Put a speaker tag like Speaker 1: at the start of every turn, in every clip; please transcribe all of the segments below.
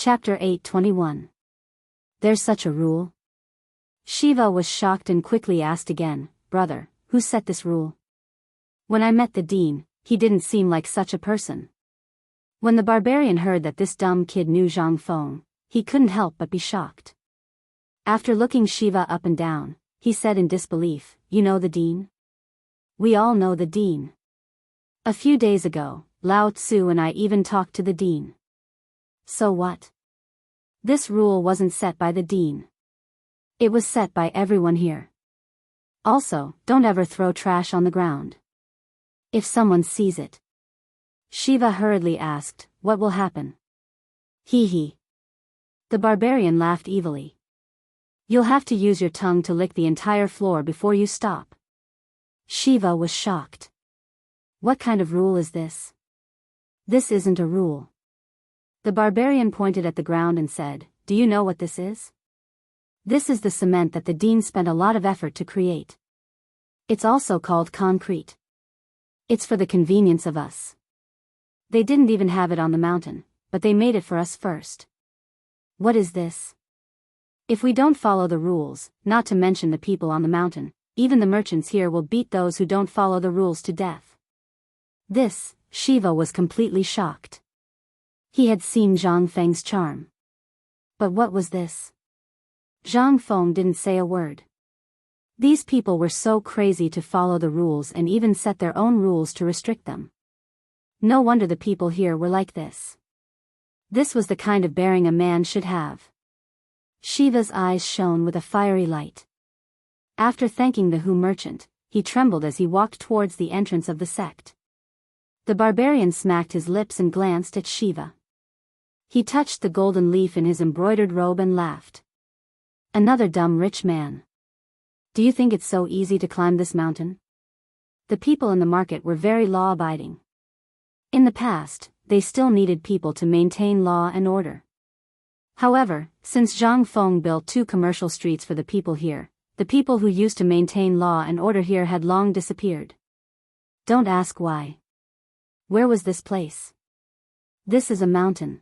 Speaker 1: Chapter 8:21. There's such a rule? Shiva was shocked and quickly asked again, Brother, who set this rule? When I met the dean, he didn't seem like such a person. When the barbarian heard that this dumb kid knew Zhang Feng, he couldn't help but be shocked. After looking Shiva up and down, he said in disbelief, You know the dean? We all know the dean. A few days ago, Lao Tzu and I even talked to the dean. So what? This rule wasn't set by the dean. It was set by everyone here. Also, don't ever throw trash on the ground. If someone sees it. Shiva hurriedly asked, What will happen? Hee. The barbarian laughed evilly. You'll have to use your tongue to lick the entire floor before you stop. Shiva was shocked. What kind of rule is this? This isn't a rule. The barbarian pointed at the ground and said, Do you know what this is? This is the cement that the dean spent a lot of effort to create. It's also called concrete. It's for the convenience of us. They didn't even have it on the mountain, but they made it for us first. What is this? If we don't follow the rules, not to mention the people on the mountain, even the merchants here will beat those who don't follow the rules to death. This, Shiva was completely shocked. He had seen Zhang Feng's charm. But what was this? Zhang Feng didn't say a word. These people were so crazy to follow the rules and even set their own rules to restrict them. No wonder the people here were like this. This was the kind of bearing a man should have. Shiva's eyes shone with a fiery light. After thanking the Hu merchant, he trembled as he walked towards the entrance of the sect. The barbarian smacked his lips and glanced at Shiva. He touched the golden leaf in his embroidered robe and laughed. Another dumb rich man. Do you think it's so easy to climb this mountain? The people in the market were very law-abiding. In the past, they still needed people to maintain law and order. However, since Zhang Feng built 2 commercial streets for the people here, the people who used to maintain law and order here had long disappeared. Don't ask why. Where was this place? This is a mountain.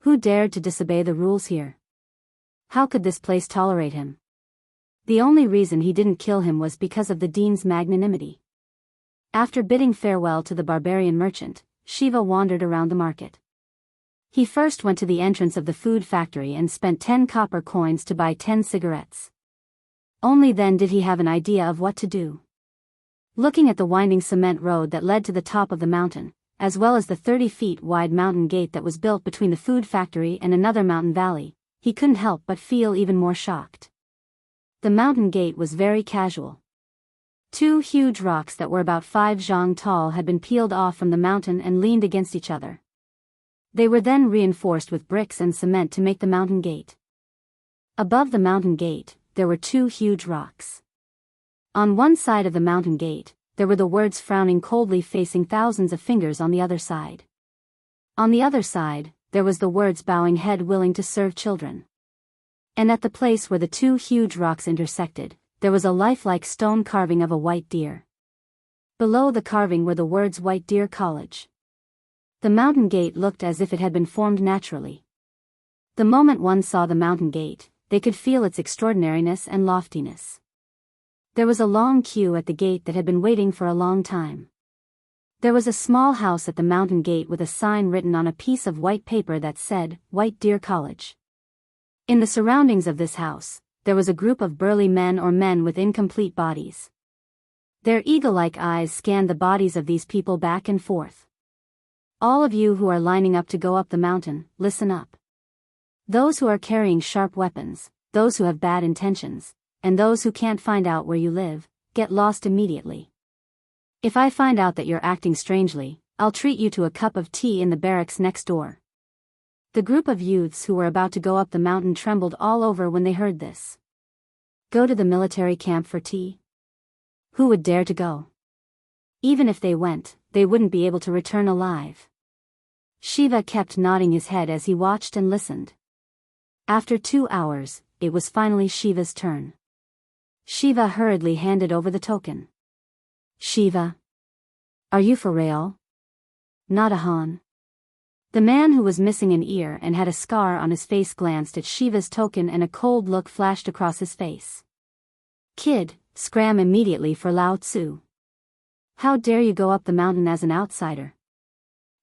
Speaker 1: Who dared to disobey the rules here? How could this place tolerate him? The only reason he didn't kill him was because of the dean's magnanimity. After bidding farewell to the barbarian merchant, Shiva wandered around the market. He first went to the entrance of the food factory and spent 10 copper coins to buy 10 cigarettes. Only then did he have an idea of what to do. Looking at the winding cement road that led to the top of the mountain, as well as the 30 feet wide mountain gate that was built between the food factory and another mountain valley, he couldn't help but feel even more shocked. The mountain gate was very casual. 2 huge rocks that were about 5 zhang tall had been peeled off from the mountain and leaned against each other. They were then reinforced with bricks and cement to make the mountain gate. Above the mountain gate, there were 2 huge rocks. On one side of the mountain gate, there were the words frowning coldly facing thousands of fingers on the other side. On the other side, there was the words bowing head willing to serve children. And at the place where the 2 huge rocks intersected, there was a lifelike stone carving of a white deer. Below the carving were the words White Deer College. The mountain gate looked as if it had been formed naturally. The moment one saw the mountain gate, they could feel its extraordinariness and loftiness. There was a long queue at the gate that had been waiting for a long time. There was a small house at the mountain gate with a sign written on a piece of white paper that said, White Deer College. In the surroundings of this house, there was a group of burly men or men with incomplete bodies. Their eagle-like eyes scanned the bodies of these people back and forth. All of you who are lining up to go up the mountain, listen up. Those who are carrying sharp weapons, those who have bad intentions, and those who can't find out where you live, get lost immediately. If I find out that you're acting strangely, I'll treat you to a cup of tea in the barracks next door. The group of youths who were about to go up the mountain trembled all over when they heard this. Go to the military camp for tea? Who would dare to go? Even if they went, they wouldn't be able to return alive. Shiva kept nodding his head as he watched and listened. After 2 hours, it was finally Shiva's turn. Shiva hurriedly handed over the token. Shiva. Are you for real? Not a Han. The man who was missing an ear and had a scar on his face glanced at Shiva's token and a cold look flashed across his face. Kid, scram immediately for Lao Tzu. How dare you go up the mountain as an outsider?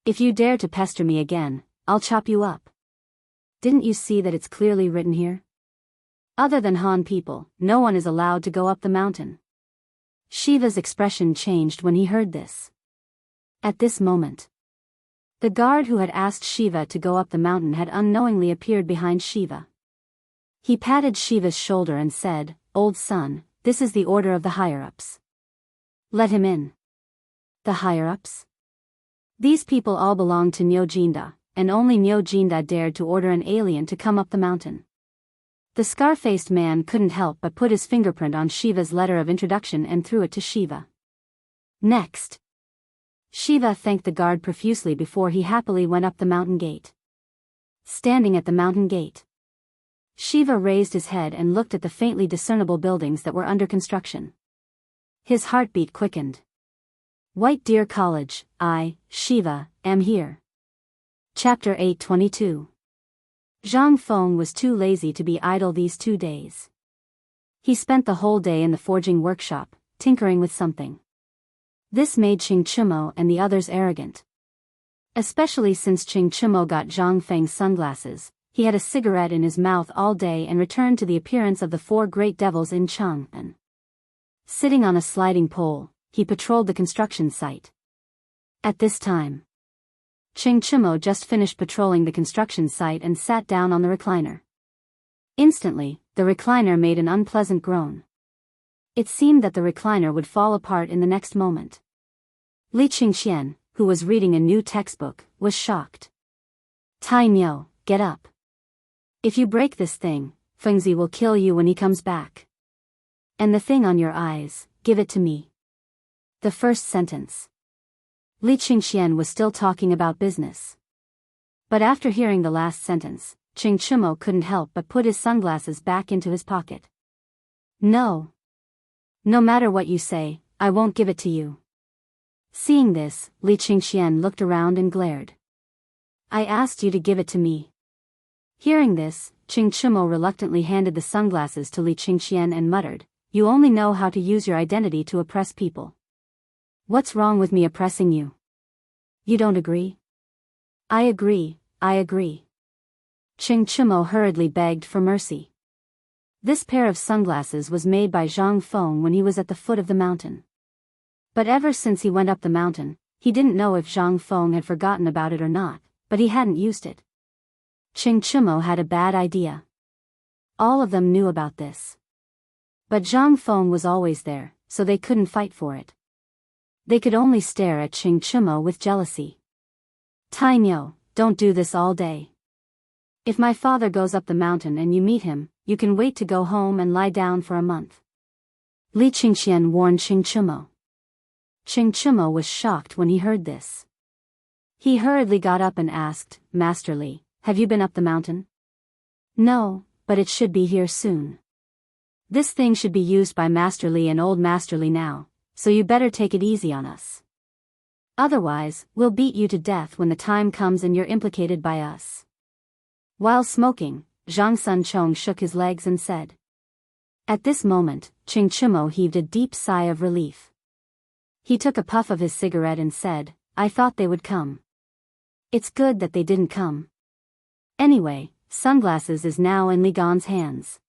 Speaker 1: If you dare to pester me again, I'll chop you up. Didn't you see that it's clearly written here? Other than Han people, no one is allowed to go up the mountain. Shiva's expression changed when he heard this. At this moment, the guard who had asked Shiva to go up the mountain had unknowingly appeared behind Shiva. He patted Shiva's shoulder and said, "Old son, this is the order of the higher-ups. Let him in." The higher-ups? These people all belonged to Nyojinda, and only Nyojinda dared to order an alien to come up the mountain. The scar-faced man couldn't help but put his fingerprint on Shiva's letter of introduction and threw it to Shiva. Next, Shiva thanked the guard profusely before he happily went up the mountain gate. Standing at the mountain gate, Shiva raised his head and looked at the faintly discernible buildings that were under construction. His heartbeat quickened. White Deer College, I, Shiva, am here. Chapter 822. Zhang Feng was too lazy to be idle these 2 days. He spent the whole day in the forging workshop, tinkering with something. This made Ching Chimo and the others arrogant. Especially since Ching Chimo got Zhang Feng's sunglasses, he had a cigarette in his mouth all day and returned to the appearance of the 4 great devils in Chang'an. Sitting on a sliding pole, he patrolled the construction site. At this time, Ching Chimo just finished patrolling the construction site and sat down on the recliner. Instantly, the recliner made an unpleasant groan. It seemed that the recliner would fall apart in the next moment. Li Qingxian, who was reading a new textbook, was shocked. Tai Nyo, get up. If you break this thing, Fengzi will kill you when he comes back. And the thing on your eyes, give it to me. The first sentence. Li Qingxian was still talking about business. But after hearing the last sentence, Ching Chimo couldn't help but put his sunglasses back into his pocket. No. No matter what you say, I won't give it to you. Seeing this, Li Qingxian looked around and glared. I asked you to give it to me. Hearing this, Ching Chimo reluctantly handed the sunglasses to Li Qingxian and muttered, You only know how to use your identity to oppress people. What's wrong with me oppressing you? You don't agree? I agree, I agree. Ching Chimo hurriedly begged for mercy. This pair of sunglasses was made by Zhang Feng when he was at the foot of the mountain. But ever since he went up the mountain, he didn't know if Zhang Feng had forgotten about it or not, but he hadn't used it. Ching Chimo had a bad idea. All of them knew about this. But Zhang Feng was always there, so they couldn't fight for it. They could only stare at Ching Chimo with jealousy. Tai Nyo, don't do this all day. If my father goes up the mountain and you meet him, you can wait to go home and lie down for a month. Li Qingxian warned Ching Chimo. Ching Chimo was shocked when he heard this. He hurriedly got up and asked, Master Li, have you been up the mountain? No, but it should be here soon. This thing should be used by Master Li and old Master Li now, so you better take it easy on us. Otherwise, we'll beat you to death when the time comes and you're implicated by us. While smoking, Zhang Sunchong shook his legs and said. At this moment, Ching Chimo heaved a deep sigh of relief. He took a puff of his cigarette and said, I thought they would come. It's good that they didn't come. Anyway, sunglasses is now in Li Gan's hands.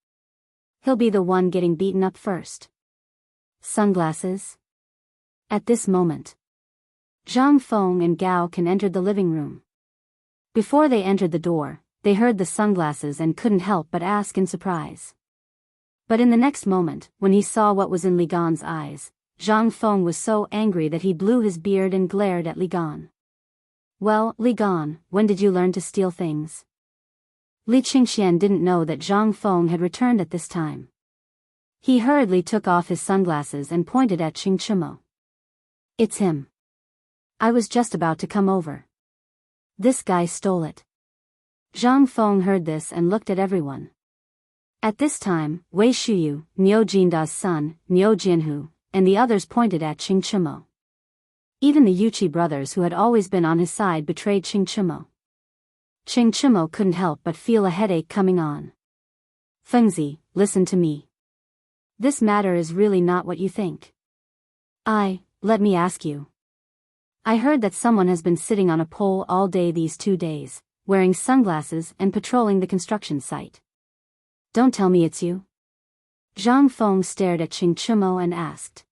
Speaker 1: He'll be the one getting beaten up first. Sunglasses? At this moment, Zhang Feng and Gao Can entered the living room. Before they entered the door, they heard the sunglasses and couldn't help but ask in surprise. But in the next moment, when he saw what was in Li Gan's eyes, Zhang Feng was so angry that he blew his beard and glared at Li Gan. Well, Li Gan, when did you learn to steal things? Li Qingxian didn't know that Zhang Feng had returned at this time. He hurriedly took off his sunglasses and pointed at Ching Chimo. It's him. I was just about to come over. This guy stole it. Zhang Feng heard this and looked at everyone. At this time, Wei Shuyu, Niu Jinda's son, Niu Jianhu, and the others pointed at Ching Chimo. Even the Yuchi brothers who had always been on his side betrayed Ching Chimo. Chang'an couldn't help but feel a headache coming on. Fengzi, listen to me. This matter is really not what you think. Let me ask you. I heard that someone has been sitting on a pole all day these 2 days, wearing sunglasses and patrolling the construction site. Don't tell me it's you. Zhang Feng stared at Chang'an and asked.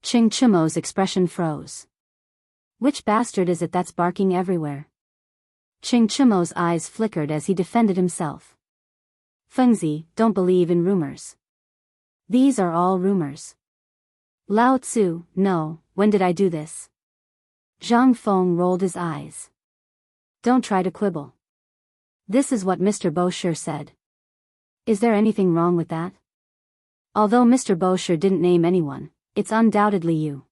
Speaker 1: Chang'an's expression froze. Which bastard is it that's barking everywhere? Chang'an's eyes flickered as he defended himself. Fengzi, don't believe in rumors. These are all rumors. Lao Tzu, no, when did I do this? Zhang Feng rolled his eyes. Don't try to quibble. This is what Mr. Bosher said. Is there anything wrong with that? Although Mr. Bosher didn't name anyone, it's undoubtedly you.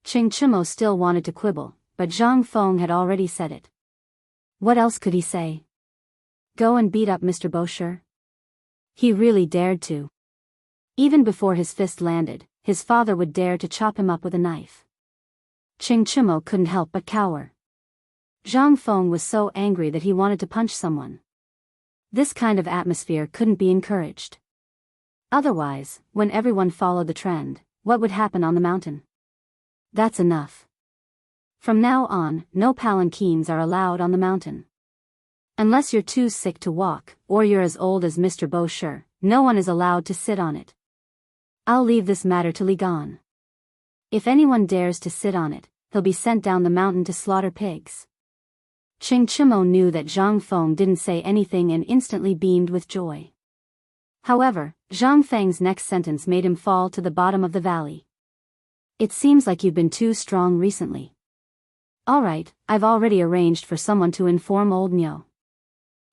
Speaker 1: Chang'an still wanted to quibble, but Zhang Feng had already said it. What else could he say? Go and beat up Mr. Bosher? He really dared to. Even before his fist landed, his father would dare to chop him up with a knife. Chang'an couldn't help but cower. Zhang Feng was so angry that he wanted to punch someone. This kind of atmosphere couldn't be encouraged. Otherwise, when everyone followed the trend, what would happen on the mountain? That's enough. From now on, no palanquins are allowed on the mountain. Unless you're too sick to walk, or you're as old as Mr. Bosher, no one is allowed to sit on it. I'll leave this matter to Li Gan. If anyone dares to sit on it, he'll be sent down the mountain to slaughter pigs. Chang'an knew that Zhang Feng didn't say anything and instantly beamed with joy. However, Zhang Feng's next sentence made him fall to the bottom of the valley. It seems like you've been too strong recently. Alright, I've already arranged for someone to inform old Niu.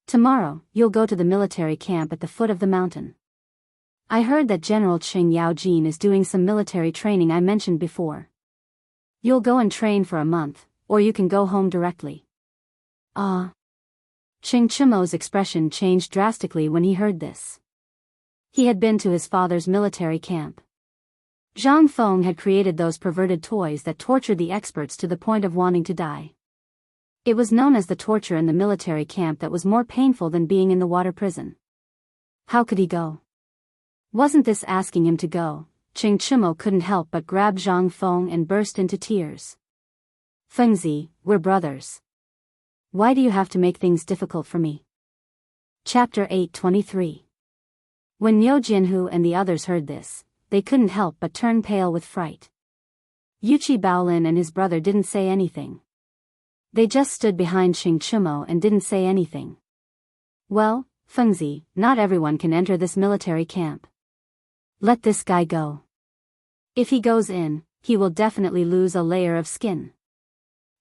Speaker 1: Tomorrow, you'll go to the military camp at the foot of the mountain. I heard that General Qing Yaojin is doing some military training I mentioned before. You'll go and train for a month, or you can go home directly. Chang'an's expression changed drastically when he heard this. He had been to his father's military camp. Zhang Feng had created those perverted toys that tortured the experts to the point of wanting to die. It was known as the torture in the military camp that was more painful than being in the water prison. How could he go? Wasn't this asking him to go? Chang'an couldn't help but grab Zhang Feng and burst into tears. Fengzi, we're brothers. Why do you have to make things difficult for me? Chapter 8:23. When Niu Jinhu and the others heard this, they couldn't help but turn pale with fright. Yuchi Baolin and his brother didn't say anything. They just stood behind Chang'an and didn't say anything. Well, Fengzi, not everyone can enter this military camp. Let this guy go. If he goes in, he will definitely lose a layer of skin.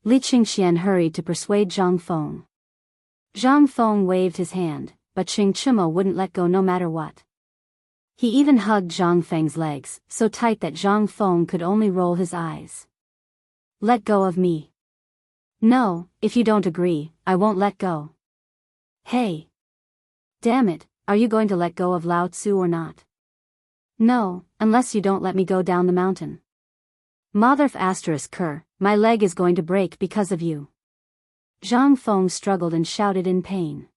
Speaker 1: Li Qingxian hurried to persuade Zhang Feng. Zhang Feng waved his hand, but Chang'an wouldn't let go no matter what. He even hugged Zhang Feng's legs, so tight that Zhang Feng could only roll his eyes. Let go of me. No, if you don't agree, I won't let go. Hey! Damn it, are you going to let go of Lao Tzu or not? No, unless you don't let me go down the mountain. Motherf **Ker, my leg is going to break because of you. Zhang Feng struggled and shouted in pain.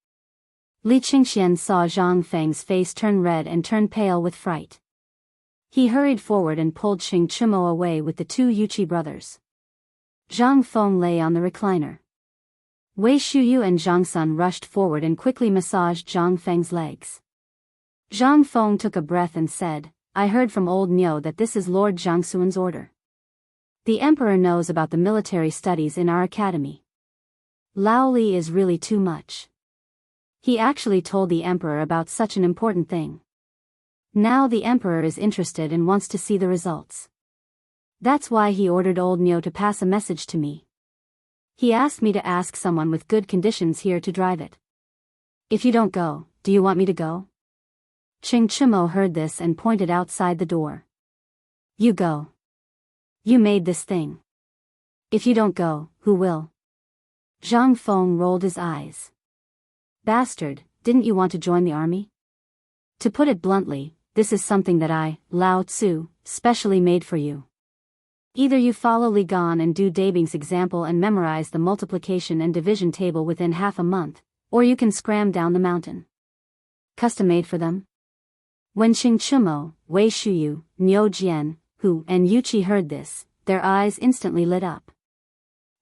Speaker 1: Li Qingxian saw Zhang Feng's face turn red and turn pale with fright. He hurried forward and pulled Chang'an away with the two Yuchi brothers. Zhang Feng lay on the recliner. Wei Shuyu and Zhang Sun rushed forward and quickly massaged Zhang Feng's legs. Zhang Feng took a breath and said, I heard from old Niu that this is Lord Jiangxuan's order. The emperor knows about the military studies in our academy. Lao Li is really too much. He actually told the emperor about such an important thing. Now the emperor is interested and wants to see the results. That's why he ordered old Niu to pass a message to me. He asked me to ask someone with good conditions here to drive it. If you don't go, do you want me to go? Chang'an heard this and pointed outside the door. You go. You made this thing. If you don't go, who will? Zhang Feng rolled his eyes. Bastard, didn't you want to join the army? To put it bluntly, this is something that I, Lao Tzu, specially made for you. Either you follow Li Gan and do Dabing's example and memorize the multiplication and division table within half a month, or you can scram down the mountain. Custom made for them. When Qing Chumo, Wei Shuyu, Niu Jian, Hu, and Yuqi heard this, their eyes instantly lit up.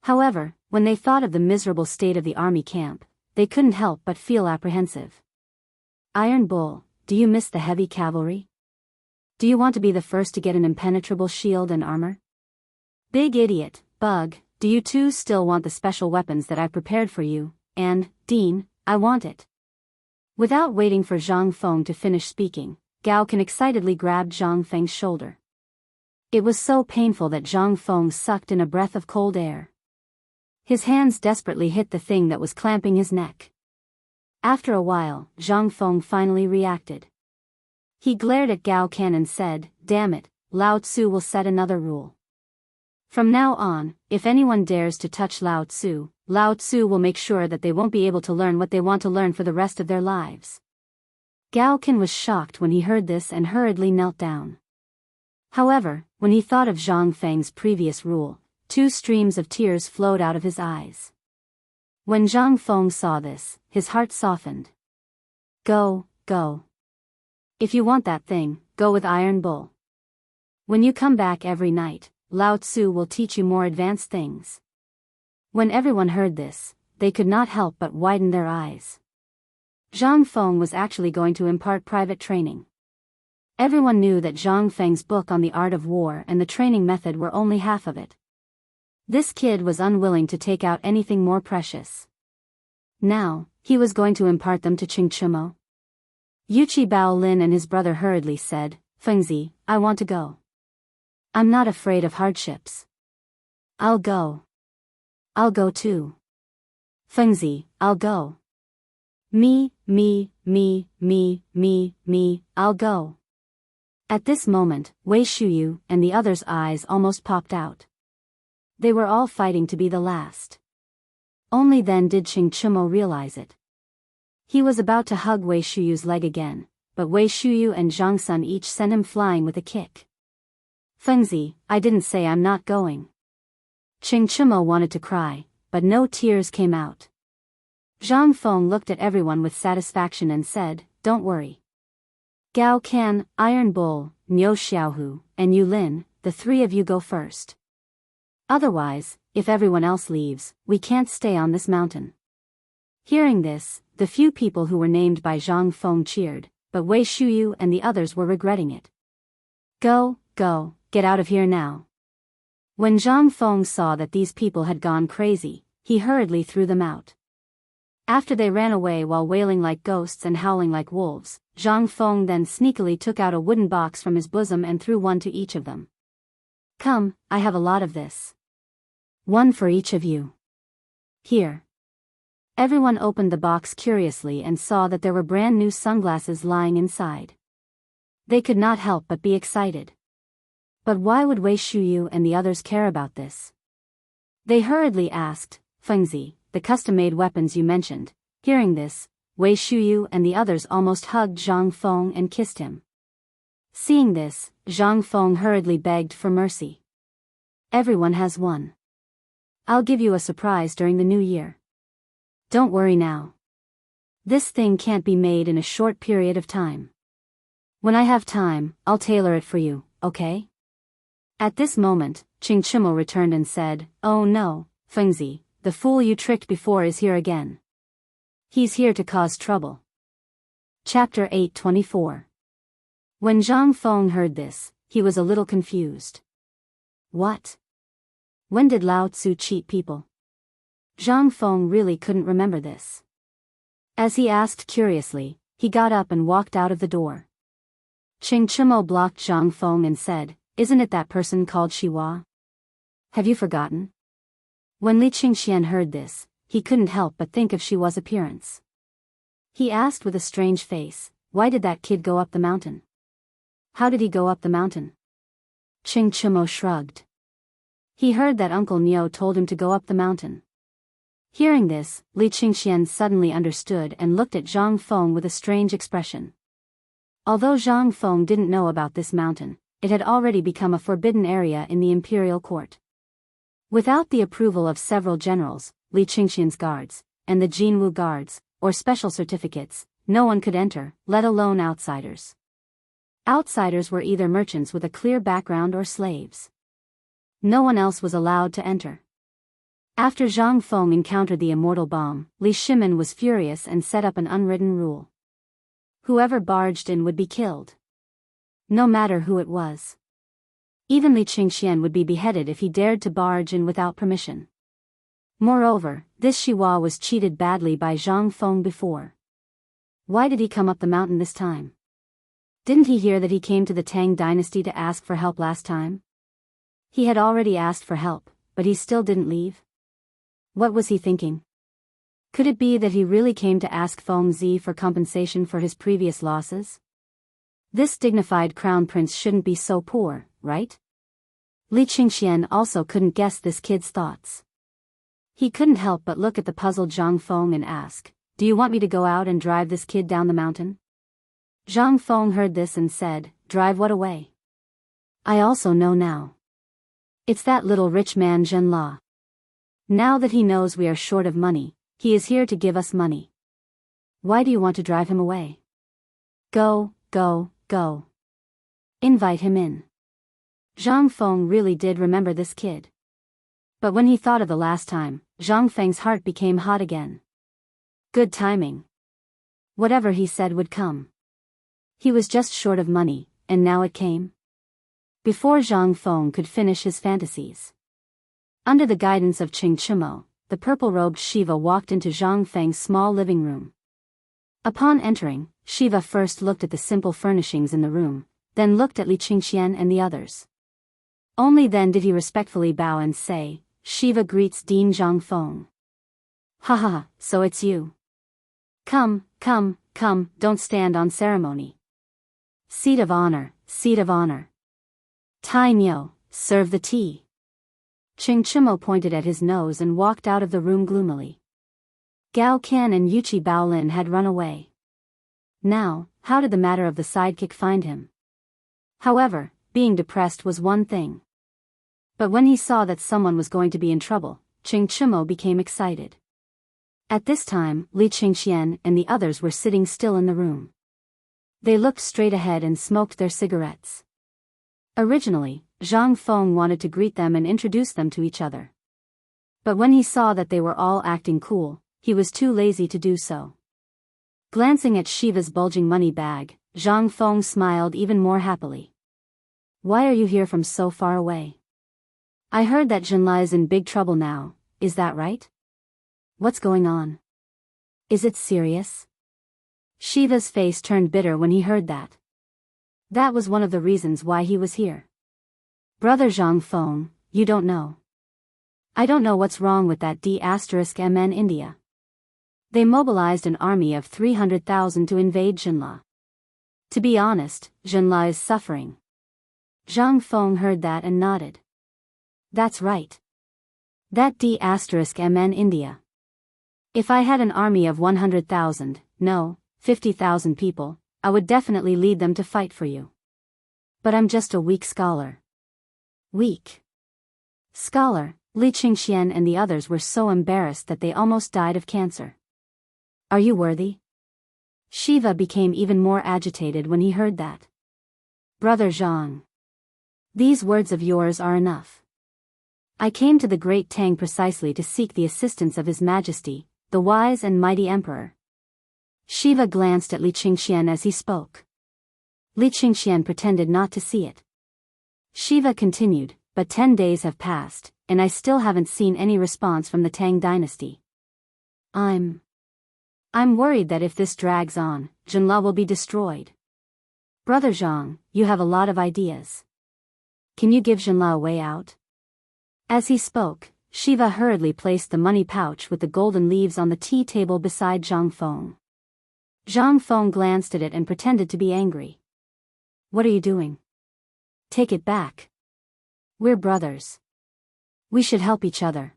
Speaker 1: However, when they thought of the miserable state of the army camp, they couldn't help but feel apprehensive. Iron Bull, do you miss the heavy cavalry? Do you want to be the first to get an impenetrable shield and armor? Big Idiot, Bug, do you too still want the special weapons that I prepared for you? And, Dean, I want it. Without waiting for Zhang Feng to finish speaking, Gao Can excitedly grabbed Zhang Feng's shoulder. It was so painful that Zhang Feng sucked in a breath of cold air. His hands desperately hit the thing that was clamping his neck. After a while, Zhang Feng finally reacted. He glared at Gao Can and said, "Damn it, Lao Tzu will set another rule. From now on, if anyone dares to touch Lao Tzu will make sure that they won't be able to learn what they want to learn for the rest of their lives." Gao Can was shocked when he heard this and hurriedly knelt down. However, when he thought of Zhang Feng's previous rule, 2 streams of tears flowed out of his eyes. When Zhang Feng saw this, his heart softened. Go. If you want that thing, go with Iron Bull. When you come back every night, Lao Tzu will teach you more advanced things. When everyone heard this, they could not help but widen their eyes. Zhang Feng was actually going to impart private training. Everyone knew that Zhang Feng's book on the art of war and the training method were only half of it. This kid was unwilling to take out anything more precious. Now, he was going to impart them to Qing Chumo. Yuqi Baolin and his brother hurriedly said, "Fengzi, I want to go. I'm not afraid of hardships. I'll go. I'll go too. Fengzi, I'll go. Me, I'll go." At this moment, Wei Shuyu and the others' eyes almost popped out. They were all fighting to be the last. Only then did Qing Chumo realize it. He was about to hug Wei Shuyu's leg again, but Wei Shuyu and Zhang Sun each sent him flying with a kick. "Fengzi, I didn't say I'm not going." Qing Chumo wanted to cry, but no tears came out. Zhang Feng looked at everyone with satisfaction and said, "Don't worry. Gao Can, Iron Bull, Niu Xiaohu, and Yu Lin, the 3 of you go first. Otherwise, if everyone else leaves, we can't stay on this mountain." Hearing this, the few people who were named by Zhang Feng cheered, but Wei Shuyu and the others were regretting it. Go, get out of here now." When Zhang Feng saw that these people had gone crazy, he hurriedly threw them out. After they ran away while wailing like ghosts and howling like wolves, Zhang Feng then sneakily took out a wooden box from his bosom and threw one to each of them. "Come, I have a lot of this. One for each of you. Here." Everyone opened the box curiously and saw that there were brand new sunglasses lying inside. They could not help but be excited. But why would Wei Shuyu and the others care about this? They hurriedly asked, "Fengzi, the custom-made weapons you mentioned." Hearing this, Wei Shuyu and the others almost hugged Zhang Feng and kissed him. Seeing this, Zhang Feng hurriedly begged for mercy. "Everyone has one. I'll give you a surprise during the new year. Don't worry now. This thing can't be made in a short period of time. When I have time, I'll tailor it for you, okay?" At this moment, Qing Chumo returned and said, "Oh no, Fengzi, the fool you tricked before is here again. He's here to cause trouble." Chapter 824. When Zhang Feng heard this, he was a little confused. What? When did Lao Tzu cheat people? Zhang Feng really couldn't remember this. As he asked curiously, he got up and walked out of the door. Qing Chumo blocked Zhang Feng and said, "Isn't it that person called Shiwa? Have you forgotten?" When Li Qingxian heard this, he couldn't help but think of Shiwa's appearance. He asked with a strange face, "Why did that kid go up the mountain? How did he go up the mountain?" Qing Chumo shrugged. He heard that Uncle Niu told him to go up the mountain. Hearing this, Li Qingxian suddenly understood and looked at Zhang Feng with a strange expression. Although Zhang Feng didn't know about this mountain, it had already become a forbidden area in the imperial court. Without the approval of several generals, Li Qingxian's guards, and the Jinwu guards, or special certificates, no one could enter, let alone outsiders. Outsiders were either merchants with a clear background or slaves. No one else was allowed to enter. After Zhang Feng encountered the immortal bomb, Li Shimin was furious and set up an unwritten rule. Whoever barged in would be killed. No matter who it was. Even Li Qingxian would be beheaded if he dared to barge in without permission. Moreover, this Shiwa was cheated badly by Zhang Feng before. Why did he come up the mountain this time? Didn't he hear that he came to the Tang dynasty to ask for help last time? He had already asked for help, but he still didn't leave. What was he thinking? Could it be that he really came to ask Feng Zi for compensation for his previous losses? This dignified crown prince shouldn't be so poor, right? Li Qingxian also couldn't guess this kid's thoughts. He couldn't help but look at the puzzled Zhang Feng and ask, "Do you want me to go out and drive this kid down the mountain?" Zhang Feng heard this and said, "Drive what away? I also know now. It's that little rich man Zhen La. Now that he knows we are short of money, he is here to give us money. Why do you want to drive him away? Go, go, go. Invite him in." Zhang Feng really did remember this kid. But when he thought of the last time, Zhang Feng's heart became hot again. Good timing. Whatever he said would come. He was just short of money, and now it came. Before Zhang Feng could finish his fantasies. Under the guidance of Qing Chimo, the purple-robed Shiva walked into Zhang Feng's small living room. Upon entering, Shiva first looked at the simple furnishings in the room, then looked at Li Qingxian and the others. Only then did he respectfully bow and say, "Shiva greets Dean Zhang Feng." "Ha ha ha, so it's you. Come, come, come, don't stand on ceremony. Seat of honor, seat of honor. Tai Nyo, serve the tea." Qing Chimo pointed at his nose and walked out of the room gloomily. Gao Qian and Yuchi Baolin had run away. Now, how did the matter of the sidekick find him? However, being depressed was one thing. But when he saw that someone was going to be in trouble, Qing Chimo became excited. At this time, Li Qingxian and the others were sitting still in the room. They looked straight ahead and smoked their cigarettes. Originally, Zhang Feng wanted to greet them and introduce them to each other. But when he saw that they were all acting cool, he was too lazy to do so. Glancing at Shiva's bulging money bag, Zhang Feng smiled even more happily. "Why are you here from so far away? I heard that Zhenla is in big trouble now, is that right? What's going on? Is it serious?" Shiva's face turned bitter when he heard that. That was one of the reasons why he was here. "Brother Zhang Feng, you don't know. I don't know what's wrong with that D*MN India. They mobilized an army of 300,000 to invade Zhenla. To be honest, Zhenla is suffering." Zhang Feng heard that and nodded. "That's right. That D*MN India. If I had an army of 100,000, no, 50,000 people, I would definitely lead them to fight for you. But I'm just a weak scholar." Weak scholar, Li Qingxian and the others were so embarrassed that they almost died of cancer. "Are you worthy?" Shiva became even more agitated when he heard that. "Brother Zhang, these words of yours are enough. I came to the Great Tang precisely to seek the assistance of His Majesty, the wise and mighty Emperor." Shiva glanced at Li Qingxian as he spoke. Li Qingxian pretended not to see it. Shiva continued, "But 10 days have passed, and I still haven't seen any response from the Tang dynasty. I'm worried that if this drags on, Zhenla will be destroyed. Brother Zhang, you have a lot of ideas. Can you give Zhenla a way out?" As he spoke, Shiva hurriedly placed the money pouch with the golden leaves on the tea table beside Zhang Feng. Zhang Feng glanced at it and pretended to be angry. "What are you doing? Take it back. We're brothers. We should help each other."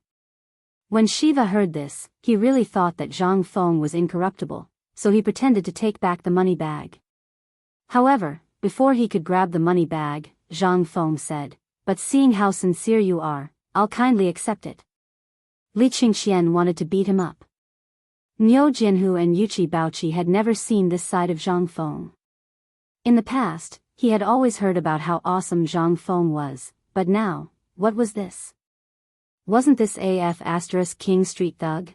Speaker 1: When Shiva heard this, he really thought that Zhang Feng was incorruptible, so he pretended to take back the money bag. However, before he could grab the money bag, Zhang Feng said, but seeing how sincere you are, I'll kindly accept it. Li Qingxian wanted to beat him up. Niu Jinhu and Yuqi Baoqi had never seen this side of Zhang Feng. In the past, he had always heard about how awesome Zhang Feng was, but now, what was this? Wasn't this AF** King Street Thug?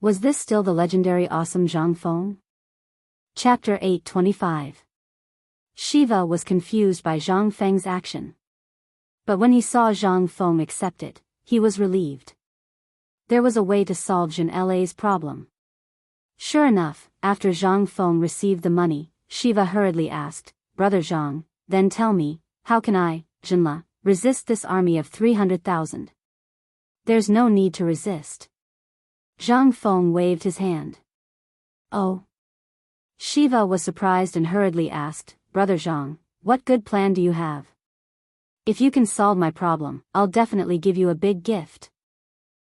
Speaker 1: Was this still the legendary awesome Zhang Feng? Chapter 825. Shiva was confused by Zhang Feng's action. But when he saw Zhang Feng accept it, he was relieved. There was a way to solve Zhen La's problem. Sure enough, after Zhang Feng received the money, Shiva hurriedly asked, Brother Zhang, then tell me, how can I, Zhenla, resist this army of 300,000? There's no need to resist. Zhang Feng waved his hand. Oh. Shiva was surprised and hurriedly asked, Brother Zhang, what good plan do you have? If you can solve my problem, I'll definitely give you a big gift.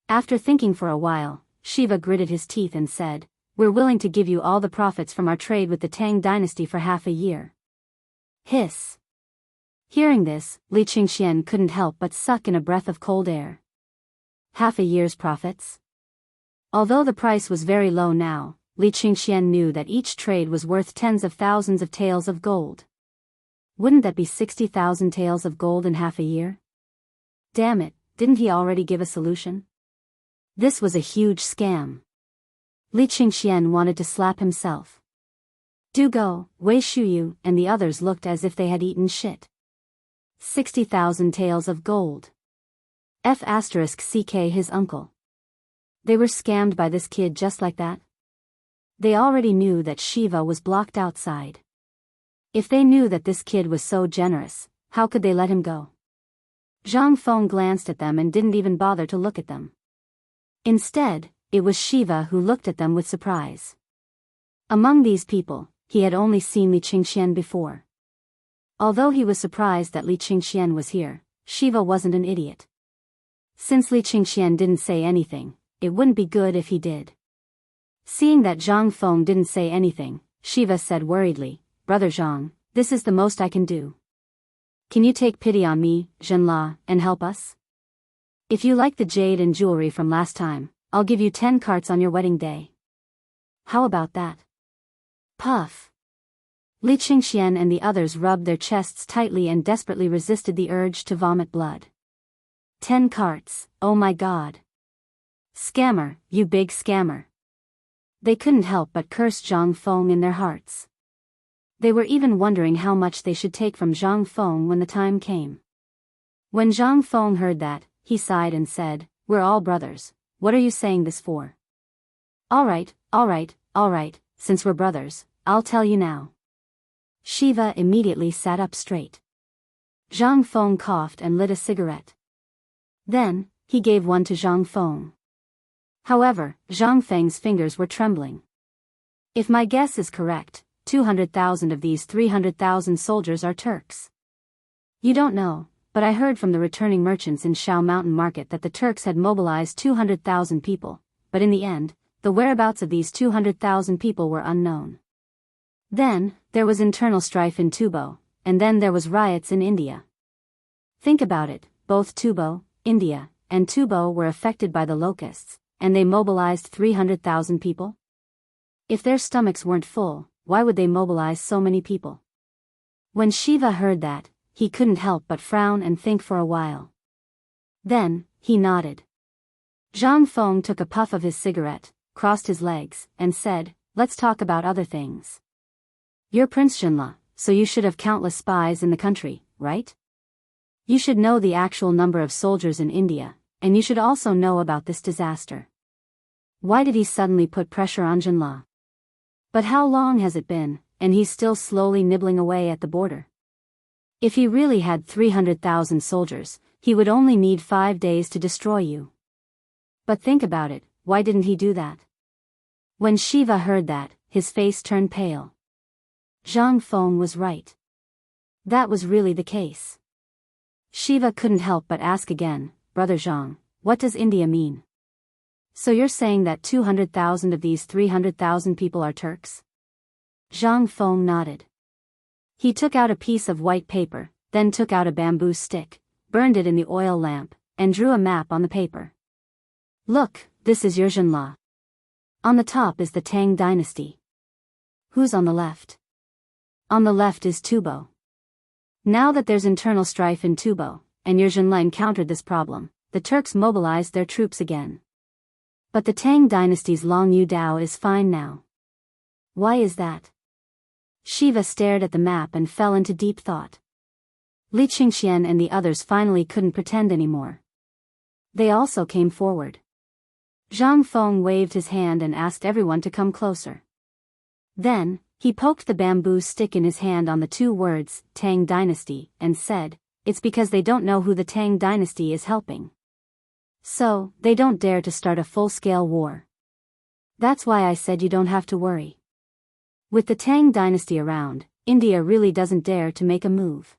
Speaker 1: After thinking for a while, Shiva gritted his teeth and said, We're willing to give you all the profits from our trade with the Tang dynasty for half a year. Hiss. Hearing this, Li Qingxian couldn't help but suck in a breath of cold air. Half a year's profits? Although the price was very low now, Li Qingxian knew that each trade was worth tens of thousands of taels of gold. Wouldn't that be 60,000 taels of gold in half a year? Damn it, didn't he already give a solution? This was a huge scam. Li Qingxian wanted to slap himself. Du Go, Wei Shuyu, and the others looked as if they had eaten shit. 60,000 taels of gold. F***ck his uncle. They were scammed by this kid just like that? They already knew that Shiva was blocked outside. If they knew that this kid was so generous, how could they let him go? Zhang Feng glanced at them and didn't even bother to look at them. Instead, it was Shiva who looked at them with surprise. Among these people, he had only seen Li Qingxian before. Although he was surprised that Li Qingxian was here, Shiva wasn't an idiot. Since Li Qingxian didn't say anything, it wouldn't be good if he did. Seeing that Zhang Feng didn't say anything, Shiva said worriedly, Brother Zhang, this is the most I can do. Can you take pity on me, Zhenla, and help us? If you like the jade and jewelry from last time, I'll give you 10 carts on your wedding day. How about that? Puff. Li Qingxian and the others rubbed their chests tightly and desperately resisted the urge to vomit blood. 10 carts, oh my god. Scammer, you big scammer. They couldn't help but curse Zhang Feng in their hearts. They were even wondering how much they should take from Zhang Feng when the time came. When Zhang Feng heard that, he sighed and said, We're all brothers, what are you saying this for? Alright, since we're brothers, I'll tell you now. Shiva immediately sat up straight. Zhang Feng coughed and lit a cigarette. Then, he gave one to Zhang Feng. However, Zhang Feng's fingers were trembling. If my guess is correct, 200,000 of these 300,000 soldiers are Turks. You don't know, but I heard from the returning merchants in Shao Mountain Market that the Turks had mobilized 200,000 people, but in the end, the whereabouts of these 200,000 people were unknown. Then, there was internal strife in Tubo, and then there was riots in India. Think about it, both Tubo, India, and Tubo were affected by the locusts, and they mobilized 300,000 people? If their stomachs weren't full, why would they mobilize so many people? When Shiva heard that, he couldn't help but frown and think for a while. Then, he nodded. Zhang Feng took a puff of his cigarette, crossed his legs, and said, Let's talk about other things. You're Prince Zhenla, so you should have countless spies in the country, right? You should know the actual number of soldiers in India, and you should also know about this disaster. Why did he suddenly put pressure on Zhenla? But how long has it been, and he's still slowly nibbling away at the border? If he really had 300,000 soldiers, he would only need 5 days to destroy you. But think about it, why didn't he do that? When Shiva heard that, his face turned pale. Zhang Feng was right. That was really the case. Shiva couldn't help but ask again, Brother Zhang, what does India mean? So you're saying that 200,000 of these 300,000 people are Turks? Zhang Feng nodded. He took out a piece of white paper, then took out a bamboo stick, burned it in the oil lamp, and drew a map on the paper. Look, this is your Zhenla. On the top is the Tang dynasty. Who's on the left? On the left is Tubo. Now that there's internal strife in Tubo, and your Zhenla encountered this problem, the Turks mobilized their troops again. But the Tang dynasty's Long Yu Dao is fine now. Why is that? Shiva stared at the map and fell into deep thought. Li Qingxian and the others finally couldn't pretend anymore. They also came forward. Zhang Feng waved his hand and asked everyone to come closer. Then, he poked the bamboo stick in his hand on the two words, Tang dynasty, and said, "It's because they don't know who the Tang dynasty is helping. So, they don't dare to start a full-scale war. That's why I said you don't have to worry. With the Tang dynasty around, India really doesn't dare to make a move.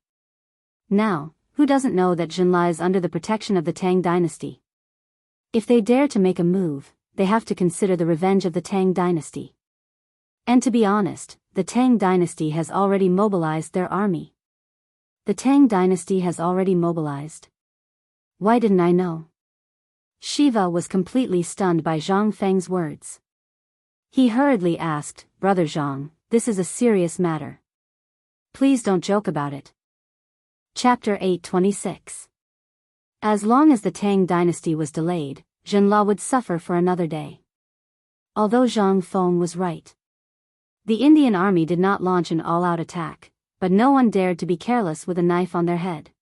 Speaker 1: Now, who doesn't know that Zhenla is under the protection of the Tang dynasty? If they dare to make a move, they have to consider the revenge of the Tang dynasty. And to be honest, the Tang dynasty has already mobilized their army. The Tang dynasty has already mobilized. Why didn't I know?" Shiva was completely stunned by Zhang Feng's words. He hurriedly asked, "Brother Zhang, this is a serious matter. Please don't joke about it." Chapter 826. As long as the Tang dynasty was delayed, Zhenla would suffer for another day. Although Zhang Feng was right. The Indian army did not launch an all-out attack, but no one dared to be careless with a knife on their head.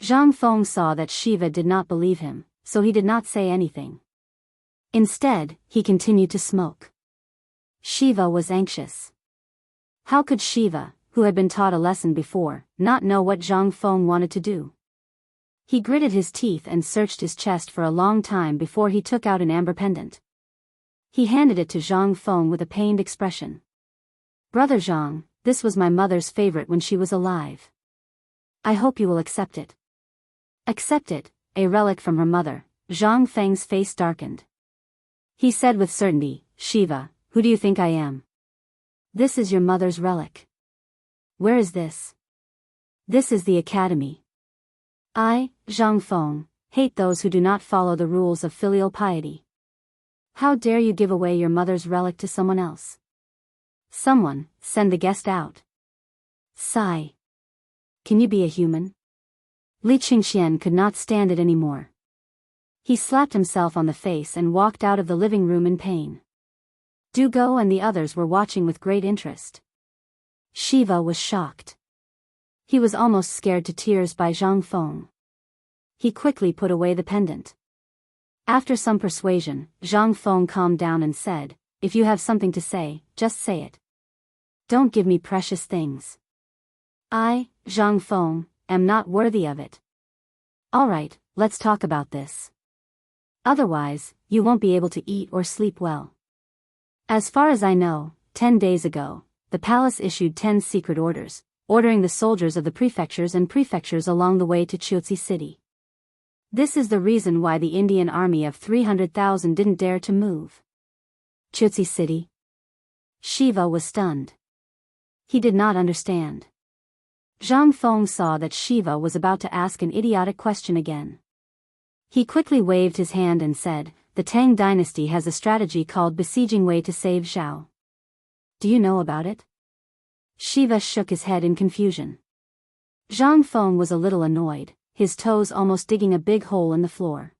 Speaker 1: Zhang Feng saw that Shiva did not believe him, so he did not say anything. Instead, he continued to smoke. Shiva was anxious. How could Shiva, who had been taught a lesson before, not know what Zhang Feng wanted to do? He gritted his teeth and searched his chest for a long time before he took out an amber pendant. He handed it to Zhang Feng with a pained expression. "Brother Zhang, this was my mother's favorite when she was alive. I hope you will accept it." "Accept it, a relic from her mother." Zhang Feng's face darkened. He said with certainty, "Shiva, who do you think I am? This is your mother's relic." "Where is this?" "This is the academy. I, Zhang Feng, hate those who do not follow the rules of filial piety. How dare you give away your mother's relic to someone else? Someone, send the guest out." Sigh. Can you be a human? Li Qingxian could not stand it anymore. He slapped himself on the face and walked out of the living room in pain. Du Go and the others were watching with great interest. Shiva was shocked. He was almost scared to tears by Zhang Feng. He quickly put away the pendant. After some persuasion, Zhang Feng calmed down and said, "If you have something to say, just say it. Don't give me precious things. I, Zhang Feng, am not worthy of it. All right, let's talk about this. Otherwise, you won't be able to eat or sleep well. As far as I know, 10 days ago, the palace issued 10 secret orders, ordering the soldiers of the prefectures and prefectures along the way to Chotzi City. This is the reason why the Indian army of 300,000 didn't dare to move." Chotzi City? Shiva was stunned. He did not understand. Zhang Feng saw that Shiva was about to ask an idiotic question again. He quickly waved his hand and said, "The Tang dynasty has a strategy called besieging way to save Zhao. Do you know about it?" Shiva shook his head in confusion. Zhang Feng was a little annoyed, his toes almost digging a big hole in the floor.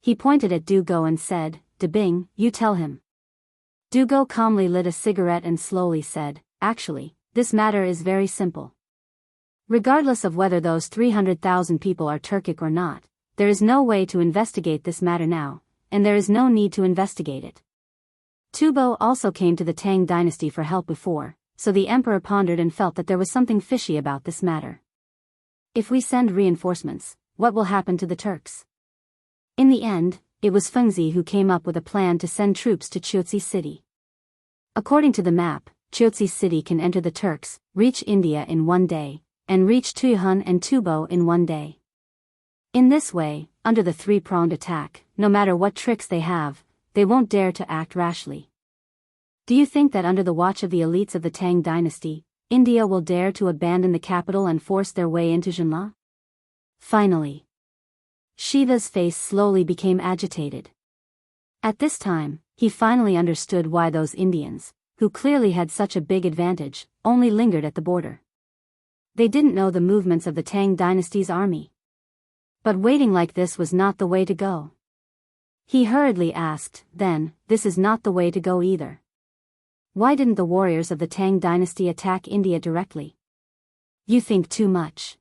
Speaker 1: He pointed at Du Go and said, "De Bing, you tell him." Du Go calmly lit a cigarette and slowly said, "Actually, this matter is very simple. Regardless of whether those 300,000 people are Turkic or not, there is no way to investigate this matter now, and there is no need to investigate it. Tubo also came to the Tang dynasty for help before, so the emperor pondered and felt that there was something fishy about this matter. If we send reinforcements, what will happen to the Turks?" In the end, it was Fengzi who came up with a plan to send troops to Chotzi City. According to the map, Chotzi City can enter the Turks, reach India in 1 day, and reach Tuyuhun and Tubo in 1 day. In this way, under the three-pronged attack, no matter what tricks they have, they won't dare to act rashly. Do you think that under the watch of the elites of the Tang dynasty, India will dare to abandon the capital and force their way into Chang'an? Finally, Shiva's face slowly became agitated. At this time, he finally understood why those Indians, who clearly had such a big advantage, only lingered at the border. They didn't know the movements of the Tang dynasty's army. But waiting like this was not the way to go. He hurriedly asked, then, this is not the way to go either. Why didn't the warriors of the Tang dynasty attack India directly? You think too much.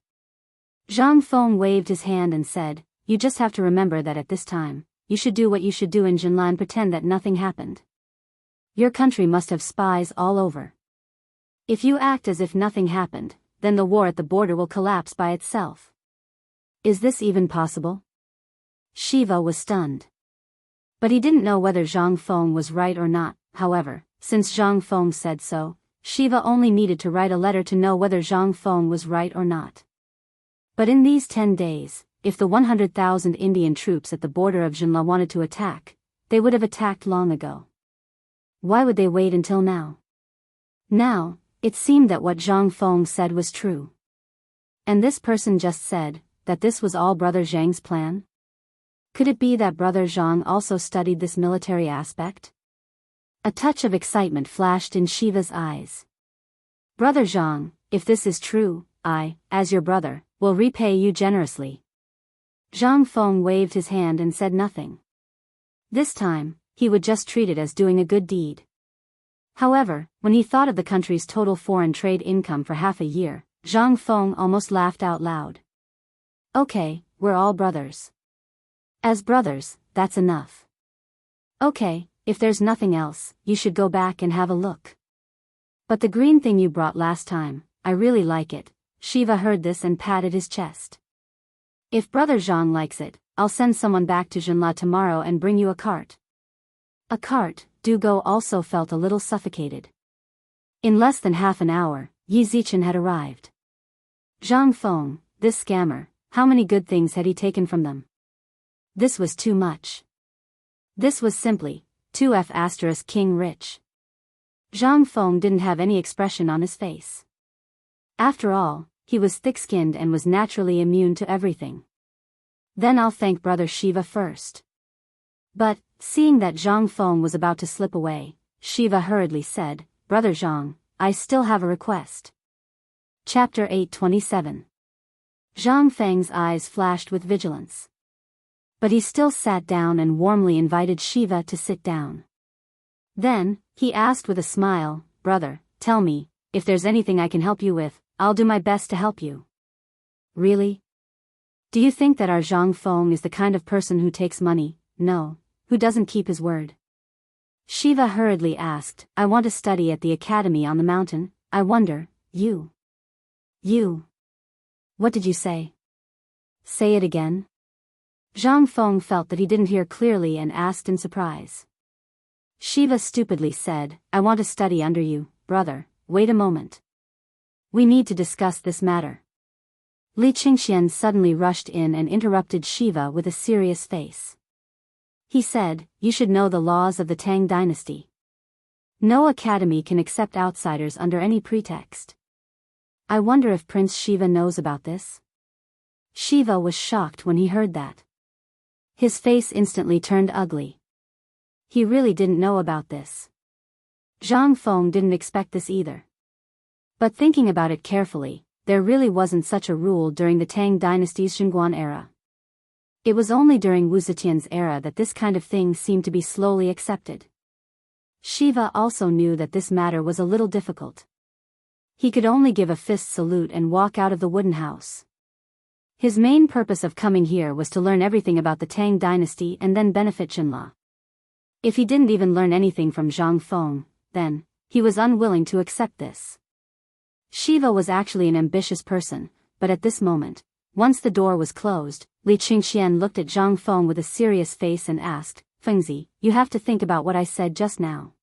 Speaker 1: Zhang Feng waved his hand and said, you just have to remember that at this time, you should do what you should do in Chang'an and pretend that nothing happened. Your country must have spies all over. If you act as if nothing happened, then the war at the border will collapse by itself. Is this even possible? Shiva was stunned. But he didn't know whether Zhang Feng was right or not. However, since Zhang Feng said so, Shiva only needed to write a letter to know whether Zhang Feng was right or not. But in these 10 days, if the 100,000 Indian troops at the border of Chang'an wanted to attack, they would have attacked long ago. Why would they wait until now? Now, it seemed that what Zhang Feng said was true. And this person just said that this was all Brother Zhang's plan? Could it be that Brother Zhang also studied this military aspect? A touch of excitement flashed in Shiva's eyes. Brother Zhang, if this is true, I, as your brother, will repay you generously. Zhang Feng waved his hand and said nothing. This time, he would just treat it as doing a good deed. However, when he thought of the country's total foreign trade income for half a year, Zhang Feng almost laughed out loud. Okay, we're all brothers. As brothers, that's enough. Okay, if there's nothing else, you should go back and have a look. But the green thing you brought last time, I really like it. Shiva heard this and patted his chest. If Brother Zhang likes it, I'll send someone back to Chang'an tomorrow and bring you a cart. A cart. Dugo also felt a little suffocated. In less than half an hour, Yi Zichen had arrived. Zhang Feng, this scammer, how many good things had he taken from them? This was too much. This was simply, 2F** King Rich. Zhang Feng didn't have any expression on his face. After all, he was thick-skinned and was naturally immune to everything. Then I'll thank Brother Shiva first. But, seeing that Zhang Feng was about to slip away, Shiva hurriedly said, Brother Zhang, I still have a request. Chapter 827. Zhang Feng's eyes flashed with vigilance. But he still sat down and warmly invited Shiva to sit down. Then, he asked with a smile, Brother, tell me, if there's anything I can help you with, I'll do my best to help you. Really? Do you think that our Zhang Feng is the kind of person who takes money? No, who doesn't keep his word? Shiva hurriedly asked, I want to study at the academy on the mountain. I wonder, you. What did you say? Say it again. Zhang Feng felt that he didn't hear clearly and asked in surprise. Shiva stupidly said, I want to study under you, brother. Wait a moment. We need to discuss this matter. Li Qingxian suddenly rushed in and interrupted Shiva with a serious face. He said, you should know the laws of the Tang dynasty. No academy can accept outsiders under any pretext. I wonder if Prince Shiva knows about this? Shiva was shocked when he heard that. His face instantly turned ugly. He really didn't know about this. Zhang Feng didn't expect this either. But thinking about it carefully, there really wasn't such a rule during the Tang dynasty's Chang'an era. It was only during Wu Zetian's era that this kind of thing seemed to be slowly accepted. Shiva also knew that this matter was a little difficult. He could only give a fist salute and walk out of the wooden house. His main purpose of coming here was to learn everything about the Tang dynasty and then benefit Chang'an. If he didn't even learn anything from Zhang Feng, then, he was unwilling to accept this. Shiva was actually an ambitious person, but at this moment, once the door was closed, Li Qingxian looked at Zhang Feng with a serious face and asked, Fengzi, you have to think about what I said just now.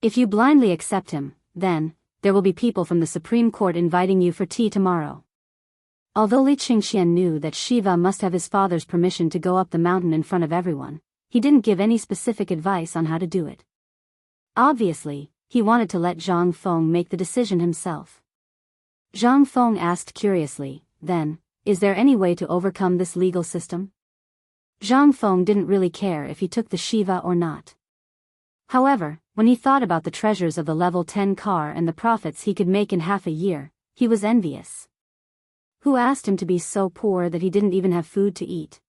Speaker 1: If you blindly accept him, then, there will be people from the Supreme Court inviting you for tea tomorrow. Although Li Qingxian knew that Shiva must have his father's permission to go up the mountain in front of everyone, he didn't give any specific advice on how to do it. Obviously, he wanted to let Zhang Feng make the decision himself. Zhang Feng asked curiously, then, is there any way to overcome this legal system? Zhang Feng didn't really care if he took the Shiva or not. However, when he thought about the treasures of the level 10 car and the profits he could make in half a year, he was envious. Who asked him to be so poor that he didn't even have food to eat?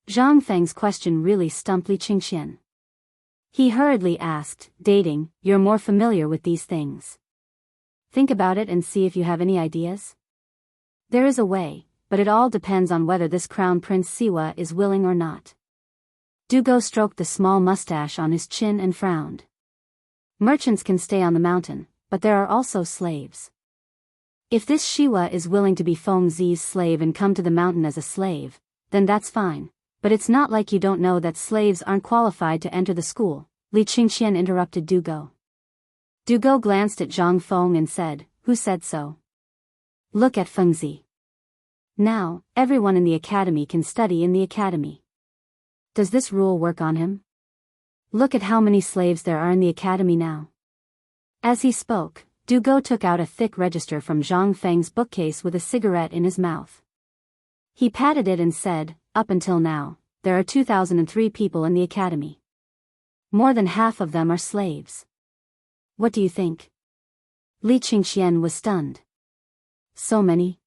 Speaker 1: Zhang Feng's question really stumped Li Qingxian. He hurriedly asked, dating, you're more familiar with these things. Think about it and see if you have any ideas. There is a way, but it all depends on whether this Crown Prince Siwa is willing or not. Dugo stroked the small mustache on his chin and frowned. Merchants can stay on the mountain, but there are also slaves. If this Shiwa is willing to be Feng Zi's slave and come to the mountain as a slave, then that's fine. But it's not like you don't know that slaves aren't qualified to enter the school, Li Qingxian interrupted Dugo. Dugo glanced at Zhang Feng and said, who said so? Look at Feng Zi. Now, everyone in the academy can study in the academy. Does this rule work on him? Look at how many slaves there are in the academy now. As he spoke, Dugo took out a thick register from Zhang Feng's bookcase with a cigarette in his mouth. He patted it and said, up until now, there are 2003 people in the academy. More than half of them are slaves. What do you think? Li Qingxian was stunned. So many?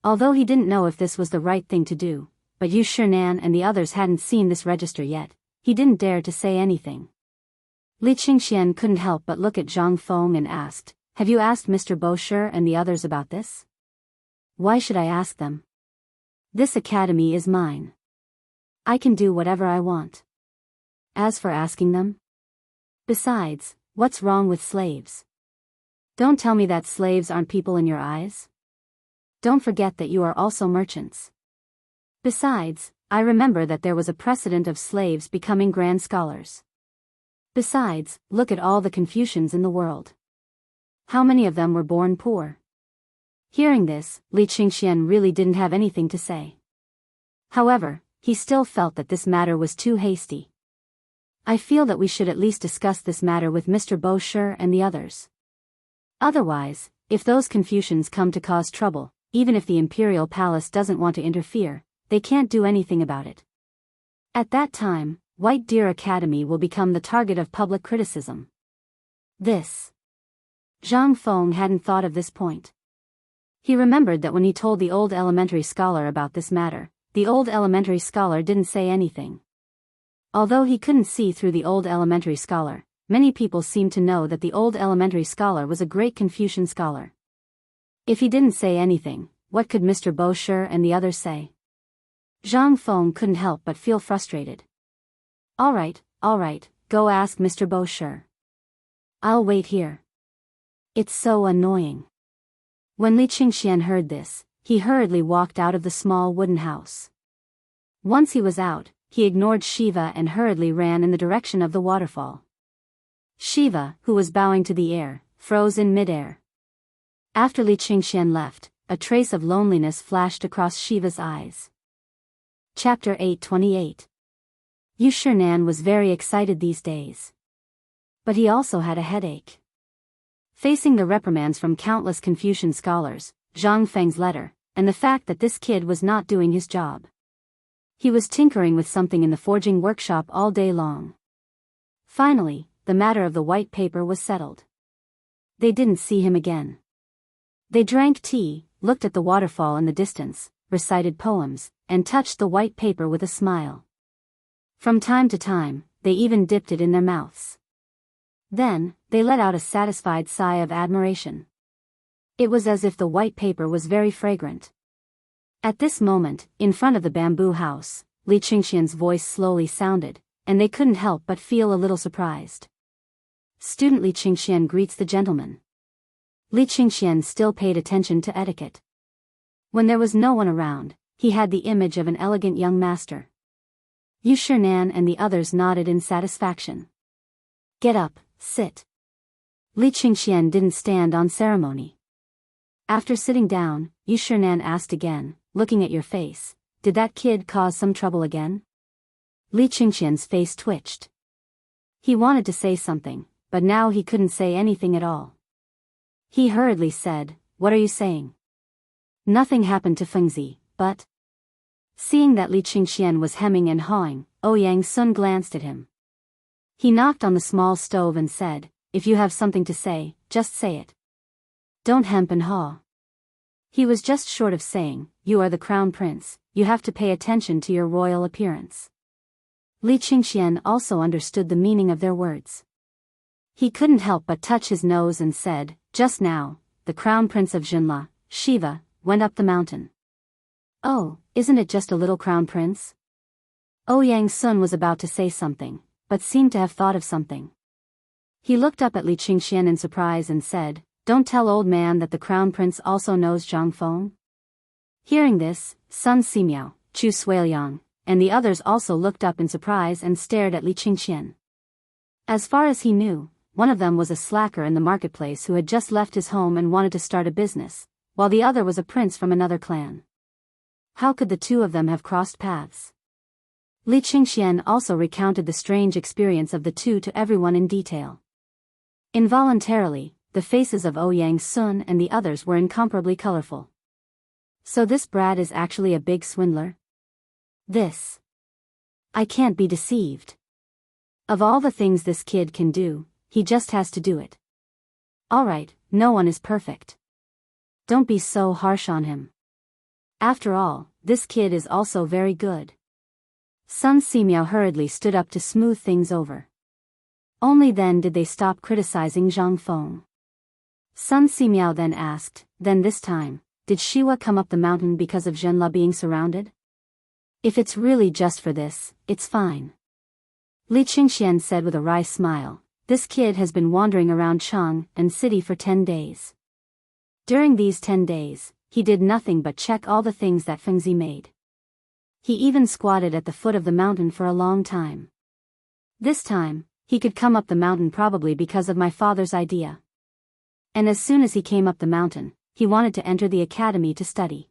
Speaker 1: Although he didn't know if this was the right thing to do, but Yu Shinan and the others hadn't seen this register yet, he didn't dare to say anything. Li Qingxian couldn't help but look at Zhang Feng and asked, have you asked Mr. Bosher and the others about this? Why should I ask them? This academy is mine. I can do whatever I want. As for asking them? Besides, what's wrong with slaves? Don't tell me that slaves aren't people in your eyes. Don't forget that you are also merchants. Besides, I remember that there was a precedent of slaves becoming grand scholars. Besides, look at all the Confucians in the world. How many of them were born poor? Hearing this, Li Qingxian really didn't have anything to say. However, he still felt that this matter was too hasty. I feel that we should at least discuss this matter with Mr. Bosher and the others. Otherwise, if those Confucians come to cause trouble, even if the imperial palace doesn't want to interfere, they can't do anything about it. At that time, White Deer Academy will become the target of public criticism. Zhang Feng hadn't thought of this point. He remembered that when he told the old elementary scholar about this matter, the old elementary scholar didn't say anything. Although he couldn't see through the old elementary scholar, many people seemed to know that the old elementary scholar was a great Confucian scholar. If he didn't say anything, what could Mr. Bosher and the others say? Zhang Feng couldn't help but feel frustrated. All right, go ask Mr. Bosher. I'll wait here. It's so annoying. When Li Qingxian heard this, he hurriedly walked out of the small wooden house. Once he was out, he ignored Shiva and hurriedly ran in the direction of the waterfall. Shiva, who was bowing to the air, froze in midair. After Li Qingxian left, a trace of loneliness flashed across Shiva's eyes. Chapter 828. Yu Shinan was very excited these days. But he also had a headache. Facing the reprimands from countless Confucian scholars, Zhang Feng's letter, and the fact that this kid was not doing his job. He was tinkering with something in the forging workshop all day long. Finally, the matter of the white paper was settled. They didn't see him again. They drank tea, looked at the waterfall in the distance, recited poems, and touched the white paper with a smile. From time to time, they even dipped it in their mouths. Then, they let out a satisfied sigh of admiration. It was as if the white paper was very fragrant. At this moment, in front of the bamboo house, Li Qingxian's voice slowly sounded, and they couldn't help but feel a little surprised. Student Li Qingxian greets the gentleman. Li Qingxian still paid attention to etiquette. When there was no one around, he had the image of an elegant young master. Yu Shinan and the others nodded in satisfaction. Get up, sit. Li Qingxian didn't stand on ceremony. After sitting down, Yu Shinan asked again, looking at your face, did that kid cause some trouble again? Li Qingxian's face twitched. He wanted to say something, but now he couldn't say anything at all. He hurriedly said, "What are you saying?" Nothing happened to Fengzi, but... Seeing that Li Qingxian was hemming and hawing, Ouyang Sun glanced at him. He knocked on the small stove and said, "If you have something to say, just say it. Don't hem and haw." He was just short of saying, "You are the crown prince, you have to pay attention to your royal appearance." Li Qingxian also understood the meaning of their words. He couldn't help but touch his nose and said, "Just now, the crown prince of Jinla, Shiva, went up the mountain." "Oh, isn't it just a little crown prince?" Ouyang Sun was about to say something, but seemed to have thought of something. He looked up at Li Qingxian in surprise and said, "Don't tell old man that the crown prince also knows Zhang Feng." Hearing this, Sun Simiao, Chu Suiliang, and the others also looked up in surprise and stared at Li Qingxian. As far as he knew, one of them was a slacker in the marketplace who had just left his home and wanted to start a business, while the other was a prince from another clan. How could the two of them have crossed paths? Li Qingxian also recounted the strange experience of the two to everyone in detail. Involuntarily, the faces of Ouyang Sun and the others were incomparably colorful. So this brat is actually a big swindler? This. I can't be deceived. Of all the things this kid can do, he just has to do it. Alright, no one is perfect. Don't be so harsh on him. After all, this kid is also very good. Sun Simiao hurriedly stood up to smooth things over. Only then did they stop criticizing Zhang Feng. Sun Simiao then asked, "Then this time, did Shiwa come up the mountain because of Zhenla being surrounded?" "If it's really just for this, it's fine." Li Qingxian said with a wry smile, "This kid has been wandering around Chang'an city for 10 days. During these 10 days, he did nothing but check all the things that Fengzi made. He even squatted at the foot of the mountain for a long time. This time, he could come up the mountain probably because of my father's idea. And as soon as he came up the mountain, he wanted to enter the academy to study."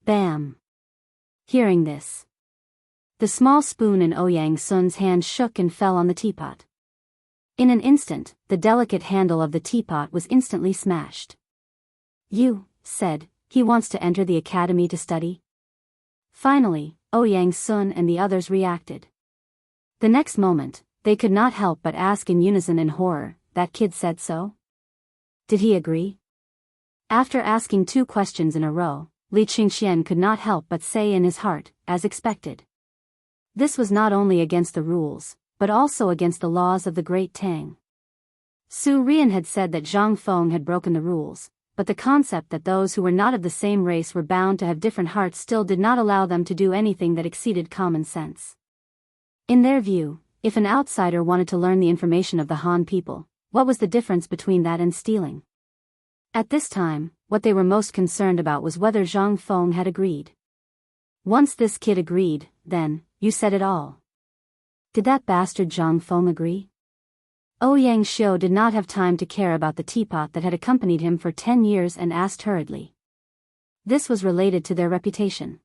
Speaker 1: Bam! Hearing this, the small spoon in Ouyang Sun's hand shook and fell on the teapot. In an instant, the delicate handle of the teapot was instantly smashed. "You said, he wants to enter the academy to study?" Finally, Ouyang Sun and the others reacted. The next moment, they could not help but ask in unison in horror, "That kid said so? Did he agree?" After asking 2 questions in a row, Li Qingxian could not help but say in his heart, as expected. This was not only against the rules, but also against the laws of the Great Tang. Su Rian had said that Zhang Feng had broken the rules, but the concept that those who were not of the same race were bound to have different hearts still did not allow them to do anything that exceeded common sense. In their view, if an outsider wanted to learn the information of the Han people, what was the difference between that and stealing? At this time, what they were most concerned about was whether Zhang Feng had agreed. Once this kid agreed, then, you said it all. Did that bastard Zhang Feng agree? Ouyang Xiu did not have time to care about the teapot that had accompanied him for 10 years and asked hurriedly. This was related to their reputation.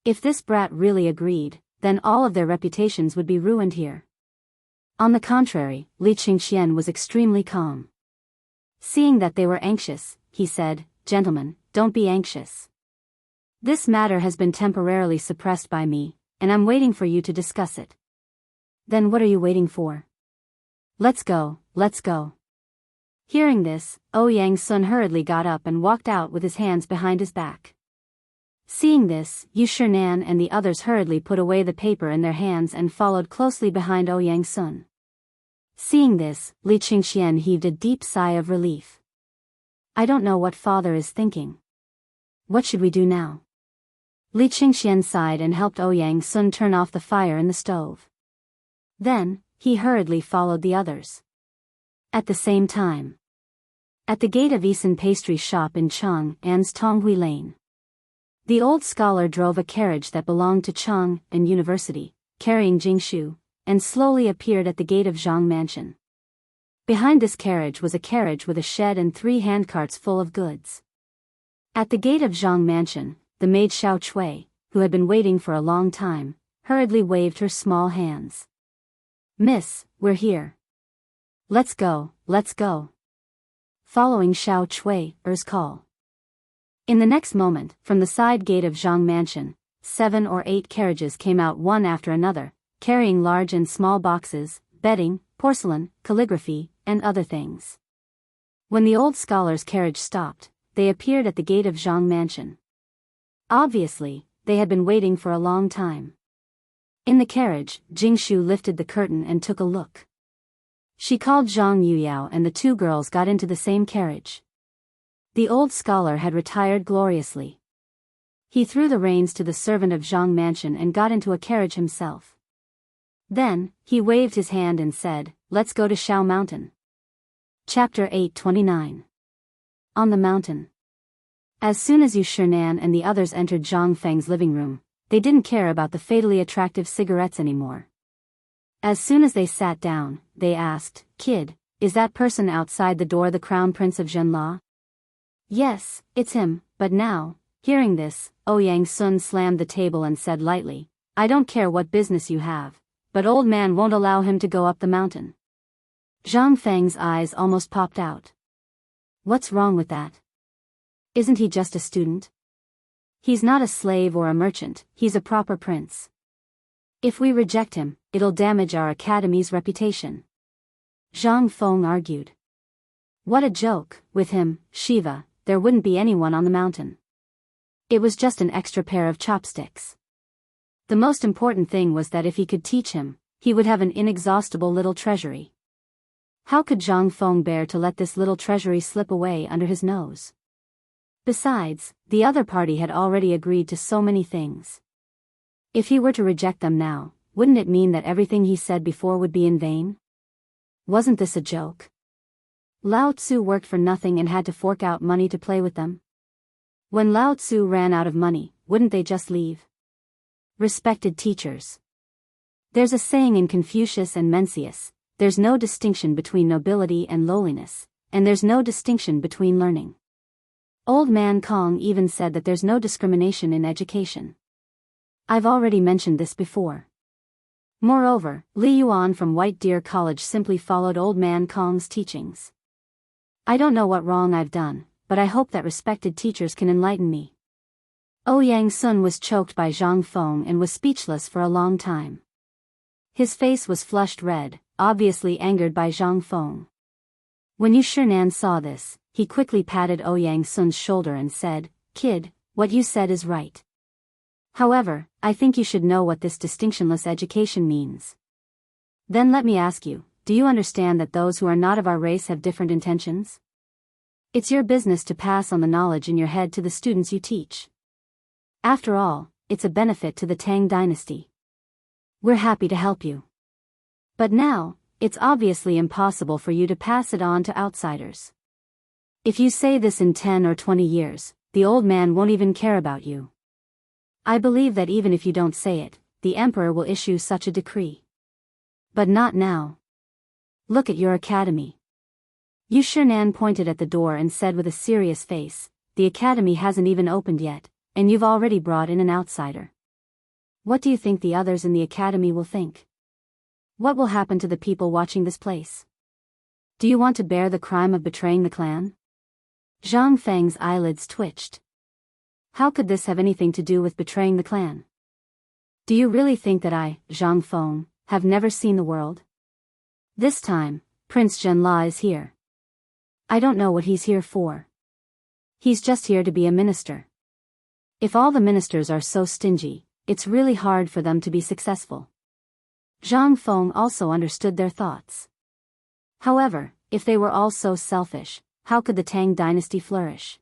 Speaker 1: If this brat really agreed, then all of their reputations would be ruined here. On the contrary, Li Qingxian was extremely calm. Seeing that they were anxious, he said, "Gentlemen, don't be anxious. This matter has been temporarily suppressed by me, and I'm waiting for you to discuss it." "Then what are you waiting for? Let's go, let's go." Hearing this, Ouyang Sun hurriedly got up and walked out with his hands behind his back. Seeing this, Yu Shinan and the others hurriedly put away the paper in their hands and followed closely behind Ouyang Sun. Seeing this, Li Qingxian heaved a deep sigh of relief. "I don't know what father is thinking. What should we do now?" Li Qingxian sighed and helped Ouyang Sun turn off the fire in the stove. Then, he hurriedly followed the others. At the same time, at the gate of Eason Pastry Shop in Chang'an's Tonghui Lane, the old scholar drove a carriage that belonged to Chang'an University, carrying Jingshu, and slowly appeared at the gate of Zhang Mansion. Behind this carriage was a carriage with a shed and 3 handcarts full of goods. At the gate of Zhang Mansion, the maid Xiao Chui, who had been waiting for a long time, hurriedly waved her small hands. "Miss, we're here." Let's go, let's go. Following Xiao Chui's call. In the next moment, from the side gate of Zhang Mansion, 7 or 8 carriages came out one after another, carrying large and small boxes, bedding, porcelain, calligraphy, and other things. When the old scholar's carriage stopped, they appeared at the gate of Zhang Mansion. Obviously, they had been waiting for a long time. In the carriage, Jingshu lifted the curtain and took a look. She called Zhang Yuyao and the 2 girls got into the same carriage. The old scholar had retired gloriously. He threw the reins to the servant of Zhang Mansion and got into a carriage himself. Then, he waved his hand and said, "Let's go to Shao Mountain." Chapter 829. On the mountain. As soon as Yu Shinan and the others entered Zhang Feng's living room, they didn't care about the fatally attractive cigarettes anymore. As soon as they sat down, they asked, "Kid, is that person outside the door the Crown Prince of Zhenla?" "Yes, it's him," but now, hearing this, Ouyang Sun slammed the table and said lightly, "I don't care what business you have, but old man won't allow him to go up the mountain." Zhang Feng's eyes almost popped out. What's wrong with that? Isn't he just a student? He's not a slave or a merchant, he's a proper prince. If we reject him, it'll damage our academy's reputation. Zhang Feng argued. What a joke, with him, Shiva, there wouldn't be anyone on the mountain. It was just an extra pair of chopsticks. The most important thing was that if he could teach him, he would have an inexhaustible little treasury. How could Zhang Feng bear to let this little treasury slip away under his nose? Besides, the other party had already agreed to so many things. If he were to reject them now, wouldn't it mean that everything he said before would be in vain? Wasn't this a joke? Lao Tzu worked for nothing and had to fork out money to play with them. When Lao Tzu ran out of money, wouldn't they just leave? Respected teachers. There's a saying in Confucius and Mencius, there's no distinction between nobility and lowliness, and there's no distinction between learning. Old man Kong even said that there's no discrimination in education. I've already mentioned this before. Moreover, Li Yuan from White Deer College simply followed old man Kong's teachings. I don't know what wrong I've done, but I hope that respected teachers can enlighten me. Ouyang Sun was choked by Zhang Feng and was speechless for a long time. His face was flushed red, obviously angered by Zhang Feng. When Yu Shinan saw this, he quickly patted Ouyang Sun's shoulder and said, "Kid, what you said is right. However, I think you should know what this distinctionless education means. Then let me ask you, do you understand that those who are not of our race have different intentions? It's your business to pass on the knowledge in your head to the students you teach. After all, it's a benefit to the Tang dynasty. We're happy to help you. But now, it's obviously impossible for you to pass it on to outsiders. If you say this in 10 or 20 years, the old man won't even care about you. I believe that even if you don't say it, the emperor will issue such a decree. But not now. Look at your academy." Yu Shinan pointed at the door and said with a serious face, "The academy hasn't even opened yet, and you've already brought in an outsider. What do you think the others in the academy will think? What will happen to the people watching this place? Do you want to bear the crime of betraying the clan?" Zhang Feng's eyelids twitched. How could this have anything to do with betraying the clan? Do you really think that I, Zhang Feng, have never seen the world? This time, Prince Zhenla is here. I don't know what he's here for. He's just here to be a minister. If all the ministers are so stingy, it's really hard for them to be successful. Zhang Feng also understood their thoughts. However, if they were all so selfish, how could the Tang dynasty flourish?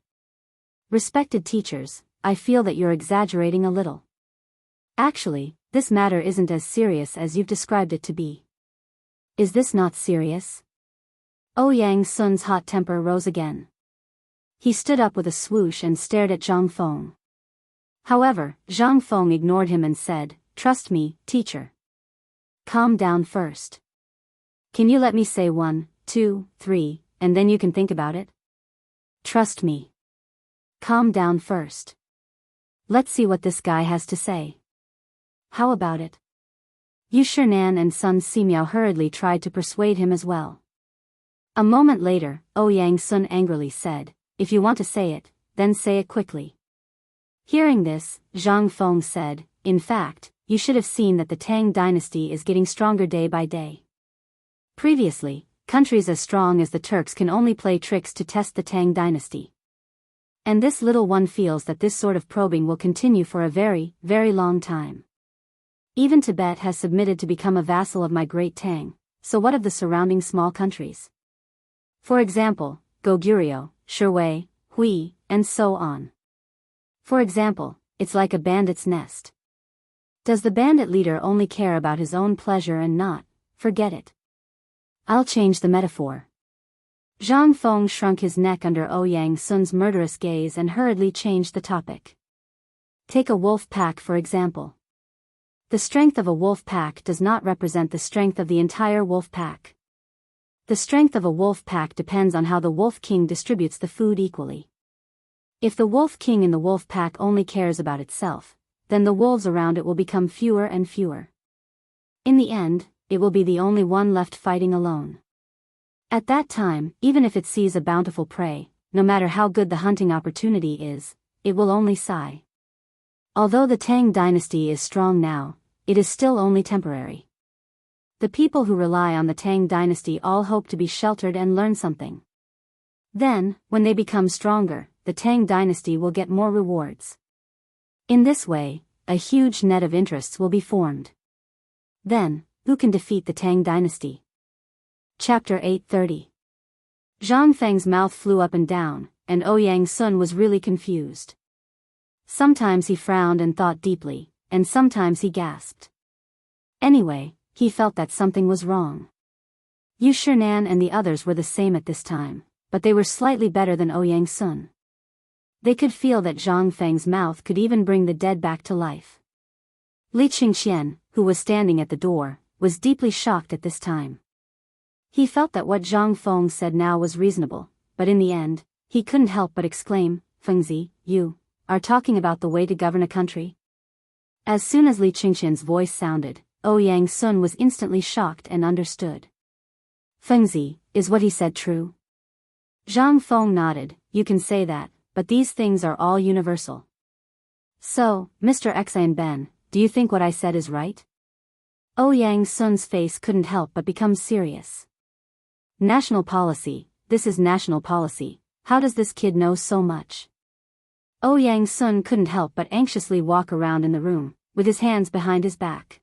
Speaker 1: Respected teachers, I feel that you're exaggerating a little. Actually, this matter isn't as serious as you've described it to be. Is this not serious? Ouyang Sun's hot temper rose again. He stood up with a swoosh and stared at Zhang Feng. However, Zhang Feng ignored him and said, "Trust me, teacher. Calm down first. Can you let me say 1, 2, 3, and then you can think about it? Trust me. Calm down first. Let's see what this guy has to say. How about it?" Yu Shinan and Sun Simiao hurriedly tried to persuade him as well. A moment later, Ouyang Sun angrily said, "If you want to say it, then say it quickly." Hearing this, Zhang Feng said, "In fact, you should have seen that the Tang dynasty is getting stronger day by day. Previously, countries as strong as the Turks can only play tricks to test the Tang dynasty. And this little one feels that this sort of probing will continue for a very, very long time. Even Tibet has submitted to become a vassal of my great Tang, so what of the surrounding small countries? For example, Goguryeo, Shirwei, Hui, and so on. For example, it's like a bandit's nest. Does the bandit leader only care about his own pleasure and not, forget it? I'll change the metaphor." Zhang Feng shrunk his neck under Ouyang Sun's murderous gaze and hurriedly changed the topic. Take a wolf pack for example. The strength of a wolf pack does not represent the strength of the entire wolf pack. The strength of a wolf pack depends on how the wolf king distributes the food equally. If the wolf king in the wolf pack only cares about itself, then the wolves around it will become fewer and fewer. In the end, it will be the only one left fighting alone. At that time, even if it sees a bountiful prey, no matter how good the hunting opportunity is, it will only sigh. Although the Tang dynasty is strong now, it is still only temporary. The people who rely on the Tang dynasty all hope to be sheltered and learn something. Then, when they become stronger, the Tang dynasty will get more rewards. In this way, a huge net of interests will be formed. Then, who can defeat the Tang dynasty? Chapter 830. Zhang Feng's mouth flew up and down, and Ouyang Sun was really confused. Sometimes he frowned and thought deeply, and sometimes he gasped. Anyway, he felt that something was wrong. Yu Shinan and the others were the same at this time, but they were slightly better than Ouyang Sun. They could feel that Zhang Feng's mouth could even bring the dead back to life. Li Qingxian, who was standing at the door, was deeply shocked at this time. He felt that what Zhang Feng said now was reasonable, but in the end, he couldn't help but exclaim, "Fengzi, you are talking about the way to govern a country?" As soon as Li Qingxian's voice sounded, Ouyang Sun was instantly shocked and understood. "Fengzi, is what he said true?" Zhang Feng nodded. "You can say that, but these things are all universal. So, Mr. Xian Ben, do you think what I said is right?" Ouyang Sun's face couldn't help but become serious. "National policy, this is national policy, how does this kid know so much?" Ouyang Sun couldn't help but anxiously walk around in the room, with his hands behind his back.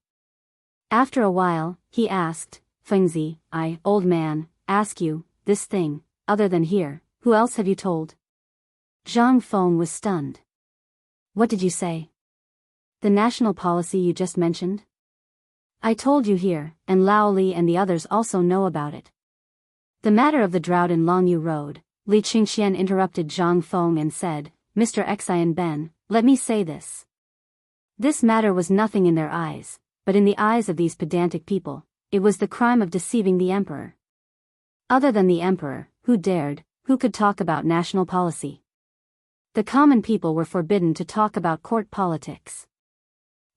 Speaker 1: After a while, he asked, "Fengzi, old man, ask you, this thing, other than here, who else have you told?" Zhang Feng was stunned. "What did you say?" "The national policy you just mentioned?" "I told you here, and Lao Li and the others also know about it." "The matter of the drought in Longyu Road," Li Qingxian interrupted Zhang Feng and said, "Mr. Xian Ben, let me say this. This matter was nothing in their eyes, but in the eyes of these pedantic people, it was the crime of deceiving the emperor. Other than the emperor, who could talk about national policy? The common people were forbidden to talk about court politics."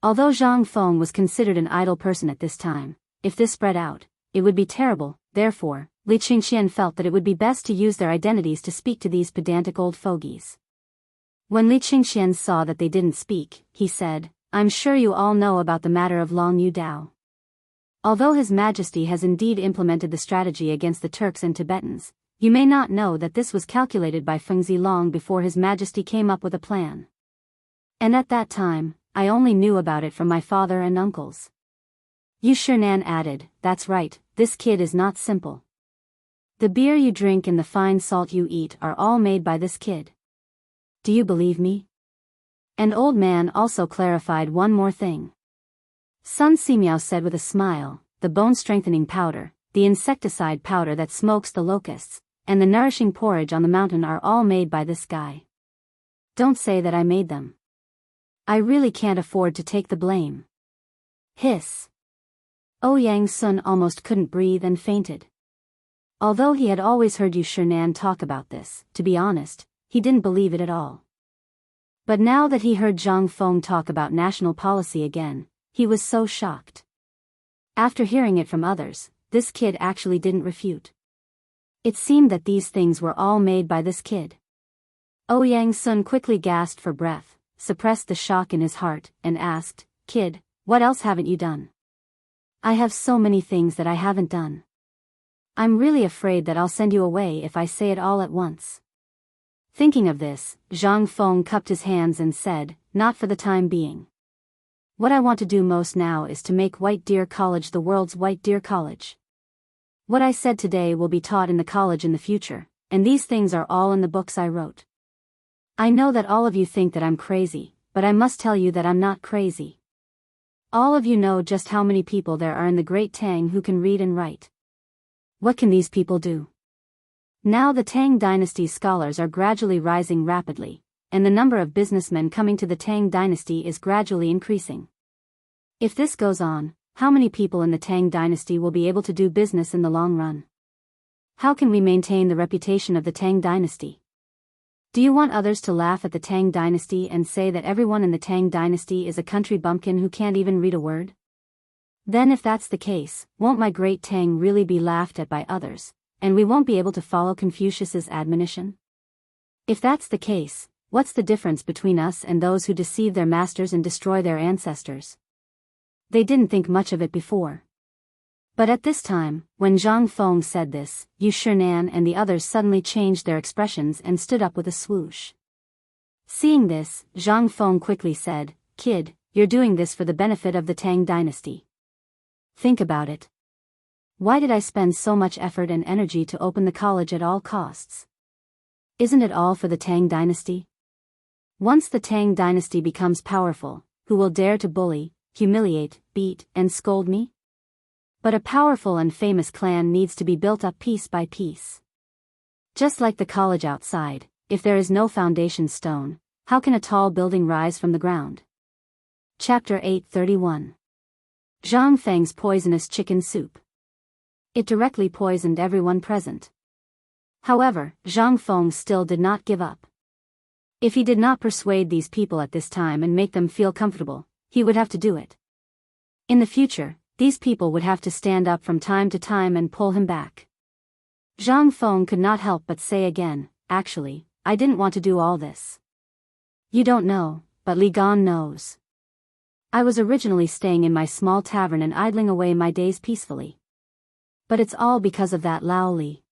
Speaker 1: Although Zhang Feng was considered an idle person at this time, if this spread out, it would be terrible. Therefore, Li Qingxian felt that it would be best to use their identities to speak to these pedantic old fogies. When Li Qingxian saw that they didn't speak, he said, "I'm sure you all know about the matter of Longyu Dao. Although His Majesty has indeed implemented the strategy against the Turks and Tibetans, you may not know that this was calculated by Fengzi long before His Majesty came up with a plan. And at that time, I only knew about it from my father and uncles." Yu Shinan added, "That's right, this kid is not simple. The beer you drink and the fine salt you eat are all made by this kid. Do you believe me?" An old man also clarified one more thing. Sun Simiao said with a smile, "The bone-strengthening powder, the insecticide powder that smokes the locusts, and the nourishing porridge on the mountain are all made by this guy. Don't say that I made them. I really can't afford to take the blame." Hiss. Ouyang Sun almost couldn't breathe and fainted. Although he had always heard Yu Shinan talk about this, to be honest, he didn't believe it at all. But now that he heard Zhang Feng talk about national policy again, he was so shocked. After hearing it from others, this kid actually didn't refute. It seemed that these things were all made by this kid. Ouyang Sun quickly gasped for breath, suppressed the shock in his heart, and asked, "Kid, what else haven't you done?" "I have so many things that I haven't done. I'm really afraid that I'll send you away if I say it all at once." Thinking of this, Zhang Feng cupped his hands and said, "Not for the time being. What I want to do most now is to make White Deer College the world's White Deer College. What I said today will be taught in the college in the future, and these things are all in the books I wrote. I know that all of you think that I'm crazy, but I must tell you that I'm not crazy. All of you know just how many people there are in the Great Tang who can read and write. What can these people do? Now the Tang Dynasty's scholars are gradually rising rapidly, and the number of businessmen coming to the Tang Dynasty is gradually increasing. If this goes on, how many people in the Tang Dynasty will be able to do business in the long run? How can we maintain the reputation of the Tang Dynasty? Do you want others to laugh at the Tang Dynasty and say that everyone in the Tang Dynasty is a country bumpkin who can't even read a word? Then if that's the case, won't my great Tang really be laughed at by others, and we won't be able to follow Confucius's admonition? If that's the case, what's the difference between us and those who deceive their masters and destroy their ancestors? They didn't think much of it before. But at this time, when Zhang Feng said this, Yu Shinan and the others suddenly changed their expressions and stood up with a swoosh. Seeing this, Zhang Feng quickly said, "Kid, you're doing this for the benefit of the Tang Dynasty. Think about it. Why did I spend so much effort and energy to open the college at all costs? Isn't it all for the Tang Dynasty? Once the Tang Dynasty becomes powerful, who will dare to bully, humiliate, beat, and scold me? But a powerful and famous clan needs to be built up piece by piece. Just like the college outside, if there is no foundation stone, how can a tall building rise from the ground?" Chapter 831. Zhang Feng's Poisonous Chicken Soup. It directly poisoned everyone present. However, Zhang Feng still did not give up. If he did not persuade these people at this time and make them feel comfortable, he would have to do it. In the future, these people would have to stand up from time to time and pull him back. Zhang Feng could not help but say again, "Actually, I didn't want to do all this. You don't know, but Li Gan knows. I was originally staying in my small tavern and idling away my days peacefully. But it's all because of that Lao Li.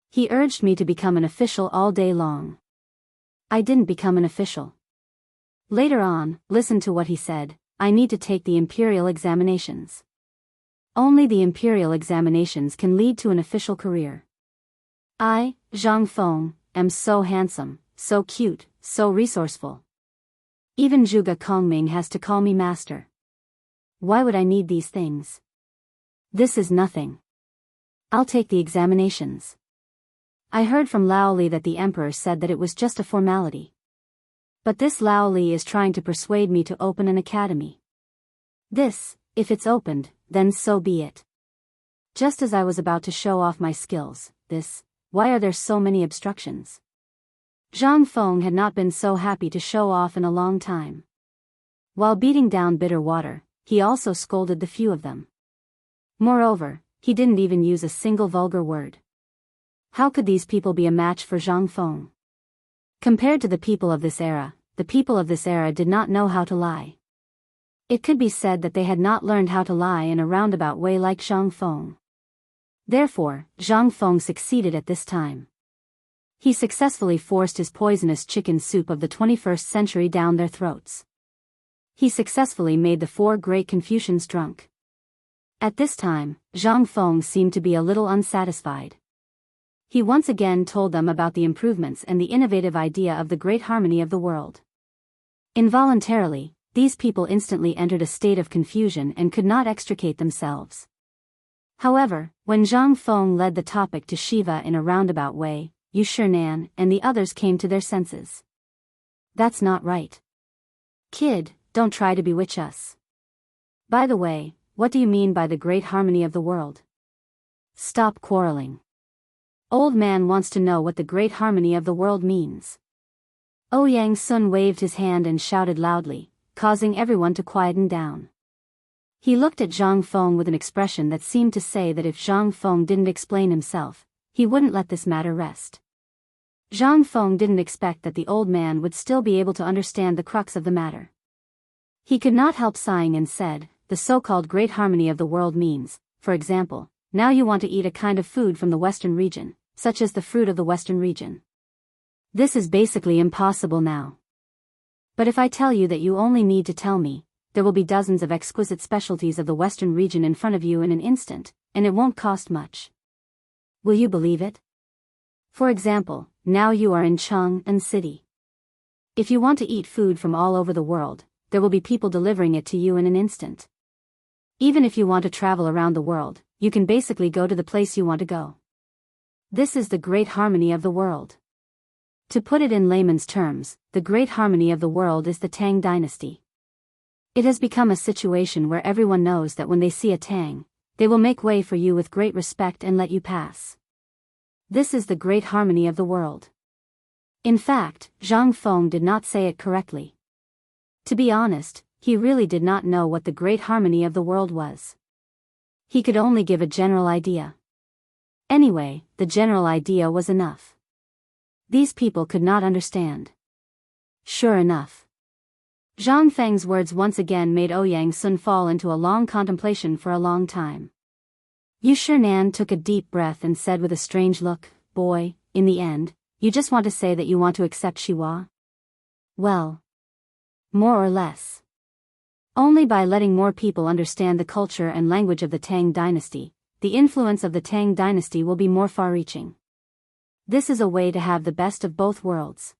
Speaker 1: He urged me to become an official all day long. I didn't become an official. Later on, listen to what he said, I need to take the imperial examinations. Only the imperial examinations can lead to an official career. I, Zhang Feng, am so handsome, so cute, so resourceful. Even Zhuge Kongming has to call me master. Why would I need these things? This is nothing. I'll take the examinations. I heard from Lao Li that the emperor said that it was just a formality. But this Lao Li is trying to persuade me to open an academy. This, if it's opened, then so be it. Just as I was about to show off my skills, why are there so many obstructions?" Zhang Feng had not been so happy to show off in a long time. While beating down bitter water, he also scolded the few of them. Moreover, he didn't even use a single vulgar word. How could these people be a match for Zhang Feng? Compared to the people of this era, the people of this era did not know how to lie. It could be said that they had not learned how to lie in a roundabout way like Zhang Feng. Therefore, Zhang Feng succeeded at this time. He successfully forced his poisonous chicken soup of the 21st century down their throats. He successfully made the four great Confucians drunk. At this time, Zhang Feng seemed to be a little unsatisfied. He once again told them about the improvements and the innovative idea of the great harmony of the world. Involuntarily, these people instantly entered a state of confusion and could not extricate themselves. However, when Zhang Feng led the topic to Shiva in a roundabout way, Yu Shinan and the others came to their senses. "That's not right. Kid, don't try to bewitch us. By the way, what do you mean by the great harmony of the world? Stop quarreling. Old man wants to know what the great harmony of the world means." Ouyang Sun waved his hand and shouted loudly, causing everyone to quieten down. He looked at Zhang Feng with an expression that seemed to say that if Zhang Feng didn't explain himself, he wouldn't let this matter rest. Zhang Feng didn't expect that the old man would still be able to understand the crux of the matter. He could not help sighing and said, the so-called great harmony of the world means, for example, now you want to eat a kind of food from the Western region, such as the fruit of the Western region. This is basically impossible now. But if I tell you that you only need to tell me, there will be dozens of exquisite specialties of the Western region in front of you in an instant, and it won't cost much. Will you believe it? For example, now you are in Chang'an city. If you want to eat food from all over the world, there will be people delivering it to you in an instant. Even if you want to travel around the world, you can basically go to the place you want to go. This is the great harmony of the world. To put it in layman's terms, the great harmony of the world is the Tang dynasty. It has become a situation where everyone knows that when they see a Tang, they will make way for you with great respect and let you pass. This is the great harmony of the world. In fact, Zhang Feng did not say it correctly. To be honest, he really did not know what the great harmony of the world was. He could only give a general idea. Anyway, the general idea was enough. These people could not understand. Sure enough. Zhang Feng's words once again made Ouyang Sun fall into a long contemplation for a long time. Yu Shinan took a deep breath and said with a strange look, boy, in the end, you just want to say that you want to accept Shiwa? Well, more or less. Only by letting more people understand the culture and language of the Tang dynasty, the influence of the Tang dynasty will be more far-reaching. This is a way to have the best of both worlds.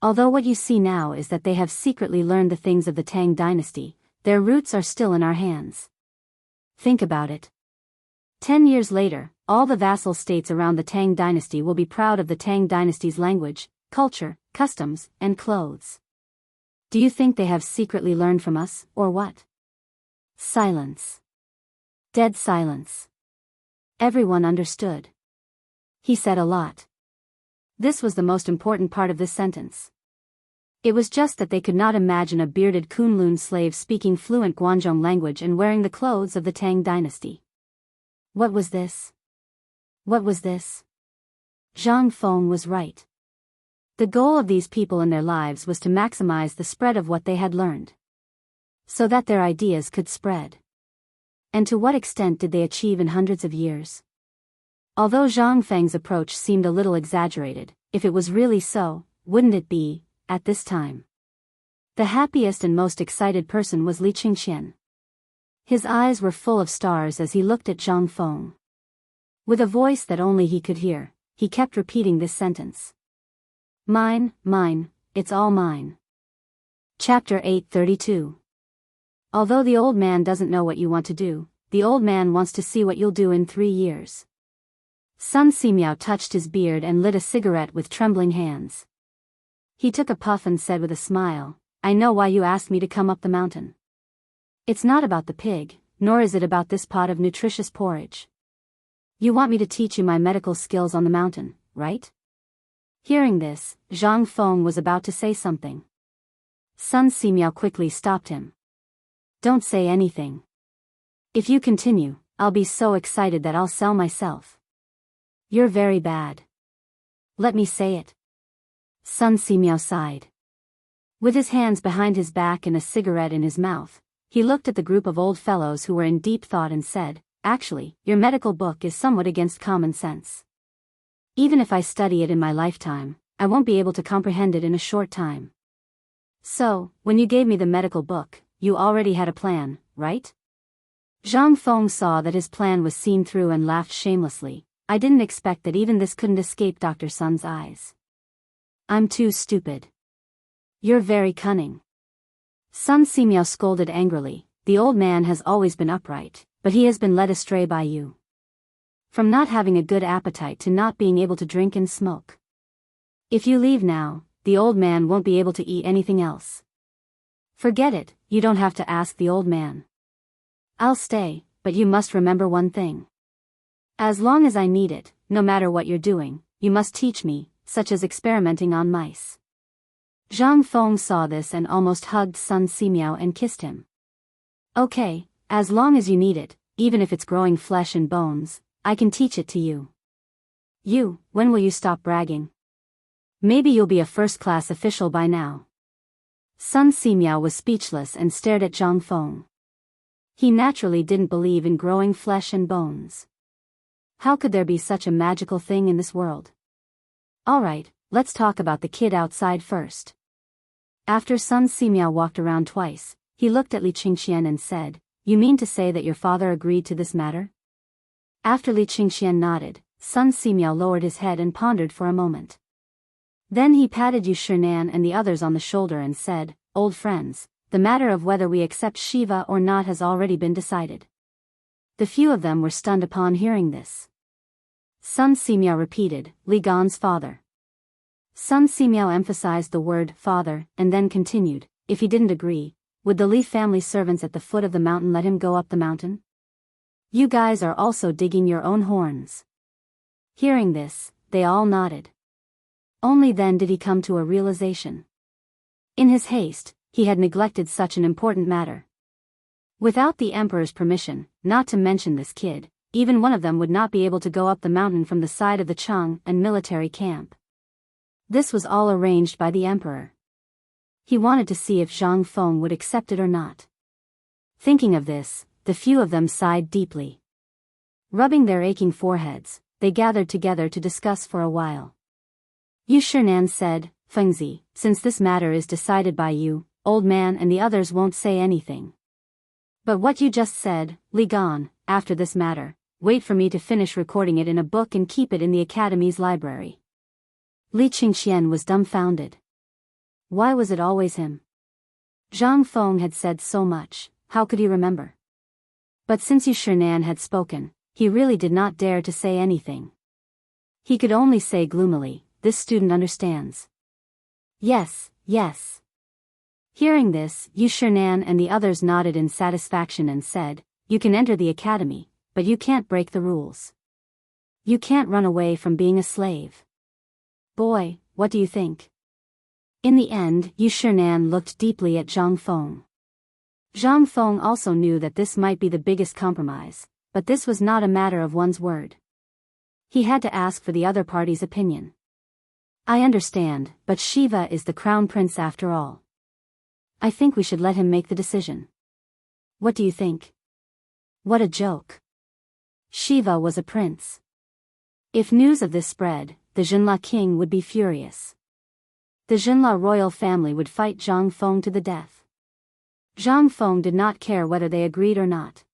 Speaker 1: Although what you see now is that they have secretly learned the things of the Tang dynasty, their roots are still in our hands. Think about it. 10 years later, all the vassal states around the Tang dynasty will be proud of the Tang dynasty's language, culture, customs, and clothes. Do you think they have secretly learned from us, or what? Silence. Dead silence. Everyone understood. He said a lot. This was the most important part of this sentence. It was just that they could not imagine a bearded Kunlun slave speaking fluent Guanzhong language and wearing the clothes of the Tang dynasty. What was this? What was this? Zhang Feng was right. The goal of these people in their lives was to maximize the spread of what they had learned, so that their ideas could spread. And to what extent did they achieve in hundreds of years? Although Zhang Feng's approach seemed a little exaggerated, if it was really so, wouldn't it be, at this time? The happiest and most excited person was Li Qingqian. His eyes were full of stars as he looked at Zhang Feng. With a voice that only he could hear, he kept repeating this sentence. Mine, mine, it's all mine. Chapter 832. Although the old man doesn't know what you want to do, the old man wants to see what you'll do in 3 years. Sun Simiao touched his beard and lit a cigarette with trembling hands. He took a puff and said with a smile, I know why you asked me to come up the mountain. It's not about the pig, nor is it about this pot of nutritious porridge. You want me to teach you my medical skills on the mountain, right? Hearing this, Zhang Feng was about to say something. Sun Simiao quickly stopped him. Don't say anything. If you continue, I'll be so excited that I'll sell myself. You're very bad. Let me say it. Sun Simiao sighed. With his hands behind his back and a cigarette in his mouth, he looked at the group of old fellows who were in deep thought and said, actually, your medical book is somewhat against common sense. Even if I study it in my lifetime, I won't be able to comprehend it in a short time. So, when you gave me the medical book, you already had a plan, right? Zhang Feng saw that his plan was seen through and laughed shamelessly. I didn't expect that even this couldn't escape Dr. Sun's eyes. I'm too stupid. You're very cunning. Sun Simiao scolded angrily. The old man has always been upright, but he has been led astray by you. From not having a good appetite to not being able to drink and smoke. If you leave now, the old man won't be able to eat anything else. Forget it, you don't have to ask the old man. I'll stay, but you must remember one thing. As long as I need it, no matter what you're doing, you must teach me, such as experimenting on mice. Zhang Feng saw this and almost hugged Sun Simiao and kissed him. Okay, as long as you need it, even if it's growing flesh and bones, I can teach it to you. When will you stop bragging? Maybe you'll be a first-class official by now. Sun Simiao was speechless and stared at Zhang Feng. He naturally didn't believe in growing flesh and bones. How could there be such a magical thing in this world? Alright, let's talk about the kid outside first. After Sun Simiao walked around twice, he looked at Li Qingxian and said, "You mean to say that your father agreed to this matter?" After Li Qingxian nodded, Sun Simiao lowered his head and pondered for a moment. Then he patted Yu Shinan and the others on the shoulder and said, "Old friends, the matter of whether we accept Shiva or not has already been decided." The few of them were stunned upon hearing this. Sun Simiao repeated, "Li Gan's father." Sun Simiao emphasized the word father and then continued, "If he didn't agree, would the Li family servants at the foot of the mountain let him go up the mountain? You guys are also digging your own horns." Hearing this, they all nodded. Only then did he come to a realization. In his haste, he had neglected such an important matter. Without the emperor's permission, not to mention this kid, even one of them would not be able to go up the mountain from the side of the Chang'an military camp. This was all arranged by the emperor. He wanted to see if Zhang Feng would accept it or not. Thinking of this, the few of them sighed deeply. Rubbing their aching foreheads, they gathered together to discuss for a while. Yu Shinan said, "Fengzi, since this matter is decided by you, old man, and the others won't say anything. But what you just said, Li Gan, after this matter, wait for me to finish recording it in a book and keep it in the academy's library." Li Qingxian was dumbfounded. Why was it always him? Zhang Feng had said so much, how could he remember? But since Yu Shinan had spoken, he really did not dare to say anything. He could only say gloomily, "This student understands." Yes, yes. Hearing this, Yu Shinan and the others nodded in satisfaction and said, "You can enter the academy, but you can't break the rules. You can't run away from being a slave. Boy, what do you think?" In the end, Yu Shinan looked deeply at Zhang Feng. Zhang Feng also knew that this might be the biggest compromise, but this was not a matter of one's word. He had to ask for the other party's opinion. "I understand, but Shiva is the crown prince after all. I think we should let him make the decision. What do you think?" What a joke. Shiva was a prince. If news of this spread, the Jinla king would be furious. The Jinla royal family would fight Zhang Feng to the death. Zhang Feng did not care whether they agreed or not.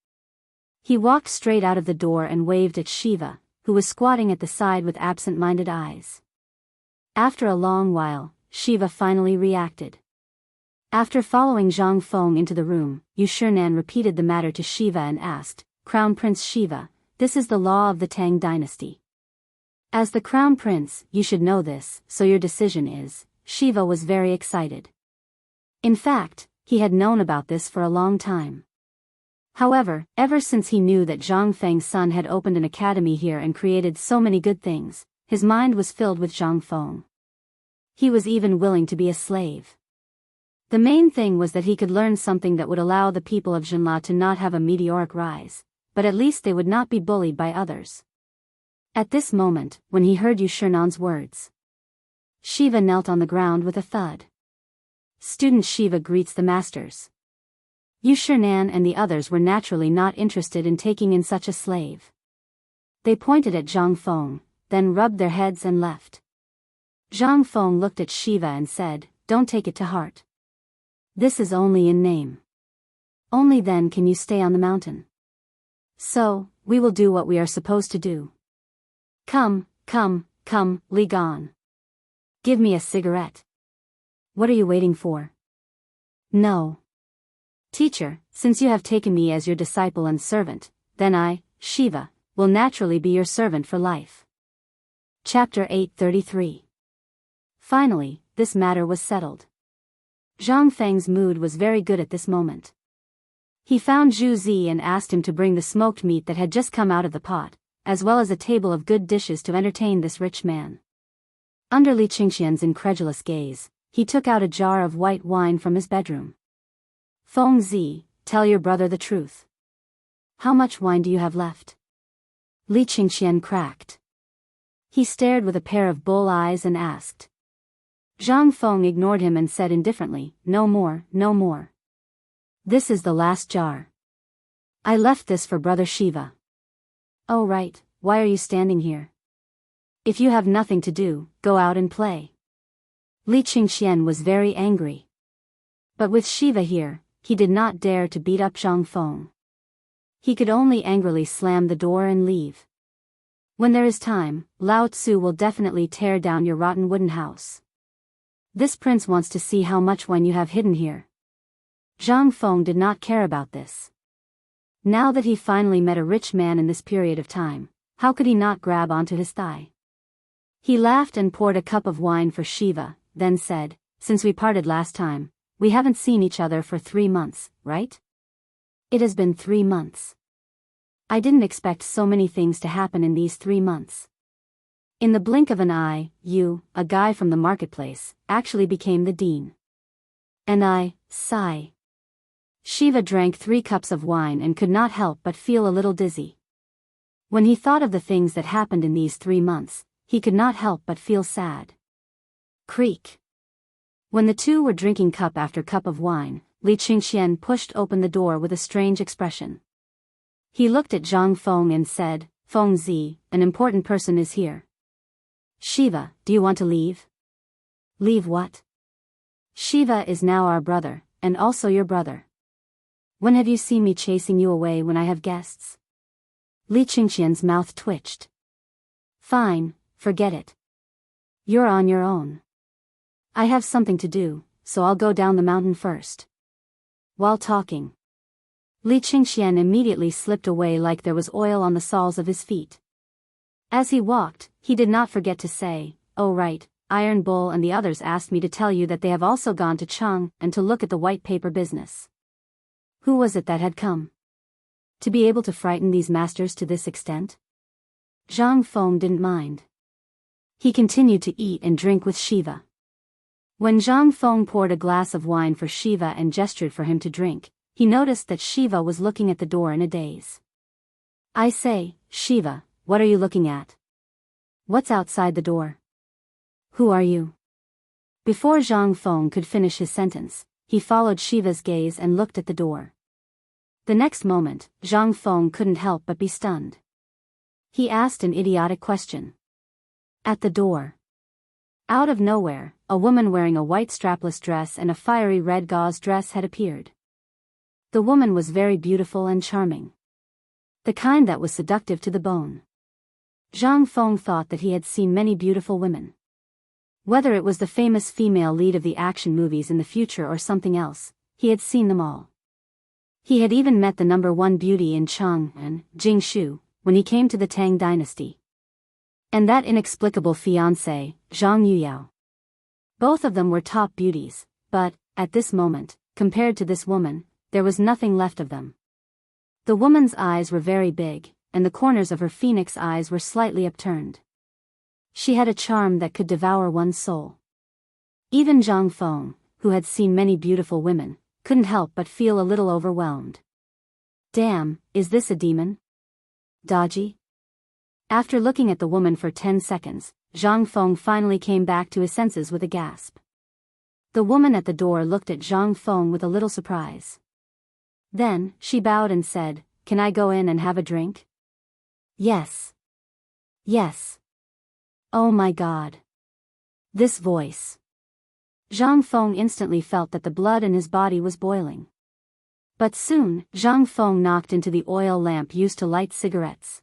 Speaker 1: He walked straight out of the door and waved at Shiva, who was squatting at the side with absent-minded eyes. After a long while, Shiva finally reacted. After following Zhang Feng into the room, Yu Shinan repeated the matter to Shiva and asked, "Crown Prince Shiva, this is the law of the Tang dynasty. As the crown prince, you should know this, so your decision is." Shiva was very excited. In fact, he had known about this for a long time. However, ever since he knew that Zhang Feng's son had opened an academy here and created so many good things, his mind was filled with Zhang Feng. He was even willing to be a slave. The main thing was that he could learn something that would allow the people of Jinla to not have a meteoric rise, but at least they would not be bullied by others. At this moment, when he heard Yu Shinan's words, Shiva knelt on the ground with a thud. Student Shiva greets the masters. Yu Shinan and the others were naturally not interested in taking in such a slave. They pointed at Zhang Feng, then rubbed their heads and left. Zhang Feng looked at Shiva and said, "Don't take it to heart. This is only in name. Only then can you stay on the mountain. So, we will do what we are supposed to do. Come, Li Gan. Give me a cigarette. What are you waiting for?" "No. Teacher, since you have taken me as your disciple and servant, then I, Shiva, will naturally be your servant for life." Chapter 833. Finally, this matter was settled. Zhang Feng's mood was very good at this moment. He found Zhu Zi and asked him to bring the smoked meat that had just come out of the pot, as well as a table of good dishes to entertain this rich man. Under Li Qingxian's incredulous gaze, he took out a jar of white wine from his bedroom. "Feng Zi, tell your brother the truth. How much wine do you have left?" Li Qingxian cracked. He stared with a pair of bull eyes and asked. Zhang Feng ignored him and said indifferently, "No more, no more. This is the last jar. I left this for Brother Shiva." "Oh right, why are you standing here? If you have nothing to do, go out and play." Li Qingxian was very angry. But with Shiva here, he did not dare to beat up Zhang Feng. He could only angrily slam the door and leave. When there is time, Lao Tzu will definitely tear down your rotten wooden house. This prince wants to see how much wine you have hidden here. Zhang Feng did not care about this. Now that he finally met a rich man in this period of time, how could he not grab onto his thigh? He laughed and poured a cup of wine for Shiva, then said, "Since we parted last time, we haven't seen each other for 3 months, right? It has been 3 months. I didn't expect so many things to happen in these 3 months. In the blink of an eye, you, a guy from the marketplace, actually became the dean." And I, sigh. Shiva drank 3 cups of wine and could not help but feel a little dizzy. When he thought of the things that happened in these 3 months, he could not help but feel sad. Creak. When the two were drinking cup after cup of wine, Li Qingxian pushed open the door with a strange expression. He looked at Zhang Feng and said, "Feng Zi, an important person is here." "Shiva, do you want to leave?" "Leave what?" "Shiva is now our brother, and also your brother. When have you seen me chasing you away when I have guests?" Li Qingxian's mouth twitched. "Fine, forget it. You're on your own. I have something to do, so I'll go down the mountain first." While talking, Li Qingxian immediately slipped away like there was oil on the soles of his feet. As he walked, he did not forget to say, "Oh right, Iron Bull and the others asked me to tell you that they have also gone to Chang'an to look at the white paper business." Who was it that had come? To be able to frighten these masters to this extent? Zhang Feng didn't mind. He continued to eat and drink with Shiva. When Zhang Feng poured a glass of wine for Shiva and gestured for him to drink, he noticed that Shiva was looking at the door in a daze. "I say, Shiva, what are you looking at? What's outside the door? Who are you?" Before Zhang Feng could finish his sentence, he followed Shiva's gaze and looked at the door. The next moment, Zhang Feng couldn't help but be stunned. He asked an idiotic question. At the door, out of nowhere, a woman wearing a white strapless dress and a fiery red gauze dress had appeared. The woman was very beautiful and charming. The kind that was seductive to the bone. Zhang Feng thought that he had seen many beautiful women. Whether it was the famous female lead of the action movies in the future or something else, he had seen them all. He had even met the #1 beauty in Chang'an, Jingshu, when he came to the Tang dynasty. And that inexplicable fiancé, Zhang Yuyao. Both of them were top beauties, but, at this moment, compared to this woman, there was nothing left of them. The woman's eyes were very big, and the corners of her phoenix eyes were slightly upturned. She had a charm that could devour one's soul. Even Zhang Feng, who had seen many beautiful women, couldn't help but feel a little overwhelmed. Damn, is this a demon? Dodgy? After looking at the woman for 10 seconds, Zhang Feng finally came back to his senses with a gasp. The woman at the door looked at Zhang Feng with a little surprise. Then, she bowed and said, "Can I go in and have a drink?" "Yes. Yes." Oh my God. This voice. Zhang Feng instantly felt that the blood in his body was boiling. But soon, Zhang Feng knocked into the oil lamp used to light cigarettes.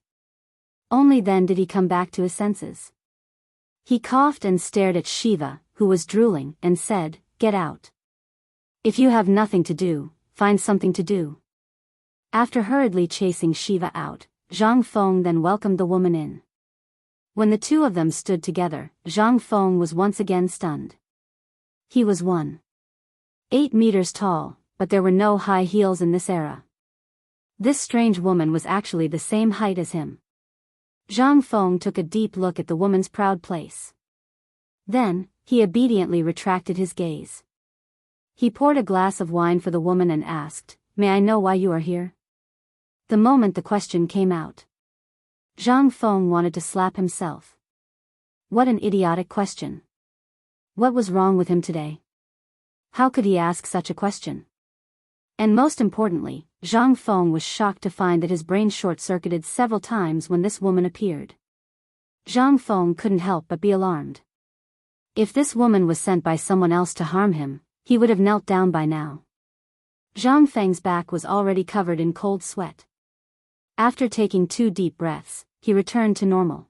Speaker 1: Only then did he come back to his senses. He coughed and stared at Shiva, who was drooling, and said, "Get out. If you have nothing to do, find something to do." After hurriedly chasing Shiva out, Zhang Feng then welcomed the woman in. When the two of them stood together, Zhang Feng was once again stunned. He was 1.8 meters tall, but there were no high heels in this era. This strange woman was actually the same height as him. Zhang Feng took a deep look at the woman's proud place. Then, he obediently retracted his gaze. He poured a glass of wine for the woman and asked, "May I know why you are here?" The moment the question came out, Zhang Feng wanted to slap himself. What an idiotic question. What was wrong with him today? How could he ask such a question? And most importantly, Zhang Feng was shocked to find that his brain short-circuited several times when this woman appeared. Zhang Feng couldn't help but be alarmed. If this woman was sent by someone else to harm him, he would have knelt down by now. Zhang Feng's back was already covered in cold sweat. After taking 2 deep breaths, he returned to normal.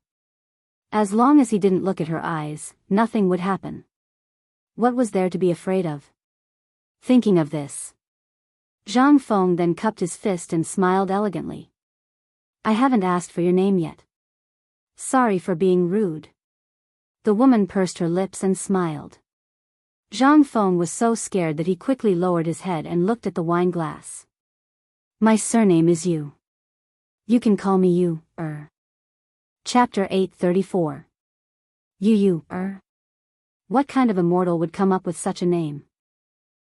Speaker 1: As long as he didn't look at her eyes, nothing would happen. What was there to be afraid of? Thinking of this, Zhang Feng then cupped his fist and smiled elegantly. I haven't asked for your name yet. Sorry for being rude. The woman pursed her lips and smiled. Zhang Feng was so scared that he quickly lowered his head and looked at the wine glass. My surname is Yu. You can call me Yu, Chapter 834. Yu, What kind of immortal would come up with such a name?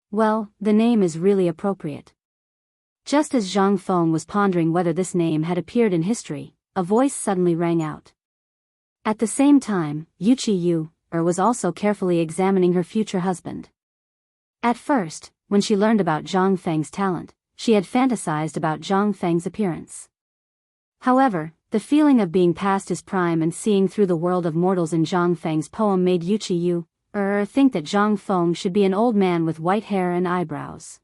Speaker 1: Well, the name is really appropriate. Just as Zhang Feng was pondering whether this name had appeared in history, a voice suddenly rang out. At the same time, Yu was also carefully examining her future husband. At first, when she learned about Zhang Feng's talent, she had fantasized about Zhang Feng's appearance. However, the feeling of being past his prime and seeing through the world of mortals in Zhang Feng's poem made Yu think that Zhang Feng should be an old man with white hair and eyebrows.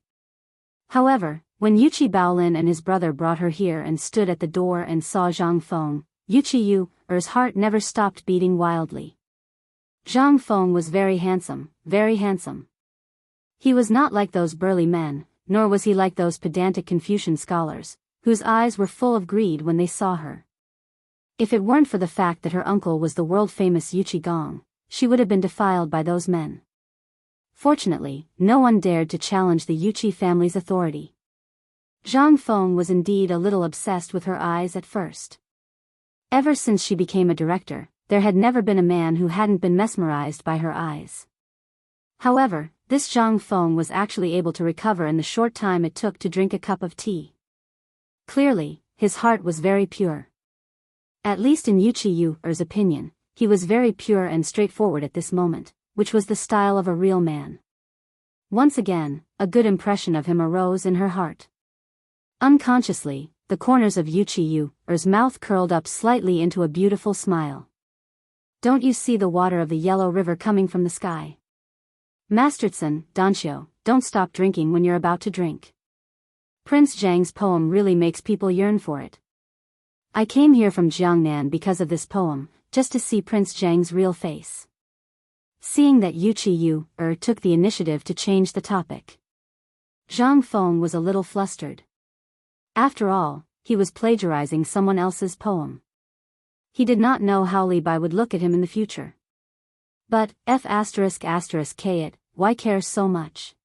Speaker 1: However, when Yu Baolin and his brother brought her here and stood at the door and saw Zhang Feng, Yu's heart never stopped beating wildly. Zhang Feng was very handsome, very handsome. He was not like those burly men, nor was he like those pedantic Confucian scholars, whose eyes were full of greed when they saw her. If it weren't for the fact that her uncle was the world-famous Yu Gong, she would have been defiled by those men. Fortunately, no one dared to challenge the Yu family's authority. Zhang Feng was indeed a little obsessed with her eyes at first. Ever since she became a director, there had never been a man who hadn't been mesmerized by her eyes. However, this Zhang Feng was actually able to recover in the short time it took to drink a cup of tea. Clearly, his heart was very pure. At least in Yu's opinion, he was very pure and straightforward at this moment, which was the style of a real man. Once again, a good impression of him arose in her heart. Unconsciously, the corners of Yu's mouth curled up slightly into a beautiful smile. Don't you see the water of the yellow river coming from the sky? Masterson, Danshio, don't stop drinking when you're about to drink. Prince Zhang's poem really makes people yearn for it. I came here from Chang'an because of this poem, just to see Prince Zhang's real face. Seeing that Yu took the initiative to change the topic, Zhang Feng was a little flustered. After all, he was plagiarizing someone else's poem. He did not know how Li Bai would look at him in the future. But, why care so much?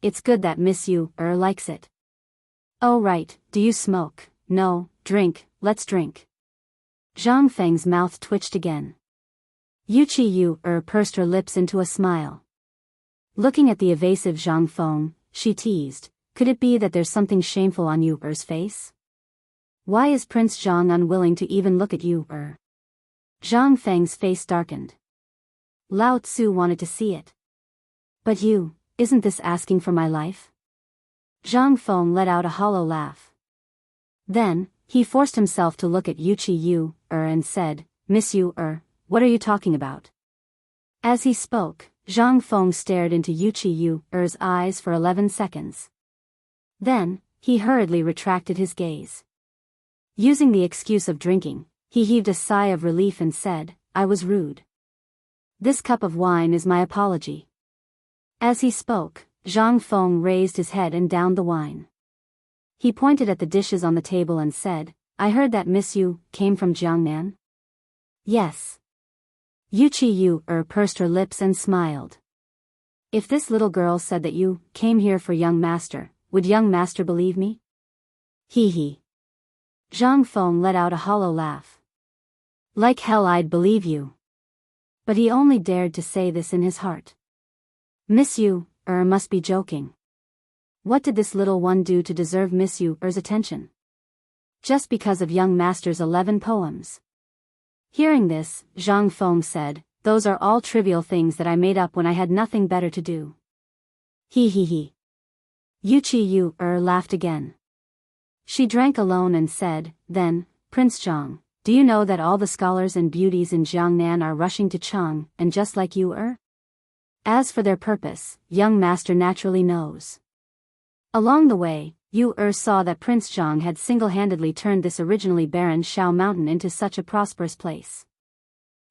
Speaker 1: It's good that Miss Yu likes it. Oh right, do you smoke? No, drink, let's drink. Zhang Feng's mouth twitched again. Yu pursed her lips into a smile. Looking at the evasive Zhang Feng, she teased, could it be that there's something shameful on Yu's face? Why is Prince Zhang unwilling to even look at Yu? Zhang Feng's face darkened. Lao Tzu wanted to see it. But Yu, isn't this asking for my life? Zhang Feng let out a hollow laugh. Then, he forced himself to look at Yu and said, Miss Yu what are you talking about? As he spoke, Zhang Feng stared into Yu's eyes for 11 seconds. Then, he hurriedly retracted his gaze. Using the excuse of drinking, he heaved a sigh of relief and said, I was rude. This cup of wine is my apology. As he spoke, Zhang Feng raised his head and downed the wine. He pointed at the dishes on the table and said, I heard that Miss Yu came from Jiangnan? Yes. Yu pursed her lips and smiled. If this little girl said that you came here for young master, would young master believe me? He. Zhang Feng let out a hollow laugh. Like hell I'd believe you. But he only dared to say this in his heart. Miss Yu must be joking. What did this little one do to deserve Miss Yu's attention? Just because of young master's 11 poems. Hearing this, Zhang Feng said, "Those are all trivial things that I made up when I had nothing better to do." He. Yuchi laughed again. She drank alone and said, "Then, Prince Zhang, do you know that all the scholars and beauties in Jiangnan are rushing to Chang, and just like you As for their purpose, young master naturally knows." Along the way, Yu saw that Prince Zhang had single-handedly turned this originally barren Shao mountain into such a prosperous place.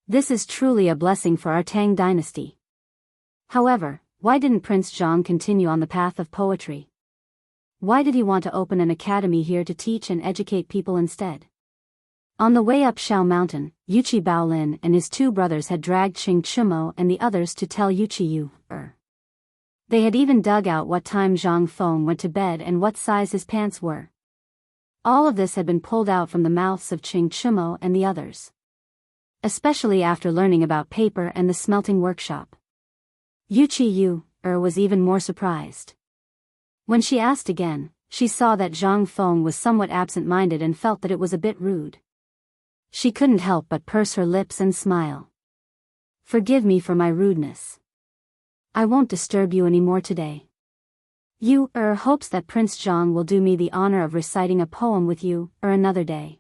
Speaker 1: This is truly a blessing for our Tang dynasty. However, why didn't Prince Zhang continue on the path of poetry? Why did he want to open an academy here to teach and educate people instead? On the way up Shao Mountain, Yuchi Baolin and his two brothers had dragged Qing Chumo and the others to tell Yuchi They had even dug out what time Zhang Feng went to bed and what size his pants were. All of this had been pulled out from the mouths of Qing Chumo and the others. Especially after learning about paper and the smelting workshop. Yuchi was even more surprised. When she asked again, she saw that Zhang Feng was somewhat absent-minded and felt that it was a bit rude. She couldn't help but purse her lips and smile. "Forgive me for my rudeness. I won't disturb you anymore today. Yu hopes that Prince Zhang will do me the honor of reciting a poem with you another day."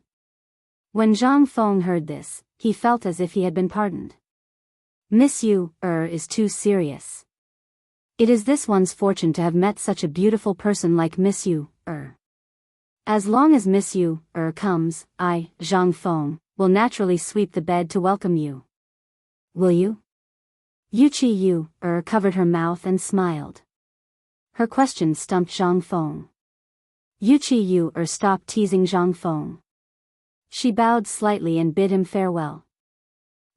Speaker 1: When Zhang Feng heard this, he felt as if he had been pardoned. Miss Yu is too serious. It is this one's fortune to have met such a beautiful person like Miss Yu As long as Miss Yu comes, I, Zhang Feng, will naturally sweep the bed to welcome you. Will you? Yuchi covered her mouth and smiled. Her question stumped Zhang Feng. Yuchi stopped teasing Zhang Feng. She bowed slightly and bid him farewell.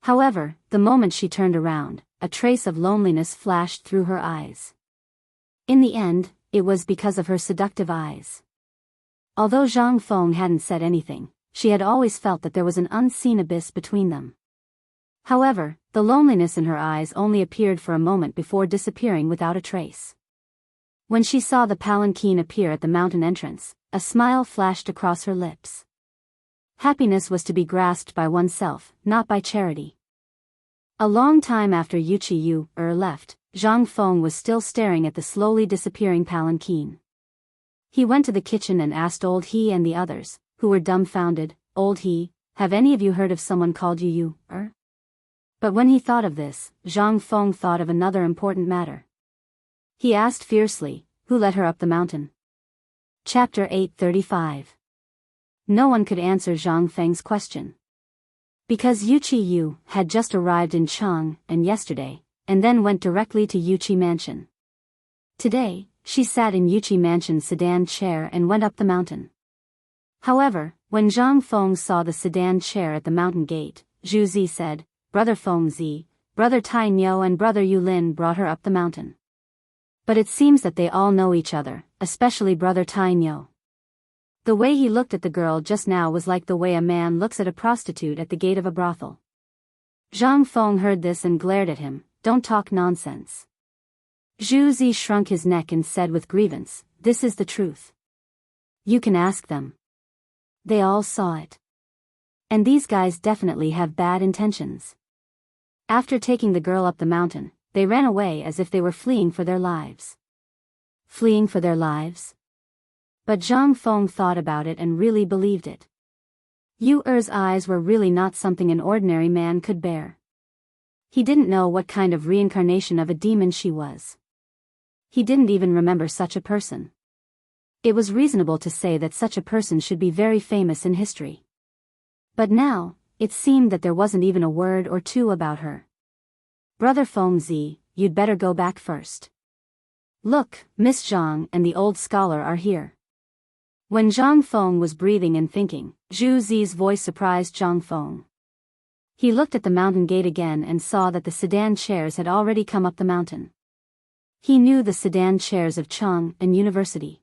Speaker 1: However, the moment she turned around, a trace of loneliness flashed through her eyes. In the end, it was because of her seductive eyes. Although Zhang Feng hadn't said anything, she had always felt that there was an unseen abyss between them. However, the loneliness in her eyes only appeared for a moment before disappearing without a trace. When she saw the palanquin appear at the mountain entrance, a smile flashed across her lips. Happiness was to be grasped by oneself, not by charity. A long time after Yuchi left, Zhang Feng was still staring at the slowly disappearing palanquin. He went to the kitchen and asked Old He and the others, who were dumbfounded, "Old He, have any of you heard of someone called Yu But when he thought of this, Zhang Feng thought of another important matter. He asked fiercely, "Who led her up the mountain?" Chapter 835. No one could answer Zhang Feng's question. Because Yuchi had just arrived in Chang'an yesterday, and then went directly to Yuchi Mansion. Today, she sat in Yuchi Mansion's sedan chair and went up the mountain. However, when Zhang Feng saw the sedan chair at the mountain gate, Zhu Zi said, "Brother Feng Zi, Brother Tai Niu and Brother Yu Lin brought her up the mountain." But it seems that they all know each other, especially Brother Tai Niu. The way he looked at the girl just now was like the way a man looks at a prostitute at the gate of a brothel. Zhang Feng heard this and glared at him, "Don't talk nonsense." Zhu Zi shrunk his neck and said with grievance, "This is the truth. You can ask them. They all saw it. And these guys definitely have bad intentions." After taking the girl up the mountain, they ran away as if they were fleeing for their lives. Fleeing for their lives? But Zhang Feng thought about it and really believed it. Yu's eyes were really not something an ordinary man could bear. He didn't know what kind of reincarnation of a demon she was. He didn't even remember such a person. It was reasonable to say that such a person should be very famous in history. But now, it seemed that there wasn't even a word or two about her. "Brother Feng Zi, you'd better go back first. Look, Miss Zhang and the old scholar are here." When Zhang Feng was breathing and thinking, Zhu Zi's voice surprised Zhang Feng. He looked at the mountain gate again and saw that the sedan chairs had already come up the mountain. He knew the sedan chairs of Chang'an University.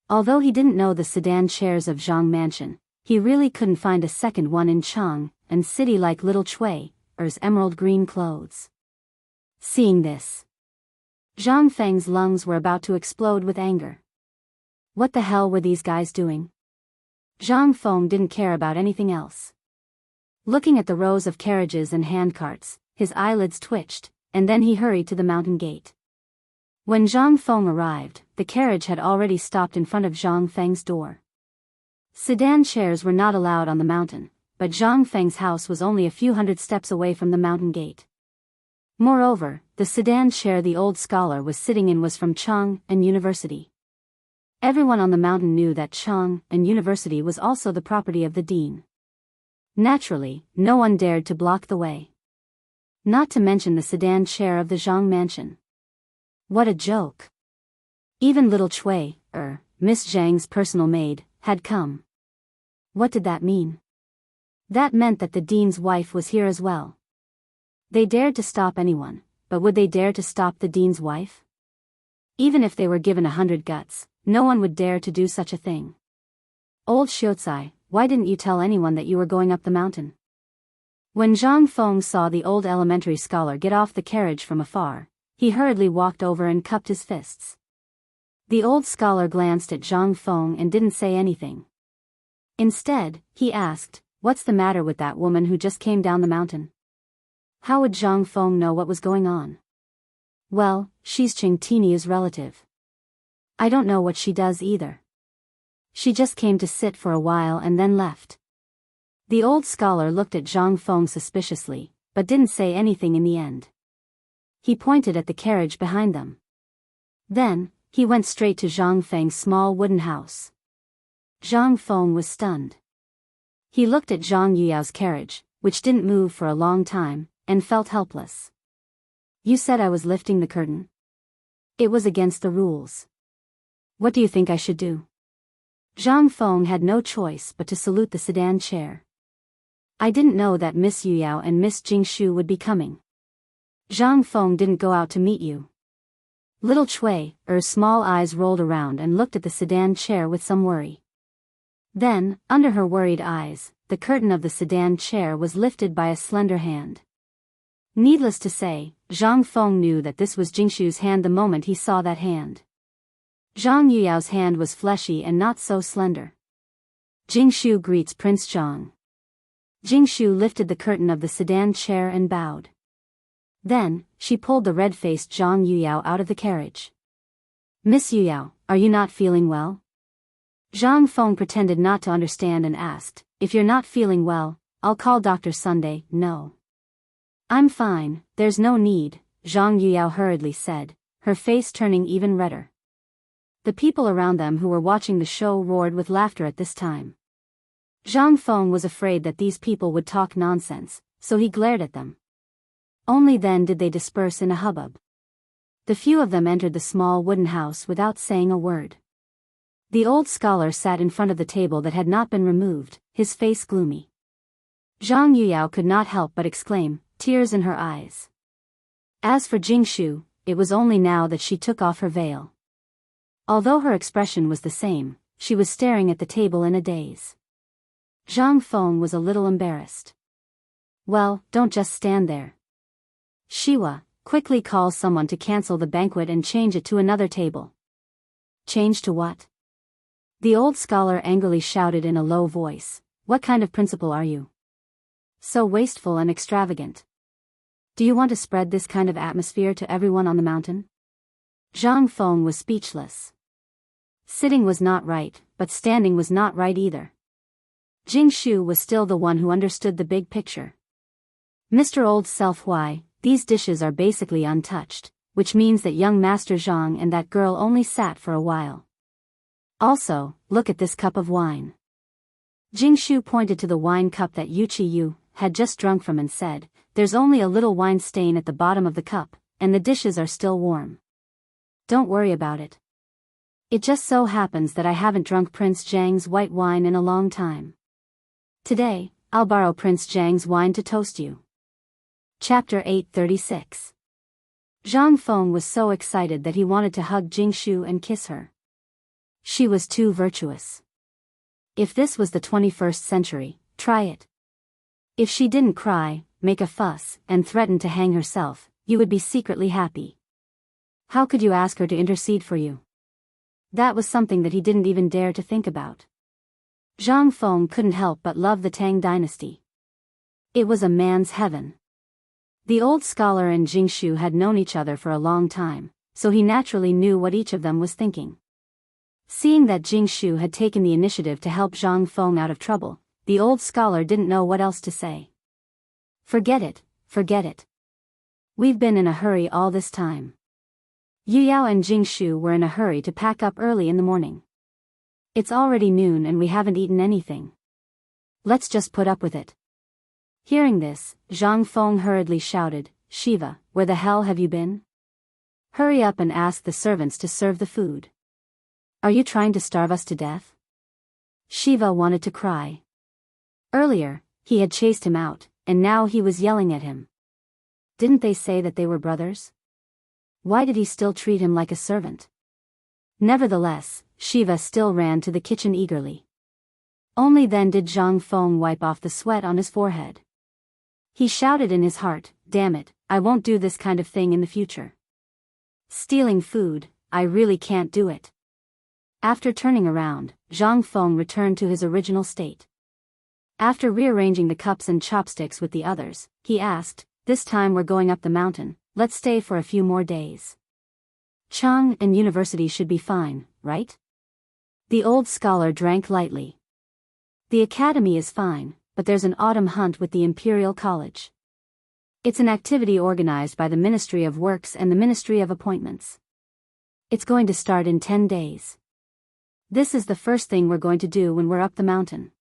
Speaker 1: Although he didn't know the sedan chairs of Zhang Mansion, he really couldn't find a second one in Chang'an City like little Chui's emerald green clothes. Seeing this, Zhang Feng's lungs were about to explode with anger. What the hell were these guys doing? Zhang Feng didn't care about anything else. Looking at the rows of carriages and handcarts, his eyelids twitched, and then he hurried to the mountain gate. When Zhang Feng arrived, the carriage had already stopped in front of Zhang Feng's door. Sedan chairs were not allowed on the mountain, but Zhang Feng's house was only a few hundred steps away from the mountain gate. Moreover, the sedan chair the old scholar was sitting in was from Chang'an University. Everyone on the mountain knew that Chang'an University was also the property of the dean. Naturally, no one dared to block the way. Not to mention the sedan chair of the Zhang mansion. What a joke. Even little Cui, Miss Zhang's personal maid, had come. What did that mean? That meant that the dean's wife was here as well. They dared to stop anyone, but would they dare to stop the dean's wife? Even if they were given 100 guts, no one would dare to do such a thing. Old Xiuzai, why didn't you tell anyone that you were going up the mountain? When Zhang Feng saw the old elementary scholar get off the carriage from afar, he hurriedly walked over and cupped his fists. The old scholar glanced at Zhang Feng and didn't say anything. Instead, he asked, "What's the matter with that woman who just came down the mountain?" How would Zhang Feng know what was going on? Well, she's Chang'an's relative. I don't know what she does either. She just came to sit for a while and then left. The old scholar looked at Zhang Feng suspiciously, but didn't say anything in the end. He pointed at the carriage behind them. Then, he went straight to Zhang Feng's small wooden house. Zhang Feng was stunned. He looked at Zhang Yuyao's carriage, which didn't move for a long time, and felt helpless. You said I was lifting the curtain? It was against the rules. What do you think I should do? Zhang Feng had no choice but to salute the sedan chair. I didn't know that Miss Yuyao and Miss Jingshu would be coming. Zhang Feng didn't go out to meet you. Little Cui's small eyes rolled around and looked at the sedan chair with some worry. Then, under her worried eyes, the curtain of the sedan chair was lifted by a slender hand. Needless to say, Zhang Feng knew that this was Jingshu's hand the moment he saw that hand. Zhang Yuyao's hand was fleshy and not so slender. Jingshu greets Prince Zhang. Jingshu lifted the curtain of the sedan chair and bowed. Then, she pulled the red-faced Zhang Yuyao out of the carriage. Miss Yuyao, are you not feeling well? Zhang Feng pretended not to understand and asked, if you're not feeling well, I'll call Dr. Sunday. No. I'm fine, there's no need, Zhang Yuyao hurriedly said, her face turning even redder. The people around them who were watching the show roared with laughter at this time. Zhang Feng was afraid that these people would talk nonsense, so he glared at them. Only then did they disperse in a hubbub. The few of them entered the small wooden house without saying a word. The old scholar sat in front of the table that had not been removed, his face gloomy. Zhang Yuyao could not help but exclaim, tears in her eyes. As for Jingshu, it was only now that she took off her veil. Although her expression was the same, she was staring at the table in a daze. Zhang Feng was a little embarrassed. Well, don't just stand there. Shiwa, quickly call someone to cancel the banquet and change it to another table. Change to what? The old scholar angrily shouted in a low voice, what kind of principal are you? So wasteful and extravagant. Do you want to spread this kind of atmosphere to everyone on the mountain? Zhang Feng was speechless. Sitting was not right, but standing was not right either. Jingshu was still the one who understood the big picture. Mr. Old Self, why, these dishes are basically untouched, which means that young Master Zhang and that girl only sat for a while. Also, look at this cup of wine. Jingshu pointed to the wine cup that Yu had just drunk from and said, there's only a little wine stain at the bottom of the cup, and the dishes are still warm. Don't worry about it. It just so happens that I haven't drunk Prince Zhang's white wine in a long time. Today, I'll borrow Prince Zhang's wine to toast you. Chapter 836. Zhang Feng was so excited that he wanted to hug Jingshu and kiss her. She was too virtuous. If this was the 21st century, try it. If she didn't cry, make a fuss, and threaten to hang herself, you would be secretly happy. How could you ask her to intercede for you? That was something that he didn't even dare to think about. Zhang Feng couldn't help but love the Tang dynasty. It was a man's heaven. The old scholar and Jingshu had known each other for a long time, so he naturally knew what each of them was thinking. Seeing that Jingshu had taken the initiative to help Zhang Feng out of trouble, the old scholar didn't know what else to say. Forget it, forget it. We've been in a hurry all this time. Yu Yao and Jingshu were in a hurry to pack up early in the morning. It's already noon and we haven't eaten anything. Let's just put up with it. Hearing this, Zhang Feng hurriedly shouted, Shiva, where the hell have you been? Hurry up and ask the servants to serve the food. Are you trying to starve us to death? Shiva wanted to cry. Earlier, he had chased him out, and now he was yelling at him. Didn't they say that they were brothers? Why did he still treat him like a servant? Nevertheless, Shiva still ran to the kitchen eagerly. Only then did Zhang Feng wipe off the sweat on his forehead. He shouted in his heart, damn it, I won't do this kind of thing in the future. Stealing food, I really can't do it. After turning around, Zhang Feng returned to his original state. After rearranging the cups and chopsticks with the others, he asked, this time we're going up the mountain, let's stay for a few more days. Chang'an University should be fine, right? The old scholar drank lightly. The academy is fine, but there's an autumn hunt with the Imperial College. It's an activity organized by the Ministry of Works and the Ministry of Appointments. It's going to start in 10 days. This is the first thing we're going to do when we're up the mountain.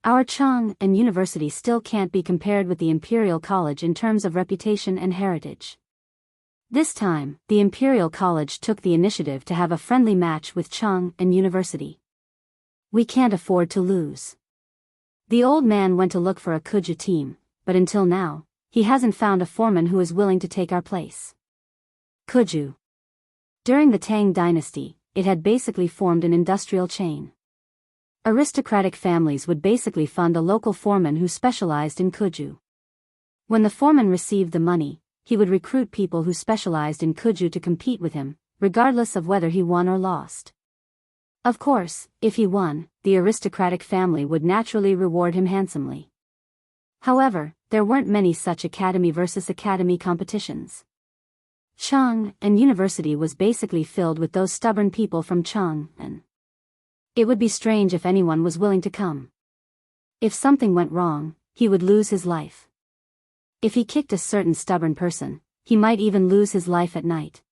Speaker 1: Our Chang'an University still can't be compared with the Imperial College in terms of reputation and heritage. This time, the Imperial College took the initiative to have a friendly match with Chang'an University. We can't afford to lose. The old man went to look for a Kuju team, but until now, he hasn't found a foreman who is willing to take our place. Kuju. During the Tang dynasty, it had basically formed an industrial chain. Aristocratic families would basically fund a local foreman who specialized in Kuju. When the foreman received the money, he would recruit people who specialized in Kuju to compete with him, regardless of whether he won or lost. Of course, if he won, the aristocratic family would naturally reward him handsomely. However, there weren't many such academy versus academy competitions. Chang'an University was basically filled with those stubborn people from Chang'an. It would be strange if anyone was willing to come. If something went wrong, he would lose his life. If he kicked a certain stubborn person, he might even lose his life at night.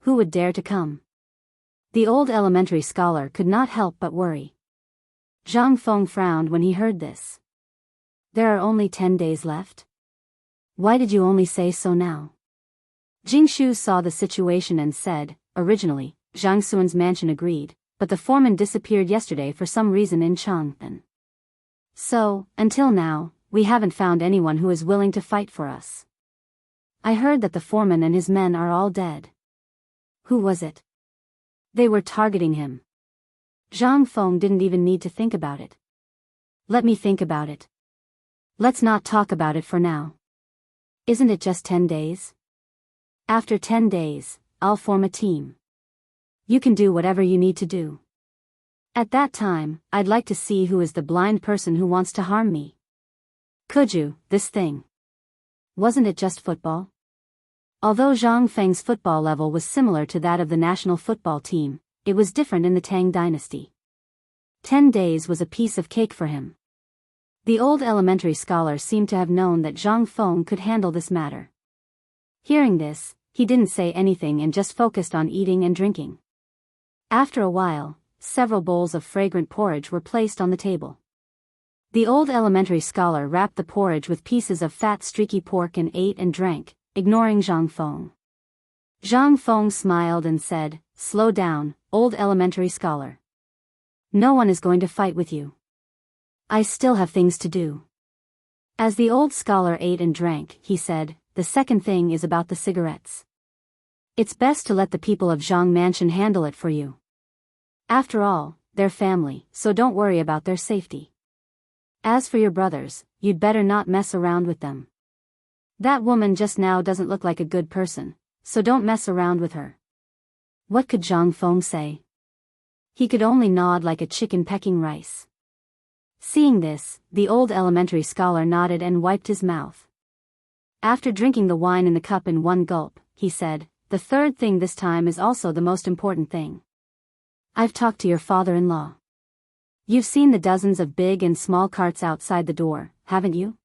Speaker 1: Who would dare to come? The old elementary scholar could not help but worry. Zhang Feng frowned when he heard this. There are only 10 days left? Why did you only say so now? Jingshu saw the situation and said, originally, Zhang Xuan's mansion agreed, but the foreman disappeared yesterday for some reason in Chang'an. So, until now, we haven't found anyone who is willing to fight for us. I heard that the foreman and his men are all dead. Who was it? They were targeting him. Zhang Feng didn't even need to think about it. Let me think about it. Let's not talk about it for now. Isn't it just 10 days? After 10 days, I'll form a team. You can do whatever you need to do. At that time, I'd like to see who is the blind person who wants to harm me. Kuju, this thing. Wasn't it just football? Although Zhang Feng's football level was similar to that of the national football team, it was different in the Tang dynasty. 10 days was a piece of cake for him. The old elementary scholar seemed to have known that Zhang Feng could handle this matter. Hearing this, he didn't say anything and just focused on eating and drinking. After a while, several bowls of fragrant porridge were placed on the table. The old elementary scholar wrapped the porridge with pieces of fat streaky pork and ate and drank, ignoring Zhang Feng. Zhang Feng smiled and said, slow down, old elementary scholar. No one is going to fight with you. I still have things to do. As the old scholar ate and drank, he said, the second thing is about the cigarettes. It's best to let the people of Zhang Mansion handle it for you. After all, they're family, so don't worry about their safety. As for your brothers, you'd better not mess around with them. That woman just now doesn't look like a good person, so don't mess around with her. What could Zhang Feng say? He could only nod like a chicken pecking rice. Seeing this, the old elementary scholar nodded and wiped his mouth. After drinking the wine in the cup in one gulp, he said, "The third thing this time is also the most important thing. I've talked to your father-in-law. You've seen the dozens of big and small carts outside the door, haven't you?"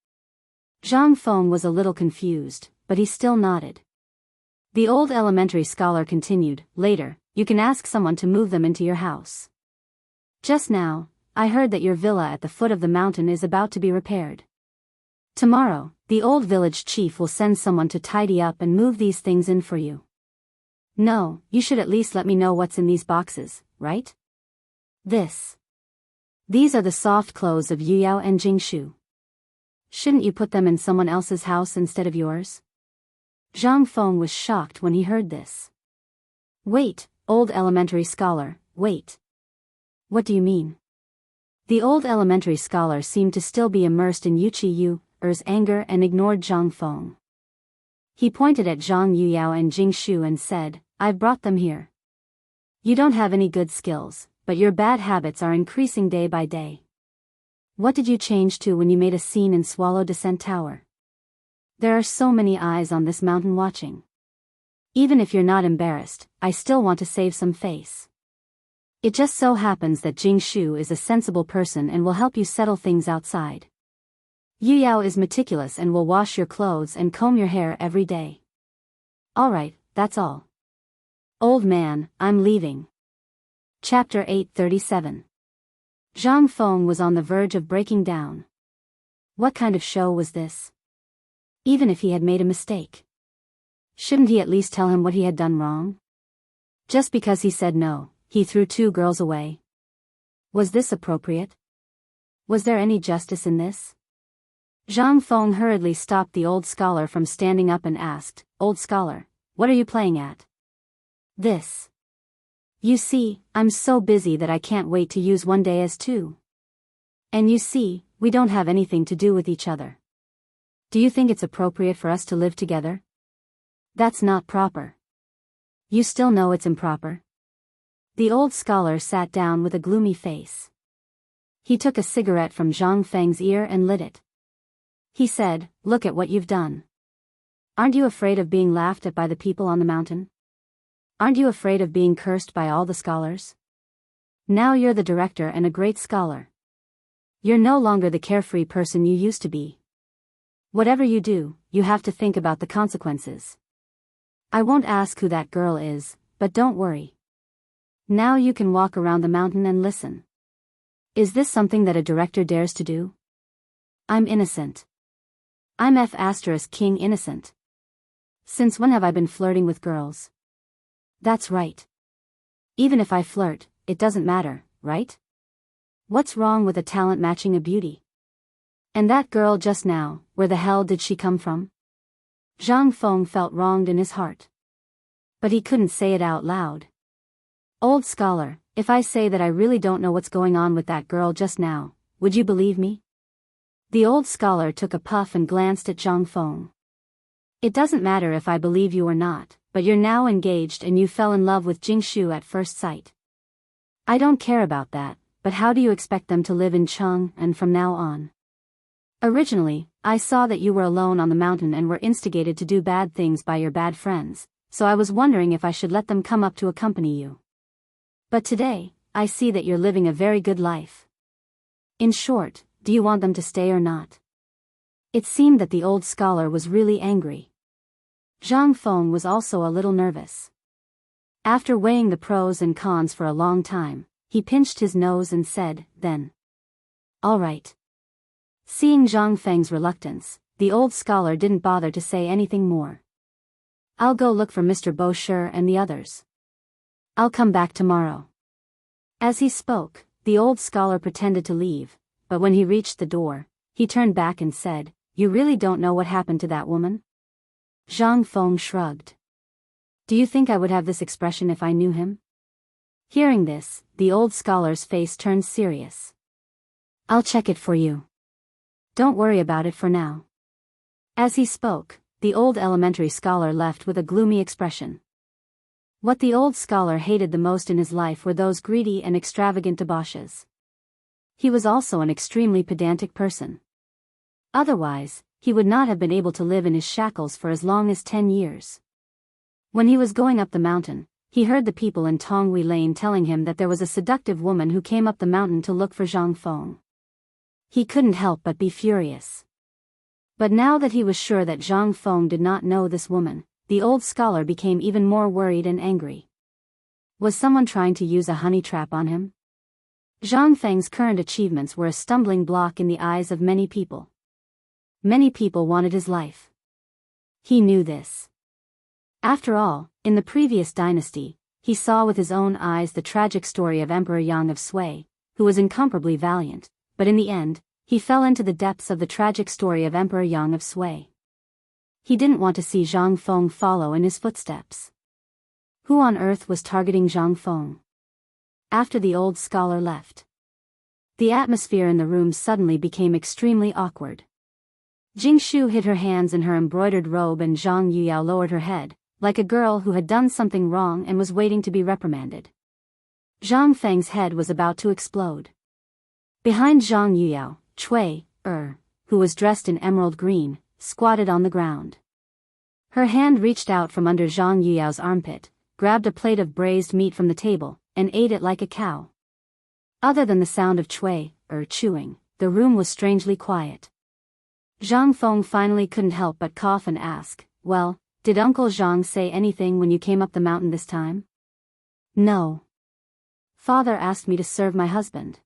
Speaker 1: Zhang Feng was a little confused, but he still nodded. The old elementary scholar continued, "Later, you can ask someone to move them into your house. Just now, I heard that your villa at the foot of the mountain is about to be repaired. Tomorrow, the old village chief will send someone to tidy up and move these things in for you. No, you should at least let me know what's in these boxes, right? These are the soft clothes of Yu Yao and Jingshu. Shouldn't you put them in someone else's house instead of yours?" Zhang Feng was shocked when he heard this. "Wait, old elementary scholar, wait. What do you mean?" The old elementary scholar seemed to still be immersed in Yuer's anger and ignored Zhang Feng. He pointed at Zhang Yuyao and Jingshu and said, "I've brought them here. You don't have any good skills, but your bad habits are increasing day by day. What did you change to when you made a scene in Swallow Descent Tower? There are so many eyes on this mountain watching. Even if you're not embarrassed, I still want to save some face. It just so happens that Jingshu is a sensible person and will help you settle things outside. Yu Yao is meticulous and will wash your clothes and comb your hair every day. Alright, that's all. Old man, I'm leaving." Chapter 837. Zhang Feng was on the verge of breaking down. What kind of show was this? Even if he had made a mistake, shouldn't he at least tell him what he had done wrong? Just because he said no, he threw 2 girls away. Was this appropriate? Was there any justice in this? Zhang Feng hurriedly stopped the old scholar from standing up and asked, "Old scholar, what are you playing at?" "This. You see, I'm so busy that I can't wait to use one day as 2. And you see, we don't have anything to do with each other. Do you think it's appropriate for us to live together? That's not proper. You still know it's improper?" The old scholar sat down with a gloomy face. He took a cigarette from Zhang Feng's ear and lit it. He said, "Look at what you've done. Aren't you afraid of being laughed at by the people on the mountain? Aren't you afraid of being cursed by all the scholars? Now you're the director and a great scholar. You're no longer the carefree person you used to be. Whatever you do, you have to think about the consequences. I won't ask who that girl is, but don't worry. Now you can walk around the mountain and listen. Is this something that a director dares to do? I'm innocent. I'm King innocent. Since when have I been flirting with girls? That's right. Even if I flirt, it doesn't matter, right? What's wrong with a talent matching a beauty? And that girl just now, where the hell did she come from?" Zhang Feng felt wronged in his heart. But he couldn't say it out loud. "Old scholar, if I say that I really don't know what's going on with that girl just now, would you believe me?" The old scholar took a puff and glanced at Zhang Feng. "It doesn't matter if I believe you or not, but you're now engaged and you fell in love with Jingshu at first sight. I don't care about that, but how do you expect them to live in Chang'an from now on? Originally, I saw that you were alone on the mountain and were instigated to do bad things by your bad friends, so I was wondering if I should let them come up to accompany you. But today, I see that you're living a very good life. In short, do you want them to stay or not?" It seemed that the old scholar was really angry. Zhang Feng was also a little nervous. After weighing the pros and cons for a long time, he pinched his nose and said, "Then. All right." Seeing Zhang Feng's reluctance, the old scholar didn't bother to say anything more. "I'll go look for Mr. Bosher and the others. I'll come back tomorrow." As he spoke, the old scholar pretended to leave, but when he reached the door, he turned back and said, "You really don't know what happened to that woman?" Zhang Feng shrugged. "Do you think I would have this expression if I knew him?" Hearing this, the old scholar's face turned serious. "I'll check it for you. Don't worry about it for now." As he spoke, the old elementary scholar left with a gloomy expression. What the old scholar hated the most in his life were those greedy and extravagant debauches. He was also an extremely pedantic person. Otherwise, he would not have been able to live in his shackles for as long as 10 years. When he was going up the mountain, he heard the people in Tonghui Lane telling him that there was a seductive woman who came up the mountain to look for Zhang Feng. He couldn't help but be furious. But now that he was sure that Zhang Feng did not know this woman, the old scholar became even more worried and angry. Was someone trying to use a honey trap on him? Zhang Feng's current achievements were a stumbling block in the eyes of many people. Many people wanted his life. He knew this. After all, in the previous dynasty, he saw with his own eyes the tragic story of Emperor Yang of Sui, who was incomparably valiant, but in the end, he fell into the depths of the tragic story of Emperor Yang of Sui. He didn't want to see Zhang Feng follow in his footsteps. Who on earth was targeting Zhang Feng? After the old scholar left, the atmosphere in the room suddenly became extremely awkward. Jingshu hid her hands in her embroidered robe and Zhang Yuyao lowered her head, like a girl who had done something wrong and was waiting to be reprimanded. Zhang Feng's head was about to explode. Behind Zhang Yuyao, Cui, who was dressed in emerald green, squatted on the ground. Her hand reached out from under Zhang Yuyao's armpit, grabbed a plate of braised meat from the table, and ate it like a cow. Other than the sound of Cui, chewing, the room was strangely quiet. Zhang Feng finally couldn't help but cough and ask, "Well, did Uncle Zhang say anything when you came up the mountain this time?" "No. Father asked me to serve my husband,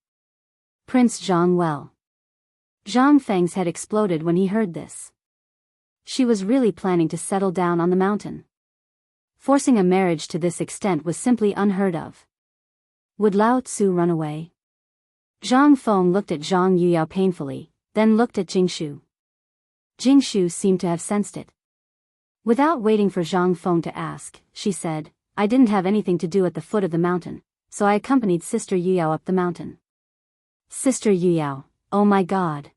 Speaker 1: Prince Zhang well." Zhang Feng's head exploded when he heard this. She was really planning to settle down on the mountain. Forcing a marriage to this extent was simply unheard of. Would Lao Tzu run away? Zhang Feng looked at Zhang Yuyao painfully, then looked at Jingshu. Jingshu seemed to have sensed it. Without waiting for Zhang Feng to ask, she said, "I didn't have anything to do at the foot of the mountain, so I accompanied Sister Yuyao up the mountain." Sister Yuyao, oh my God.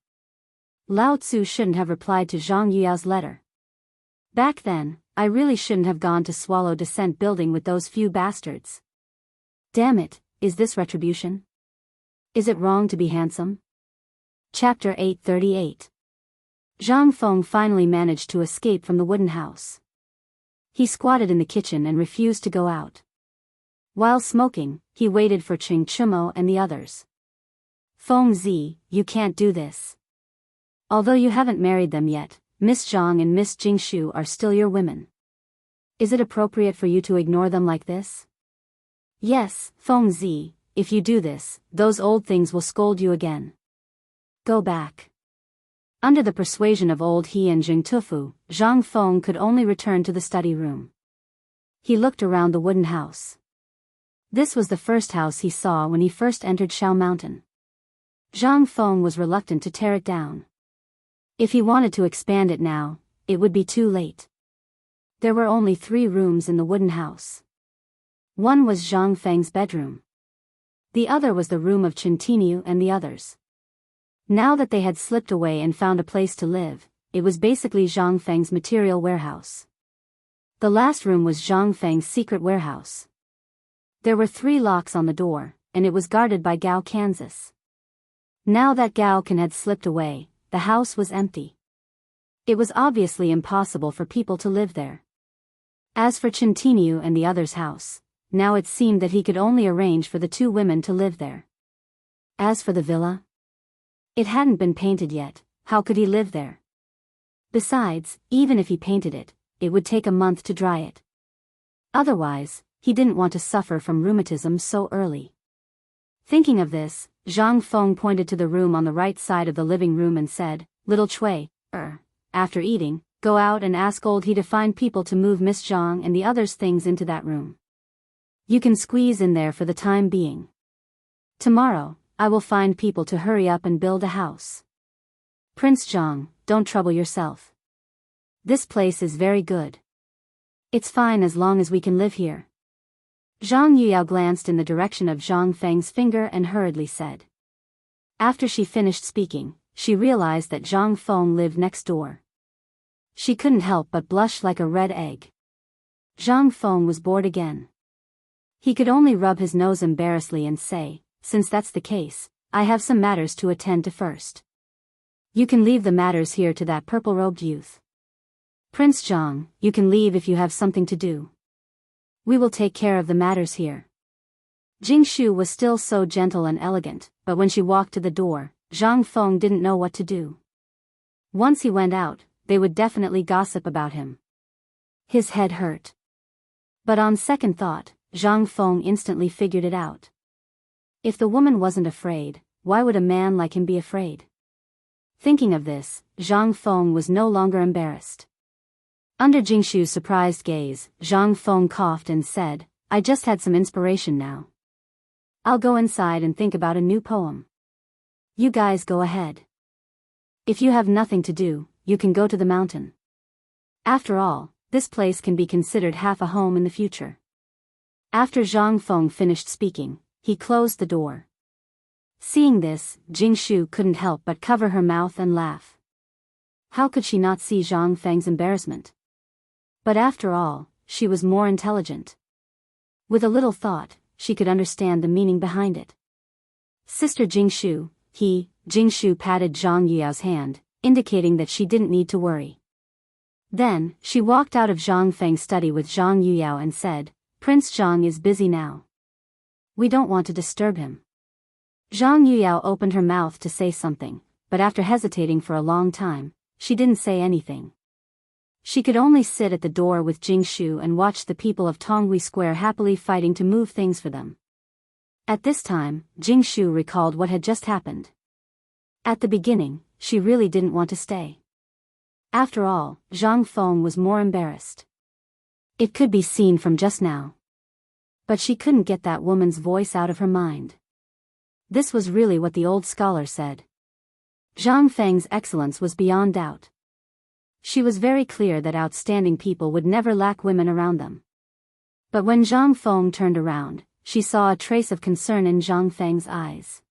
Speaker 1: Lao Tzu shouldn't have replied to Zhang Yuyao's letter. Back then, I really shouldn't have gone to Swallow Descent building with those few bastards. Damn it, is this retribution? Is it wrong to be handsome? Chapter 838. Zhang Feng finally managed to escape from the wooden house. He squatted in the kitchen and refused to go out. While smoking, he waited for Ching Chumo and the others. "Feng Zi, you can't do this. Although you haven't married them yet, Miss Zhang and Miss Jingshu are still your women. Is it appropriate for you to ignore them like this?" "Yes, Feng Zi, if you do this, those old things will scold you again. Go back." Under the persuasion of old He and Jing Tufu, Zhang Feng could only return to the study room. He looked around the wooden house. This was the first house he saw when he first entered Shao Mountain. Zhang Feng was reluctant to tear it down. If he wanted to expand it now, it would be too late. There were only 3 rooms in the wooden house. One was Zhang Feng's bedroom. The other was the room of Chintinu and the others. Now that they had slipped away and found a place to live, it was basically Zhang Feng's material warehouse. The last room was Zhang Feng's secret warehouse. There were 3 locks on the door, and it was guarded by Gao Kansas. Now that Gao Kan had slipped away, the house was empty. It was obviously impossible for people to live there. As for Chintinu and the others' house, now it seemed that he could only arrange for the 2 women to live there. As for the villa, it hadn't been painted yet. How could he live there? Besides, even if he painted it, it would take a month to dry it. Otherwise, he didn't want to suffer from rheumatism so early. Thinking of this, Zhang Feng pointed to the room on the right side of the living room and said, "Little Cui, after eating, go out and ask old He to find people to move Miss Zhang and the others' things into that room. You can squeeze in there for the time being. Tomorrow, I will find people to hurry up and build a house. Prince Zhang, don't trouble yourself. This place is very good. It's fine as long as we can live here." Zhang Yuyao glanced in the direction of Zhang Feng's finger and hurriedly said. After she finished speaking, she realized that Zhang Feng lived next door. She couldn't help but blush like a red egg. Zhang Feng was bored again. He could only rub his nose embarrassedly and say, "Since that's the case, I have some matters to attend to first. You can leave the matters here to that purple-robed youth. Prince Zhang, you can leave if you have something to do. We will take care of the matters here. Jingshu was still so gentle and elegant, but when she walked to the door, Zhang Feng didn't know what to do. Once he went out, they would definitely gossip about him. His head hurt. But on second thought, Zhang Feng instantly figured it out. If the woman wasn't afraid, why would a man like him be afraid? Thinking of this, Zhang Feng was no longer embarrassed. Under Jingshu's surprised gaze, Zhang Feng coughed and said, I just had some inspiration now. I'll go inside and think about a new poem. You guys go ahead. If you have nothing to do, you can go to the mountain. After all, this place can be considered half a home in the future. After Zhang Feng finished speaking, he closed the door. Seeing this, Jingshu couldn't help but cover her mouth and laugh. How could she not see Zhang Feng's embarrassment? But after all, she was more intelligent. With a little thought, she could understand the meaning behind it. Sister Jingshu, Jingshu patted Zhang Yuyao's hand, indicating that she didn't need to worry. Then, she walked out of Zhang Feng's study with Zhang Yuyao and said, Prince Zhang is busy now. We don't want to disturb him. Zhang Yuyao opened her mouth to say something, but after hesitating for a long time, she didn't say anything. She could only sit at the door with Jingshu and watch the people of Tonghui Square happily fighting to move things for them. At this time, Jingshu recalled what had just happened. At the beginning, she really didn't want to stay. After all, Zhang Feng was more embarrassed. It could be seen from just now. But she couldn't get that woman's voice out of her mind. This was really what the old scholar said. Zhang Feng's excellence was beyond doubt. She was very clear that outstanding people would never lack women around them. But when Zhang Feng turned around, she saw a trace of concern in Zhang Feng's eyes.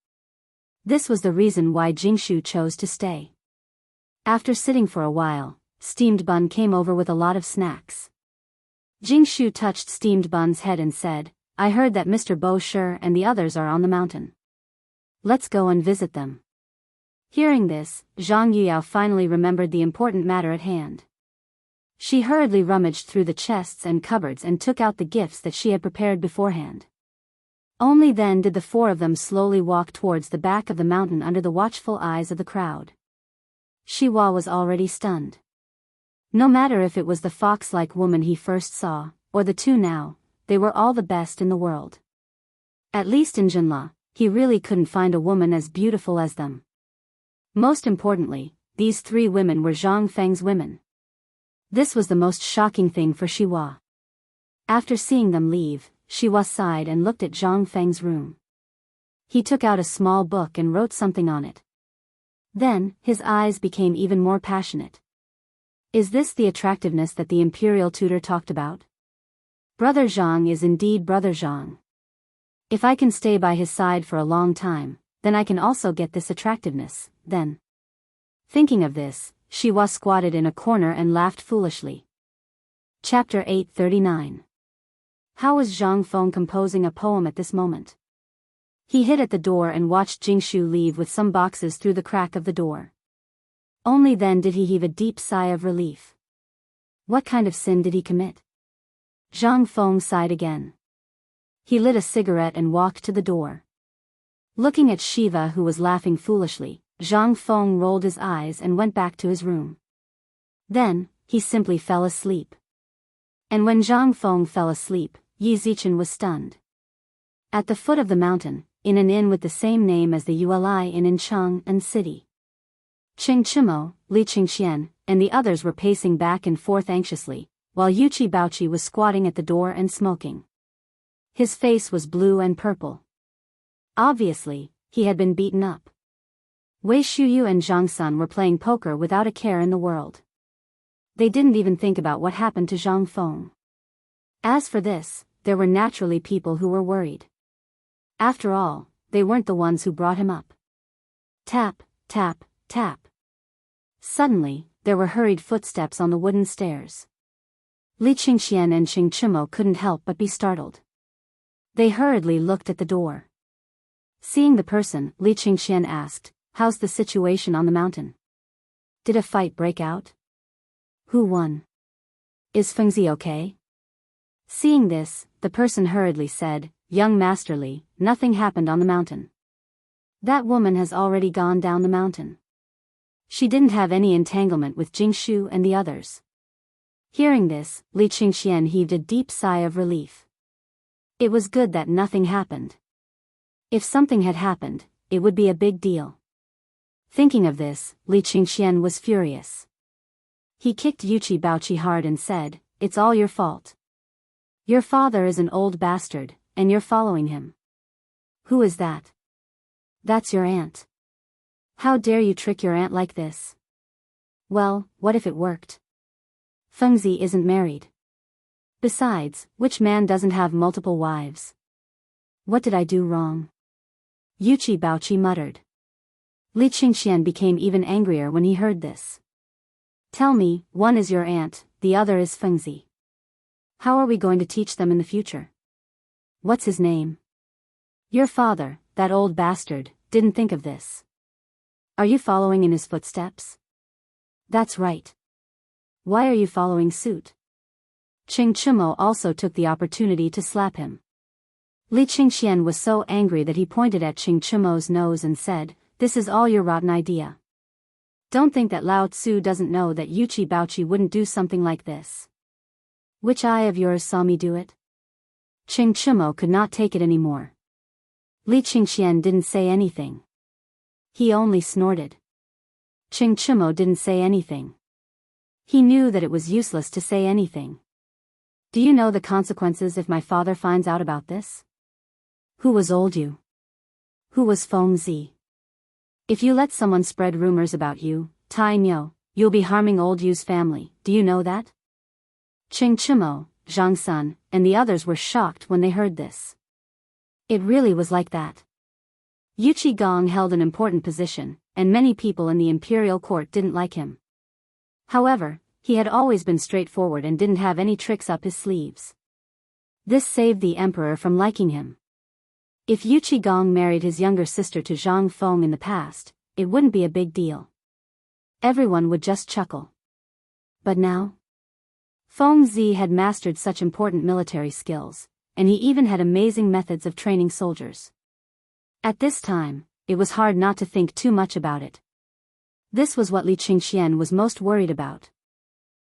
Speaker 1: This was the reason why Jingshu chose to stay. After sitting for a while, Steamed Bun came over with a lot of snacks. Jingshu touched Steamed Bun's head and said, I heard that Mr. Bo Shi and the others are on the mountain. Let's go and visit them. Hearing this, Zhang Yuyao finally remembered the important matter at hand. She hurriedly rummaged through the chests and cupboards and took out the gifts that she had prepared beforehand. Only then did the four of them slowly walk towards the back of the mountain under the watchful eyes of the crowd. Shiwa was already stunned. No matter if it was the fox-like woman he first saw, or the two now, they were all the best in the world. At least in Jinla, he really couldn't find a woman as beautiful as them. Most importantly, these three women were Zhang Feng's women. This was the most shocking thing for Shiwa. After seeing them leave, Shiwa sighed and looked at Zhang Feng's room. He took out a small book and wrote something on it. Then, his eyes became even more passionate. Is this the attractiveness that the imperial tutor talked about? Brother Zhang is indeed Brother Zhang. If I can stay by his side for a long time, then I can also get this attractiveness, then. Thinking of this, Shiwa squatted in a corner and laughed foolishly. Chapter 839. How was Zhang Feng composing a poem at this moment? He hid at the door and watched Jingshu leave with some boxes through the crack of the door. Only then did he heave a deep sigh of relief. What kind of sin did he commit? Zhang Feng sighed again. He lit a cigarette and walked to the door. Looking at Shiva, who was laughing foolishly, Zhang Feng rolled his eyes and went back to his room. Then, he simply fell asleep. And when Zhang Feng fell asleep, Yi Zichen was stunned. At the foot of the mountain, in an inn with the same name as the Uli Inn in Chang'an City, Cheng Chimo, Li Qingxian, and the others were pacing back and forth anxiously, while Yuchi Baochi was squatting at the door and smoking. His face was blue and purple. Obviously, he had been beaten up. Wei Shuyu and Zhang Sun were playing poker without a care in the world. They didn't even think about what happened to Zhang Feng. As for this, there were naturally people who were worried. After all, they weren't the ones who brought him up. Tap, tap, tap. Suddenly, there were hurried footsteps on the wooden stairs. Li Qingxian and Cheng Chimo couldn't help but be startled. They hurriedly looked at the door. Seeing the person, Li Qingxian asked, "How's the situation on the mountain? Did a fight break out? Who won? Is Fengzi okay?" Seeing this, the person hurriedly said, "Young Master Li, nothing happened on the mountain. That woman has already gone down the mountain. She didn't have any entanglement with Jingshu and the others." Hearing this, Li Qingxian heaved a deep sigh of relief. It was good that nothing happened. If something had happened, it would be a big deal. Thinking of this, Li Qingxian was furious. He kicked Yuqi Baoqi hard and said, "It's all your fault. Your father is an old bastard, and you're following him." "Who is that?" "That's your aunt. How dare you trick your aunt like this?" "Well, what if it worked? Fengzi isn't married. Besides, which man doesn't have multiple wives? What did I do wrong?" Yuqi Baoqi muttered. Li Qingxian became even angrier when he heard this. "Tell me, one is your aunt, the other is Fengzi. How are we going to teach them in the future? What's his name? Your father, that old bastard, didn't think of this. Are you following in his footsteps?" "That's right. Why are you following suit?" Qing Chimo also took the opportunity to slap him. Li Qingxian was so angry that he pointed at Qing Chimo's nose and said, "This is all your rotten idea. Don't think that Lao Tzu doesn't know that Yuqi Baoqi wouldn't do something like this. Which eye of yours saw me do it?" Qing Chimo could not take it anymore. Li Qingxian didn't say anything. He only snorted. Qing Chimo didn't say anything. He knew that it was useless to say anything. "Do you know the consequences if my father finds out about this? Who was old you? Who was Fengzi? If you let someone spread rumors about you, Tai Nyo, you'll be harming old Yu's family, do you know that?" Qing Chimo, Zhang Sun, and the others were shocked when they heard this. It really was like that. Yuqi Gong held an important position, and many people in the imperial court didn't like him. However, he had always been straightforward and didn't have any tricks up his sleeves. This saved the emperor from liking him. If Yuqi Gong married his younger sister to Zhang Feng in the past, it wouldn't be a big deal. Everyone would just chuckle. But now? Fengzi had mastered such important military skills, and he even had amazing methods of training soldiers. At this time, it was hard not to think too much about it. This was what Li Qingxian was most worried about.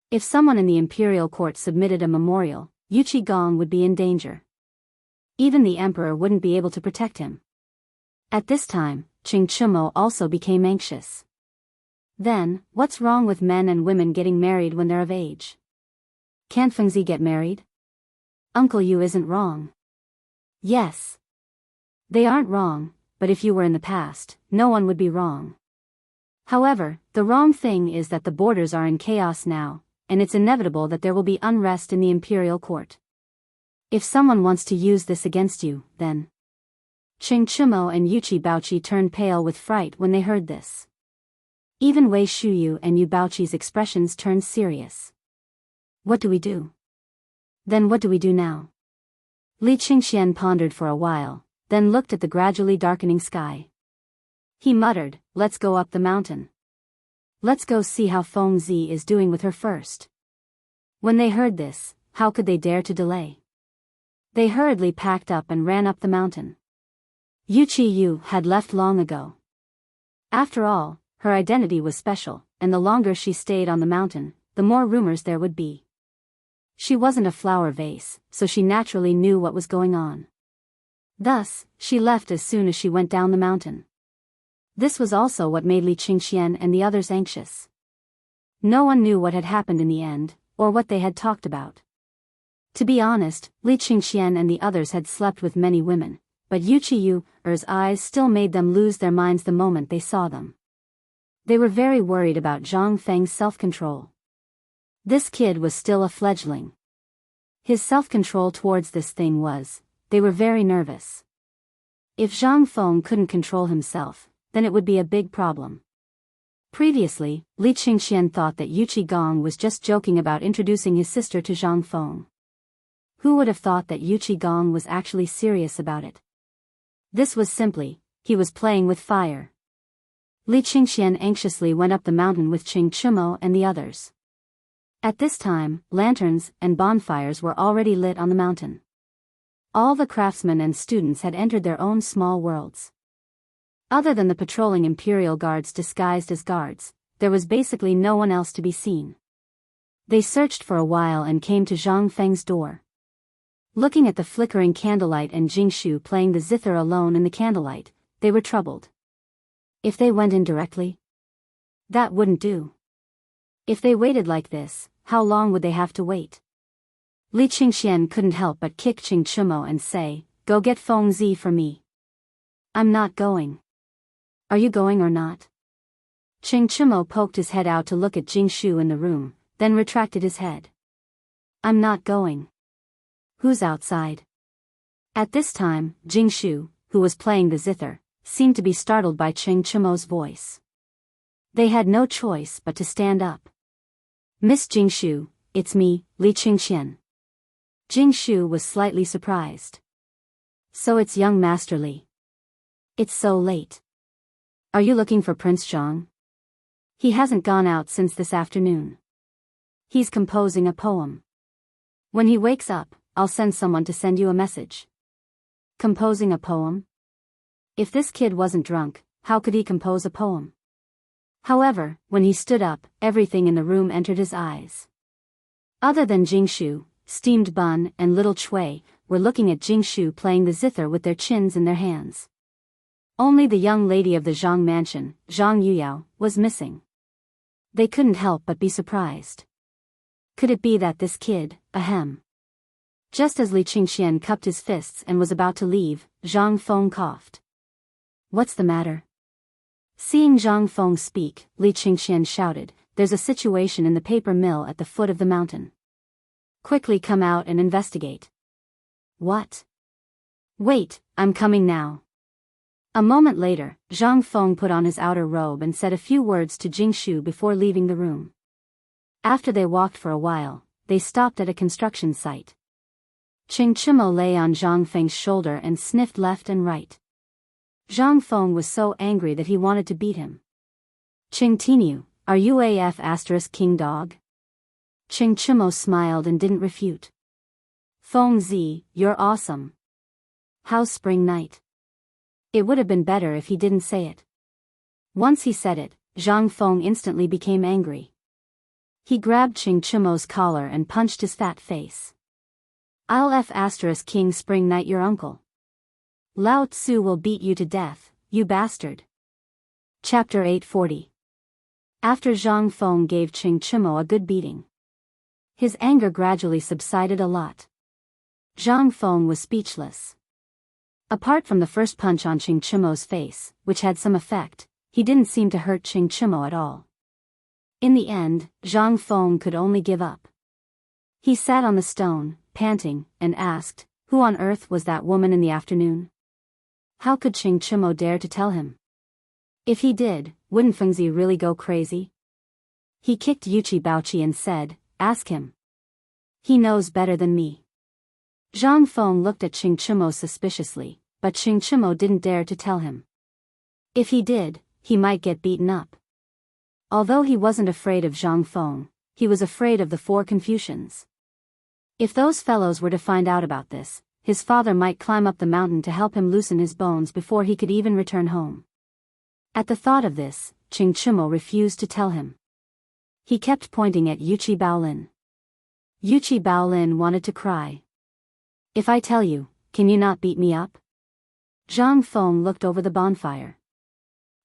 Speaker 1: If someone in the imperial court submitted a memorial, Yuqi Gong would be in danger. Even the emperor wouldn't be able to protect him. At this time, Qing Chimo also became anxious. Then, what's wrong with men and women getting married when they're of age? Can't Fengzi get married? Uncle Yu isn't wrong. Yes. They aren't wrong, but if you were in the past, no one would be wrong. However, the wrong thing is that the borders are in chaos now, and it's inevitable that there will be unrest in the imperial court. If someone wants to use this against you, then... Qing Chimo and Yuqi Baoqi turned pale with fright when they heard this. Even Wei Shuyu and Yu Baoqi's expressions turned serious. What do we do? Then what do we do now? Li Qingxian pondered for a while, then looked at the gradually darkening sky. He muttered, "Let's go up the mountain. Let's go see how Fengzi is doing with her first." When they heard this, how could they dare to delay? They hurriedly packed up and ran up the mountain. Yuqi Yu had left long ago. After all, her identity was special, and the longer she stayed on the mountain, the more rumors there would be. She wasn't a flower vase, so she naturally knew what was going on. Thus, she left as soon as she went down the mountain. This was also what made Li Qingxian and the others anxious. No one knew what had happened in the end, or what they had talked about. To be honest, Li Qingxian and the others had slept with many women, but Yuqi Yu's eyes still made them lose their minds the moment they saw them. They were very worried about Zhang Feng's self-control. This kid was still a fledgling. His self-control towards this thing was, they were very nervous. If Zhang Feng couldn't control himself, then it would be a big problem. Previously, Li Qingxian thought that Yuqi Gong was just joking about introducing his sister to Zhang Feng. Who would have thought that Yuqi Gong was actually serious about it? This was simply, he was playing with fire. Li Qingxian anxiously went up the mountain with Qing Chumo and the others. At this time, lanterns and bonfires were already lit on the mountain. All the craftsmen and students had entered their own small worlds. Other than the patrolling imperial guards disguised as guards, there was basically no one else to be seen. They searched for a while and came to Zhang Feng's door. Looking at the flickering candlelight and Jingshu playing the zither alone in the candlelight, they were troubled. If they went in directly? That wouldn't do. If they waited like this, how long would they have to wait? Li Qingxian couldn't help but kick Qing Chumo and say, "Go get Feng Zi for me." "I'm not going." "Are you going or not?" Qing Chumo poked his head out to look at Jingshu in the room, then retracted his head. "I'm not going." "Who's outside?" At this time, Jingshu, who was playing the zither, seemed to be startled by Qing Chumo's voice. They had no choice but to stand up. "Miss Jingshu, it's me, Li Qingxian." Jingshu was slightly surprised. "So it's young Master Li. It's so late. Are you looking for Prince Zhang?" "He hasn't gone out since this afternoon. He's composing a poem. When he wakes up, I'll send someone to send you a message." Composing a poem? If this kid wasn't drunk, how could he compose a poem? However, when he stood up, everything in the room entered his eyes. Other than Jingshu, Steamed Bun and Little Chui were looking at Jingshu playing the zither with their chins in their hands. Only the young lady of the Zhang mansion, Zhang Yuyao, was missing. They couldn't help but be surprised. Could it be that this kid, ahem? Just as Li Qingxian cupped his fists and was about to leave, Zhang Feng coughed. "What's the matter?" Seeing Zhang Feng speak, Li Qingxian shouted, "There's a situation in the paper mill at the foot of the mountain. Quickly come out and investigate." "What?" "Wait, I'm coming now." A moment later, Zhang Feng put on his outer robe and said a few words to Jingshu before leaving the room. After they walked for a while, they stopped at a construction site. Qing Chumo lay on Zhang Feng's shoulder and sniffed left and right. Zhang Feng was so angry that he wanted to beat him. "Qing Tinu, are you AF** king dog?" Qing Chumo smiled and didn't refute. "Feng Zi, you're awesome. How's spring night?" It would have been better if he didn't say it. Once he said it, Zhang Feng instantly became angry. He grabbed Qing Chumo's collar and punched his fat face. "I'll F** king spring night your uncle. Lao Tzu will beat you to death, you bastard." Chapter 840. After Zhang Feng gave Qing Chumo a good beating, his anger gradually subsided a lot. Zhang Feng was speechless. Apart from the first punch on Qing Chumo's face, which had some effect, he didn't seem to hurt Qing Chumo at all. In the end, Zhang Feng could only give up. He sat on the stone, panting, and asked, "Who on earth was that woman in the afternoon?" How could Qing Chumo dare to tell him? If he did, wouldn't Fengzi really go crazy? He kicked Yuchi Baochi and said, "Ask him. He knows better than me." Zhang Feng looked at Qing Chumo suspiciously, but Qing Chumo didn't dare to tell him. If he did, he might get beaten up. Although he wasn't afraid of Zhang Feng, he was afraid of the 4 Confucians. If those fellows were to find out about this, his father might climb up the mountain to help him loosen his bones before he could even return home. At the thought of this, Qing Chumo refused to tell him. He kept pointing at Yuchi Baolin. Yuchi Baolin wanted to cry. "If I tell you, can you not beat me up?" Zhang Feng looked over the bonfire.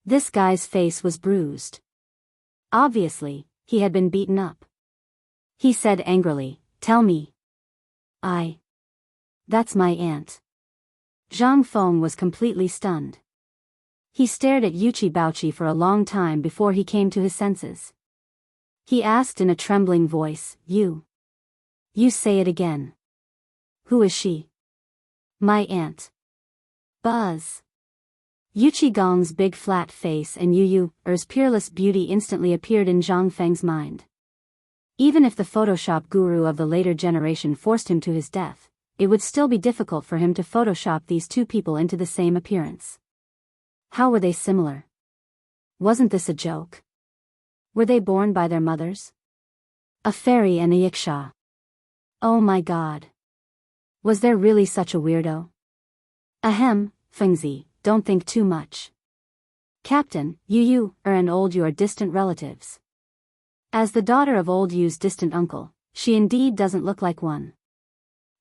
Speaker 1: This guy's face was bruised. Obviously, he had been beaten up. He said angrily, "Tell me." That's my aunt." Zhang Feng was completely stunned. He stared at Yuchi Baochi for a long time before he came to his senses. He asked in a trembling voice, You say it again. Who is she?" "My aunt." Buzz. Yuchi Gong's big flat face and Yu's peerless beauty instantly appeared in Zhang Feng's mind. Even if the Photoshop guru of the later generation forced him to his death, it would still be difficult for him to Photoshop these two people into the same appearance. How were they similar? Wasn't this a joke? Were they born by their mothers? A fairy and a yiksha. Oh my god. Was there really such a weirdo? Ahem, Fengzi, don't think too much. Captain, you and Old Yu are distant relatives. As the daughter of Old Yu's distant uncle, she indeed doesn't look like one.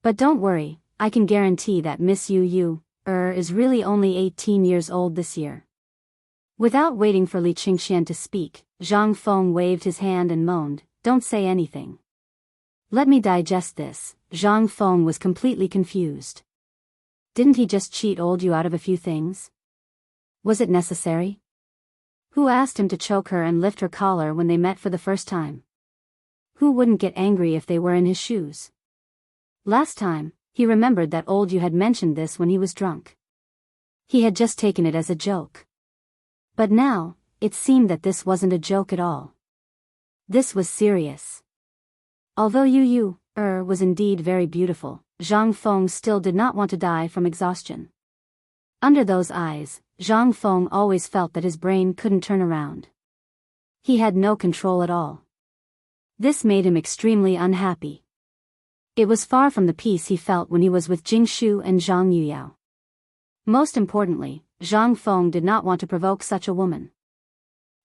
Speaker 1: But don't worry, I can guarantee that Miss Yu is really only 18 years old this year. Without waiting for Li Qingxian to speak, Zhang Feng waved his hand and moaned, "Don't say anything. Let me digest this." Zhang Feng was completely confused. Didn't he just cheat Old Yu out of a few things? Was it necessary? Who asked him to choke her and lift her collar when they met for the first time? Who wouldn't get angry if they were in his shoes? Last time, he remembered that Old Yu had mentioned this when he was drunk. He had just taken it as a joke. But now, it seemed that this wasn't a joke at all. This was serious. Although Yu was indeed very beautiful, Zhang Feng still did not want to die from exhaustion. Under those eyes, Zhang Feng always felt that his brain couldn't turn around. He had no control at all. This made him extremely unhappy. It was far from the peace he felt when he was with Jing Shu and Zhang Yuyao. Most importantly, Zhang Feng did not want to provoke such a woman.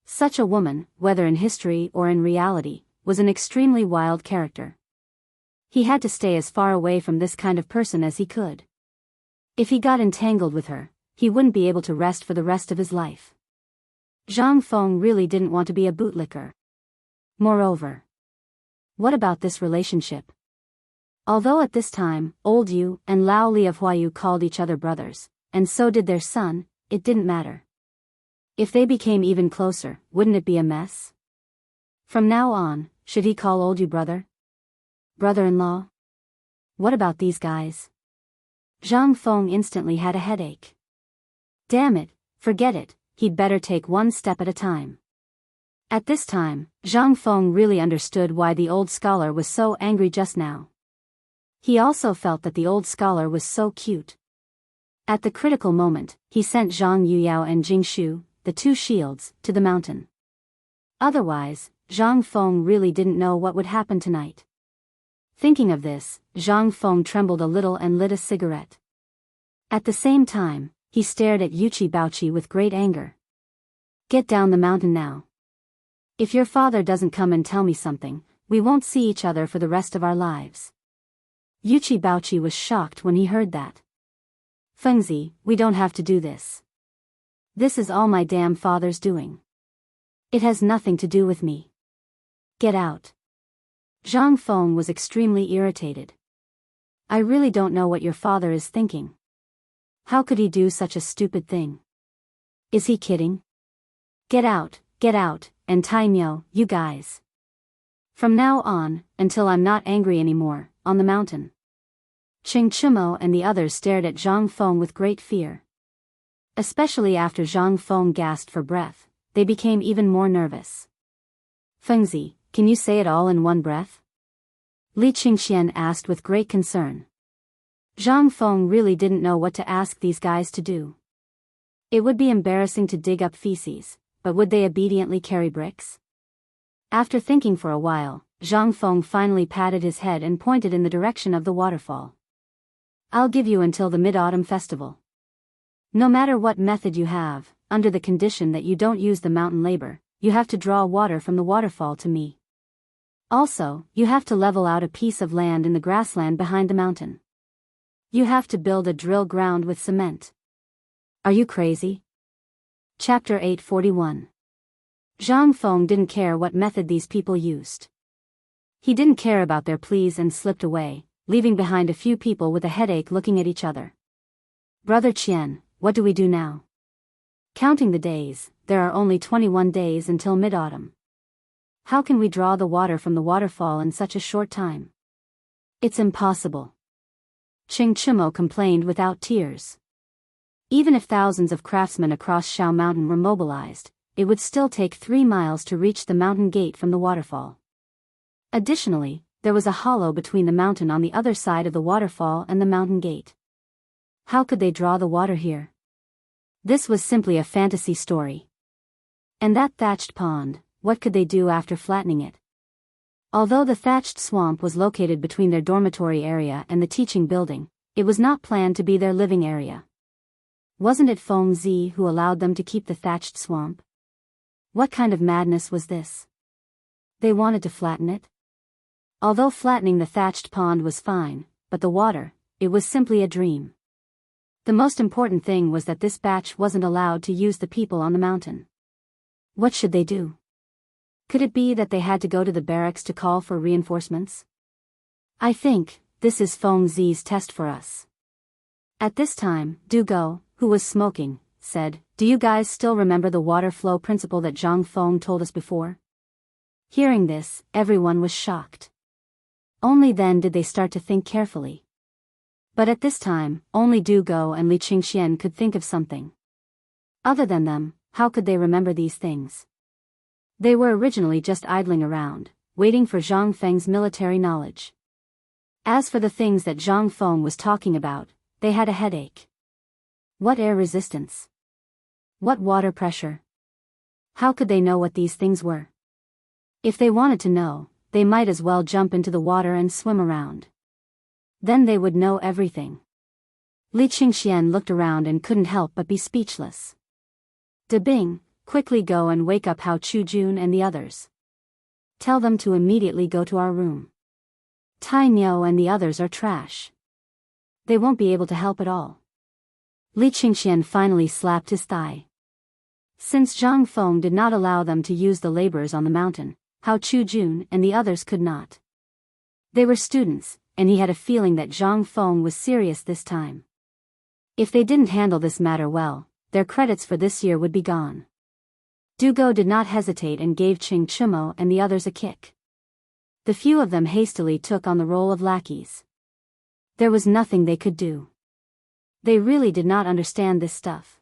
Speaker 1: Such a woman, whether in history or in reality, was an extremely wild character. He had to stay as far away from this kind of person as he could. If he got entangled with her, he wouldn't be able to rest for the rest of his life. Zhang Feng really didn't want to be a bootlicker. Moreover, what about this relationship? Although at this time, Old Yu and Lao Li of Huayu called each other brothers, and so did their son, it didn't matter. If they became even closer, wouldn't it be a mess? From now on, should he call Old Yu brother? Brother-in-law? What about these guys? Zhang Feng instantly had a headache. Damn it, forget it, he'd better take one step at a time. At this time, Zhang Feng really understood why the old scholar was so angry just now. He also felt that the old scholar was so cute. At the critical moment, he sent Zhang Yuyao and Jing Shu, the two shields, to the mountain. Otherwise, Zhang Feng really didn't know what would happen tonight. Thinking of this, Zhang Feng trembled a little and lit a cigarette. At the same time, he stared at Yuchi Baochi with great anger. Get down the mountain now. If your father doesn't come and tell me something, we won't see each other for the rest of our lives. Yuchi Baochi was shocked when he heard that. Fengzi, we don't have to do this. This is all my damn father's doing. It has nothing to do with me. Get out. Zhang Feng was extremely irritated. I really don't know what your father is thinking. How could he do such a stupid thing? Is he kidding? Get out, and Taimyo, you guys. From now on, until I'm not angry anymore, on the mountain. Ching Chimo and the others stared at Zhang Feng with great fear. Especially after Zhang Feng gasped for breath, they became even more nervous. Fengzi, can you say it all in one breath? Li Qingxian asked with great concern. Zhang Feng really didn't know what to ask these guys to do. It would be embarrassing to dig up feces, but would they obediently carry bricks? After thinking for a while, Zhang Feng finally patted his head and pointed in the direction of the waterfall. I'll give you until the Mid-Autumn Festival. No matter what method you have, under the condition that you don't use the mountain labor, you have to draw water from the waterfall to me. Also, you have to level out a piece of land in the grassland behind the mountain. You have to build a drill ground with cement. Are you crazy? Chapter 841. Zhang Feng didn't care what method these people used. He didn't care about their pleas and slipped away, leaving behind a few people with a headache looking at each other. Brother Qian, what do we do now? Counting the days, there are only 21 days until mid-autumn. How can we draw the water from the waterfall in such a short time? It's impossible. Ching Chimo complained without tears. Even if thousands of craftsmen across Shao Mountain were mobilized, it would still take 3 miles to reach the mountain gate from the waterfall. Additionally, there was a hollow between the mountain on the other side of the waterfall and the mountain gate. How could they draw the water here? This was simply a fantasy story. And that thatched pond, what could they do after flattening it? Although the thatched swamp was located between their dormitory area and the teaching building, it was not planned to be their living area. Wasn't it Feng Zi who allowed them to keep the thatched swamp? What kind of madness was this? They wanted to flatten it? Although flattening the thatched pond was fine, but the water, it was simply a dream. The most important thing was that this batch wasn't allowed to use the people on the mountain. What should they do? Could it be that they had to go to the barracks to call for reinforcements? I think, this is Feng Zi's test for us. At this time, Du Go, who was smoking, said, "Do you guys still remember the water flow principle that Zhang Feng told us before?" Hearing this, everyone was shocked. Only then did they start to think carefully. But at this time, only Du Go and Li Qingxian could think of something. Other than them, how could they remember these things? They were originally just idling around, waiting for Zhang Feng's military knowledge. As for the things that Zhang Feng was talking about, they had a headache. What air resistance? What water pressure? How could they know what these things were? If they wanted to know, they might as well jump into the water and swim around. Then they would know everything. Li Qingxian looked around and couldn't help but be speechless. De Bing, quickly go and wake up Hao Chujun and the others. Tell them to immediately go to our room. Tai Niu and the others are trash. They won't be able to help at all. Li Qingxian finally slapped his thigh. Since Zhang Feng did not allow them to use the laborers on the mountain, Hao Chujun and the others could not. They were students, and he had a feeling that Zhang Feng was serious this time. If they didn't handle this matter well, their credits for this year would be gone. Du Go did not hesitate and gave Qing Chumo and the others a kick. The few of them hastily took on the role of lackeys. There was nothing they could do. They really did not understand this stuff.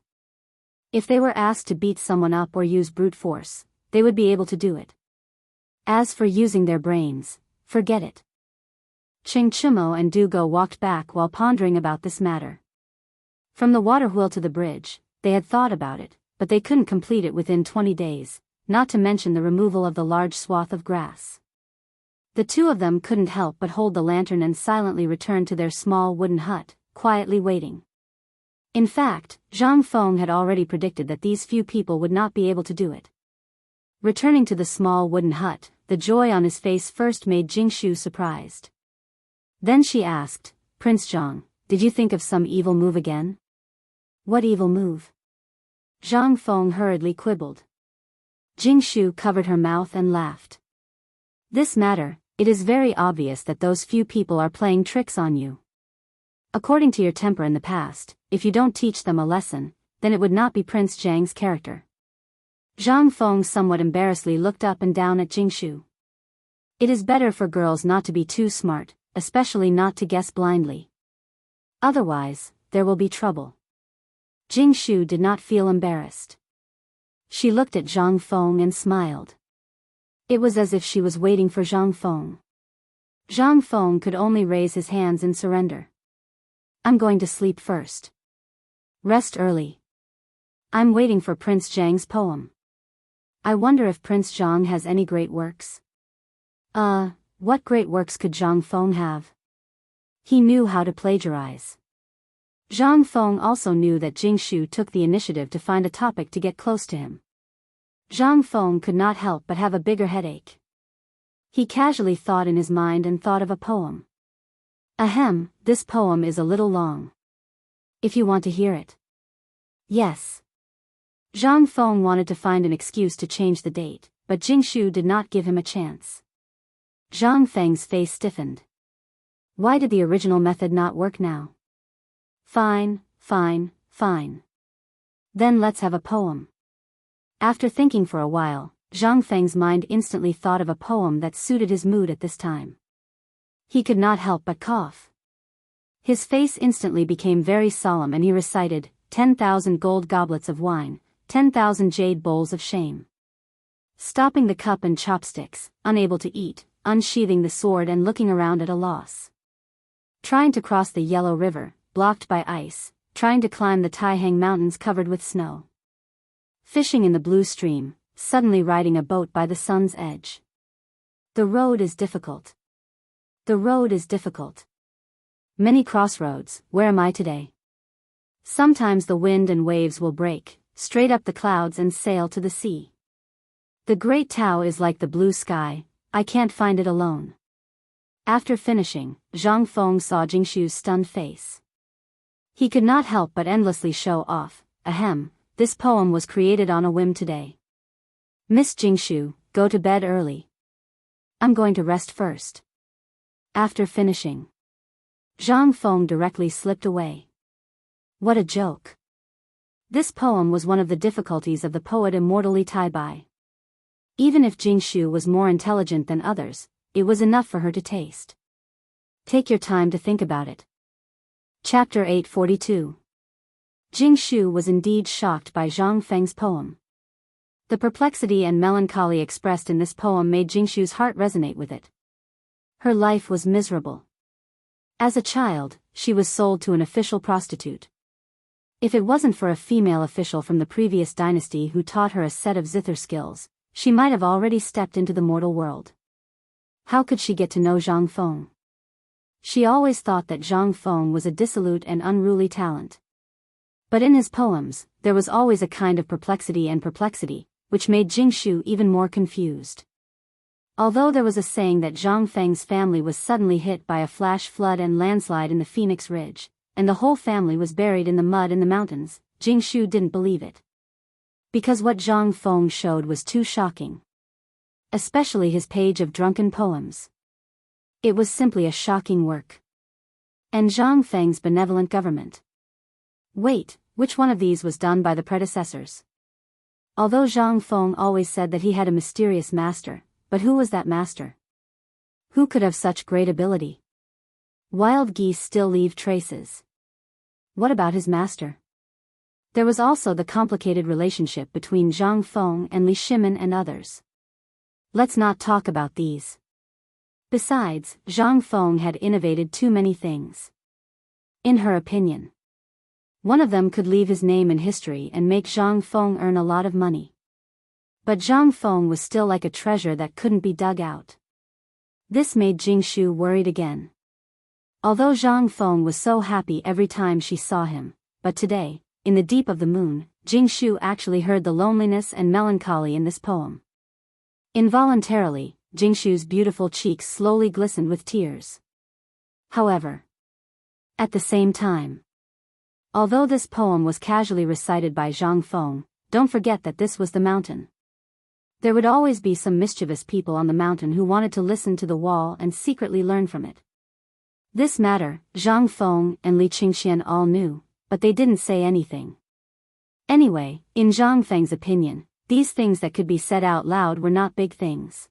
Speaker 1: If they were asked to beat someone up or use brute force, they would be able to do it. As for using their brains, forget it. Qing Chumo and Du Go walked back while pondering about this matter. From the water wheel to the bridge, they had thought about it, but they couldn't complete it within 20 days, not to mention the removal of the large swath of grass. The two of them couldn't help but hold the lantern and silently return to their small wooden hut, quietly waiting. In fact, Zhang Feng had already predicted that these few people would not be able to do it. Returning to the small wooden hut, the joy on his face first made Jingshu surprised. Then she asked, "Prince Zhang, did you think of some evil move again?" "What evil move?" Zhang Feng hurriedly quibbled. Jingshu covered her mouth and laughed. "This matter, it is very obvious that those few people are playing tricks on you. According to your temper in the past, if you don't teach them a lesson, then it would not be Prince Zhang's character." Zhang Feng somewhat embarrassedly looked up and down at Jingshu. It is better for girls not to be too smart, especially not to guess blindly. Otherwise, there will be trouble. Jingshu did not feel embarrassed. She looked at Zhang Feng and smiled. It was as if she was waiting for Zhang Feng. Zhang Feng could only raise his hands in surrender. "I'm going to sleep first. Rest early. I'm waiting for Prince Zhang's poem. I wonder if Prince Zhang has any great works." What great works could Zhang Feng have? He knew how to plagiarize. Zhang Feng also knew that Jingshu took the initiative to find a topic to get close to him. Zhang Feng could not help but have a bigger headache. He casually thought in his mind and thought of a poem. Ahem, this poem is a little long. If you want to hear it. Yes. Zhang Feng wanted to find an excuse to change the date, but Jingshu did not give him a chance. Zhang Feng's face stiffened. Why did the original method not work now? Fine. Then let's have a poem. After thinking for a while, Zhang Feng's mind instantly thought of a poem that suited his mood at this time. He could not help but cough. His face instantly became very solemn and he recited, 10,000 gold goblets of wine, 10,000 jade bowls of shame. Stopping the cup and chopsticks, unable to eat, unsheathing the sword and looking around at a loss. Trying to cross the yellow river, blocked by ice, trying to climb the Taihang Mountains covered with snow. Fishing in the blue stream, suddenly riding a boat by the sun's edge. The road is difficult. The road is difficult. Many crossroads, where am I today? Sometimes the wind and waves will break, straight up the clouds and sail to the sea. The great Tao is like the blue sky, I can't find it alone. After finishing, Zhang Feng saw Jingshu's stunned face. He could not help but endlessly show off. Ahem, this poem was created on a whim today. Miss Jingshu, go to bed early. I'm going to rest first. After finishing, Zhang Feng directly slipped away. What a joke. This poem was one of the difficulties of the poet Immortal Li Taibai. Even if Jingshu was more intelligent than others, it was enough for her to taste. Take your time to think about it. Chapter 842. Jingshu was indeed shocked by Zhang Feng's poem. The perplexity and melancholy expressed in this poem made Jingshu's heart resonate with it. Her life was miserable. As a child, she was sold to an official prostitute. If it wasn't for a female official from the previous dynasty who taught her a set of zither skills, she might have already stepped into the mortal world. How could she get to know Zhang Feng? She always thought that Zhang Feng was a dissolute and unruly talent. But in his poems, there was always a kind of perplexity, which made Jingshu even more confused. Although there was a saying that Zhang Feng's family was suddenly hit by a flash flood and landslide in the Phoenix Ridge, and the whole family was buried in the mud in the mountains, Jingshu didn't believe it. Because what Zhang Feng showed was too shocking. Especially his page of drunken poems. It was simply a shocking work. And Zhang Feng's benevolent government. Wait, which one of these was done by the predecessors? Although Zhang Feng always said that he had a mysterious master, but who was that master? Who could have such great ability? Wild geese still leave traces. What about his master? There was also the complicated relationship between Zhang Feng and Li Shimin and others. Let's not talk about these. Besides, Zhang Feng had innovated too many things. In her opinion, one of them could leave his name in history and make Zhang Feng earn a lot of money. But Zhang Feng was still like a treasure that couldn't be dug out. This made Jingshu worried again. Although Zhang Feng was so happy every time she saw him, but today, in the deep of the moon, Jingshu actually heard the loneliness and melancholy in this poem. Involuntarily, Jingshu's beautiful cheeks slowly glistened with tears. However, at the same time, although this poem was casually recited by Zhang Feng, don't forget that this was the mountain. There would always be some mischievous people on the mountain who wanted to listen to the wall and secretly learn from it. This matter, Zhang Feng and Li Qingxian all knew, but they didn't say anything. Anyway, in Zhang Feng's opinion, these things that could be said out loud were not big things.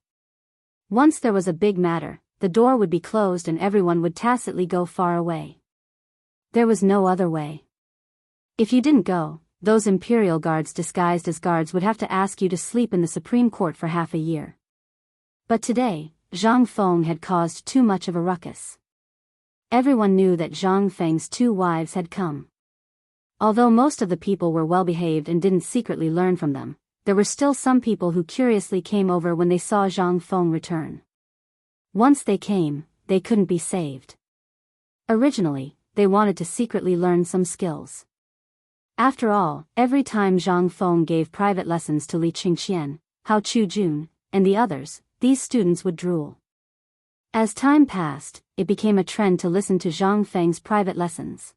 Speaker 1: Once there was a big matter, the door would be closed and everyone would tacitly go far away. There was no other way. If you didn't go, those imperial guards disguised as guards would have to ask you to sleep in the Supreme Court for half a year. But today, Zhang Feng had caused too much of a ruckus. Everyone knew that Zhang Feng's 2 wives had come. Although most of the people were well behaved and didn't secretly learn from them, there were still some people who curiously came over when they saw Zhang Feng return. Once they came, they couldn't be saved. Originally, they wanted to secretly learn some skills. After all, every time Zhang Feng gave private lessons to Li Qingxian, Hao Qujun, and the others, these students would drool. As time passed, it became a trend to listen to Zhang Feng's private lessons.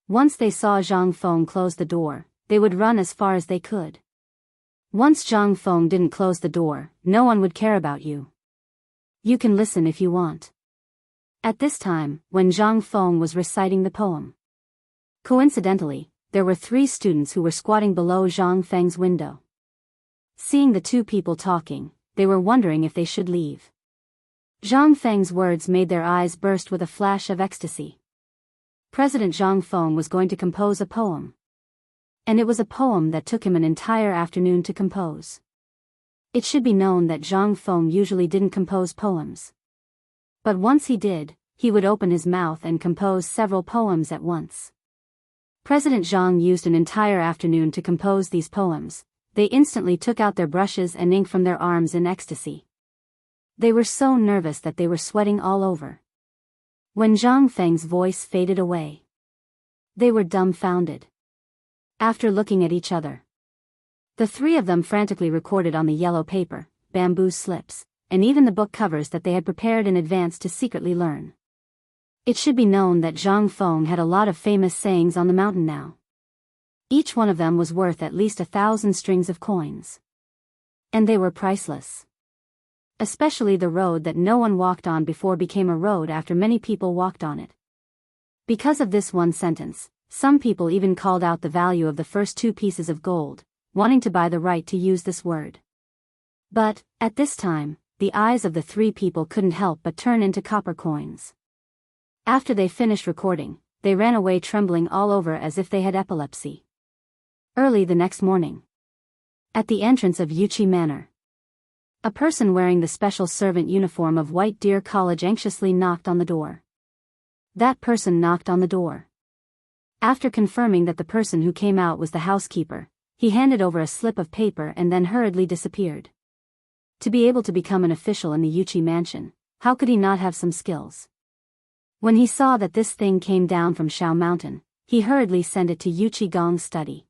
Speaker 1: Once they saw Zhang Feng close the door, they would run as far as they could. Once Zhang Feng didn't close the door, no one would care about you. You can listen if you want. At this time, when Zhang Feng was reciting the poem, coincidentally, there were 3 students who were squatting below Zhang Feng's window. Seeing the 2 people talking, they were wondering if they should leave. Zhang Feng's words made their eyes burst with a flash of ecstasy. President Zhang Feng was going to compose a poem. And it was a poem that took him an entire afternoon to compose. It should be known that Zhang Feng usually didn't compose poems. But once he did, he would open his mouth and compose several poems at once. President Zhang used an entire afternoon to compose these poems. They instantly took out their brushes and ink from their arms in ecstasy. They were so nervous that they were sweating all over. When Zhang Feng's voice faded away, they were dumbfounded. After looking at each other, the three of them frantically recorded on the yellow paper, bamboo slips, and even the book covers that they had prepared in advance to secretly learn. It should be known that Zhang Feng had a lot of famous sayings on the mountain now. Each one of them was worth at least 1,000 strings of coins. And they were priceless. Especially the road that no one walked on before became a road after many people walked on it. Because of this one sentence, some people even called out the value of the first 2 pieces of gold, wanting to buy the right to use this word. But, at this time, the eyes of the 3 people couldn't help but turn into copper coins. After they finished recording, they ran away trembling all over as if they had epilepsy. Early the next morning, at the entrance of Yuchi Manor, a person wearing the special servant uniform of White Deer College anxiously knocked on the door. That person knocked on the door. After confirming that the person who came out was the housekeeper, he handed over a slip of paper and then hurriedly disappeared. To be able to become an official in the Yuchi mansion, how could he not have some skills? When he saw that this thing came down from Shao Mountain, he hurriedly sent it to Yuchi Gong's study.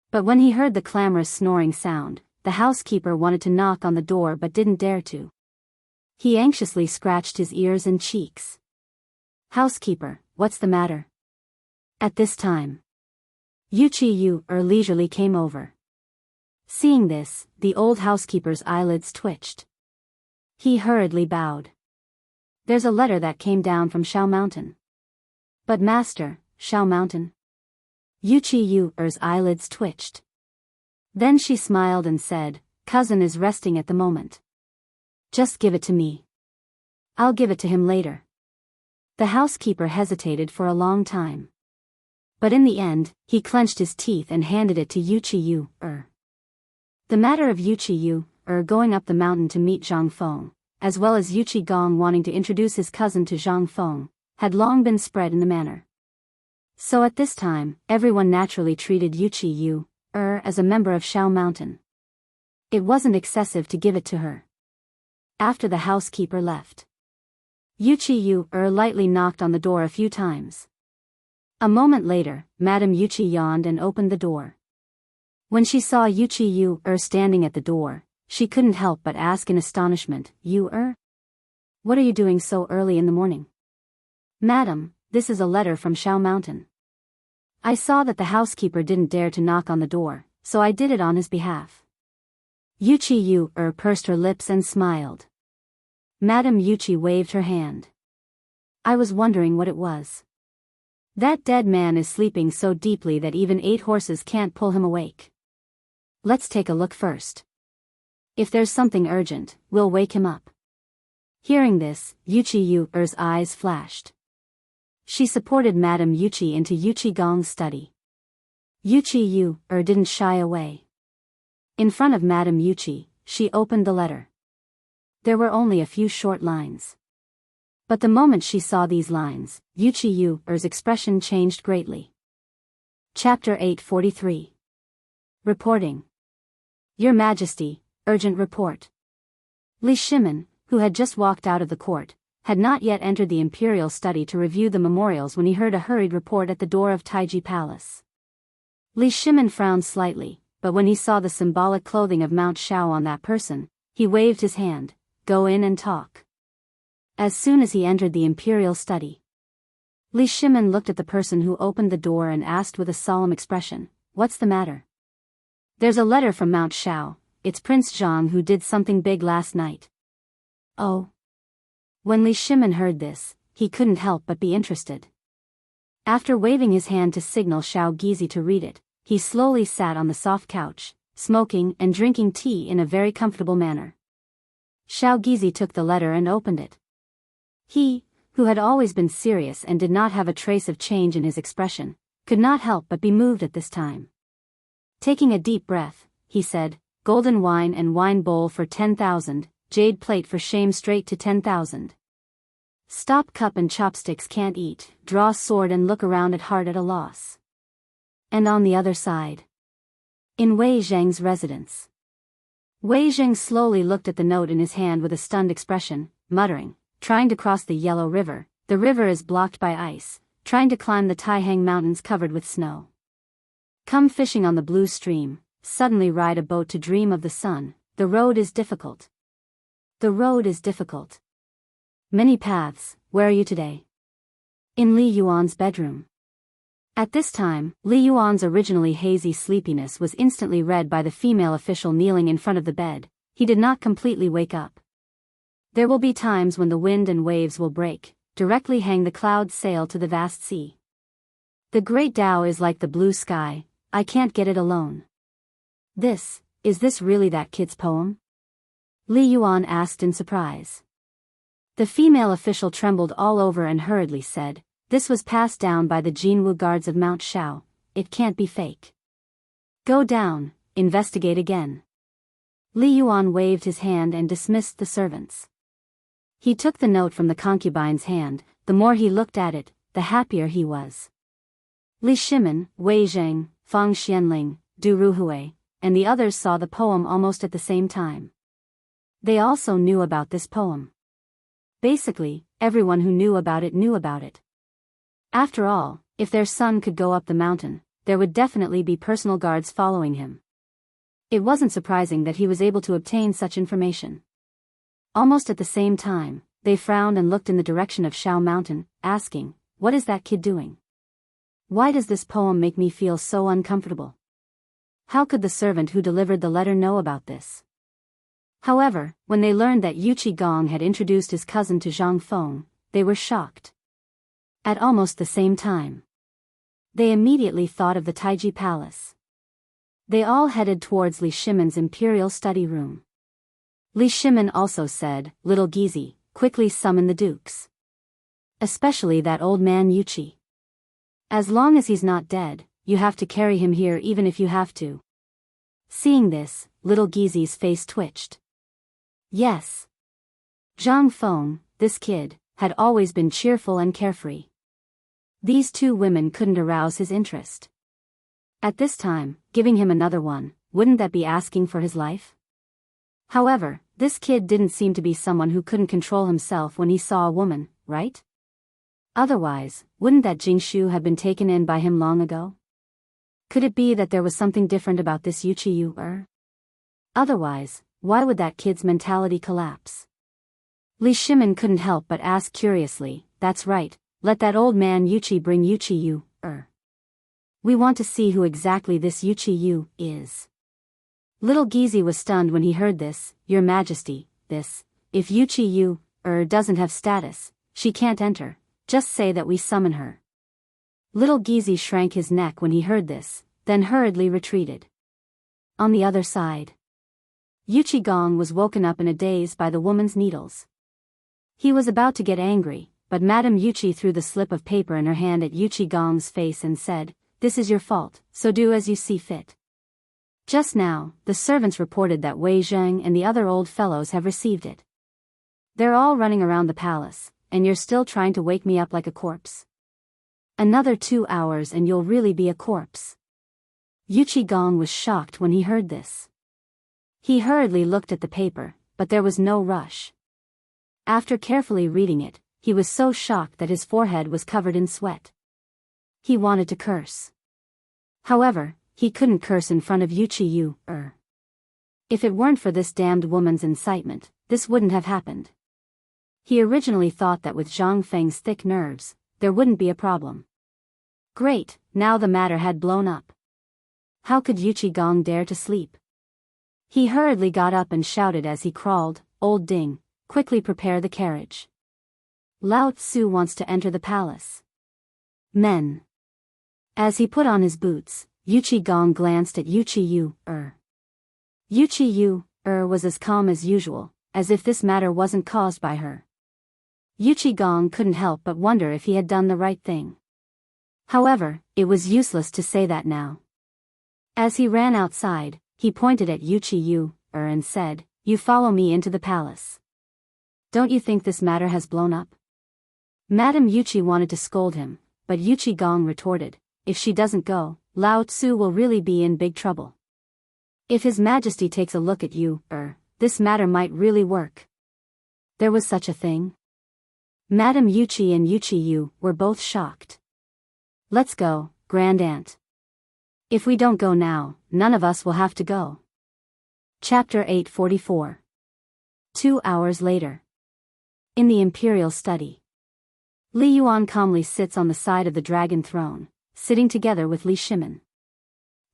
Speaker 1: But when he heard the clamorous snoring sound, the housekeeper wanted to knock on the door but didn't dare to. He anxiously scratched his ears and cheeks. "Housekeeper, what's the matter?" At this time, Yuchi Yu leisurely came over. Seeing this, the old housekeeper's eyelids twitched. He hurriedly bowed. "There's a letter that came down from Shao Mountain." "But master, Shao Mountain?" Yuchi Yu's eyelids twitched. Then she smiled and said, "Cousin is resting at the moment. Just give it to me. I'll give it to him later." The housekeeper hesitated for a long time. But in the end, he clenched his teeth and handed it to Yuchi Yu. The matter of Yuchi Yu going up the mountain to meet Zhang Feng, as well as Yuchi Gong wanting to introduce his cousin to Zhang Feng, had long been spread in the manor. So at this time, everyone naturally treated Yuchi Yu as a member of Shao Mountain. It wasn't excessive to give it to her. After the housekeeper left, Yuchi Yu lightly knocked on the door a few times. A moment later, Madame Yuchi yawned and opened the door. When she saw Yuchi Yu standing at the door, she couldn't help but ask in astonishment, "You What are you doing so early in the morning?" "Madam, this is a letter from Shao Mountain. I saw that the housekeeper didn't dare to knock on the door, so I did it on his behalf." Yuchi Yu pursed her lips and smiled. Madame Yuchi waved her hand. "I was wondering what it was. That dead man is sleeping so deeply that even 8 horses can't pull him awake. Let's take a look first. If there's something urgent, we'll wake him up." Hearing this, Yuchi Yu's eyes flashed. She supported Madame Yuchi into Yuchi Gong's study. Yuchi Yu didn't shy away. In front of Madame Yuchi, she opened the letter. There were only a few short lines. But the moment she saw these lines, Yuchi Yu's expression changed greatly. Chapter 843. Reporting. Your Majesty, urgent report. Li Shimin, who had just walked out of the court, had not yet entered the imperial study to review the memorials when he heard a hurried report at the door of Taiji Palace. Li Shimin frowned slightly, but when he saw the symbolic clothing of Mount Shao on that person, he waved his hand, "Go in and talk." As soon as he entered the imperial study, Li Shimin looked at the person who opened the door and asked with a solemn expression, "What's the matter?" "There's a letter from Mount Shao. It's Prince Zhang who did something big last night." "Oh." When Li Shimin heard this, he couldn't help but be interested. After waving his hand to signal Shao Gizi to read it, he slowly sat on the soft couch, smoking and drinking tea in a very comfortable manner. Shao Gizi took the letter and opened it. He, who had always been serious and did not have a trace of change in his expression, could not help but be moved at this time. Taking a deep breath, he said, "Golden wine and wine bowl for 10,000, jade plate for shame straight to 10,000. Stop cup and chopsticks can't eat, draw sword and look around at heart at a loss." And on the other side, in Wei Zheng's residence, Wei Zheng slowly looked at the note in his hand with a stunned expression, muttering, trying to cross the Yellow River. The river is blocked by ice, trying to climb the Taihang Mountains covered with snow. Come fishing on the blue stream, suddenly ride a boat to dream of the sun. The road is difficult. The road is difficult. Many paths. Where are you today? In Li Yuan's bedroom. At this time, Li Yuan's originally hazy sleepiness was instantly read by the female official kneeling in front of the bed. He did not completely wake up. There will be times when the wind and waves will break, directly hang the clouds sail to the vast sea. The great Tao is like the blue sky, I can't get it alone. Is this really that kid's poem? Li Yuan asked in surprise. The female official trembled all over and hurriedly said, this was passed down by the Jinwu guards of Mount Shao, it can't be fake. Go down, investigate again. Li Yuan waved his hand and dismissed the servants. He took the note from the concubine's hand. The more he looked at it, the happier he was. Li Shimin, Wei Zheng, Fang Xianling, Du Ruhui, and the others saw the poem almost at the same time. They also knew about this poem. Basically, everyone who knew about it knew about it. After all, if their son could go up the mountain, there would definitely be personal guards following him. It wasn't surprising that he was able to obtain such information. Almost at the same time, they frowned and looked in the direction of Shao Mountain, asking, what is that kid doing? Why does this poem make me feel so uncomfortable? How could the servant who delivered the letter know about this? However, when they learned that Yu Qigong had introduced his cousin to Zhang Feng, they were shocked. At almost the same time, they immediately thought of the Taiji Palace. They all headed towards Li Shimin's imperial study room. Li Shimin also said, little Gizi, quickly summon the dukes. Especially that old man Yuchi. As long as he's not dead, you have to carry him here even if you have to. Seeing this, little Gizi's face twitched. Yes. Zhang Feng, this kid, had always been cheerful and carefree. These two women couldn't arouse his interest. At this time, giving him another one, wouldn't that be asking for his life? However, this kid didn't seem to be someone who couldn't control himself when he saw a woman, right? Otherwise, wouldn't that Jingshu have been taken in by him long ago? Could it be that there was something different about this Yuchi Yu? Otherwise, why would that kid's mentality collapse? Li Shimin couldn't help but ask curiously, that's right, let that old man Yuchi bring Yuchi Yu. We want to see who exactly this Yuchi Yu is. Little Gizi was stunned when he heard this, Your Majesty, if Yuchi Yu, doesn't have status, she can't enter, just say that we summon her. Little Gizi shrank his neck when he heard this, then hurriedly retreated. On the other side, Yu Qigong was woken up in a daze by the woman's needles. He was about to get angry, but Madame Yuchi threw the slip of paper in her hand at Yu Qigong's face and said, this is your fault, so do as you see fit. Just now, the servants reported that Wei Zheng and the other old fellows have received it. They're all running around the palace, and you're still trying to wake me up like a corpse. Another 2 hours and you'll really be a corpse. Yu Qigong was shocked when he heard this. He hurriedly looked at the paper, but there was no rush. After carefully reading it, he was so shocked that his forehead was covered in sweat. He wanted to curse. However, he couldn't curse in front of Yuchi Yu. If it weren't for this damned woman's incitement, this wouldn't have happened. He originally thought that with Zhang Feng's thick nerves, there wouldn't be a problem. Great, now the matter had blown up. How could Yu Qigong dare to sleep? He hurriedly got up and shouted as he crawled, Old Ding, quickly prepare the carriage. Lao Tzu wants to enter the palace. Men. As he put on his boots, Yu Qigong glanced at Yuchi Yu. Yuchi Yu was as calm as usual, as if this matter wasn't caused by her. Yu Qigong couldn't help but wonder if he had done the right thing. However, it was useless to say that now. As he ran outside, he pointed at Yuchi Yu and said, You follow me into the palace. Don't you think this matter has blown up? Madame Yuchi wanted to scold him, but Yu Qigong retorted, If she doesn't go, Lao Tzu will really be in big trouble. If His Majesty takes a look at you, this matter might really work. There was such a thing? Madame Yuchi and Yuchi Yu were both shocked. Let's go, Grand Aunt. If we don't go now, none of us will have to go. Chapter 844. 2 hours later. In the imperial study. Li Yuan calmly sits on the side of the dragon throne, sitting together with Li Shimin.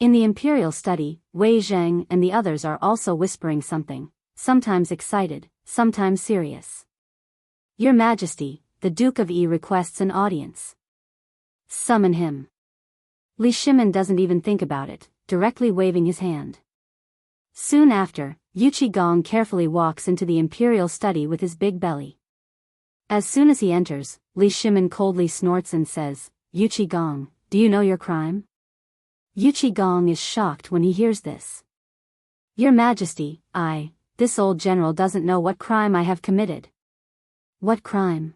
Speaker 1: In the imperial study, Wei Zheng and the others are also whispering something, sometimes excited, sometimes serious. Your Majesty, the Duke of Yi requests an audience. Summon him. Li Shimin doesn't even think about it, directly waving his hand. Soon after, Yuchi Gong carefully walks into the imperial study with his big belly. As soon as he enters, Li Shimin coldly snorts and says, Yuchi Gong, do you know your crime? Yuchi Gong is shocked when he hears this. Your Majesty, this old general doesn't know what crime I have committed. What crime?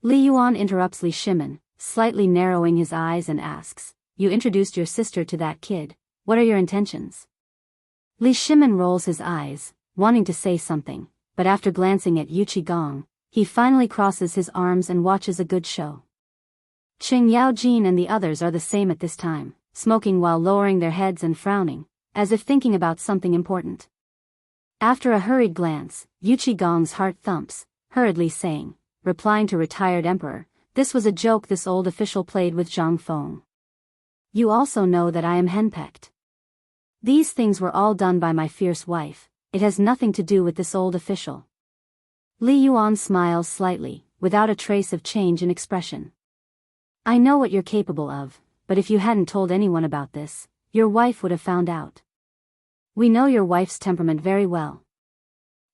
Speaker 1: Li Yuan interrupts Li Shimin, slightly narrowing his eyes and asks, you introduced your sister to that kid, what are your intentions? Li Shimin rolls his eyes, wanting to say something, but after glancing at Yuchi Gong, he finally crosses his arms and watches a good show. Qing Yaojin and the others are the same at this time, smoking while lowering their heads and frowning, as if thinking about something important. After a hurried glance, Yuchi Gong's heart thumps, hurriedly saying, replying to retired emperor, this was a joke this old official played with Zhang Feng. You also know that I am henpecked. These things were all done by my fierce wife, it has nothing to do with this old official. Li Yuan smiles slightly, without a trace of change in expression. I know what you're capable of, but if you hadn't told anyone about this, your wife would have found out. We know your wife's temperament very well.